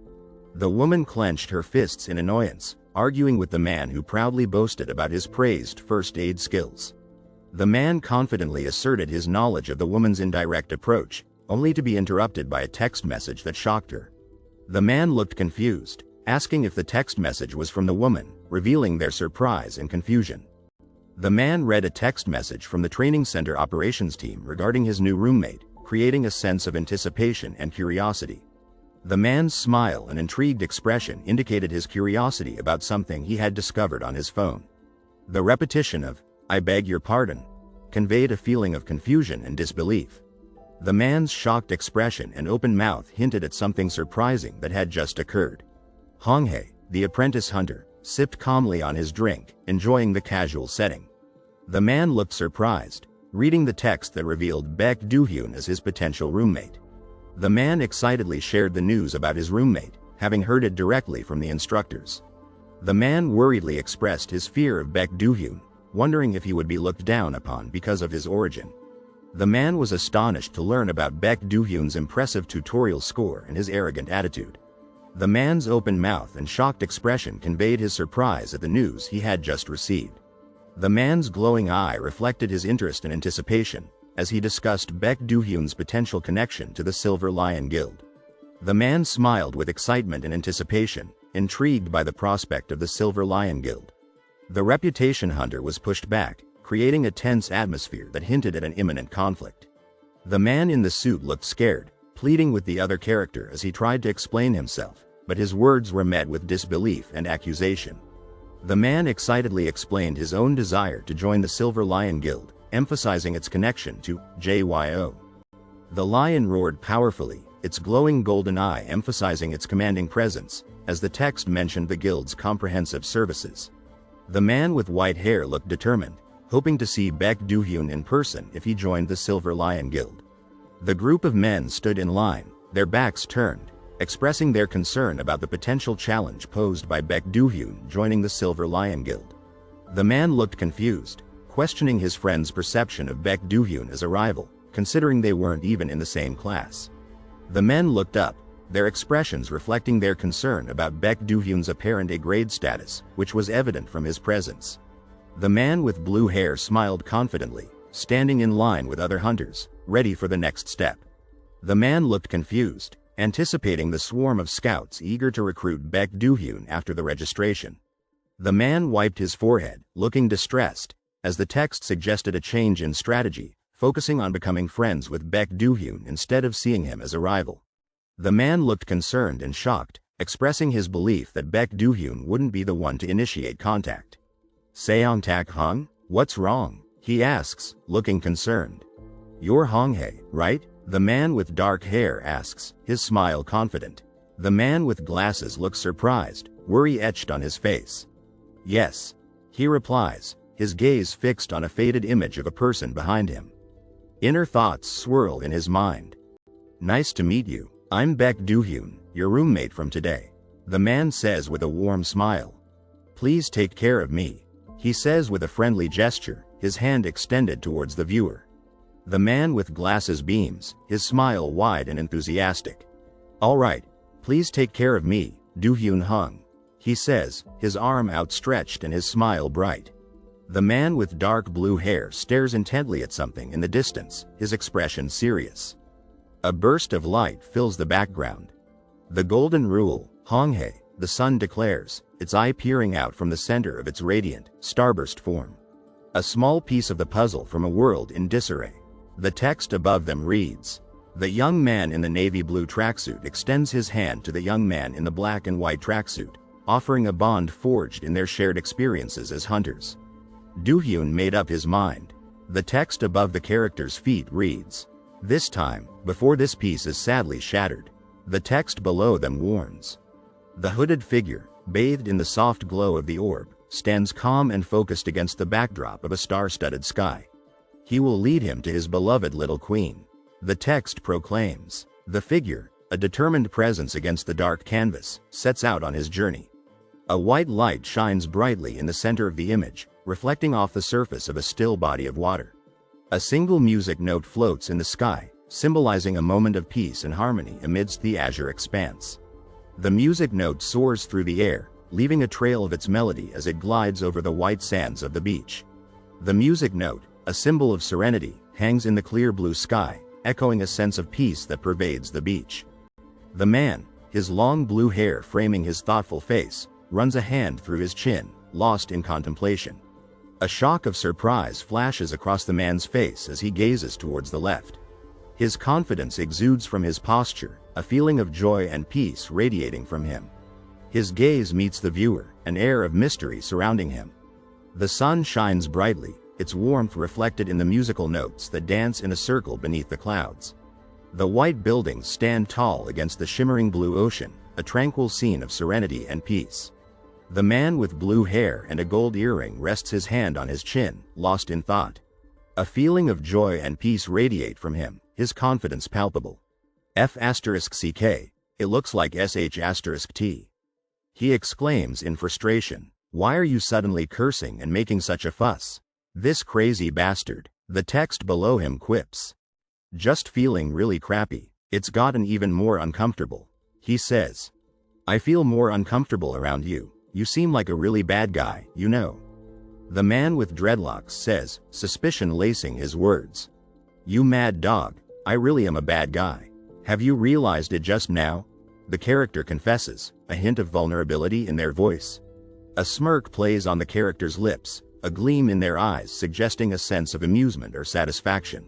The woman clenched her fists in annoyance, arguing with the man who proudly boasted about his praised first aid skills. The man confidently asserted his knowledge of the woman's indirect approach, only to be interrupted by a text message that shocked her. The man looked confused, asking if the text message was from the woman, revealing their surprise and confusion. The man read a text message from the training center operations team regarding his new roommate, creating a sense of anticipation and curiosity. The man's smile and intrigued expression indicated his curiosity about something he had discovered on his phone. The repetition of, "I beg your pardon," conveyed a feeling of confusion and disbelief. The man's shocked expression and open mouth hinted at something surprising that had just occurred. Honghae, the apprentice hunter, sipped calmly on his drink, enjoying the casual setting. The man looked surprised, reading the text that revealed Baek Do-hyun as his potential roommate. The man excitedly shared the news about his roommate, having heard it directly from the instructors. The man worriedly expressed his fear of Baek Do-hyun. wondering if he would be looked down upon because of his origin. The man was astonished to learn about Baek Do-hyun's impressive tutorial score and his arrogant attitude. The man's open mouth and shocked expression conveyed his surprise at the news he had just received. The man's glowing eye reflected his interest and anticipation as he discussed Baek Do-hyun's potential connection to the Silver Lion Guild. The man smiled with excitement and anticipation, intrigued by the prospect of the Silver Lion Guild. The reputation hunter was pushed back, creating a tense atmosphere that hinted at an imminent conflict. The man in the suit looked scared, pleading with the other character as he tried to explain himself, but his words were met with disbelief and accusation. The man excitedly explained his own desire to join the Silver Lion Guild, emphasizing its connection to JYO. The lion roared powerfully, its glowing golden eye emphasizing its commanding presence, as the text mentioned the guild's comprehensive services. The man with white hair looked determined, hoping to see Baek Do-hyun in person if he joined the Silver Lion Guild. The group of men stood in line, their backs turned, expressing their concern about the potential challenge posed by Baek Do-hyun joining the Silver Lion Guild. The man looked confused, questioning his friend's perception of Baek Do-hyun as a rival, considering they weren't even in the same class. The men looked up, their expressions reflecting their concern about Baek Do-hyun's apparent A-grade status, which was evident from his presence. The man with blue hair smiled confidently, standing in line with other hunters, ready for the next step. The man looked confused, anticipating the swarm of scouts eager to recruit Baek Do-hyun after the registration. The man wiped his forehead, looking distressed, as the text suggested a change in strategy, focusing on becoming friends with Baek Do-hyun instead of seeing him as a rival. The man looked concerned and shocked, expressing his belief that Baek Do-hyun wouldn't be the one to initiate contact. Seong Tak Hong, what's wrong? He asks, looking concerned. You're Honghae, right? The man with dark hair asks, his smile confident. The man with glasses looks surprised, worry etched on his face. Yes. He replies, his gaze fixed on a faded image of a person behind him. Inner thoughts swirl in his mind. Nice to meet you. I'm Baek Do-hyun, your roommate from today. The man says with a warm smile. Please take care of me. He says with a friendly gesture, his hand extended towards the viewer. The man with glasses beams, his smile wide and enthusiastic. All right, please take care of me, Do-hyun Hung. He says, his arm outstretched and his smile bright. The man with dark blue hair stares intently at something in the distance, his expression serious. A burst of light fills the background. The golden rule, Honghae, the sun declares, its eye peering out from the center of its radiant, starburst form. A small piece of the puzzle from a world in disarray. The text above them reads, the young man in the navy blue tracksuit extends his hand to the young man in the black and white tracksuit, offering a bond forged in their shared experiences as hunters. Do-hyun made up his mind. The text above the character's feet reads, this time, before this piece is sadly shattered. The text below them warns. The hooded figure, bathed in the soft glow of the orb, stands calm and focused against the backdrop of a star-studded sky. He will lead him to his beloved little queen. The text proclaims. The figure, a determined presence against the dark canvas, sets out on his journey. A white light shines brightly in the center of the image, reflecting off the surface of a still body of water. A single music note floats in the sky, symbolizing a moment of peace and harmony amidst the azure expanse. The music note soars through the air, leaving a trail of its melody as it glides over the white sands of the beach. The music note, a symbol of serenity, hangs in the clear blue sky, echoing a sense of peace that pervades the beach. The man, his long blue hair framing his thoughtful face, runs a hand through his chin, lost in contemplation. A shock of surprise flashes across the man's face as he gazes towards the left. His confidence exudes from his posture, a feeling of joy and peace radiating from him. His gaze meets the viewer, an air of mystery surrounding him. The sun shines brightly, its warmth reflected in the musical notes that dance in a circle beneath the clouds. The white buildings stand tall against the shimmering blue ocean, a tranquil scene of serenity and peace. The man with blue hair and a gold earring rests his hand on his chin, lost in thought. A feeling of joy and peace radiate from him, his confidence palpable. F*CK, it looks like SH*T. He exclaims in frustration. Why are you suddenly cursing and making such a fuss? This crazy bastard. The text below him quips. Just feeling really crappy. It's gotten even more uncomfortable. He says. I feel more uncomfortable around you. You seem like a really bad guy, you know. The man with dreadlocks says, suspicion lacing his words. You mad dog, I really am a bad guy. Have you realized it just now? The character confesses, a hint of vulnerability in their voice. A smirk plays on the character's lips, a gleam in their eyes suggesting a sense of amusement or satisfaction.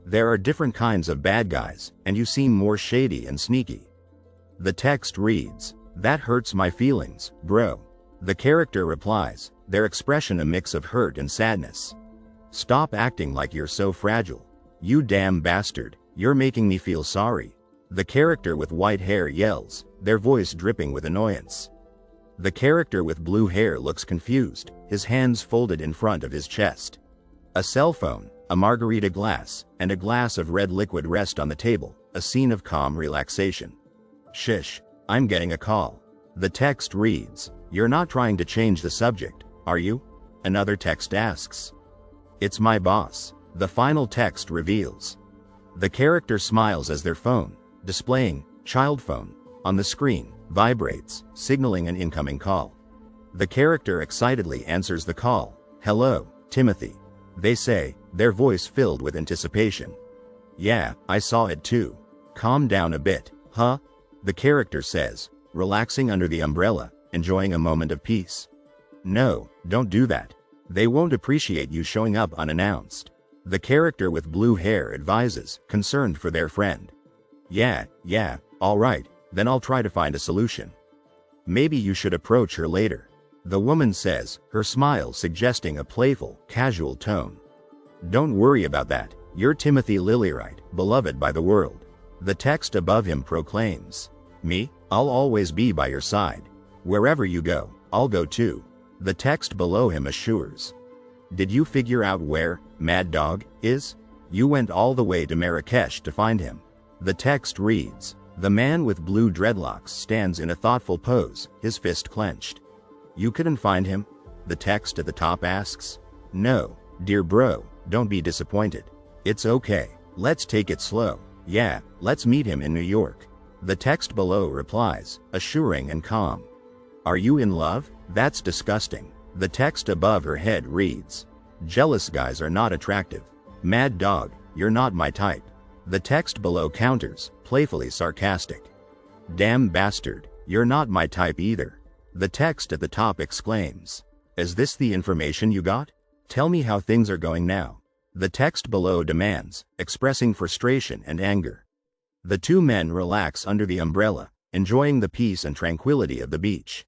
There are different kinds of bad guys, and you seem more shady and sneaky. The text reads, that hurts my feelings, bro. The character replies, their expression a mix of hurt and sadness. Stop acting like you're so fragile. You damn bastard, you're making me feel sorry. The character with white hair yells, their voice dripping with annoyance. The character with blue hair looks confused, his hands folded in front of his chest. A cell phone, a margarita glass, and a glass of red liquid rest on the table, a scene of calm relaxation. Shish, I'm getting a call. The text reads, you're not trying to change the subject, are you? Another text asks. It's my boss. The final text reveals. The character smiles as their phone, displaying, child phone, on the screen, vibrates, signaling an incoming call. The character excitedly answers the call. Hello, Timothy. They say, their voice filled with anticipation. Yeah, I saw it too. Calm down a bit, huh? The character says, relaxing under the umbrella, enjoying a moment of peace. No, don't do that. They won't appreciate you showing up unannounced. The character with blue hair advises, concerned for their friend. Yeah, all right, then I'll try to find a solution. Maybe you should approach her later. The woman says, her smile suggesting a playful, casual tone. Don't worry about that, you're Timothy Lillywright, beloved by the world. The text above him proclaims. Me? I'll always be by your side. Wherever you go, I'll go too. The text below him assures. Did you figure out where Mad Dog is? You went all the way to Marrakesh to find him. The text reads, the man with blue dreadlocks stands in a thoughtful pose, his fist clenched. You couldn't find him? The text at the top asks. No, dear bro, don't be disappointed. It's okay, let's take it slow. Yeah, let's meet him in New York. The text below replies, assuring and calm. Are you in love? That's disgusting. The text above her head reads, jealous guys are not attractive. Mad dog, you're not my type. The text below counters, playfully sarcastic. Damn bastard, you're not my type either. The text at the top exclaims, is this the information you got? Tell me how things are going now. The text below demands, expressing frustration and anger. The two men relax under the umbrella, enjoying the peace and tranquility of the beach.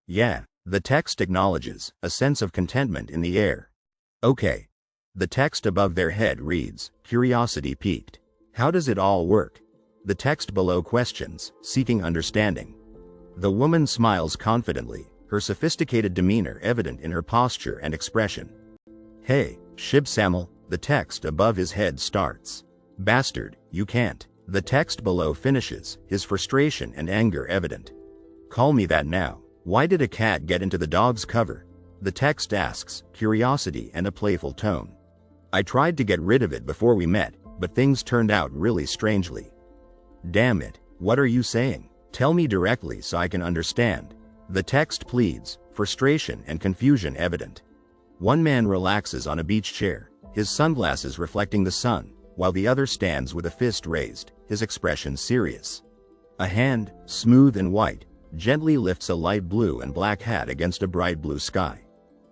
Yeah. The text acknowledges, a sense of contentment in the air. Okay. The text above their head reads, curiosity piqued. How does it all work? The text below questions, seeking understanding. The woman smiles confidently, her sophisticated demeanor evident in her posture and expression. Hey, Shib Samuel, the text above his head starts. Bastard, you can't. The text below finishes, his frustration and anger evident. Call me that now. Why did a cat get into the dog's cover? The text asks, curiosity and a playful tone. I tried to get rid of it before we met, but things turned out really strangely. Damn it, what are you saying? Tell me directly so I can understand. The text pleads, frustration and confusion evident. One man relaxes on a beach chair, his sunglasses reflecting the sun, while the other stands with a fist raised, his expression serious. A hand, smooth and white, gently lifts a light blue and black hat against a bright blue sky.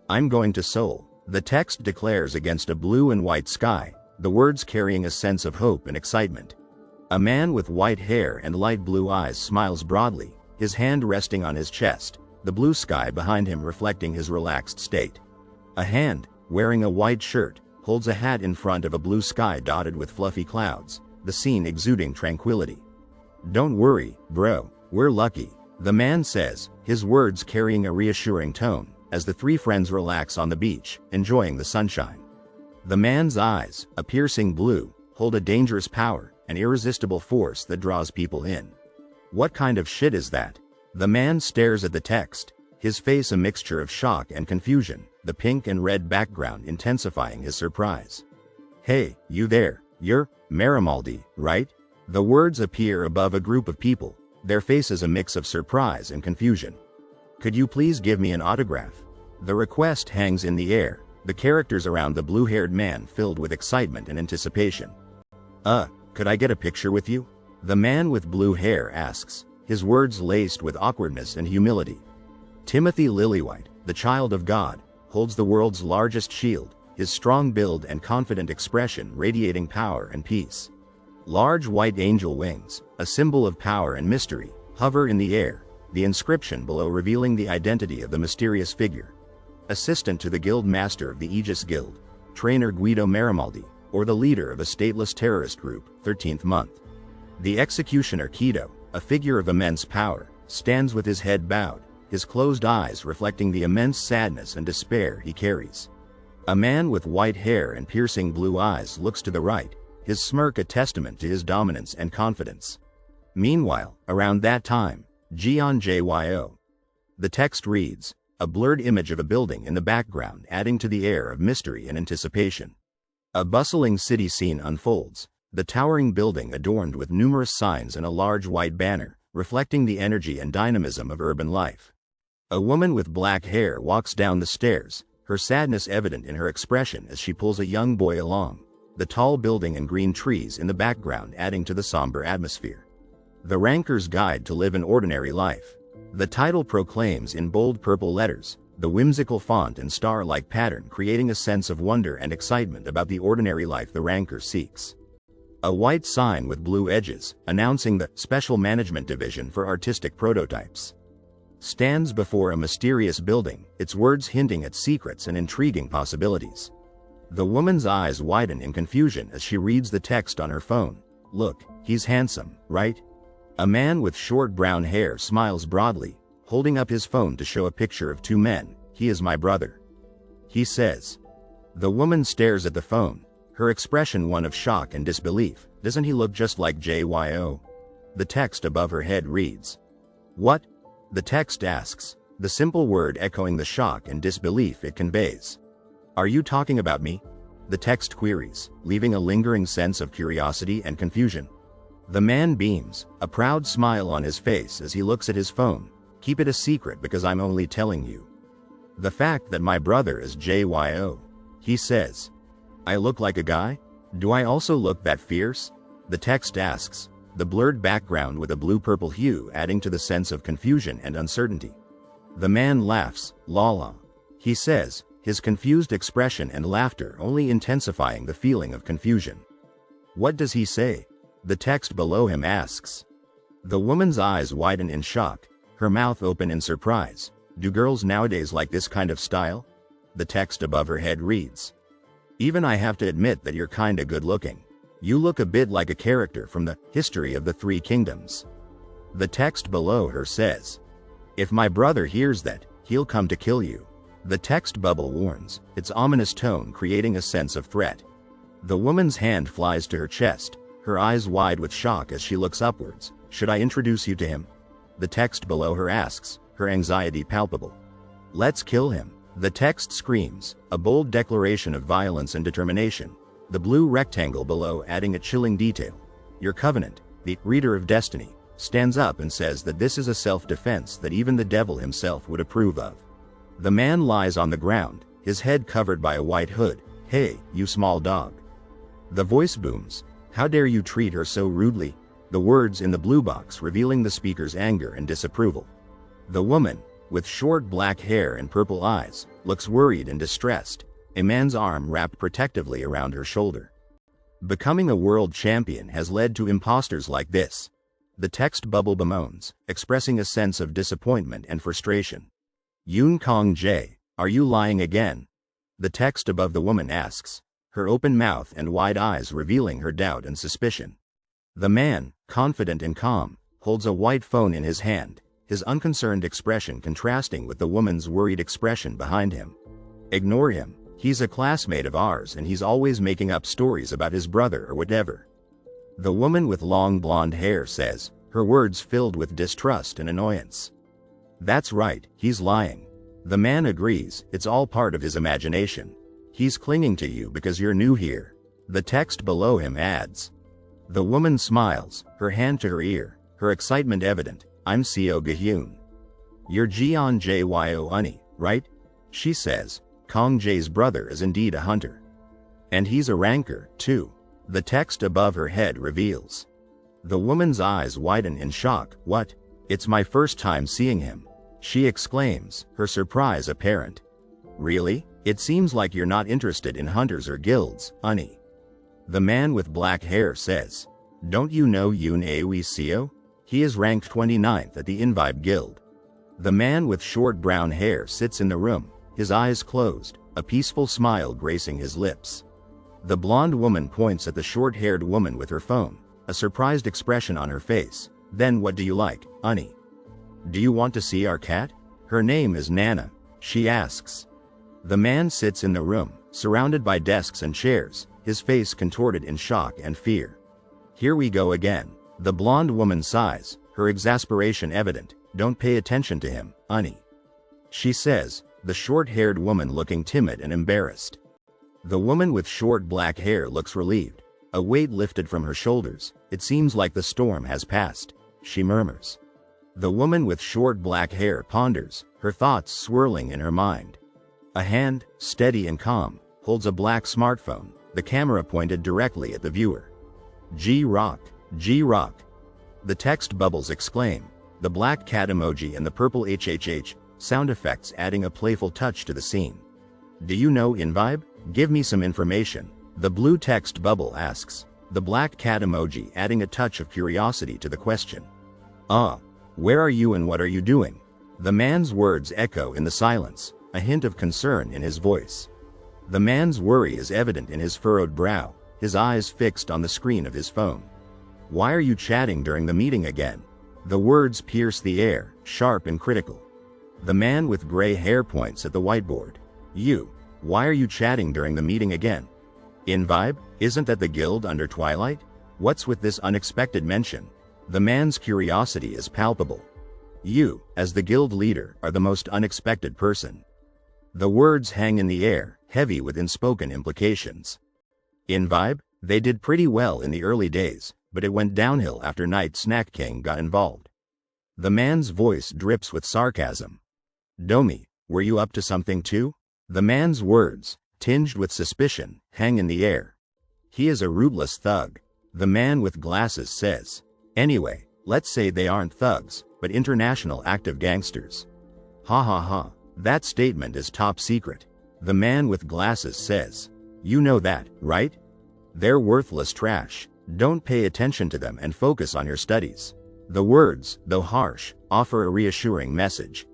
I'm going to Seoul, the text declares against a blue and white sky, the words carrying a sense of hope and excitement. A man with white hair and light blue eyes smiles broadly, his hand resting on his chest, the blue sky behind him reflecting his relaxed state. A hand, wearing a white shirt, holds a hat in front of a blue sky dotted with fluffy clouds, the scene exuding tranquility. Don't worry, bro, we're lucky. The man says, his words carrying a reassuring tone, as the three friends relax on the beach, enjoying the sunshine. The man's eyes, a piercing blue, hold a dangerous power, an irresistible force that draws people in. What kind of shit is that? The man stares at the text, his face a mixture of shock and confusion, the pink and red background intensifying his surprise. "Hey, you there, you're Marimaldi, right?" The words appear above a group of people, their faces a mix of surprise and confusion. "Could you please give me an autograph?" The request hangs in the air, the characters around the blue-haired man filled with excitement and anticipation. Could I get a picture with you?" The man with blue hair asks, his words laced with awkwardness and humility. Timothy Lillywhite, the child of God, holds the world's largest shield, his strong build and confident expression radiating power and peace. Large white angel wings, a symbol of power and mystery, hover in the air, the inscription below revealing the identity of the mysterious figure. Assistant to the guild master of the Aegis Guild, trainer Guido Marimaldi, or the leader of a stateless terrorist group, 13th month. The executioner Kido, a figure of immense power, stands with his head bowed, his closed eyes reflecting the immense sadness and despair he carries. A man with white hair and piercing blue eyes looks to the right, his smirk a testament to his dominance and confidence. Meanwhile, around that time, Jian Jyo. The text reads, a blurred image of a building in the background adding to the air of mystery and anticipation. A bustling city scene unfolds, the towering building adorned with numerous signs and a large white banner, reflecting the energy and dynamism of urban life. A woman with black hair walks down the stairs, her sadness evident in her expression as she pulls a young boy along, the tall building and green trees in the background adding to the somber atmosphere. The Ranker's Guide to Live an Ordinary Life. The title proclaims in bold purple letters, the whimsical font and star-like pattern creating a sense of wonder and excitement about the ordinary life the Ranker seeks. A white sign with blue edges, announcing the Special Management Division for Artistic Prototypes, stands before a mysterious building, its words hinting at secrets and intriguing possibilities. The woman's eyes widen in confusion as she reads the text on her phone. "Look, he's handsome, right?" A man with short brown hair smiles broadly, holding up his phone to show a picture of two men. "He is my brother," he says. The woman stares at the phone, her expression one of shock and disbelief. "Doesn't he look just like Jyo?" The text above her head reads. "What?" the text asks, the simple word echoing the shock and disbelief it conveys. "Are you talking about me?" the text queries, leaving a lingering sense of curiosity and confusion. The man beams, a proud smile on his face as he looks at his phone. "Keep it a secret because I'm only telling you the fact that my brother is Jyo," he says. "I look like a guy? Do I also look that fierce?" the text asks, the blurred background with a blue-purple hue adding to the sense of confusion and uncertainty. The man laughs, "Lala," he says, his confused expression and laughter only intensifying the feeling of confusion. "What does he say?" the text below him asks. The woman's eyes widen in shock, her mouth open in surprise. "Do girls nowadays like this kind of style?" the text above her head reads. "Even I have to admit that you're kinda good looking. You look a bit like a character from the History of the Three Kingdoms." The text below her says. "If my brother hears that, he'll come to kill you," the text bubble warns, its ominous tone creating a sense of threat. The woman's hand flies to her chest, her eyes wide with shock as she looks upwards. "Should I introduce you to him?" the text below her asks, her anxiety palpable. "Let's kill him," the text screams, a bold declaration of violence and determination, the blue rectangle below adding a chilling detail. "Your covenant," the reader of destiny, stands up and says that this is a self-defense that even the devil himself would approve of. The man lies on the ground, his head covered by a white hood. "Hey, you small dog." The voice booms. "How dare you treat her so rudely?" the words in the blue box revealing the speaker's anger and disapproval. The woman, with short black hair and purple eyes, looks worried and distressed, a man's arm wrapped protectively around her shoulder. "Becoming a world champion has led to imposters like this," the text bubble bemoans, expressing a sense of disappointment and frustration. "Yoon Kong Jae, are you lying again?" the text above the woman asks, her open mouth and wide eyes revealing her doubt and suspicion. The man, confident and calm, holds a white phone in his hand, his unconcerned expression contrasting with the woman's worried expression behind him. "Ignore him, he's a classmate of ours and he's always making up stories about his brother or whatever," the woman with long blonde hair says, her words filled with distrust and annoyance. That's right, he's lying. The man agrees, it's all part of his imagination. He's clinging to you because you're new here. The text below him adds. The woman smiles, her hand to her ear, her excitement evident. I'm Seo Gahyun. You're Jeon Jyo Unni, right? She says. Kong Jae's brother is indeed a hunter. And he's a ranker, too. The text above her head reveals. The woman's eyes widen in shock. What? It's my first time seeing him. She exclaims, her surprise apparent. Really? It seems like you're not interested in hunters or guilds, Unni. The man with black hair says. Don't you know Yoon Aoi Seo? He is ranked 29th at the Invibe Guild. The man with short brown hair sits in the room, his eyes closed, a peaceful smile gracing his lips. The blonde woman points at the short-haired woman with her phone, a surprised expression on her face. Then what do you like, Unni? Do you want to see our cat? Her name is Nana, she asks. The man sits in the room, surrounded by desks and chairs, his face contorted in shock and fear. Here we go again. The blonde woman sighs, her exasperation evident. Don't pay attention to him, Unni. She says, the short-haired woman looking timid and embarrassed. The woman with short black hair looks relieved. A weight lifted from her shoulders. It seems like the storm has passed, she murmurs. The woman with short black hair ponders, her thoughts swirling in her mind. A hand, steady and calm, holds a black smartphone, the camera pointed directly at the viewer. G-Rock, G-Rock. The text bubbles exclaim, the black cat emoji and the purple HHH, sound effects adding a playful touch to the scene. Do you know Invibe? Give me some information. The blue text bubble asks, the black cat emoji adding a touch of curiosity to the question. Where are you and what are you doing? The man's words echo in the silence, a hint of concern in his voice. The man's worry is evident in his furrowed brow, his eyes fixed on the screen of his phone. Why are you chatting during the meeting again? The words pierce the air, sharp and critical. The man with gray hair points at the whiteboard. Why are you chatting during the meeting again? Invibe? Isn't that the guild under Twilight? What's with this unexpected mention? The man's curiosity is palpable. You, as the guild leader, are the most unexpected person. The words hang in the air, heavy with unspoken implications. Invibe? They did pretty well in the early days, but it went downhill after Night Snack King got involved. The man's voice drips with sarcasm. Domi, were you up to something too? The man's words, tinged with suspicion, hang in the air. He is a rootless thug. The man with glasses says. Anyway, let's say they aren't thugs, but international active gangsters. Ha ha ha, that statement is top secret. The man with glasses says. You know that, right? They're worthless trash. Don't pay attention to them and focus on your studies. The words, though harsh, offer a reassuring message.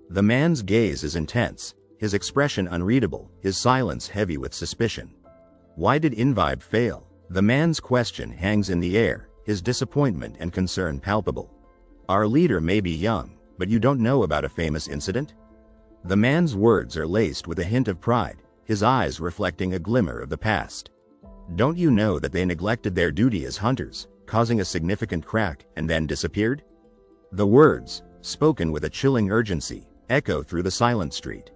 The man's gaze is intense, his expression unreadable, his silence heavy with suspicion. Why did Invibe fail? The man's question hangs in the air, his disappointment and concern palpable. Our leader may be young, but you don't know about a famous incident? The man's words are laced with a hint of pride, his eyes reflecting a glimmer of the past. Don't you know that they neglected their duty as hunters, causing a significant crack, and then disappeared? The words, spoken with a chilling urgency, echo through the silent street.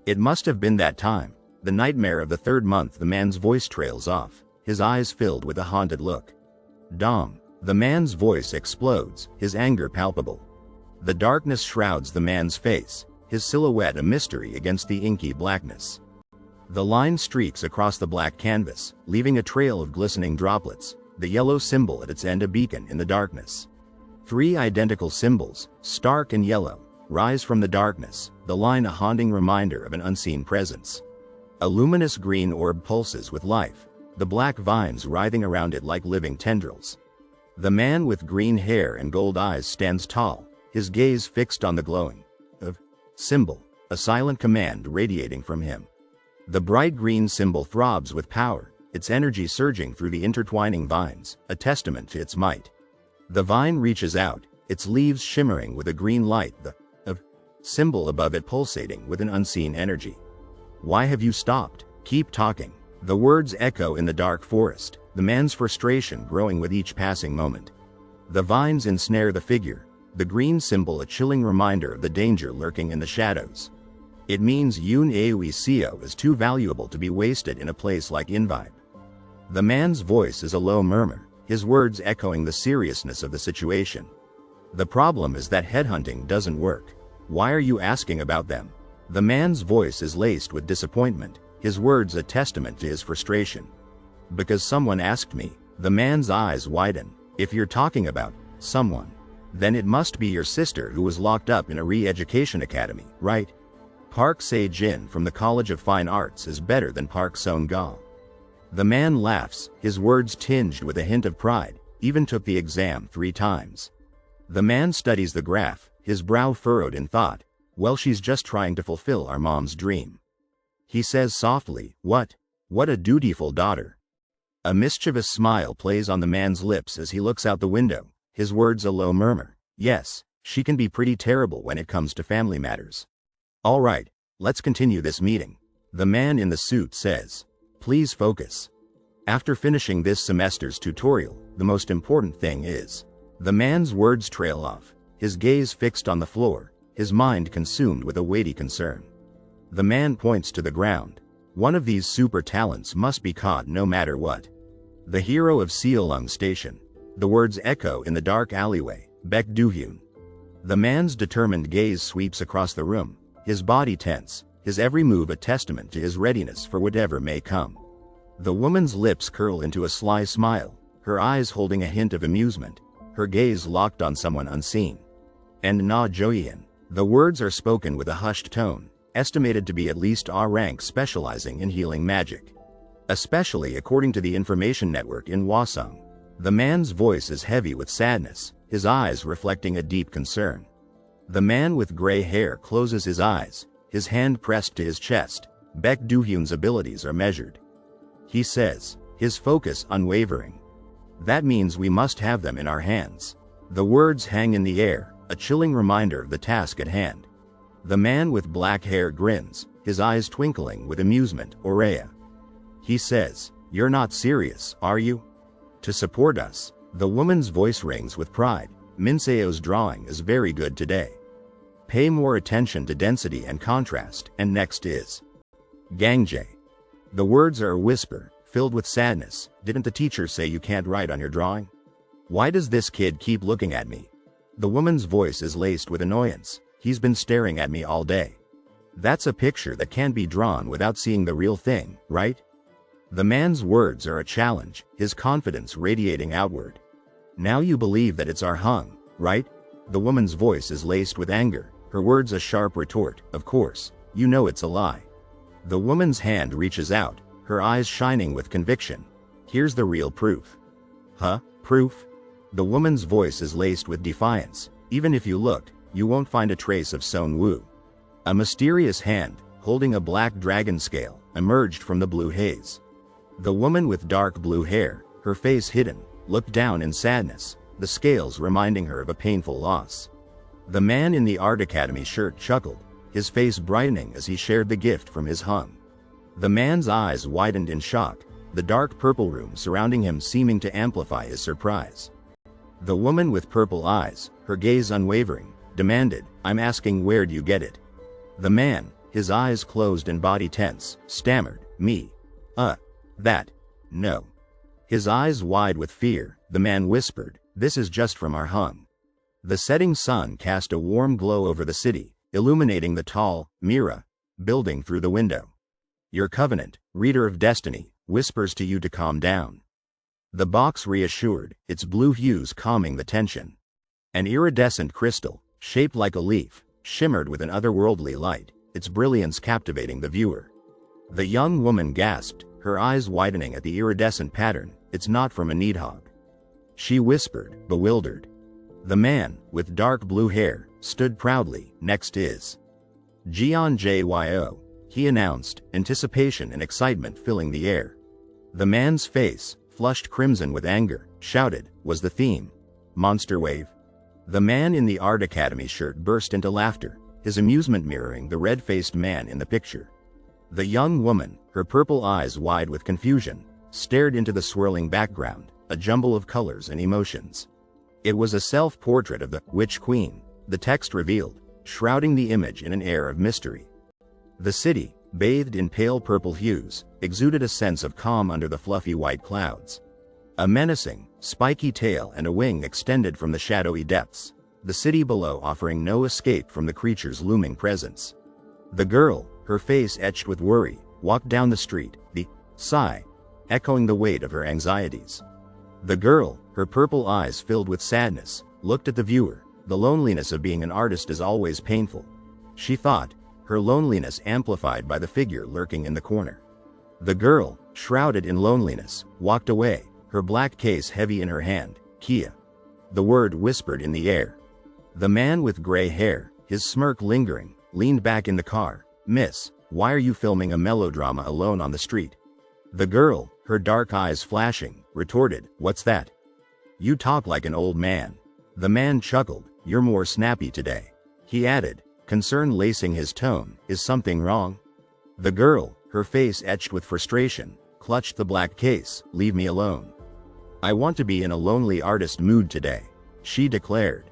It must have been that time, the nightmare of the third month. The man's voice trails off, his eyes filled with a haunted look. Dom. The man's voice explodes, his anger palpable. The darkness shrouds the man's face, his silhouette a mystery against the inky blackness. The line streaks across the black canvas, leaving a trail of glistening droplets, the yellow symbol at its end a beacon in the darkness. Three identical symbols, stark and yellow, rise from the darkness, the line a haunting reminder of an unseen presence. A luminous green orb pulses with life, the black vines writhing around it like living tendrils. The man with green hair and gold eyes stands tall, his gaze fixed on the glowing symbol, a silent command radiating from him. The bright green symbol throbs with power, its energy surging through the intertwining vines, a testament to its might. The vine reaches out, its leaves shimmering with a green light, the symbol above it pulsating with an unseen energy. Why have you stopped? Keep talking. The words echo in the dark forest, the man's frustration growing with each passing moment. The vines ensnare the figure, The green symbol a chilling reminder of the danger lurking in the shadows. It means Yun Aoi Seo is too valuable to be wasted in a place like Invibe. The man's voice is a low murmur, his words echoing the seriousness of the situation. The problem is that headhunting doesn't work. Why are you asking about them? The man's voice is laced with disappointment, his words a testament to his frustration. Because someone asked me. The man's eyes widen. If you're talking about someone, then it must be your sister who was locked up in a re-education academy, right? Park Se-jin from the College of Fine Arts is better than Park Seon-ga. The man laughs, his words tinged with a hint of pride, even took the exam 3 times. The man studies the graph, his brow furrowed in thought. Well, she's just trying to fulfill our mom's dream. He says softly, What a dutiful daughter. A mischievous smile plays on the man's lips as he looks out the window, his words a low murmur. Yes, she can be pretty terrible when it comes to family matters. All right, let's continue this meeting. The man in the suit says. Please focus. After finishing this semester's tutorial, the most important thing is. The man's words trail off, his gaze fixed on the floor, his mind consumed with a weighty concern. The man points to the ground. One of these super talents must be caught no matter what. The hero of Seolung Station. The words echo in the dark alleyway, Baek Do-hyun. The man's determined gaze sweeps across the room, his body tense, his every move a testament to his readiness for whatever may come. The woman's lips curl into a sly smile, her eyes holding a hint of amusement, her gaze locked on someone unseen. And Na Joyeon. The words are spoken with a hushed tone, estimated to be at least R rank specializing in healing magic. Especially according to the information network in Hwasong. The man's voice is heavy with sadness, his eyes reflecting a deep concern. The man with gray hair closes his eyes, his hand pressed to his chest. Baek Do-hyun's abilities are measured. He says, his focus unwavering. That means we must have them in our hands. The words hang in the air, a chilling reminder of the task at hand. The man with black hair grins, his eyes twinkling with amusement. Orea. He says, You're not serious, are you? To support us. The woman's voice rings with pride. Minseo's drawing is very good today. Pay more attention to density and contrast. And next is Gangjae. The words are a whisper, filled with sadness. Didn't the teacher say you can't write on your drawing? Why does this kid keep looking at me? The woman's voice is laced with annoyance. He's been staring at me all day. That's a picture that can't be drawn without seeing the real thing, right? The man's words are a challenge, his confidence radiating outward. Now you believe that it's our hung, right? The woman's voice is laced with anger, her words a sharp retort. Of course, you know it's a lie. The woman's hand reaches out, her eyes shining with conviction. Here's the real proof. Huh? Proof? The woman's voice is laced with defiance. Even if you looked, you won't find a trace of Seon-woo. A mysterious hand, holding a black dragon scale, emerged from the blue haze. The woman with dark blue hair, her face hidden, looked down in sadness, the scales reminding her of a painful loss. The man in the art academy shirt chuckled, his face brightening as he shared the gift from his hung. The man's eyes widened in shock, the dark purple room surrounding him seeming to amplify his surprise. The woman with purple eyes, her gaze unwavering, demanded, I'm asking, where do you get it? The man, his eyes closed and body tense, stammered, me. That. No. His eyes wide with fear, the man whispered, this is just from our hung. The setting sun cast a warm glow over the city, illuminating the tall, Mira, building through the window. Your covenant, reader of destiny, whispers to you to calm down. The box reassured, its blue hues calming the tension. An iridescent crystal, shaped like a leaf, shimmered with an otherworldly light, its brilliance captivating the viewer. The young woman gasped, her eyes widening at the iridescent pattern. It's not from a Needhog. She whispered, bewildered. The man, with dark blue hair, stood proudly. Next is Jeon Jyo, he announced, anticipation and excitement filling the air. The man's face, flushed crimson with anger, shouted, was the theme Monster Wave? The man in the art academy shirt burst into laughter, his amusement mirroring the red-faced man in the picture. The young woman, her purple eyes wide with confusion, stared into the swirling background, a jumble of colors and emotions. It was a self-portrait of the Witch Queen, the text revealed, shrouding the image in an air of mystery. The city, bathed in pale purple hues, exuded a sense of calm under the fluffy white clouds. A menacing, spiky tail and a wing extended from the shadowy depths, the city below offering no escape from the creature's looming presence. The girl, her face etched with worry, walked down the street, the sigh echoing the weight of her anxieties. The girl, her purple eyes filled with sadness, looked at the viewer. The loneliness of being an artist is always painful, she thought, her loneliness amplified by the figure lurking in the corner. The girl, shrouded in loneliness, walked away, her black case heavy in her hand. Kia. The word whispered in the air. The man with gray hair, his smirk lingering, leaned back in the car. Miss, why are you filming a melodrama alone on the street? The girl, her dark eyes flashing, retorted, what's that? You talk like an old man. The man chuckled, you're more snappy today. He added, concern lacing his tone, is something wrong? The girl, her face etched with frustration, clutched the black case, leave me alone. I want to be in a lonely artist mood today, she declared.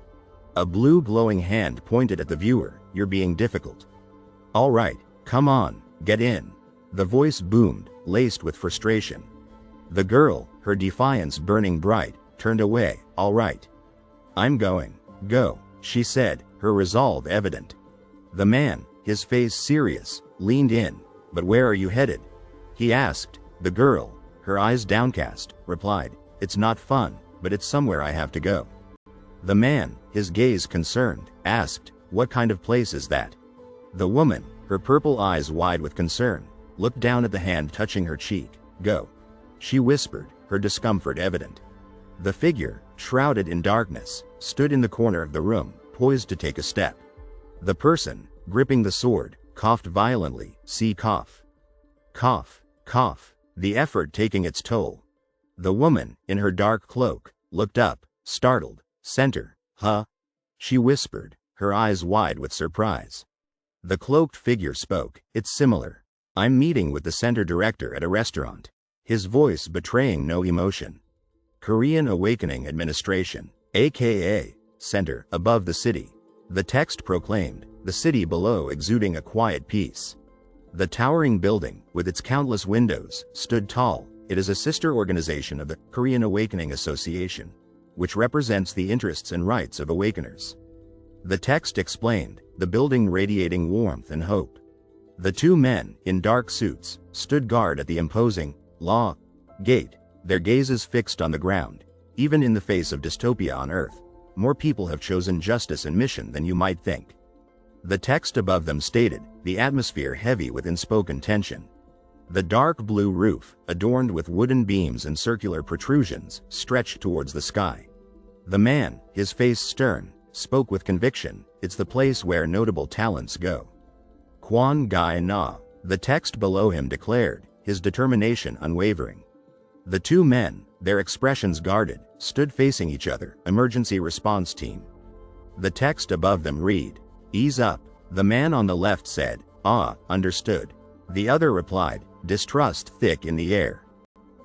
A blue glowing hand pointed at the viewer, you're being difficult. All right, come on, get in. The voice boomed, laced with frustration. The girl, her defiance burning bright, turned away, all right. I'm going. Go, she said, her resolve evident. The man, his face serious, leaned in. But where are you headed? He asked. The girl, her eyes downcast, replied, it's not fun, but it's somewhere I have to go. The man, his gaze concerned, asked, what kind of place is that? The woman, her purple eyes wide with concern, looked down at the hand touching her cheek. Go. She whispered, her discomfort evident. The figure, shrouded in darkness, stood in the corner of the room, poised to take a step. The person, gripping the sword, coughed violently. See cough. Cough, cough, the effort taking its toll. The woman, in her dark cloak, looked up, startled. Center, huh? She whispered, her eyes wide with surprise. The cloaked figure spoke, it's similar. I'm meeting with the center director at a restaurant. His voice betraying no emotion. Korean Awakening Administration, aka Center, above the city. The text proclaimed, the city below exuding a quiet peace. The towering building, with its countless windows, stood tall. It is a sister organization of the Korean Awakening Association, which represents the interests and rights of awakeners. The text explained, the building radiating warmth and hope. The two men, in dark suits, stood guard at the imposing law gate, their gazes fixed on the ground. Even in the face of dystopia on Earth, more people have chosen justice and mission than you might think. The text above them stated, the atmosphere heavy with unspoken tension. The dark blue roof, adorned with wooden beams and circular protrusions, stretched towards the sky. The man, his face stern, spoke with conviction, it's the place where notable talents go. Kwon Gai Na, the text below him declared, his determination unwavering. The two men, their expressions guarded, stood facing each other. Emergency response team. The text above them read, ease up. The man on the left said, understood. The other replied, distrust thick in the air.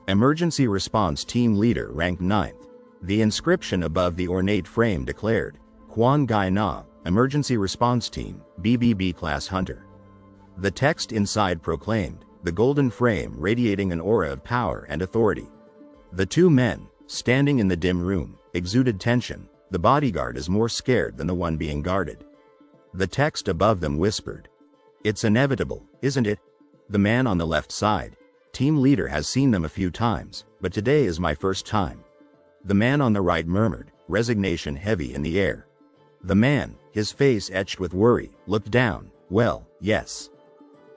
Emergency response team leader ranked 9th. The inscription above the ornate frame declared, Kwon Gai Na, emergency response team, BBB class hunter. The text inside proclaimed, the golden frame radiating an aura of power and authority. The two men, standing in the dim room, exuded tension. The bodyguard is more scared than the one being guarded. The text above them whispered, it's inevitable, isn't it? The man on the left side, team leader, has seen them a few times, but today is my first time. The man on the right murmured, resignation heavy in the air. The man, his face etched with worry, looked down. Well, yes.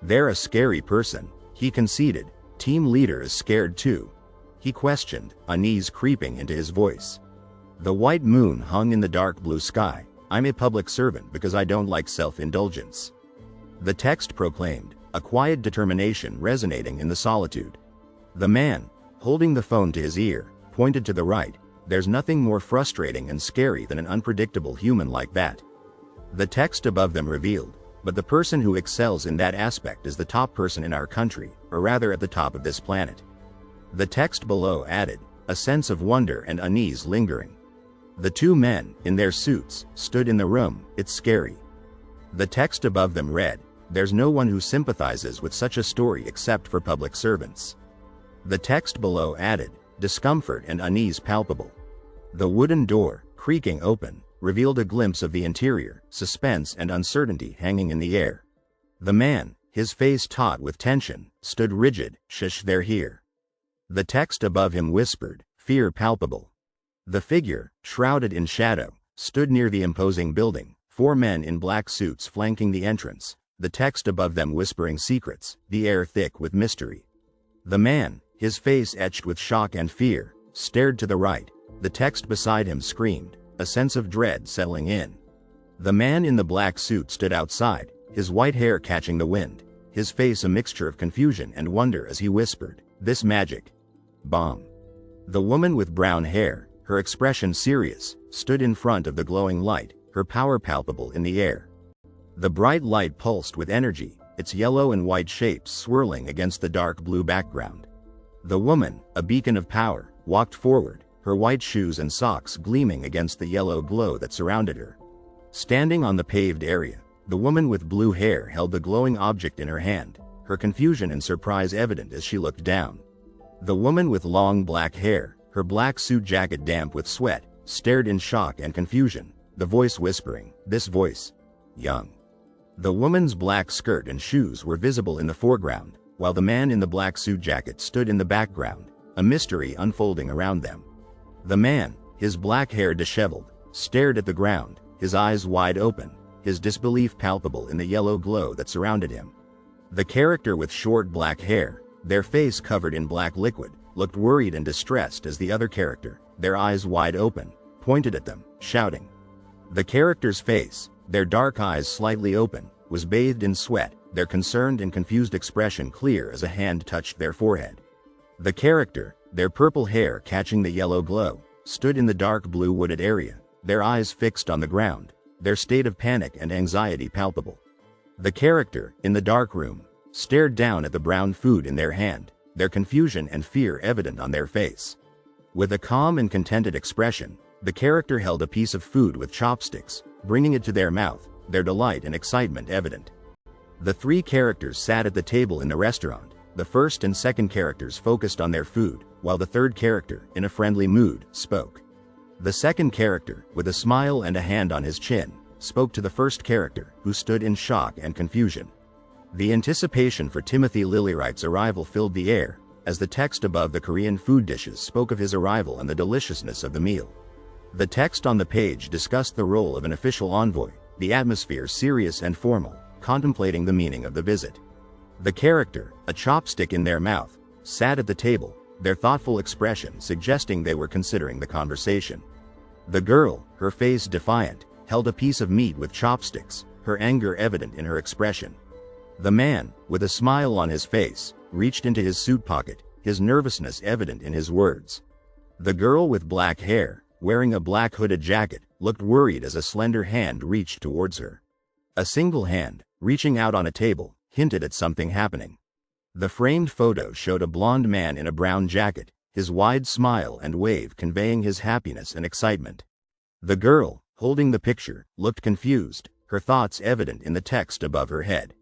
They're a scary person, he conceded. Team leader is scared too. He questioned, unease creeping into his voice. The white moon hung in the dark blue sky. I'm a public servant because I don't like self-indulgence. The text proclaimed, a quiet determination resonating in the solitude. The man, holding the phone to his ear, pointed to the right. There's nothing more frustrating and scary than an unpredictable human like that. The text above them revealed, but the person who excels in that aspect is the top person in our country, or rather at the top of this planet. The text below added, a sense of wonder and unease lingering. The two men, in their suits, stood in the room. It's scary. The text above them read, "There's no one who sympathizes with such a story except for public servants." The text below added, "Discomfort and unease palpable." The wooden door, creaking open, revealed a glimpse of the interior, suspense and uncertainty hanging in the air. The man, his face taut with tension, stood rigid. "Shush, they're here." The text above him whispered, "Fear palpable." The figure, shrouded in shadow, stood near the imposing building, four men in black suits flanking the entrance, the text above them whispering secrets, the air thick with mystery. The man, his face etched with shock and fear, stared to the right. The text beside him screamed, a sense of dread settling in. The man in the black suit stood outside, his white hair catching the wind, his face a mixture of confusion and wonder as he whispered, "This magic bomb." The woman with brown hair, her expression serious, stood in front of the glowing light, her power palpable in the air. The bright light pulsed with energy, its yellow and white shapes swirling against the dark blue background. The woman, a beacon of power, walked forward, her white shoes and socks gleaming against the yellow glow that surrounded her. Standing on the paved area, the woman with blue hair held the glowing object in her hand, her confusion and surprise evident as she looked down. The woman with long black hair, her black suit jacket damp with sweat, stared in shock and confusion, the voice whispering, "This voice, young." The woman's black skirt and shoes were visible in the foreground, while the man in the black suit jacket stood in the background, a mystery unfolding around them. The man, his black hair disheveled, stared at the ground, his eyes wide open, his disbelief palpable in the yellow glow that surrounded him. The character with short black hair, their face covered in black liquid, looked worried and distressed as the other character, their eyes wide open, pointed at them, shouting. The character's face, their dark eyes slightly open, was bathed in sweat, their concerned and confused expression clear as a hand touched their forehead. The character, their purple hair catching the yellow glow, stood in the dark blue wooded area, their eyes fixed on the ground, their state of panic and anxiety palpable. The character, in the dark room, stared down at the brown food in their hand, their confusion and fear evident on their face. With a calm and contented expression, the character held a piece of food with chopsticks, bringing it to their mouth, their delight and excitement evident. The three characters sat at the table in the restaurant, the first and second characters focused on their food, while the third character, in a friendly mood, spoke. The second character, with a smile and a hand on his chin, spoke to the first character, who stood in shock and confusion. The anticipation for Timothy Lillywright's arrival filled the air, as the text above the Korean food dishes spoke of his arrival and the deliciousness of the meal. The text on the page discussed the role of an official envoy, the atmosphere serious and formal, contemplating the meaning of the visit. The character, a chopstick in their mouth, sat at the table, their thoughtful expression suggesting they were considering the conversation. The girl, her face defiant, held a piece of meat with chopsticks, her anger evident in her expression. The man, with a smile on his face, reached into his suit pocket, his nervousness evident in his words. The girl with black hair, wearing a black hooded jacket, looked worried as a slender hand reached towards her. A single hand, reaching out on a table, hinted at something happening. The framed photo showed a blond man in a brown jacket, his wide smile and wave conveying his happiness and excitement. The girl, holding the picture, looked confused, her thoughts evident in the text above her head.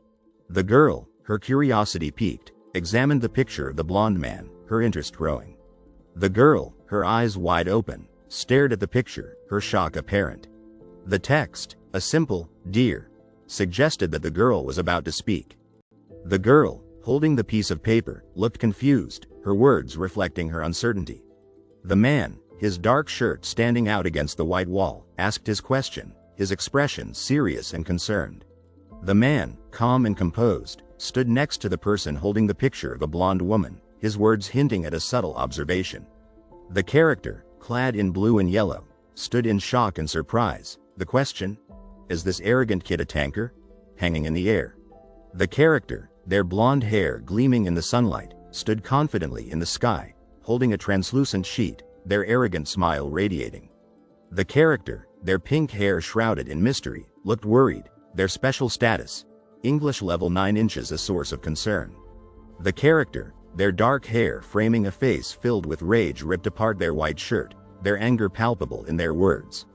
The girl, her curiosity piqued, examined the picture of the blond man, her interest growing. The girl, her eyes wide open, stared at the picture, her shock apparent. The text, a simple, "Dear," suggested that the girl was about to speak. The girl, holding the piece of paper, looked confused, her words reflecting her uncertainty. The man, his dark shirt standing out against the white wall, asked his question, his expression serious and concerned. The man, calm and composed, stood next to the person holding the picture of a blonde woman, his words hinting at a subtle observation. The character, clad in blue and yellow, stood in shock and surprise, the question, "Is this arrogant kid a tanker?" hanging in the air. The character, their blonde hair gleaming in the sunlight, stood confidently in the sky, holding a translucent sheet, their arrogant smile radiating. The character, their pink hair shrouded in mystery, looked worried, their special status, English level 9 inches, a source of concern. The character, their dark hair framing a face filled with rage, ripped apart their white shirt, their anger palpable in their words.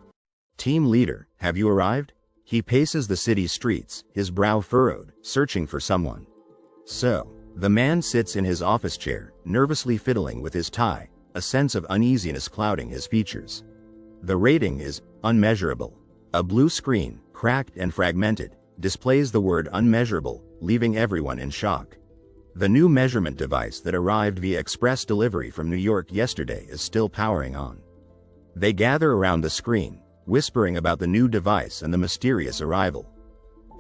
Team leader, have you arrived? He paces the city streets, his brow furrowed, searching for someone. So, the man sits in his office chair, nervously fiddling with his tie, a sense of uneasiness clouding his features. The rating is unmeasurable. A blue screen, cracked and fragmented, displays the word unmeasurable, leaving everyone in shock. The new measurement device that arrived via express delivery from New York yesterday is still powering on. They gather around the screen, whispering about the new device and the mysterious arrival.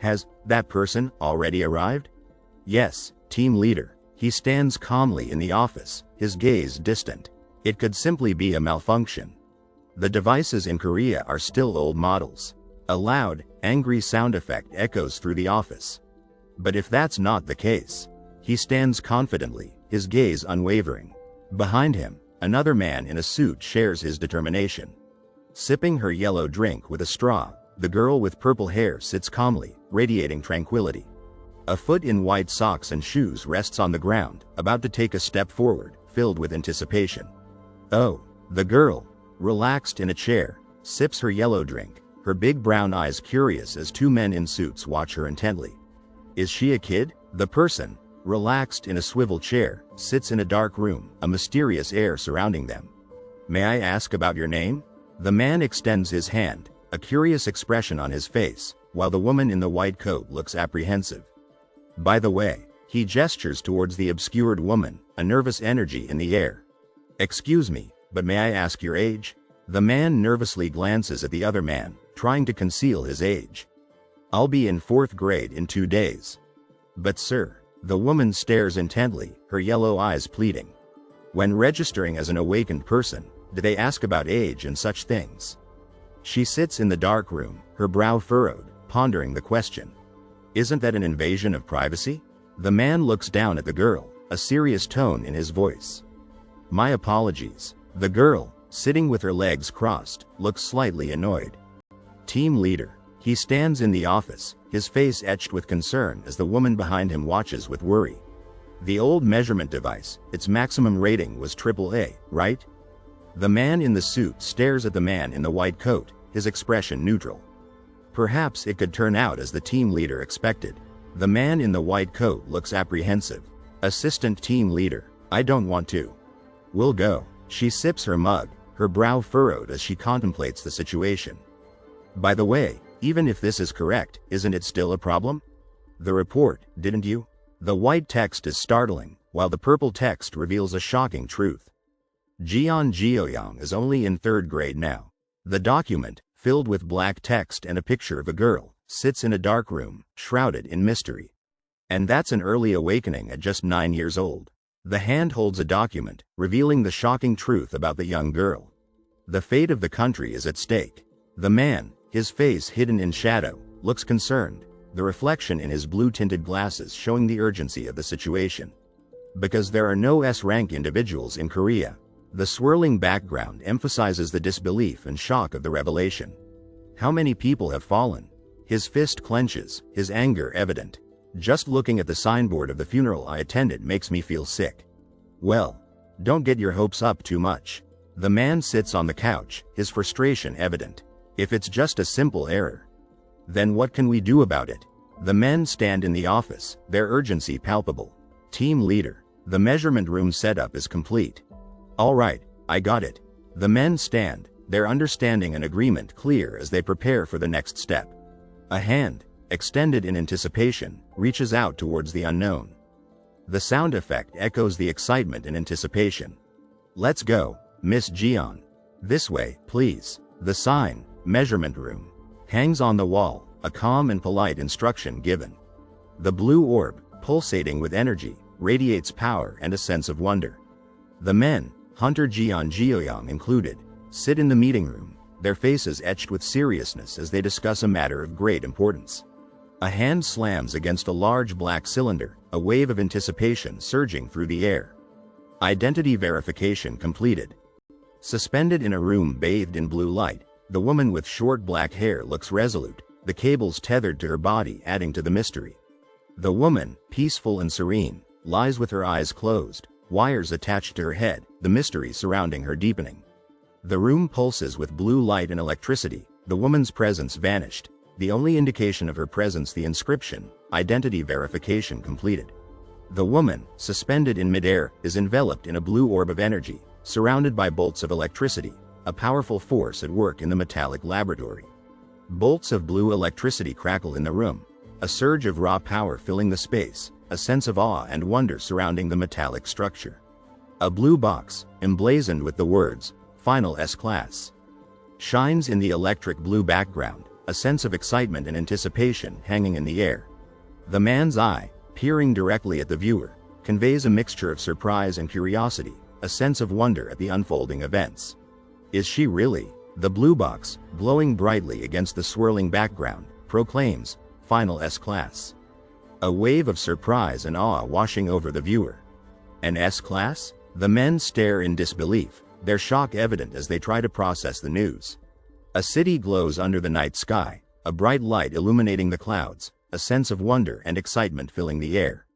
Has that person already arrived? Yes, team leader. He stands calmly in the office, his gaze distant. It could simply be a malfunction. The devices in Korea are still old models. A loud, angry sound effect echoes through the office. But if that's not the case, he stands confidently, his gaze unwavering. Behind him, another man in a suit shares his determination. Sipping her yellow drink with a straw, the girl with purple hair sits calmly, radiating tranquility. A foot in white socks and shoes rests on the ground, about to take a step forward, filled with anticipation. Oh, the girl, relaxed in a chair, sips her yellow drink, her big brown eyes curious as two men in suits watch her intently. Is she a kid? The person, relaxed in a swivel chair, sits in a dark room, a mysterious air surrounding them. May I ask about your name? The man extends his hand, a curious expression on his face, while the woman in the white coat looks apprehensive. By the way, he gestures towards the obscured woman, a nervous energy in the air. Excuse me, but may I ask your age? The man nervously glances at the other man, trying to conceal his age. I'll be in 4th grade in 2 days. But sir, the woman stares intently, her yellow eyes pleading. When registering as an awakened person, do they ask about age and such things? She sits in the dark room, her brow furrowed, pondering the question. Isn't that an invasion of privacy? The man looks down at the girl, a serious tone in his voice. My apologies. The girl, sitting with her legs crossed, looks slightly annoyed. Team leader. He stands in the office, his face etched with concern as the woman behind him watches with worry. The old measurement device, its maximum rating was AAA, right? The man in the suit stares at the man in the white coat, his expression neutral. Perhaps it could turn out as the team leader expected. The man in the white coat looks apprehensive. Assistant team leader, I don't want to. We'll go. She sips her mug, her brow furrowed as she contemplates the situation. By the way, even if this is correct, isn't it still a problem? The report, didn't you? The white text is startling, while the purple text reveals a shocking truth. Jeon Jeoyoung is only in 3rd grade now. The document, filled with black text and a picture of a girl, sits in a dark room, shrouded in mystery. And that's an early awakening at just 9 years old. The hand holds a document, revealing the shocking truth about the young girl. The fate of the country is at stake. The man, his face hidden in shadow, looks concerned, the reflection in his blue-tinted glasses showing the urgency of the situation. Because there are no S-rank individuals in Korea, the swirling background emphasizes the disbelief and shock of the revelation. How many people have fallen? His fist clenches, his anger evident. Just looking at the signboard of the funeral I attended makes me feel sick. Well, don't get your hopes up too much. The man sits on the couch, his frustration evident. If it's just a simple error, then what can we do about it? The men stand in the office, their urgency palpable. Team leader, the measurement room setup is complete. All right, I got it. The men stand, their understanding and agreement clear as they prepare for the next step. A hand, extended in anticipation, reaches out towards the unknown. The sound effect echoes the excitement and anticipation. Let's go, Miss Jeon. This way, please. The sign, measurement room, hangs on the wall, a calm and polite instruction given. The blue orb, pulsating with energy, radiates power and a sense of wonder. The men, Hunter Jeon Jeoyoung included, sit in the meeting room, their faces etched with seriousness as they discuss a matter of great importance. A hand slams against a large black cylinder, a wave of anticipation surging through the air. Identity verification completed. Suspended in a room bathed in blue light, the woman with short black hair looks resolute, the cables tethered to her body adding to the mystery. The woman, peaceful and serene, lies with her eyes closed, wires attached to her head, the mystery surrounding her deepening. The room pulses with blue light and electricity. The woman's presence vanished. The only indication of her presence, the inscription, "Identity verification completed." The woman, suspended in midair, is enveloped in a blue orb of energy, surrounded by bolts of electricity, a powerful force at work in the metallic laboratory. Bolts of blue electricity crackle in the room, a surge of raw power filling the space, a sense of awe and wonder surrounding the metallic structure. A blue box, emblazoned with the words, "Final S-Class," shines in the electric blue background, a sense of excitement and anticipation hanging in the air. The man's eye, peering directly at the viewer, conveys a mixture of surprise and curiosity, a sense of wonder at the unfolding events. Is she really? The blue box, glowing brightly against the swirling background, proclaims, "Final S-Class." A wave of surprise and awe washing over the viewer. An S-Class? The men stare in disbelief, their shock evident as they try to process the news. A city glows under the night sky, a bright light illuminating the clouds, a sense of wonder and excitement filling the air.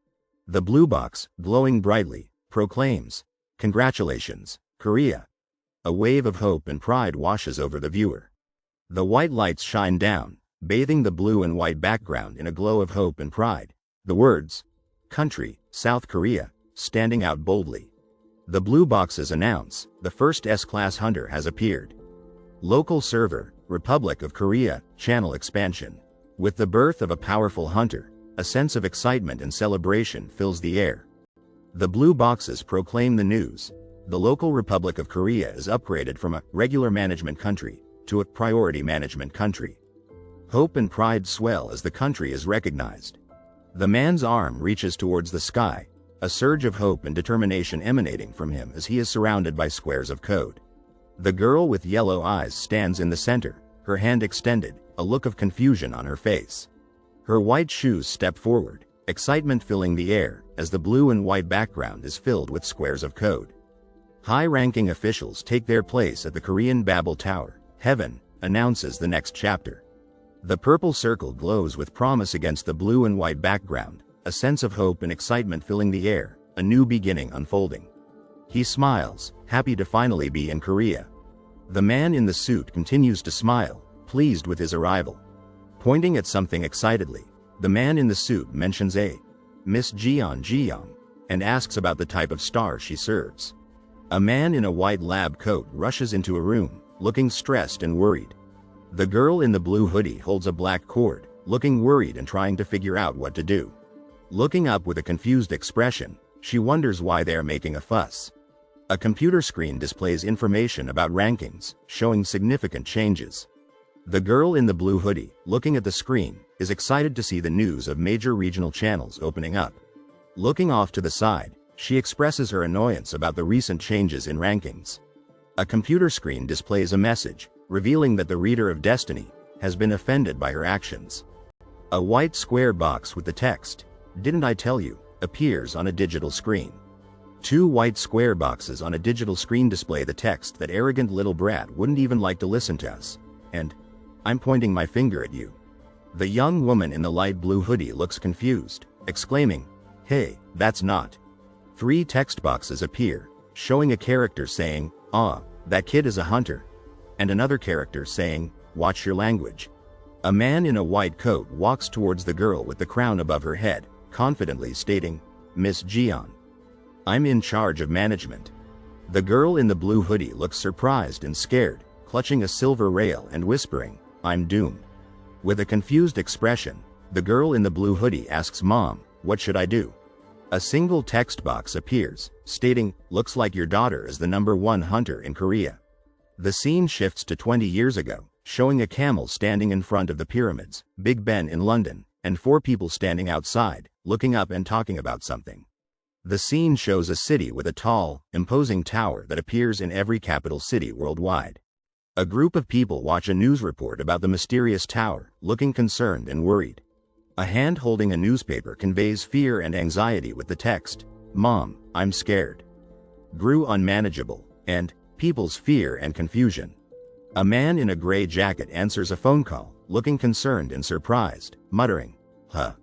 The blue box, glowing brightly, proclaims, "Congratulations, Korea." A wave of hope and pride washes over the viewer. The white lights shine down, bathing the blue and white background in a glow of hope and pride. The words, "Country, South Korea," standing out boldly. The blue boxes announce, the first S-Class hunter has appeared. Local server, Republic of Korea, channel expansion. With the birth of a powerful hunter, a sense of excitement and celebration fills the air. The blue boxes proclaim the news. The local Republic of Korea is upgraded from a regular management country to a priority management country. Hope and pride swell as the country is recognized. The man's arm reaches towards the sky, a surge of hope and determination emanating from him as he is surrounded by squares of code. The girl with yellow eyes stands in the center, her hand extended, a look of confusion on her face. Her white shoes step forward, excitement filling the air as the blue and white background is filled with squares of code. High-ranking officials take their place at the Korean Babel Tower. Heaven announces the next chapter. The purple circle glows with promise against the blue and white background, a sense of hope and excitement filling the air, a new beginning unfolding. He smiles, happy to finally be in Korea. The man in the suit continues to smile, pleased with his arrival. Pointing at something excitedly, the man in the suit mentions a Miss Jeong, and asks about the type of star she serves. A man in a white lab coat rushes into a room, looking stressed and worried. The girl in the blue hoodie holds a black cord, looking worried and trying to figure out what to do. Looking up with a confused expression, she wonders why they are making a fuss. A computer screen displays information about rankings, showing significant changes. The girl in the blue hoodie, looking at the screen, is excited to see the news of major regional channels opening up. Looking off to the side, she expresses her annoyance about the recent changes in rankings. A computer screen displays a message, revealing that the reader of destiny has been offended by her actions. A white square box with the text, "Didn't I tell you?" appears on a digital screen. Two white square boxes on a digital screen display the text, "That arrogant little brat wouldn't even like to listen to us," and "I'm pointing my finger at you." The young woman in the light blue hoodie looks confused, exclaiming, "Hey, that's not." Three text boxes appear, showing a character saying, "Ah, that kid is a hunter," and another character saying, "Watch your language." A man in a white coat walks towards the girl with the crown above her head, confidently stating, "Miss Jeong, I'm in charge of management." The girl in the blue hoodie looks surprised and scared, clutching a silver rail and whispering, "I'm doomed." With a confused expression, the girl in the blue hoodie asks, "Mom, what should I do?" A single text box appears, stating, "Looks like your daughter is the #1 hunter in Korea." The scene shifts to 20 years ago, showing a camel standing in front of the pyramids, Big Ben in London, and 4 people standing outside, looking up and talking about something. The scene shows a city with a tall, imposing tower that appears in every capital city worldwide. A group of people watch a news report about the mysterious tower, looking concerned and worried. A hand holding a newspaper conveys fear and anxiety with the text, "Mom, I'm scared." Grew unmanageable, and people's fear and confusion. A man in a gray jacket answers a phone call, looking concerned and surprised, muttering, "Huh."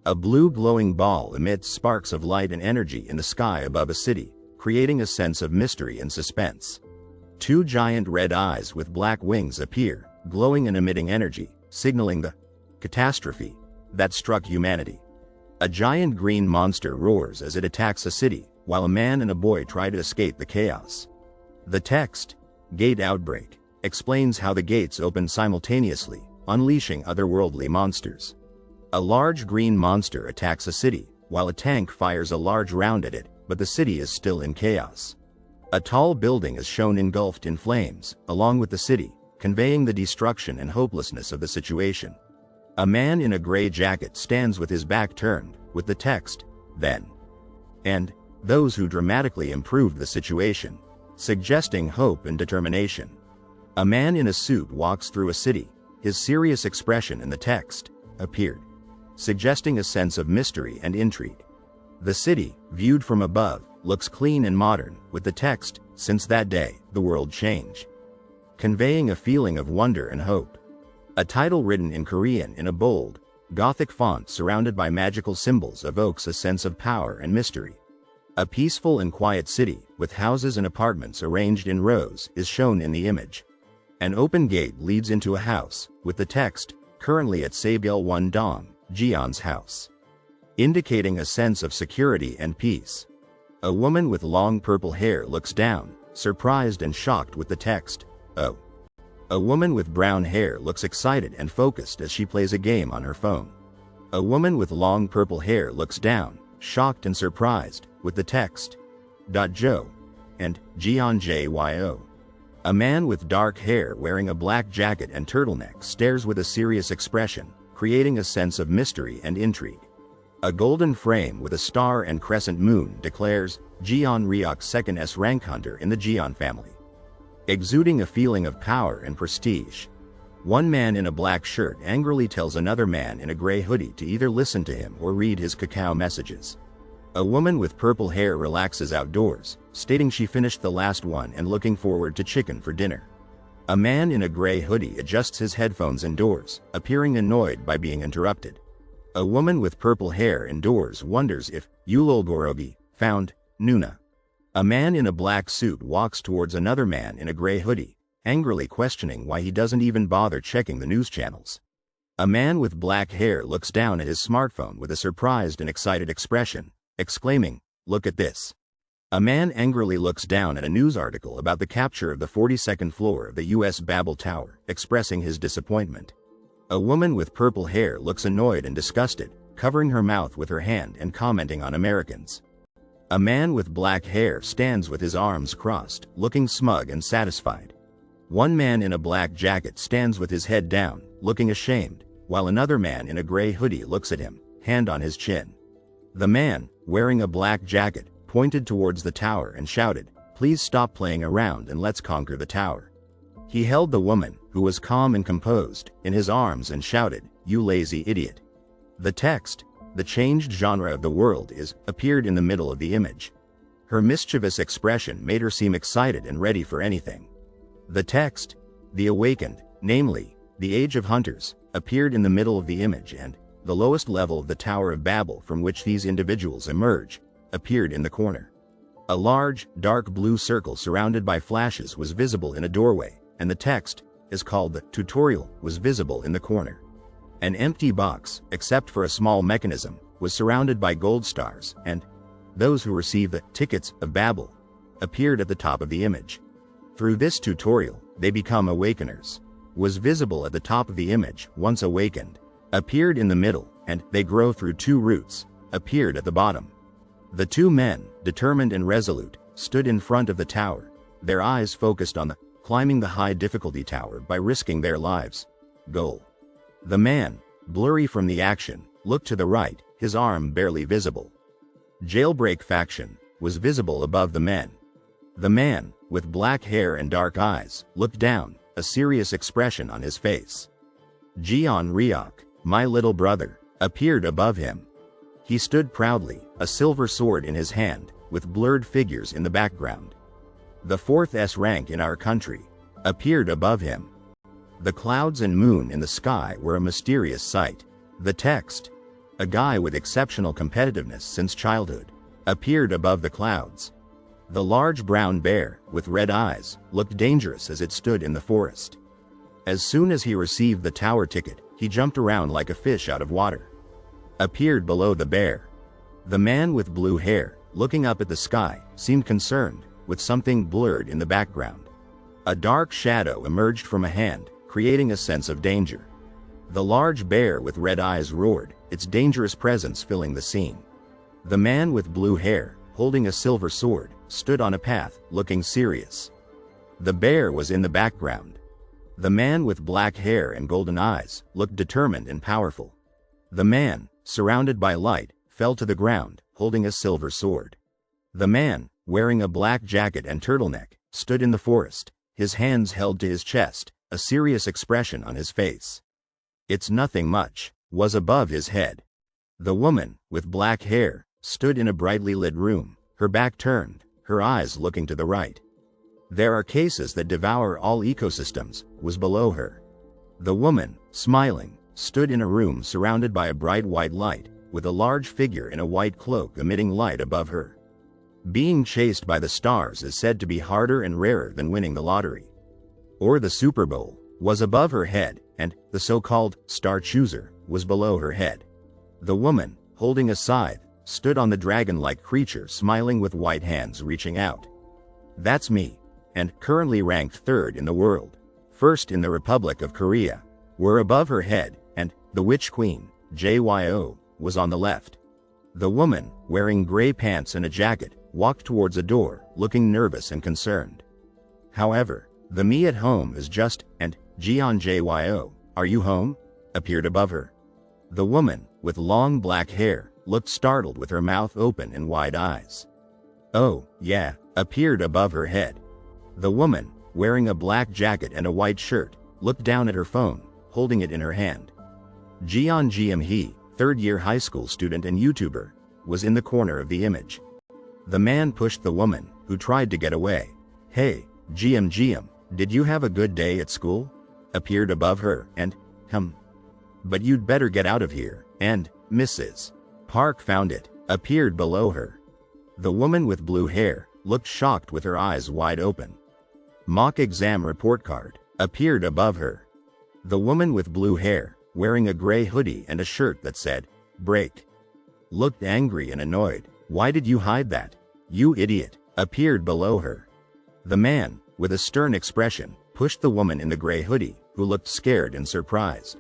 A blue glowing ball emits sparks of light and energy in the sky above a city, creating a sense of mystery and suspense. Two giant red eyes with black wings appear, glowing and emitting energy, signaling the catastrophe that struck humanity. A giant green monster roars as it attacks a city, while a man and a boy try to escape the chaos. The text, Gate Outbreak, explains how the gates open simultaneously, unleashing otherworldly monsters. A large green monster attacks a city, while a tank fires a large round at it, but the city is still in chaos. A tall building is shown engulfed in flames, along with the city, conveying the destruction and hopelessness of the situation. A man in a gray jacket stands with his back turned, with the text, Then. And, those who dramatically improved the situation, suggesting hope and determination. A man in a suit walks through a city, his serious expression in the text, Appeared, suggesting a sense of mystery and intrigue. The city, viewed from above, looks clean and modern, with the text, Since that day, the world changed, conveying a feeling of wonder and hope. A title written in Korean in a bold, Gothic font surrounded by magical symbols evokes a sense of power and mystery. A peaceful and quiet city, with houses and apartments arranged in rows, is shown in the image. An open gate leads into a house, with the text, Currently at Sabyul 1 Dong, Jeon's house, indicating a sense of security and peace. A woman with long purple hair looks down, surprised and shocked with the text, Oh. A woman with brown hair looks excited and focused as she plays a game on her phone. A woman with long purple hair looks down, shocked and surprised, with the text, Jo. and Jeon Jyo. A man with dark hair wearing a black jacket and turtleneck stares with a serious expression, creating a sense of mystery and intrigue. A golden frame with a star and crescent moon declares, Jeon Ryuk second S rank hunter in the Jeon family, exuding a feeling of power and prestige. One man in a black shirt angrily tells another man in a gray hoodie to either listen to him or read his cacao messages. A woman with purple hair relaxes outdoors, stating she finished the last one and looking forward to chicken for dinner. A man in a gray hoodie adjusts his headphones indoors, appearing annoyed by being interrupted. A woman with purple hair indoors wonders if Yulolgorogi found Nuna. A man in a black suit walks towards another man in a gray hoodie, angrily questioning why he doesn't even bother checking the news channels. A man with black hair looks down at his smartphone with a surprised and excited expression, exclaiming, Look at this. A man angrily looks down at a news article about the capture of the 42nd floor of the U.S. Babel Tower, expressing his disappointment. A woman with purple hair looks annoyed and disgusted, covering her mouth with her hand and commenting on Americans. A man with black hair stands with his arms crossed, looking smug and satisfied. One man in a black jacket stands with his head down, looking ashamed, while another man in a gray hoodie looks at him, hand on his chin. The man, wearing a black jacket, pointed towards the tower and shouted, Please stop playing around and let's conquer the tower. He held the woman, who was calm and composed, in his arms and shouted, You lazy idiot. The text, The changed genre of the world is, appeared in the middle of the image. Her mischievous expression made her seem excited and ready for anything. The text, The awakened, namely, the age of hunters, appeared in the middle of the image and, the lowest level of the Tower of Babel from which these individuals emerge, appeared in the corner. A large, dark blue circle surrounded by flashes was visible in a doorway, and the text, is called the tutorial, was visible in the corner. An empty box, except for a small mechanism, was surrounded by gold stars, and those who receive the tickets of Babel appeared at the top of the image. Through this tutorial, they become awakeners. Was visible at the top of the image, once awakened, appeared in the middle, and they grow through two roots, appeared at the bottom. The two men, determined and resolute, stood in front of the tower, their eyes focused on the climbing the high difficulty tower by risking their lives. Goal. The man, blurry from the action, looked to the right, his arm barely visible. Jailbreak faction, was visible above the men. The man, with black hair and dark eyes, looked down, a serious expression on his face. Jeon Ryuk, my little brother, appeared above him. He stood proudly, a silver sword in his hand, with blurred figures in the background. The 4th S rank in our country, appeared above him. The clouds and moon in the sky were a mysterious sight. The text, a guy with exceptional competitiveness since childhood, appeared above the clouds. The large brown bear, with red eyes, looked dangerous as it stood in the forest. As soon as he received the tower ticket, he jumped around like a fish out of water. Appeared below the bear. The man with blue hair, looking up at the sky, seemed concerned, with something blurred in the background. A dark shadow emerged from a hand, creating a sense of danger. The large bear with red eyes roared, its dangerous presence filling the scene. The man with blue hair, holding a silver sword, stood on a path, looking serious. The bear was in the background. The man with black hair and golden eyes looked determined and powerful. The man, surrounded by light, fell to the ground, holding a silver sword. The man, wearing a black jacket and turtleneck, stood in the forest, his hands held to his chest, a serious expression on his face. "It's nothing much," was above his head. The woman, with black hair, stood in a brightly lit room, her back turned, her eyes looking to the right. "There are cases that devour all ecosystems," was below her. The woman, smiling, stood in a room surrounded by a bright white light, with a large figure in a white cloak emitting light above her. Being chased by the stars is said to be harder and rarer than winning the lottery. Or the Super Bowl, was above her head, and the so-called star chooser was below her head. The woman, holding a scythe, stood on the dragon-like creature smiling with white hands reaching out. "That's me, and currently ranked third in the world, first in the Republic of Korea," were above her head, and the Witch Queen, JYO, was on the left. The woman, wearing gray pants and a jacket, walked towards a door, looking nervous and concerned. However, the "Me at home is just," and Jian JYO, "Are you home?" appeared above her. The woman, with long black hair, looked startled with her mouth open and wide eyes. "Oh, yeah," appeared above her head. The woman, wearing a black jacket and a white shirt, looked down at her phone, holding it in her hand. Jian He, third-year high school student and YouTuber, was in the corner of the image. The man pushed the woman, who tried to get away. "Hey, GM, did you have a good day at school?" appeared above her, and, "But you'd better get out of here," and Mrs. Park found it, appeared below her. The woman with blue hair looked shocked with her eyes wide open. Mock exam report card appeared above her. The woman with blue hair, wearing a gray hoodie and a shirt that said, "Break," looked angry and annoyed. "Why did you hide that, you idiot?" appeared below her. The man, with a stern expression, pushed the woman in the gray hoodie, who looked scared and surprised.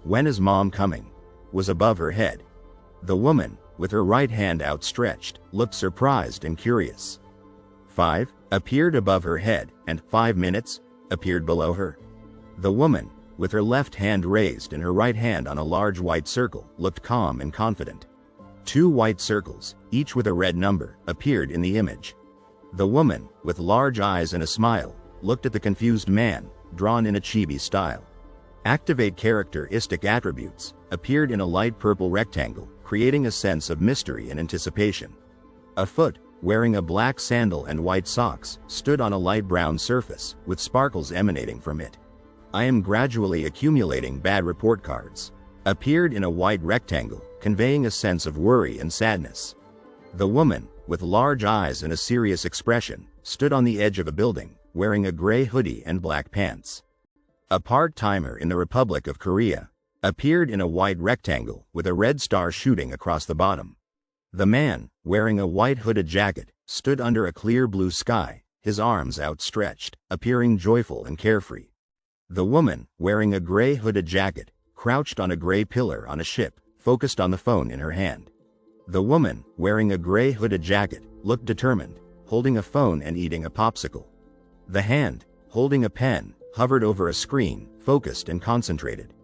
When is mom coming?" was above her head. The woman, with her right hand outstretched, looked surprised and curious. 5 appeared above her head, and 5 minutes appeared below her. The woman, with her left hand raised and her right hand on a large white circle, looked calm and confident. 2 white circles, each with a red number, appeared in the image. The woman, with large eyes and a smile, looked at the confused man, drawn in a chibi style. Activate characteristic attributes appeared in a light purple rectangle, creating a sense of mystery and anticipation. A foot, wearing a black sandal and white socks, stood on a light brown surface, with sparkles emanating from it. "I am gradually accumulating bad report cards," appeared in a white rectangle, conveying a sense of worry and sadness. The woman, with large eyes and a serious expression, stood on the edge of a building, wearing a gray hoodie and black pants. A part-timer in the Republic of Korea appeared in a white rectangle with a red star shooting across the bottom. The man, wearing a white hooded jacket, stood under a clear blue sky, his arms outstretched, appearing joyful and carefree. The woman, wearing a gray hooded jacket, crouched on a gray pillar on a ship, focused on the phone in her hand. The woman, wearing a gray hooded jacket, looked determined, holding a phone and eating a popsicle. The hand, holding a pen, hovered over a screen, focused and concentrated.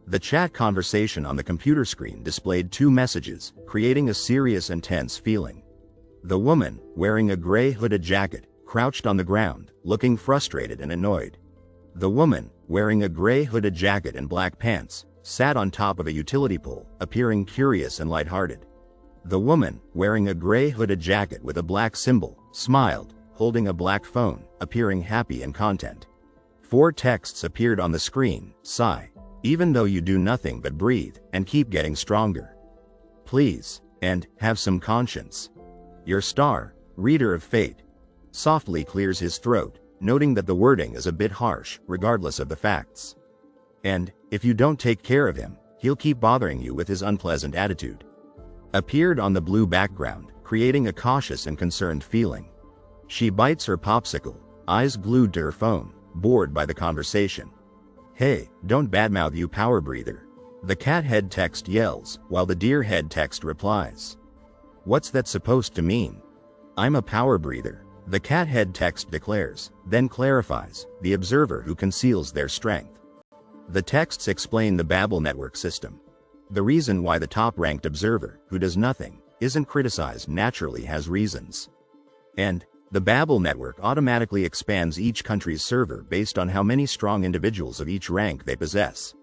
The chat conversation on the computer screen displayed 2 messages, creating a serious and tense feeling. The woman, wearing a gray hooded jacket, crouched on the ground, looking frustrated and annoyed. The woman, wearing a gray hooded jacket and black pants, sat on top of a utility pole, appearing curious and lighthearted. The woman, wearing a gray hooded jacket with a black symbol, smiled, holding a black phone, appearing happy and content. 4 texts appeared on the screen: "Sigh, even though you do nothing but breathe, and keep getting stronger. Please, and have some conscience. Your star, Reader of fate. Softly clears his throat, noting that the wording is a bit harsh, regardless of the facts. And, if you don't take care of him, he'll keep bothering you with his unpleasant attitude. Appeared on the blue background, creating a cautious and concerned feeling. She bites her popsicle, eyes glued to her phone, bored by the conversation. Hey, don't badmouth, you power breather. The cat head text yells, while the deer head text replies. What's that supposed to mean? I'm a power breather, the cat head text declares, then clarifies, the observer who conceals their strength. The texts explain the Babel network system. The reason why the top-ranked observer, who does nothing, isn't criticized naturally has reasons. And, the Babel network automatically expands each country's server based on how many strong individuals of each rank they possess.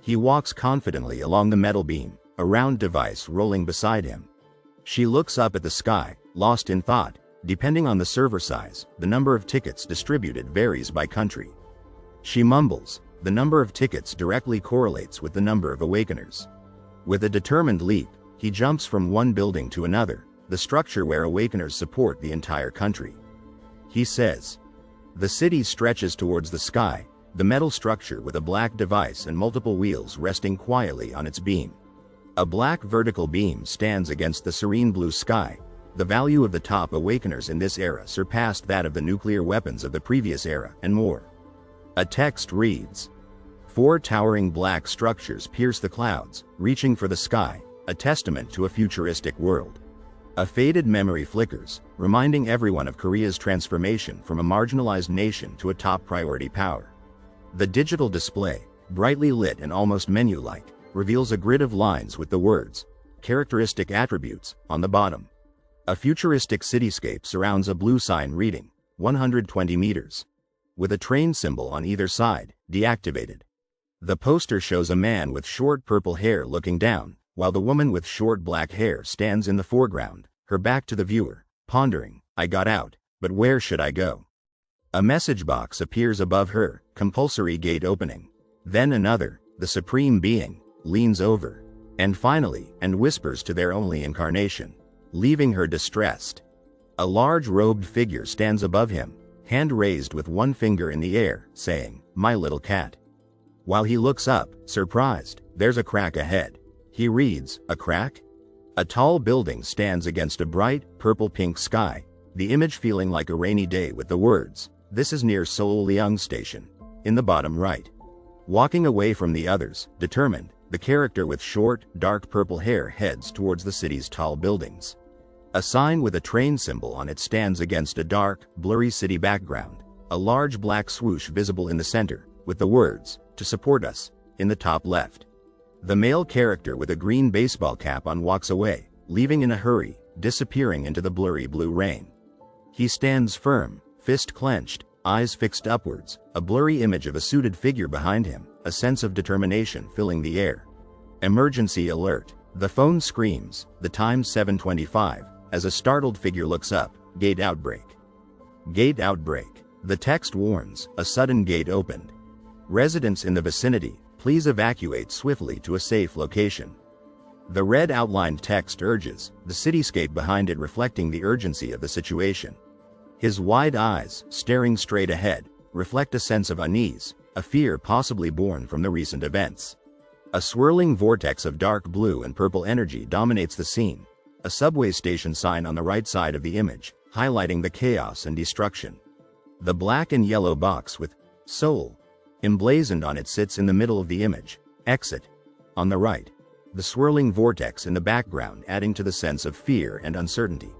He walks confidently along the metal beam, a round device rolling beside him. She looks up at the sky, lost in thought. Depending on the server size, the number of tickets distributed varies by country. She mumbles, the number of tickets directly correlates with the number of awakeners. With a determined leap, he jumps from one building to another, the structure where awakeners support the entire country. He says. The city stretches towards the sky, the metal structure with a black device and multiple wheels resting quietly on its beam. A black vertical beam stands against the serene blue sky. The value of the top awakeners in this era surpassed that of the nuclear weapons of the previous era, and more. A text reads. 4 towering black structures pierce the clouds, reaching for the sky, a testament to a futuristic world. A faded memory flickers, reminding everyone of Korea's transformation from a marginalized nation to a top priority power. The digital display, brightly lit and almost menu-like, reveals a grid of lines with the words, characteristic attributes, on the bottom. A futuristic cityscape surrounds a blue sign reading, 120 meters. With a train symbol on either side, deactivated. The poster shows a man with short purple hair looking down, while the woman with short black hair stands in the foreground, her back to the viewer, pondering, I got out, but where should I go? A message box appears above her, compulsory gate opening. Then another, the Supreme Being, leans over. And finally, and whispers to their only incarnation, leaving her distressed. A large robed figure stands above him, hand raised with one finger in the air, saying, my little cat. While he looks up, surprised, there's a crack ahead. He reads, a crack? A tall building stands against a bright, purple-pink sky, the image feeling like a rainy day with the words, this is near Seoul Leung Station, in the bottom right. Walking away from the others, determined, the character with short, dark purple hair heads towards the city's tall buildings. A sign with a train symbol on it stands against a dark, blurry city background, a large black swoosh visible in the center, with the words, to support us, in the top left. The male character with a green baseball cap on walks away, leaving in a hurry, disappearing into the blurry blue rain. He stands firm, fist clenched, eyes fixed upwards, a blurry image of a suited figure behind him, a sense of determination filling the air. Emergency alert. The phone screams, the time 7:25, as a startled figure looks up, gate outbreak. Gate outbreak. The text warns, a sudden gate opened. Residents in the vicinity, please evacuate swiftly to a safe location. The red outlined text urges, the cityscape behind it reflecting the urgency of the situation. His wide eyes, staring straight ahead, reflect a sense of unease, a fear possibly born from the recent events. A swirling vortex of dark blue and purple energy dominates the scene, a subway station sign on the right side of the image, highlighting the chaos and destruction. The black and yellow box with Seoul emblazoned on it sits in the middle of the image, exit, on the right. The swirling vortex in the background adding to the sense of fear and uncertainty.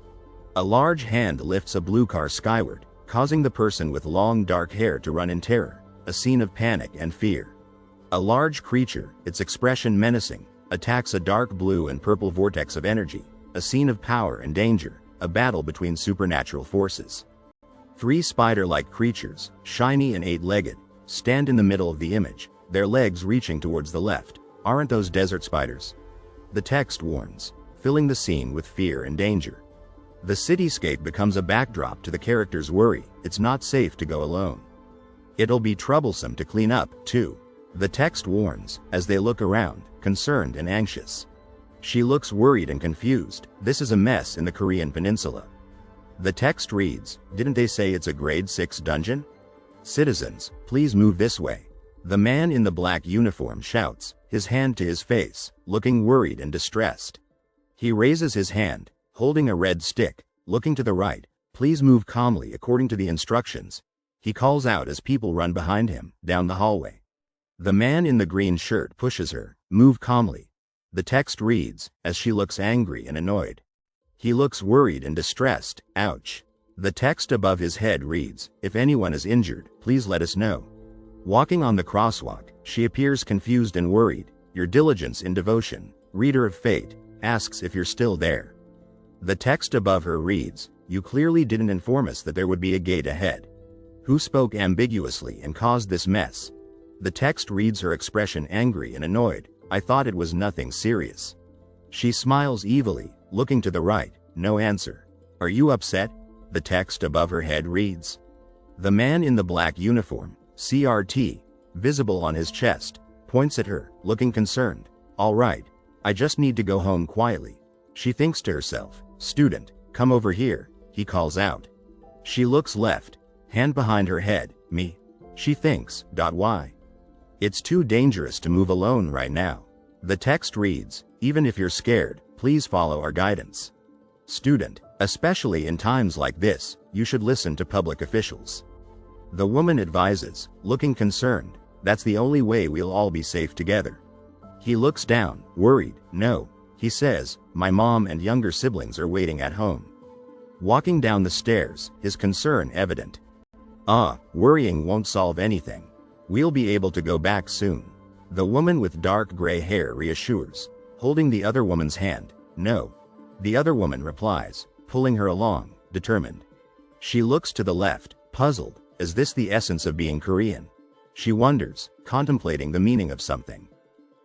A large hand lifts a blue car skyward, causing the person with long dark hair to run in terror, a scene of panic and fear. A large creature, its expression menacing, attacks a dark blue and purple vortex of energy, a scene of power and danger, a battle between supernatural forces. 3 spider-like creatures, shiny and 8-legged, stand in the middle of the image, their legs reaching towards the left. Aren't those desert spiders? The text warns, filling the scene with fear and danger. The cityscape becomes a backdrop to the character's worry, it's not safe to go alone. It'll be troublesome to clean up, too. The text warns, as they look around, concerned and anxious. She looks worried and confused, this is a mess in the Korean peninsula. The text reads, "Didn't they say it's a grade 6 dungeon? Citizens, please move this way." The man in the black uniform shouts, his hand to his face, looking worried and distressed. He raises his hand, holding a red stick, looking to the right. "Please move calmly according to the instructions," he calls out as people run behind him, down the hallway. The man in the green shirt pushes her, "Move calmly." The text reads, as she looks angry and annoyed. He looks worried and distressed, ouch. The text above his head reads, "If anyone is injured, please let us know." Walking on the crosswalk, she appears confused and worried. Your diligence in devotion, reader of fate, asks if you're still there. The text above her reads, "You clearly didn't inform us that there would be a gate ahead. Who spoke ambiguously and caused this mess?" The text reads her expression angry and annoyed. "I thought it was nothing serious." She smiles evilly, looking to the right, no answer. "Are you upset?" The text above her head reads. The man in the black uniform, CRT, visible on his chest, points at her, looking concerned. "All right, I just need to go home quietly." She thinks to herself, "Student, come over here," he calls out. She looks left, hand behind her head. "Me?" She thinks, "Why? It's too dangerous to move alone right now." The text reads, "Even if you're scared, please follow our guidance. Student, especially in times like this, you should listen to public officials." The woman advises, looking concerned, "That's the only way we'll all be safe together." He looks down, worried. "No," he says, "my mom and younger siblings are waiting at home." Walking down the stairs, his concern evident. Worrying won't solve anything. We'll be able to go back soon." The woman with dark gray hair reassures, holding the other woman's hand. "No." The other woman replies, pulling her along, determined. She looks to the left, puzzled. Is this the essence of being Korean? She wonders, contemplating the meaning of something.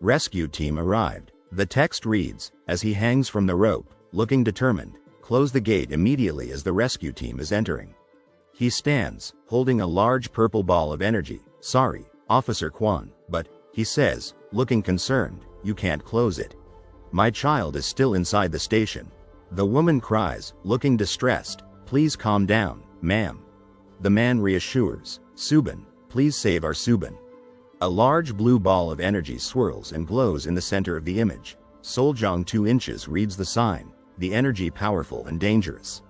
Rescue team arrived. The text reads, as he hangs from the rope, looking determined, "Close the gate immediately as the rescue team is entering." He stands, holding a large purple ball of energy. "Sorry, Officer Kwan, but," he says, looking concerned, "you can't close it. My child is still inside the station." The woman cries, looking distressed, "Please calm down, ma'am." The man reassures, "Subin, please save our Subin." A large blue ball of energy swirls and glows in the center of the image. Soljong 2 inches reads the sign, the energy powerful and dangerous.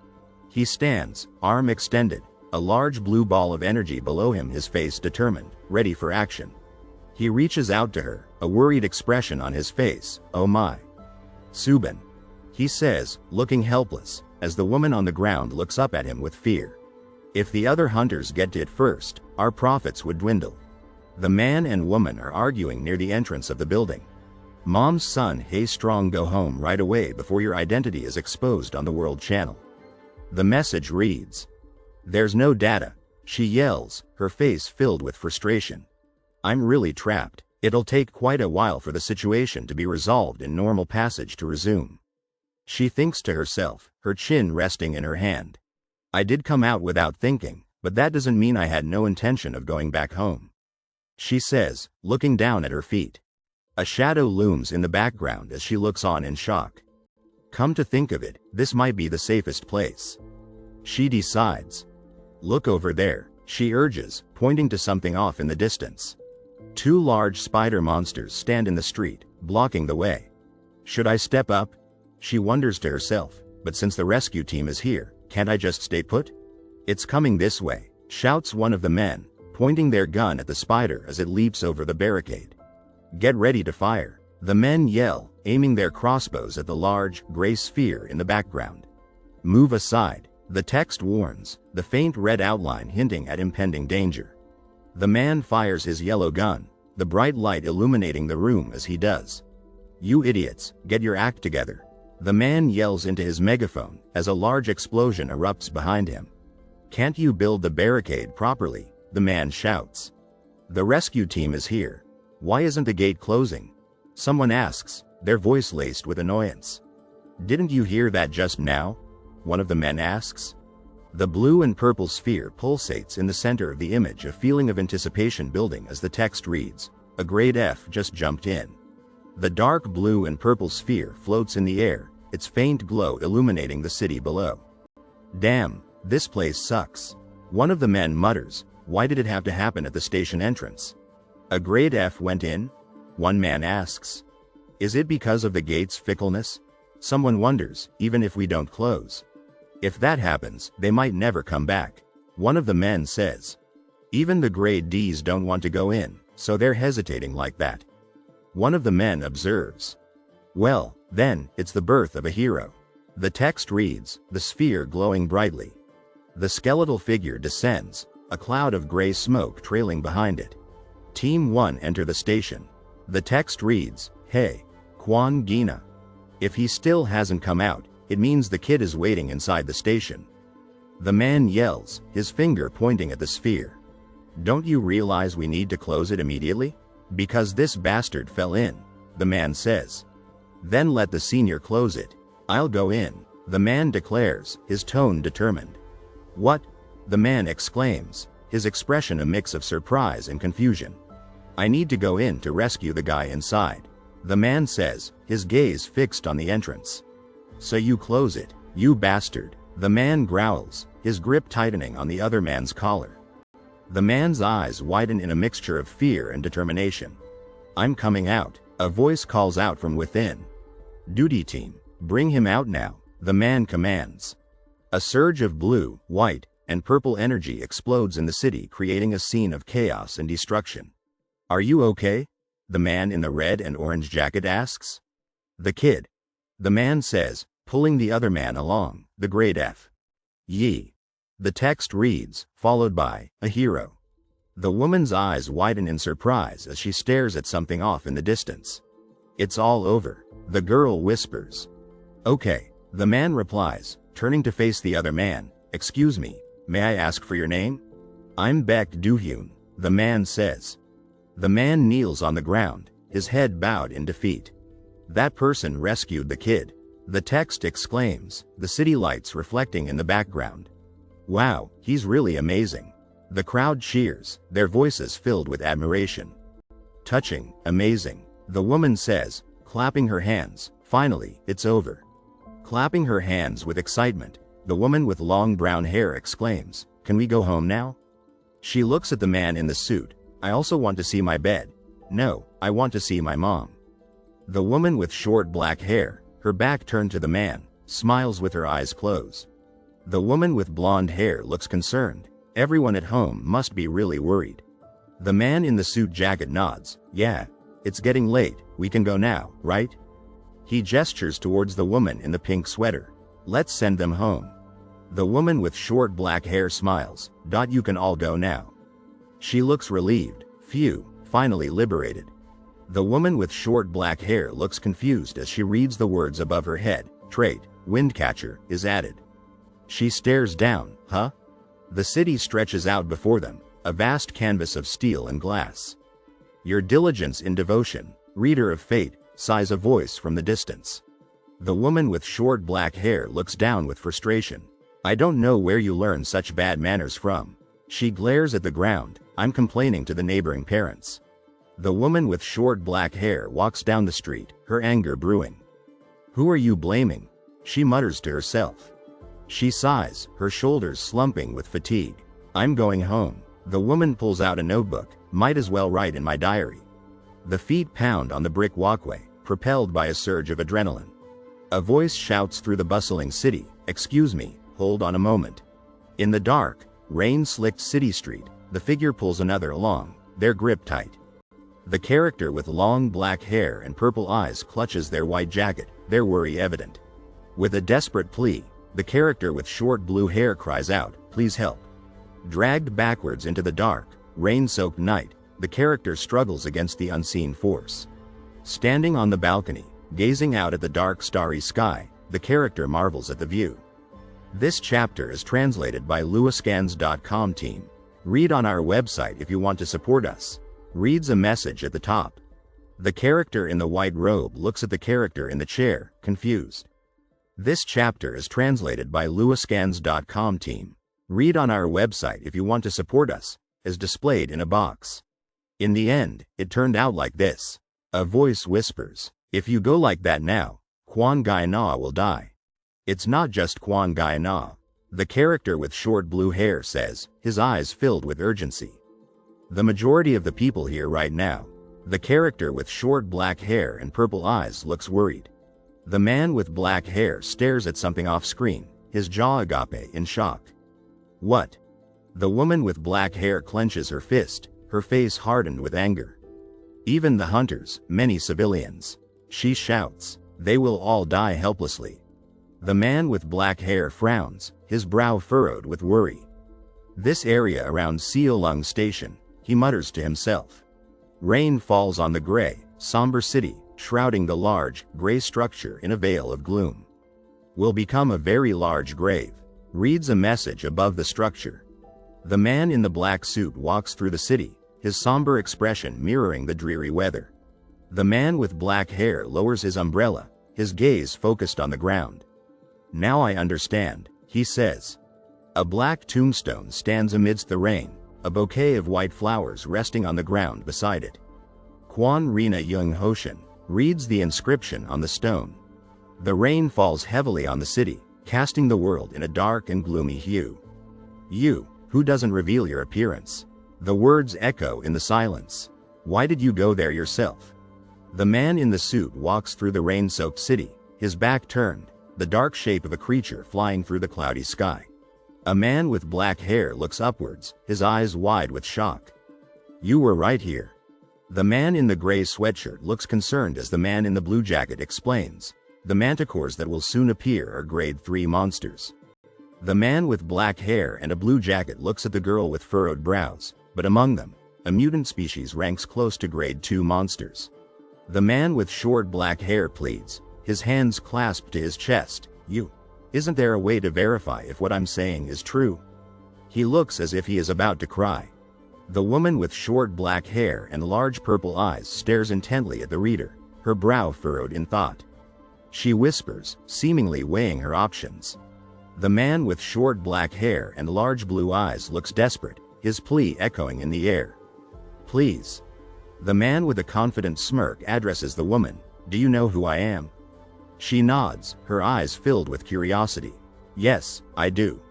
He stands, arm extended, a large blue ball of energy below him, his face determined, ready for action. He reaches out to her, a worried expression on his face. "Oh my. Subin," he says, looking helpless, as the woman on the ground looks up at him with fear. "If the other hunters get to it first, our profits would dwindle." The man and woman are arguing near the entrance of the building. "Mom's son, hey strong, go home right away before your identity is exposed on the World Channel." The message reads. "There's no data," she yells, her face filled with frustration. "I'm really trapped. It'll take quite a while for the situation to be resolved in normal passage to resume." She thinks to herself, her chin resting in her hand. "I did come out without thinking, but that doesn't mean I had no intention of going back home," she says, looking down at her feet. A shadow looms in the background as she looks on in shock. Come to think of it, this might be the safest place, she decides. "Look over there," she urges, pointing to something off in the distance. 2 large spider monsters stand in the street, blocking the way. Should I step up? She wonders to herself, but since the rescue team is here, can't I just stay put? "It's coming this way," shouts one of the men, pointing their gun at the spider as it leaps over the barricade. "Get ready to fire," the men yell, aiming their crossbows at the large, gray sphere in the background. "Move aside," the text warns, the faint red outline hinting at impending danger. The man fires his yellow gun, the bright light illuminating the room as he does. "You idiots, get your act together," the man yells into his megaphone as a large explosion erupts behind him. "Can't you build the barricade properly?" the man shouts. "The rescue team is here. Why isn't the gate closing?" someone asks, their voice laced with annoyance. "Didn't you hear that just now?" one of the men asks. The blue and purple sphere pulsates in the center of the image, a feeling of anticipation building as the text reads, "A grade F just jumped in." The dark blue and purple sphere floats in the air, its faint glow illuminating the city below. Damn, this place sucks. One of the men mutters, why did it have to happen at the station entrance? A grade F went in? One man asks. Is it because of the gate's fickleness? Someone wonders, even if we don't close. If that happens, they might never come back. One of the men says. Even the grade Ds don't want to go in, so they're hesitating like that. One of the men observes. Well, then, it's the birth of a hero. The text reads, the sphere glowing brightly. The skeletal figure descends, a cloud of gray smoke trailing behind it. Team 1 enter the station. The text reads, hey, Kwon Gina. If he still hasn't come out, it means the kid is waiting inside the station. The man yells, his finger pointing at the sphere. Don't you realize we need to close it immediately? Because this bastard fell in, the man says. Then let the senior close it. I'll go in, the man declares, his tone determined. What? The man exclaims, his expression a mix of surprise and confusion. I need to go in to rescue the guy inside, the man says, his gaze fixed on the entrance. So you close it, you bastard, the man growls, his grip tightening on the other man's collar. The man's eyes widen in a mixture of fear and determination. I'm coming out, a voice calls out from within. Duty team, bring him out now, the man commands. A surge of blue, white, and purple energy explodes in the city, creating a scene of chaos and destruction. Are you okay? The man in the red and orange jacket asks. The kid. The man says, pulling the other man along, the grade F. Yee. The text reads, followed by, a hero. The woman's eyes widen in surprise as she stares at something off in the distance. It's all over, the girl whispers. Okay, the man replies, turning to face the other man. Excuse me, may I ask for your name? I'm Baek Do-hyun, the man says. The man kneels on the ground, his head bowed in defeat. That person rescued the kid, the text exclaims, the city lights reflecting in the background. Wow, he's really amazing. The crowd cheers, their voices filled with admiration. Touching, amazing, the woman says, clapping her hands. Finally, it's over. Clapping her hands with excitement, the woman with long brown hair exclaims, can we go home now? She looks at the man in the suit. I also want to see my bed. No, I want to see my mom. The woman with short black hair, her back turned to the man, smiles with her eyes closed. The woman with blonde hair looks concerned. Everyone at home must be really worried. The man in the suit jacket nods. Yeah, it's getting late, we can go now, right? He gestures towards the woman in the pink sweater. Let's send them home. The woman with short black hair smiles. You can all go now. She looks relieved. Phew, finally liberated. The woman with short black hair looks confused as she reads the words above her head. Trait, Windcatcher, is added. She stares down. Huh? The city stretches out before them, a vast canvas of steel and glass. Your diligence in devotion, reader of fate, sighs a voice from the distance. The woman with short black hair looks down with frustration. I don't know where you learn such bad manners from. She glares at the ground. I'm complaining to the neighboring parents. The woman with short black hair walks down the street, her anger brewing. Who are you blaming? She mutters to herself. She sighs, her shoulders slumping with fatigue. I'm going home. The woman pulls out a notebook. Might as well write in my diary. The feet pound on the brick walkway, propelled by a surge of adrenaline. A voice shouts through the bustling city. Excuse me, hold on a moment. In the dark, rain-slicked city street, the figure pulls another along, their grip tight. The character with long black hair and purple eyes clutches their white jacket, their worry evident. With a desperate plea, the character with short blue hair cries out, please help. Dragged backwards into the dark, rain-soaked night, the character struggles against the unseen force. Standing on the balcony, gazing out at the dark starry sky, the character marvels at the view. This chapter is translated by lewiscans.com team. Read on our website if you want to support us. Reads a message at the top. The character in the white robe looks at the character in the chair, confused. This chapter is translated by lewiscans.com team. Read on our website if you want to support us, as displayed in a box. In the end, it turned out like this. A voice whispers, if you go like that now, Kwon Gai Na will die. It's not just Kwon Gai Na. The character with short blue hair says, his eyes filled with urgency. The majority of the people here right now. The character with short black hair and purple eyes looks worried. The man with black hair stares at something off screen, his jaw agape in shock. What? The woman with black hair clenches her fist, her face hardened with anger. Even the hunters, many civilians. She shouts, they will all die helplessly. The man with black hair frowns, his brow furrowed with worry. This area around Seolung Station, he mutters to himself. Rain falls on the gray, somber city, shrouding the large, gray structure in a veil of gloom. Will become a very large grave, reads a message above the structure. The man in the black suit walks through the city, his somber expression mirroring the dreary weather. The man with black hair lowers his umbrella, his gaze focused on the ground. Now I understand, he says. A black tombstone stands amidst the rain, a bouquet of white flowers resting on the ground beside it. Kwan Rina Yung Hoshin reads the inscription on the stone. The rain falls heavily on the city, casting the world in a dark and gloomy hue. You, who doesn't reveal your appearance? The words echo in the silence. Why did you go there yourself? The man in the suit walks through the rain-soaked city, his back turned, the dark shape of a creature flying through the cloudy sky. A man with black hair looks upwards, his eyes wide with shock. You were right here. The man in the gray sweatshirt looks concerned as the man in the blue jacket explains. The manticores that will soon appear are grade 3 monsters. The man with black hair and a blue jacket looks at the girl with furrowed brows, but among them, a mutant species ranks close to grade 2 monsters. The man with short black hair pleads, his hands clasped to his chest. Isn't there a way to verify if what I'm saying is true? He looks as if he is about to cry. The woman with short black hair and large purple eyes stares intently at the reader, her brow furrowed in thought. She whispers, seemingly weighing her options. The man with short black hair and large blue eyes looks desperate, his plea echoing in the air. Please. The man with a confident smirk addresses the woman, do you know who I am? She nods, her eyes filled with curiosity. Yes, I do.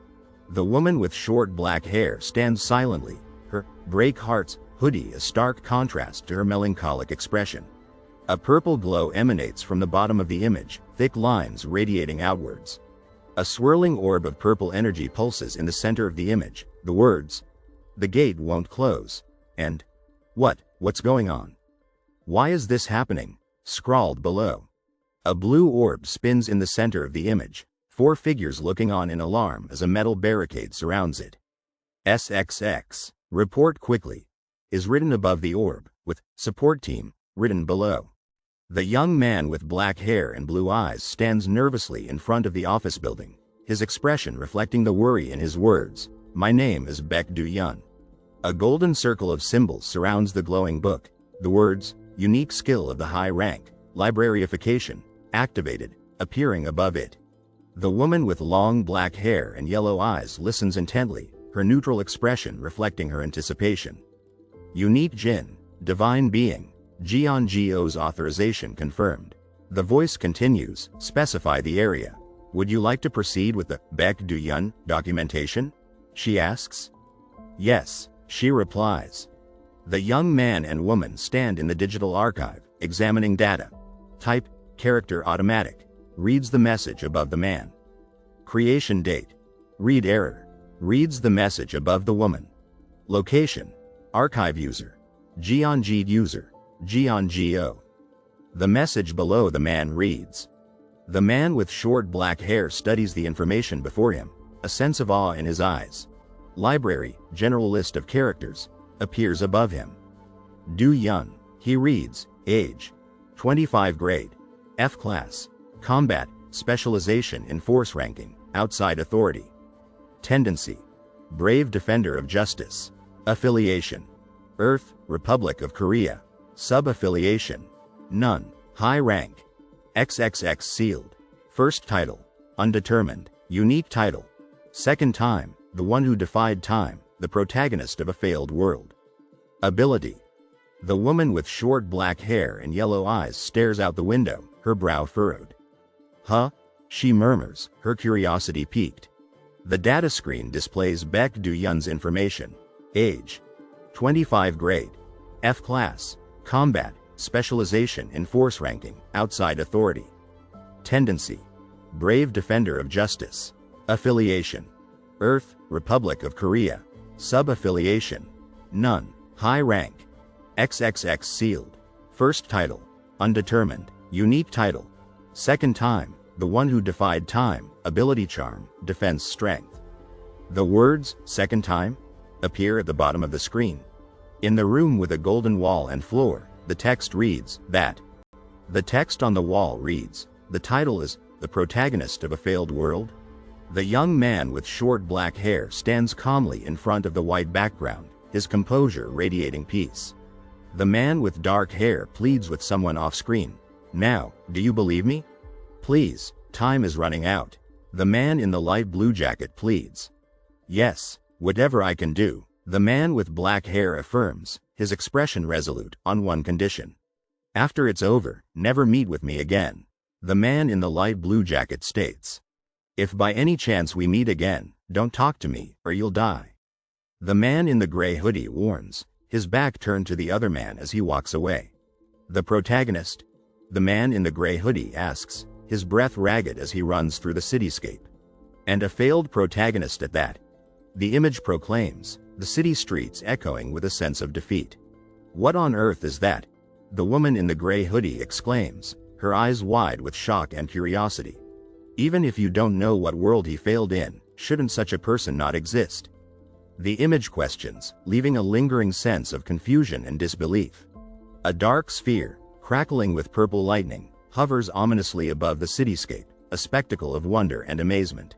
The woman with short black hair stands silently, her break hearts hoodie a stark contrast to her melancholic expression. A purple glow emanates from the bottom of the image, thick lines radiating outwards. A swirling orb of purple energy pulses in the center of the image, the words, "The gate won't close," and, "What's going on? Why is this happening?" scrawled below. A blue orb spins in the center of the image, 4 figures looking on in alarm as a metal barricade surrounds it. SXX, report quickly, is written above the orb, with support team written below. The young man with black hair and blue eyes stands nervously in front of the office building, his expression reflecting the worry in his words. My name is Baek Do-yeon. A golden circle of symbols surrounds the glowing book, the words, unique skill of the high rank, libraryification, activated, appearing above it. The woman with long black hair and yellow eyes listens intently, her neutral expression reflecting her anticipation. Unique Jin, divine being, Jeongeo's authorization confirmed. The voice continues, specify the area. Would you like to proceed with the Baek Do-yeon documentation? She asks. Yes, she replies. The young man and woman stand in the digital archive, examining data. Type, character automatic, reads the message above the man. Creation date, read error, reads the message above the woman. Location, archive user, Jeonge user, Jeongeo. The message below the man reads. The man with short black hair studies the information before him, a sense of awe in his eyes. Library, general list of characters, appears above him. Do-yeon, he reads, age, 25 grade, F class, combat, specialization in force ranking, outside authority. Tendency, brave defender of justice. Affiliation, Earth, Republic of Korea. Sub-affiliation, none. High rank, XXX sealed. First title, undetermined. Unique title, second time, the one who defied time, the protagonist of a failed world. Ability, the woman with short black hair and yellow eyes stares out the window, her brow furrowed. Huh? She murmurs, her curiosity piqued. The data screen displays Baek Do-yeon's information. Age: 25, grade F class, combat, specialization in force ranking, outside authority. Tendency: brave defender of justice. Affiliation: Earth, Republic of Korea. Sub-affiliation: none. High rank: XXX sealed. First title: undetermined. Unique title: second time, the one who defied time. Ability charm, defense strength. The words, second time, appear at the bottom of the screen. In the room with a golden wall and floor, the text reads, that. The text on the wall reads, the title is, The Protagonist of a Failed World? The young man with short black hair stands calmly in front of the white background, his composure radiating peace. The man with dark hair pleads with someone off-screen. Now, do you believe me? Please, time is running out. The man in the light blue jacket pleads. Yes, whatever I can do, the man with black hair affirms, his expression resolute, on one condition. After it's over, never meet with me again. The man in the light blue jacket states. If by any chance we meet again, don't talk to me, or you'll die. The man in the gray hoodie warns, his back turned to the other man as he walks away. The protagonist? The man in the gray hoodie asks, his breath ragged as he runs through the cityscape. And a failed protagonist at that. The image proclaims, the city streets echoing with a sense of defeat. What on earth is that? The woman in the gray hoodie exclaims, her eyes wide with shock and curiosity. Even if you don't know what world he failed in, shouldn't such a person not exist? The image questions, leaving a lingering sense of confusion and disbelief. A dark sphere, crackling with purple lightning, hovers ominously above the cityscape, a spectacle of wonder and amazement.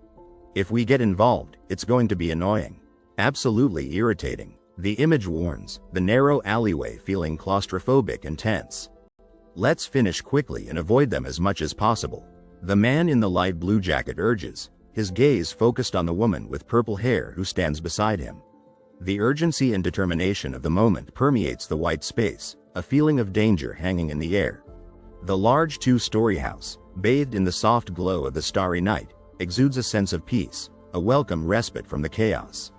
If we get involved, it's going to be annoying. Absolutely irritating, the image warns, the narrow alleyway feeling claustrophobic and tense. Let's finish quickly and avoid them as much as possible. The man in the light blue jacket urges, his gaze focused on the woman with purple hair who stands beside him. The urgency and determination of the moment permeates the white space, a feeling of danger hanging in the air. The large two-story house, bathed in the soft glow of the starry night, exudes a sense of peace, a welcome respite from the chaos.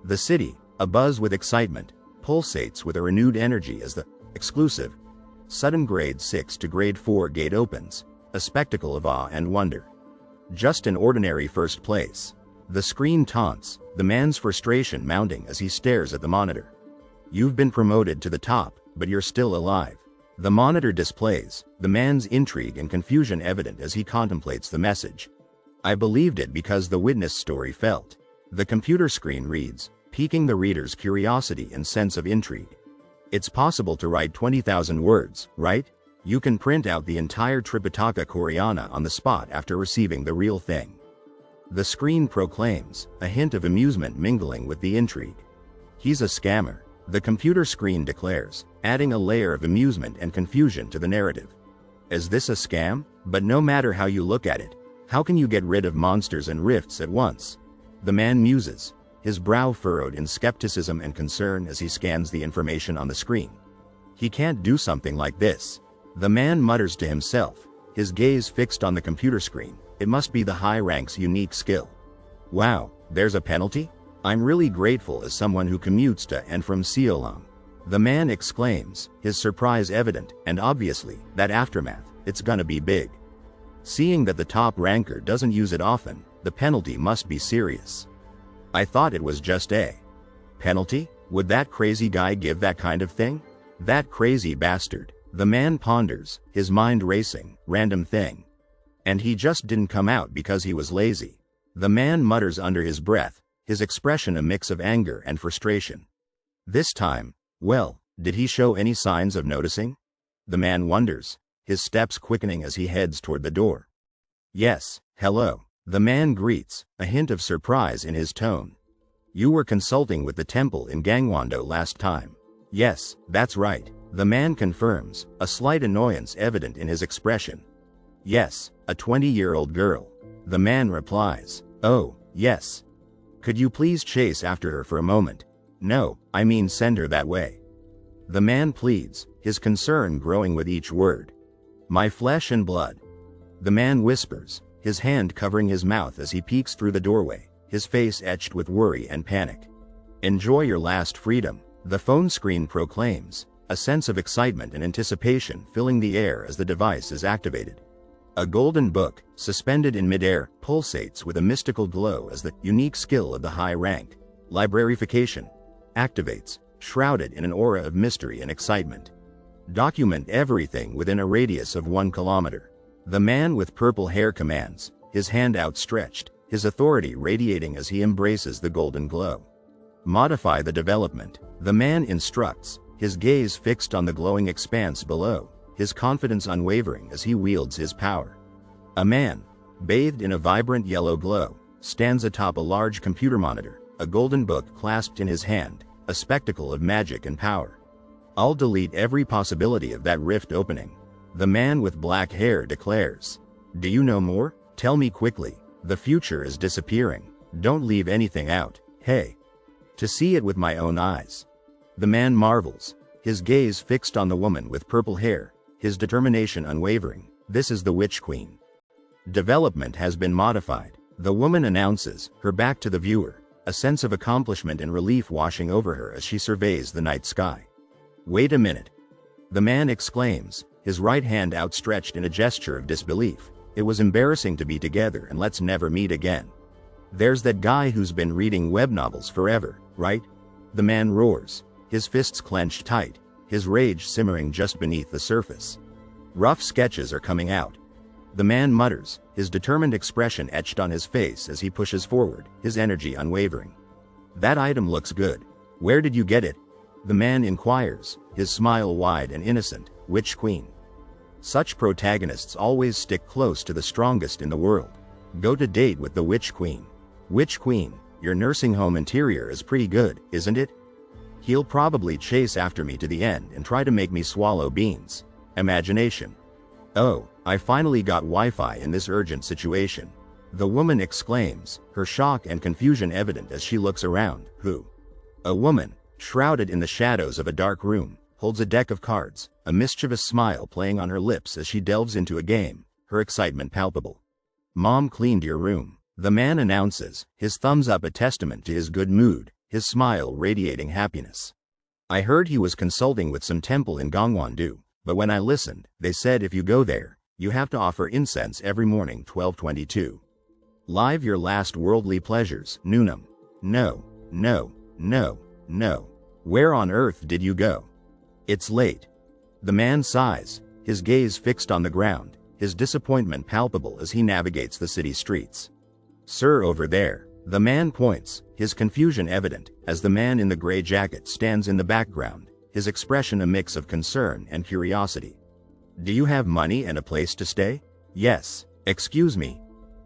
The city, abuzz with excitement, pulsates with a renewed energy as the exclusive, sudden grade 6 to grade 4 gate opens, a spectacle of awe and wonder. Just an ordinary first place. The screen taunts, the man's frustration mounting as he stares at the monitor. You've been promoted to the top, but you're still alive. The monitor displays, the man's intrigue and confusion evident as he contemplates the message. I believed it because the witness story felt. The computer screen reads, piquing the reader's curiosity and sense of intrigue. It's possible to write 20,000 words, right? You can print out the entire Tripitaka Koreana on the spot after receiving the real thing. The screen proclaims, a hint of amusement mingling with the intrigue. He's a scammer, the computer screen declares, adding a layer of amusement and confusion to the narrative. Is this a scam? But no matter how you look at it, how can you get rid of monsters and rifts at once? The man muses, his brow furrowed in skepticism and concern as he scans the information on the screen. He can't do something like this. The man mutters to himself, his gaze fixed on the computer screen. It must be the high rank's unique skill. Wow, there's a penalty? I'm really grateful as someone who commutes to and from Seolang. The man exclaims, his surprise evident, and obviously, that aftermath, it's gonna be big. Seeing that the top ranker doesn't use it often, the penalty must be serious. I thought it was just a penalty? Would that crazy guy give that kind of thing? That crazy bastard. The man ponders, his mind racing, random thing. And he just didn't come out because he was lazy. The man mutters under his breath, his expression a mix of anger and frustration. This time, well, did he show any signs of noticing? The man wonders, his steps quickening as he heads toward the door. Yes, hello. The man greets, a hint of surprise in his tone. You were consulting with the temple in Gangwon-do last time. Yes, that's right. The man confirms, a slight annoyance evident in his expression. Yes, a 20-year-old girl. The man replies, oh, yes. Could you please chase after her for a moment? No, I mean send her that way. The man pleads, his concern growing with each word. My flesh and blood. The man whispers, his hand covering his mouth as he peeks through the doorway. his face etched with worry and panic. Enjoy your last freedom, the phone screen proclaims, a sense of excitement and anticipation filling the air as the device is activated. A golden book, suspended in midair, pulsates with a mystical glow as the unique skill of the high rank, librarification, activates, shrouded in an aura of mystery and excitement. Document everything within a radius of 1 kilometer. The man with purple hair commands, his hand outstretched, his authority radiating as he embraces the golden glow. Modify the development. The man instructs, his gaze fixed on the glowing expanse below, his confidence unwavering as he wields his power. A man, bathed in a vibrant yellow glow, stands atop a large computer monitor, a golden book clasped in his hand, a spectacle of magic and power. I'll delete every possibility of that rift opening. The man with black hair declares. Do you know more? Tell me quickly. The future is disappearing. Don't leave anything out. Hey. To see it with my own eyes. The man marvels, his gaze fixed on the woman with purple hair, his determination unwavering. This is the Witch Queen. Development has been modified. The woman announces, her back to the viewer, a sense of accomplishment and relief washing over her as she surveys the night sky. Wait a minute. The man exclaims, his right hand outstretched in a gesture of disbelief. It was embarrassing to be together and let's never meet again. There's that guy who's been reading web novels forever, right? The man roars, his fists clenched tight, his rage simmering just beneath the surface. Rough sketches are coming out. The man mutters, his determined expression etched on his face as he pushes forward, his energy unwavering. That item looks good. Where did you get it? The man inquires, his smile wide and innocent. Witch Queen. Such protagonists always stick close to the strongest in the world. Go to date with the Witch Queen. Witch Queen, your nursing home interior is pretty good, isn't it? He'll probably chase after me to the end and try to make me swallow beans. Imagination. Oh, I finally got Wi-Fi in this urgent situation. The woman exclaims, her shock and confusion evident as she looks around. Who? A woman, shrouded in the shadows of a dark room, holds a deck of cards, a mischievous smile playing on her lips as she delves into a game, her excitement palpable. Mom cleaned your room. The man announces, his thumbs up a testament to his good mood, his smile radiating happiness. I heard he was consulting with some temple in Gangwon-do, but when I listened, they said if you go there, you have to offer incense every morning 12:22. Live your last worldly pleasures, Noonam. No, no, no, no. Where on earth did you go? It's late. The man sighs, his gaze fixed on the ground, his disappointment palpable as he navigates the city streets. Sir, over there. The man points, his confusion evident, as the man in the gray jacket stands in the background, his expression a mix of concern and curiosity. Do you have money and a place to stay? Yes. Excuse me.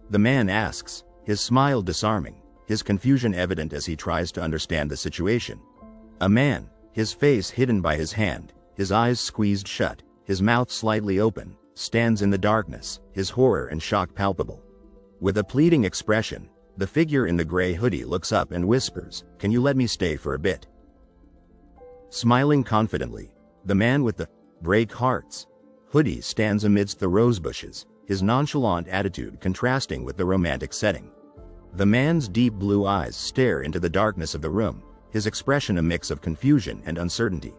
The man asks, his smile disarming, his confusion evident as he tries to understand the situation. A man, his face hidden by his hand, his eyes squeezed shut, his mouth slightly open, stands in the darkness, his horror and shock palpable. With a pleading expression, the figure in the gray hoodie looks up and whispers, "Can you let me stay for a bit?" Smiling confidently, the man with the break hearts hoodie stands amidst the rose bushes, his nonchalant attitude contrasting with the romantic setting. The man's deep blue eyes stare into the darkness of the room, his expression a mix of confusion and uncertainty.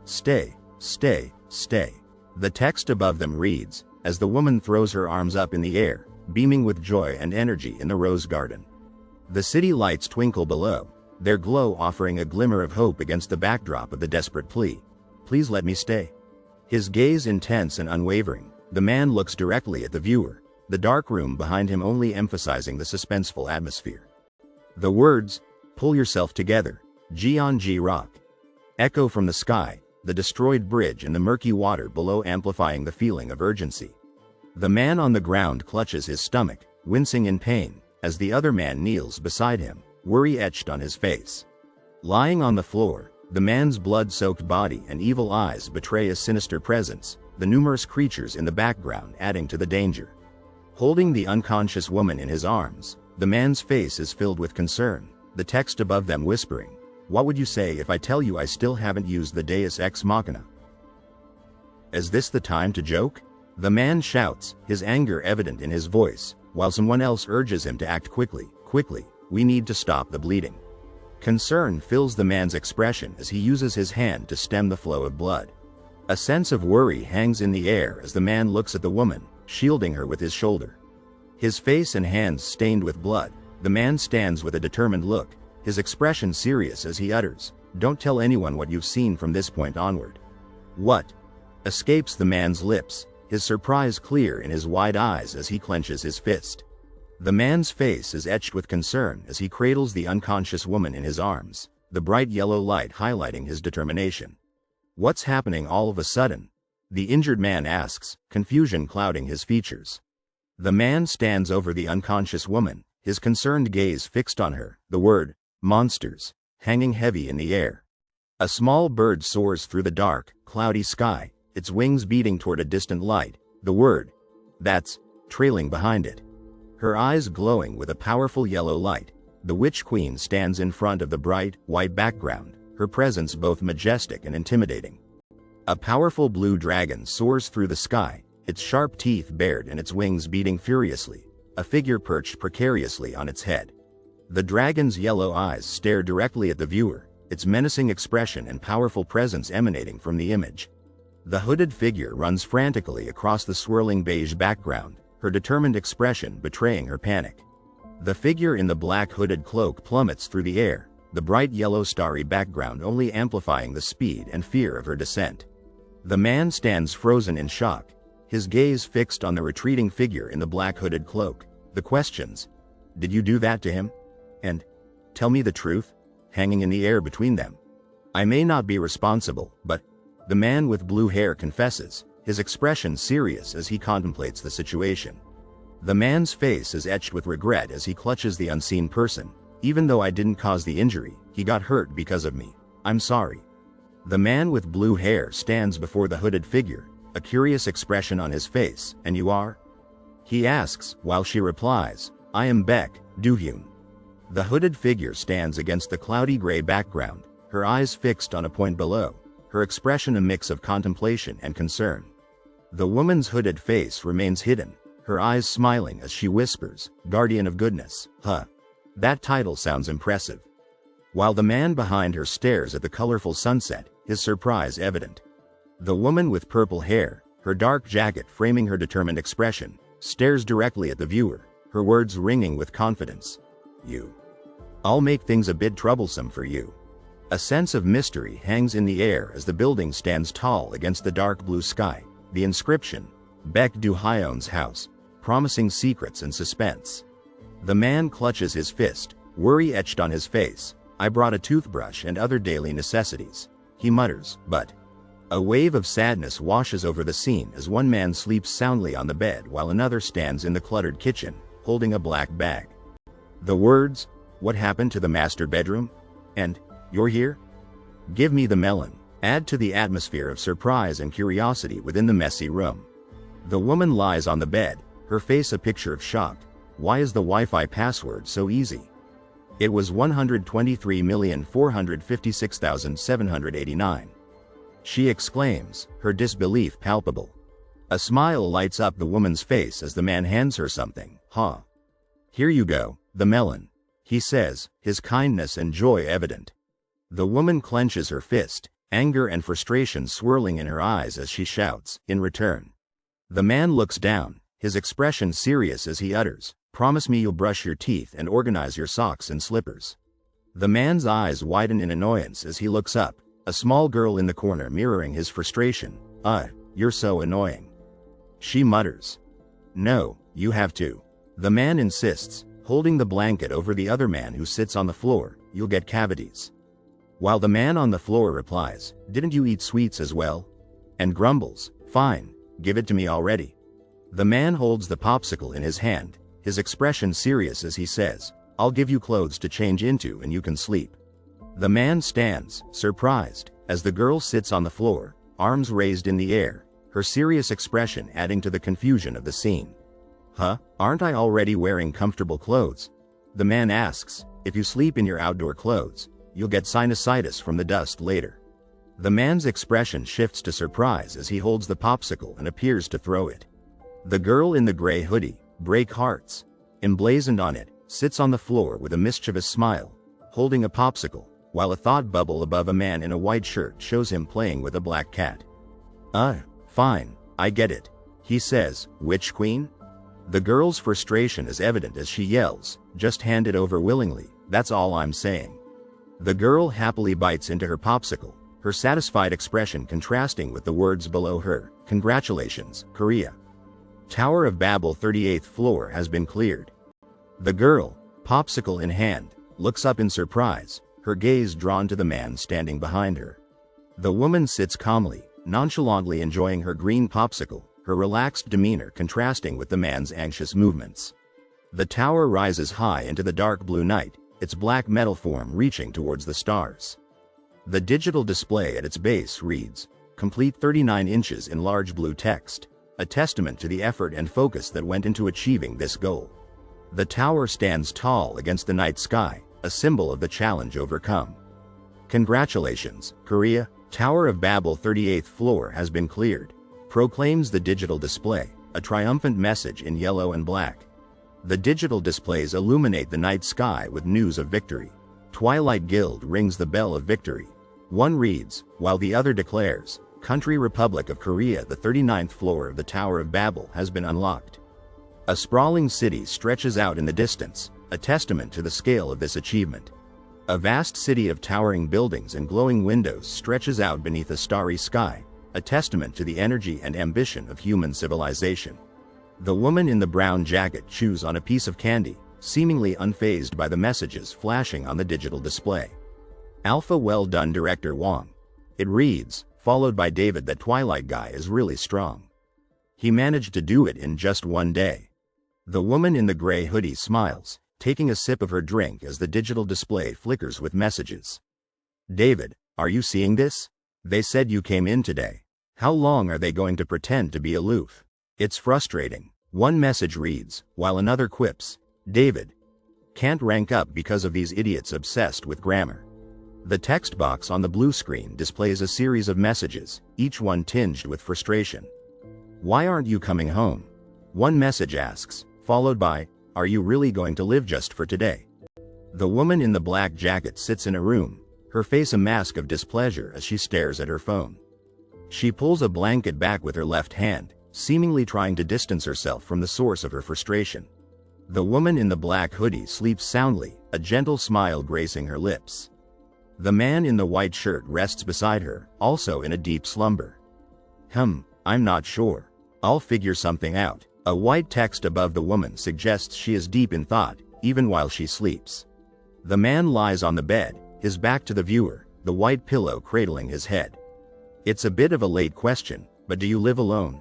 Stay, stay, stay. The text above them reads, as the woman throws her arms up in the air, beaming with joy and energy in the rose garden. The city lights twinkle below, their glow offering a glimmer of hope against the backdrop of the desperate plea. Please let me stay. His gaze intense and unwavering, the man looks directly at the viewer, the dark room behind him only emphasizing the suspenseful atmosphere. The words, "Pull yourself together, G rock," echo from the sky, the destroyed bridge and the murky water below amplifying the feeling of urgency. The man on the ground clutches his stomach, wincing in pain, as the other man kneels beside him, worry etched on his face. Lying on the floor, the man's blood-soaked body and evil eyes betray a sinister presence, the numerous creatures in the background adding to the danger. Holding the unconscious woman in his arms, the man's face is filled with concern, the text above them whispering, "What would you say if I tell you I still haven't used the Deus Ex Machina? Is this the time to joke?" The man shouts, his anger evident in his voice, while someone else urges him to act quickly. We need to stop the bleeding. Concern fills the man's expression as he uses his hand to stem the flow of blood. A sense of worry hangs in the air as the man looks at the woman, shielding her with his shoulder. His face and hands stained with blood, the man stands with a determined look, his expression serious as he utters, "Don't tell anyone what you've seen from this point onward." "What?" escapes the man's lips, his surprise clear in his wide eyes as he clenches his fist. The man's face is etched with concern as he cradles the unconscious woman in his arms, the bright yellow light highlighting his determination. "What's happening all of a sudden?" the injured man asks, confusion clouding his features. The man stands over the unconscious woman, his concerned gaze fixed on her, the word, "monsters," hanging heavy in the air. A small bird soars through the dark, cloudy sky, its wings beating toward a distant light, the word, "that's," trailing behind it. Her eyes glowing with a powerful yellow light, the Witch Queen stands in front of the bright, white background, her presence both majestic and intimidating. A powerful blue dragon soars through the sky, its sharp teeth bared and its wings beating furiously, a figure perched precariously on its head. The dragon's yellow eyes stare directly at the viewer, its menacing expression and powerful presence emanating from the image. The hooded figure runs frantically across the swirling beige background, her determined expression betraying her panic. The figure in the black hooded cloak plummets through the air, the bright yellow starry background only amplifying the speed and fear of her descent. The man stands frozen in shock, his gaze fixed on the retreating figure in the black hooded cloak. The questions, "Did you do that to him?" and "Tell me the truth?" hanging in the air between them. "I may not be responsible, but," the man with blue hair confesses, his expression serious as he contemplates the situation. The man's face is etched with regret as he clutches the unseen person. "Even though I didn't cause the injury, he got hurt because of me. I'm sorry." The man with blue hair stands before the hooded figure, a curious expression on his face. "And you are?" he asks, while she replies, "I am Baek Do-hyun." The hooded figure stands against the cloudy gray background, her eyes fixed on a point below, her expression a mix of contemplation and concern. The woman's hooded face remains hidden, her eyes smiling as she whispers, "Guardian of Goodness, huh? That title sounds impressive." While the man behind her stares at the colorful sunset, his surprise evident. The woman with purple hair, her dark jacket framing her determined expression, stares directly at the viewer, her words ringing with confidence. I'll make things a bit troublesome for you." A sense of mystery hangs in the air as the building stands tall against the dark blue sky, the inscription, "Baek Do-hyun's house," promising secrets and suspense. The man clutches his fist, worry etched on his face. "I brought a toothbrush and other daily necessities," he mutters, but a wave of sadness washes over the scene as one man sleeps soundly on the bed while another stands in the cluttered kitchen, holding a black bag. The words, "What happened to the master bedroom?" and "You're here?" "Give me the melon," add to the atmosphere of surprise and curiosity within the messy room. The woman lies on the bed, her face a picture of shock. "Why is the Wi-Fi password so easy?" "It was 123,456,789. she exclaims, her disbelief palpable. A smile lights up the woman's face as the man hands her something. "Huh. Here you go, the melon," he says, his kindness and joy evident. The woman clenches her fist, anger and frustration swirling in her eyes as she shouts, "In return." The man looks down, his expression serious as he utters, "Promise me you'll brush your teeth and organize your socks and slippers." The man's eyes widen in annoyance as he looks up, a small girl in the corner mirroring his frustration. You're so annoying," she mutters. "No, you have to." The man insists, holding the blanket over the other man who sits on the floor, "You'll get cavities." While the man on the floor replies, "Didn't you eat sweets as well?" and grumbles, "Fine, give it to me already." The man holds the popsicle in his hand, his expression serious as he says, "I'll give you clothes to change into and you can sleep." The man stands, surprised, as the girl sits on the floor, arms raised in the air, her serious expression adding to the confusion of the scene. "Huh? Aren't I already wearing comfortable clothes?" the man asks. "If you sleep in your outdoor clothes, you'll get sinusitis from the dust later." The man's expression shifts to surprise as he holds the popsicle and appears to throw it. The girl in the gray hoodie, "Break hearts," emblazoned on it, sits on the floor with a mischievous smile, holding a popsicle, while a thought bubble above a man in a white shirt shows him playing with a black cat. Fine, I get it, he says. Witch Queen? The girl's frustration is evident as she yells, just hand it over willingly, that's all I'm saying. The girl happily bites into her popsicle, her satisfied expression contrasting with the words below her. Congratulations, Korea. Tower of Babel 38th floor has been cleared. The girl, popsicle in hand, looks up in surprise, her gaze drawn to the man standing behind her. The woman sits calmly, nonchalantly enjoying her green popsicle, her relaxed demeanor contrasting with the man's anxious movements. The tower rises high into the dark blue night, its black metal form reaching towards the stars. The digital display at its base reads, "Complete 39 inches" in large blue text, a testament to the effort and focus that went into achieving this goal. The tower stands tall against the night sky, a symbol of the challenge overcome. Congratulations, Korea, Tower of Babel 38th floor has been cleared, proclaims the digital display, a triumphant message in yellow and black. The digital displays illuminate the night sky with news of victory. Twilight Guild rings the bell of victory. One reads, while the other declares, Country Republic of Korea. The 39th floor of the Tower of Babel has been unlocked. A sprawling city stretches out in the distance, a testament to the scale of this achievement. A vast city of towering buildings and glowing windows stretches out beneath a starry sky, a testament to the energy and ambition of human civilization. The woman in the brown jacket chews on a piece of candy, seemingly unfazed by the messages flashing on the digital display. Alpha, well done, Director Wong. It reads, followed by David, that Twilight guy is really strong. He managed to do it in just one day. The woman in the gray hoodie smiles, taking a sip of her drink as the digital display flickers with messages. David, are you seeing this? They said you came in today. How long are they going to pretend to be aloof? It's frustrating. One message reads, while another quips, David can't rank up because of these idiots obsessed with grammar. The text box on the blue screen displays a series of messages, each one tinged with frustration. Why aren't you coming home? One message asks, followed by, are you really going to live just for today? The woman in the black jacket sits in a room, her face a mask of displeasure as she stares at her phone. She pulls a blanket back with her left hand, seemingly trying to distance herself from the source of her frustration. The woman in the black hoodie sleeps soundly, a gentle smile gracing her lips. The man in the white shirt rests beside her, also in a deep slumber. I'm not sure. I'll figure something out. A white text above the woman suggests she is deep in thought, even while she sleeps. The man lies on the bed, his back to the viewer, the white pillow cradling his head. It's a bit of a late question, but do you live alone?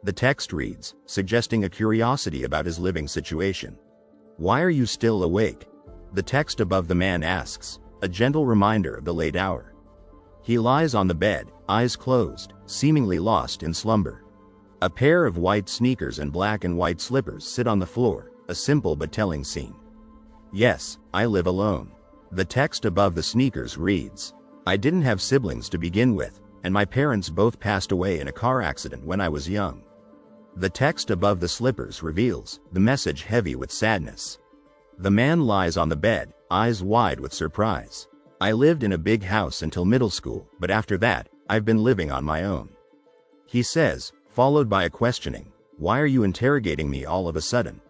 The text reads, suggesting a curiosity about his living situation. Why are you still awake? The text above the man asks, a gentle reminder of the late hour. He lies on the bed, eyes closed, seemingly lost in slumber. A pair of white sneakers and black and white slippers sit on the floor, a simple but telling scene. Yes, I live alone. The text above the sneakers reads, I didn't have siblings to begin with, and my parents both passed away in a car accident when I was young. The text above the slippers reveals, the message heavy with sadness. The man lies on the bed, eyes wide with surprise. I lived in a big house until middle school, but after that, I've been living on my own. He says, followed by a questioning, why are you interrogating me all of a sudden?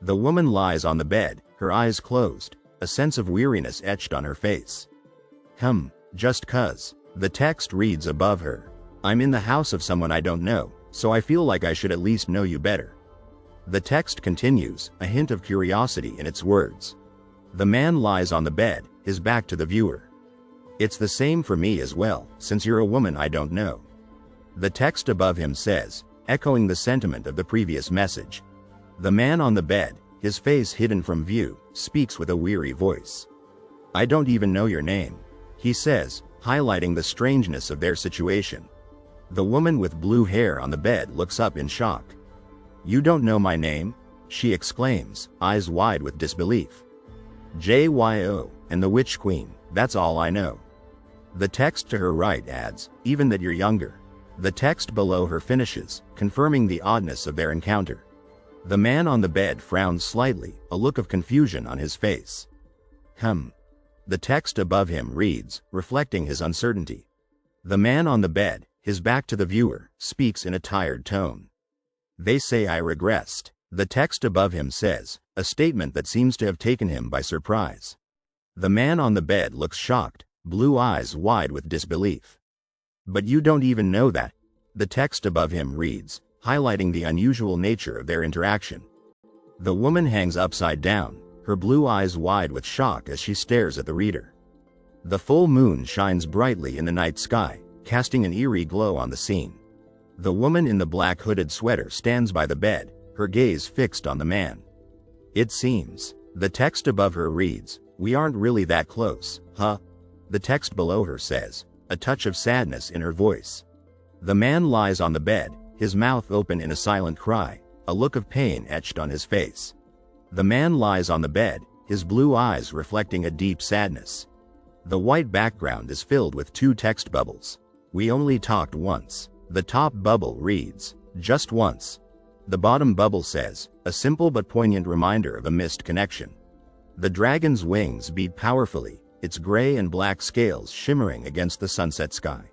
The woman lies on the bed, her eyes closed, a sense of weariness etched on her face. Just 'cause. The text reads above her, I'm in the house of someone I don't know, so I feel like I should at least know you better. The text continues, a hint of curiosity in its words. The man lies on the bed, his back to the viewer. It's the same for me as well, since you're a woman I don't know. The text above him says, echoing the sentiment of the previous message. The man on the bed, his face hidden from view, speaks with a weary voice. I don't even know your name, he says, highlighting the strangeness of their situation. The woman with blue hair on the bed looks up in shock. You don't know my name? She exclaims, eyes wide with disbelief. JYO, and the Witch Queen, that's all I know. The text to her right adds, even that you're younger. The text below her finishes, confirming the oddness of their encounter. The man on the bed frowns slightly, a look of confusion on his face. The text above him reads, reflecting his uncertainty. The man on the bed, his back to the viewer, speaks in a tired tone. They say I regressed. The text above him says, a statement that seems to have taken him by surprise. The man on the bed looks shocked, blue eyes wide with disbelief. But you don't even know that. The text above him reads, highlighting the unusual nature of their interaction. The woman hangs upside down, her blue eyes wide with shock as she stares at the reader. The full moon shines brightly in the night sky, casting an eerie glow on the scene. The woman in the black hooded sweater stands by the bed, her gaze fixed on the man. It seems. The text above her reads, we aren't really that close, huh? The text below her says, a touch of sadness in her voice. The man lies on the bed, his mouth open in a silent cry, a look of pain etched on his face. The man lies on the bed, his blue eyes reflecting a deep sadness. The white background is filled with two text bubbles. We only talked once. The top bubble reads, just once. The bottom bubble says, a simple but poignant reminder of a missed connection. The dragon's wings beat powerfully, its gray and black scales shimmering against the sunset sky.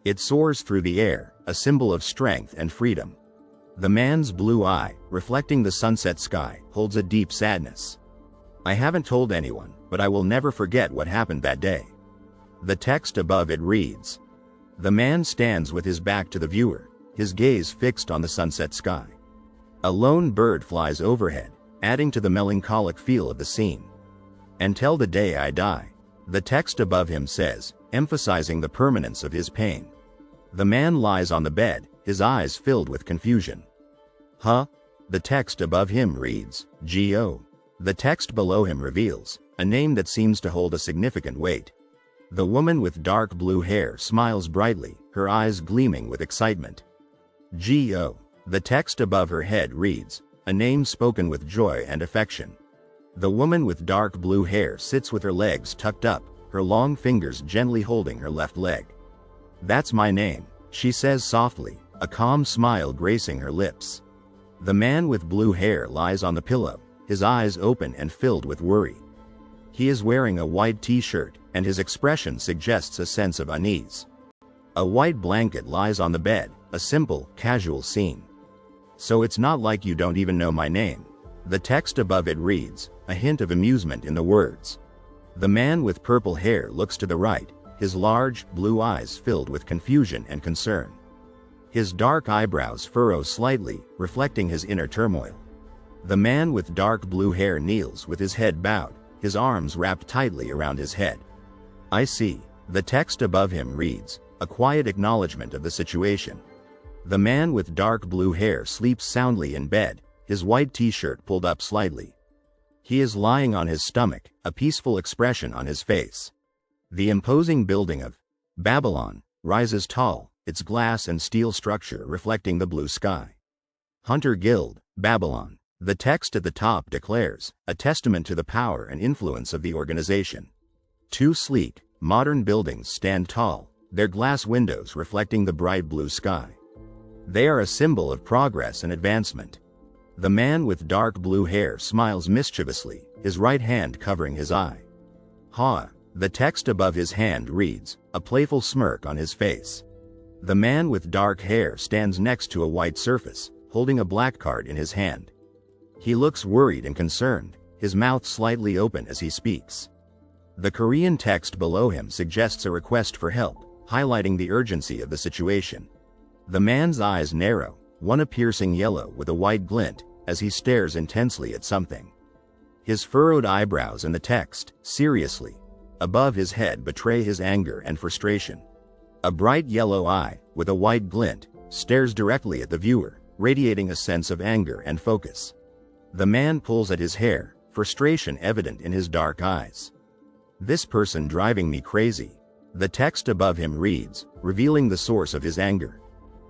It soars through the air, a symbol of strength and freedom. The man's blue eye, reflecting the sunset sky, holds a deep sadness. I haven't told anyone, but I will never forget what happened that day. The text above it reads, the man stands with his back to the viewer, his gaze fixed on the sunset sky. A lone bird flies overhead, adding to the melancholic feel of the scene. Until the day I die, the text above him says, emphasizing the permanence of his pain. The man lies on the bed, his eyes filled with confusion. The text above him reads, G.O. The text below him reveals, a name that seems to hold a significant weight. The woman with dark blue hair smiles brightly, her eyes gleaming with excitement. G.O. The text above her head reads, a name spoken with joy and affection. The woman with dark blue hair sits with her legs tucked up, her long fingers gently holding her left leg. That's my name, she says softly, a calm smile gracing her lips. The man with blue hair lies on the pillow, his eyes open and filled with worry. He is wearing a white t-shirt, and his expression suggests a sense of unease. A white blanket lies on the bed, a simple, casual scene. So it's not like you don't even know my name. The text above it reads, a hint of amusement in the words. The man with purple hair looks to the right, his large, blue eyes filled with confusion and concern. His dark eyebrows furrow slightly, reflecting his inner turmoil. The man with dark blue hair kneels with his head bowed, his arms wrapped tightly around his head. I see. The text above him reads, a quiet acknowledgement of the situation. The man with dark blue hair sleeps soundly in bed, his white t-shirt pulled up slightly. He is lying on his stomach, a peaceful expression on his face. The imposing building of Babylon rises tall, its glass and steel structure reflecting the blue sky. Hunter Guild, Babylon. The text at the top declares, a testament to the power and influence of the organization. Two sleek, modern buildings stand tall, their glass windows reflecting the bright blue sky. They are a symbol of progress and advancement. The man with dark blue hair smiles mischievously, his right hand covering his eye. The text above his hand reads, a playful smirk on his face. The man with dark hair stands next to a white surface, holding a black card in his hand. He looks worried and concerned, his mouth slightly open as he speaks. The Korean text below him suggests a request for help, highlighting the urgency of the situation. The man's eyes narrow, one a piercing yellow with a white glint, as he stares intensely at something. His furrowed eyebrows and the text, seriously, above his head betray his anger and frustration. A bright yellow eye, with a white glint, stares directly at the viewer, radiating a sense of anger and focus. The man pulls at his hair, frustration evident in his dark eyes. This person driving me crazy. The text above him reads, revealing the source of his anger.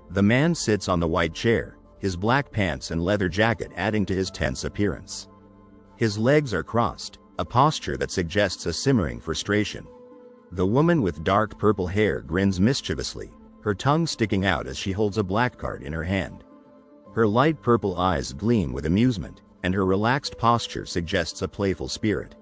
The man sits on the white chair, his black pants and leather jacket adding to his tense appearance. His legs are crossed, a posture that suggests a simmering frustration. The woman with dark purple hair grins mischievously, her tongue sticking out as she holds a black card in her hand. Her light purple eyes gleam with amusement, and her relaxed posture suggests a playful spirit.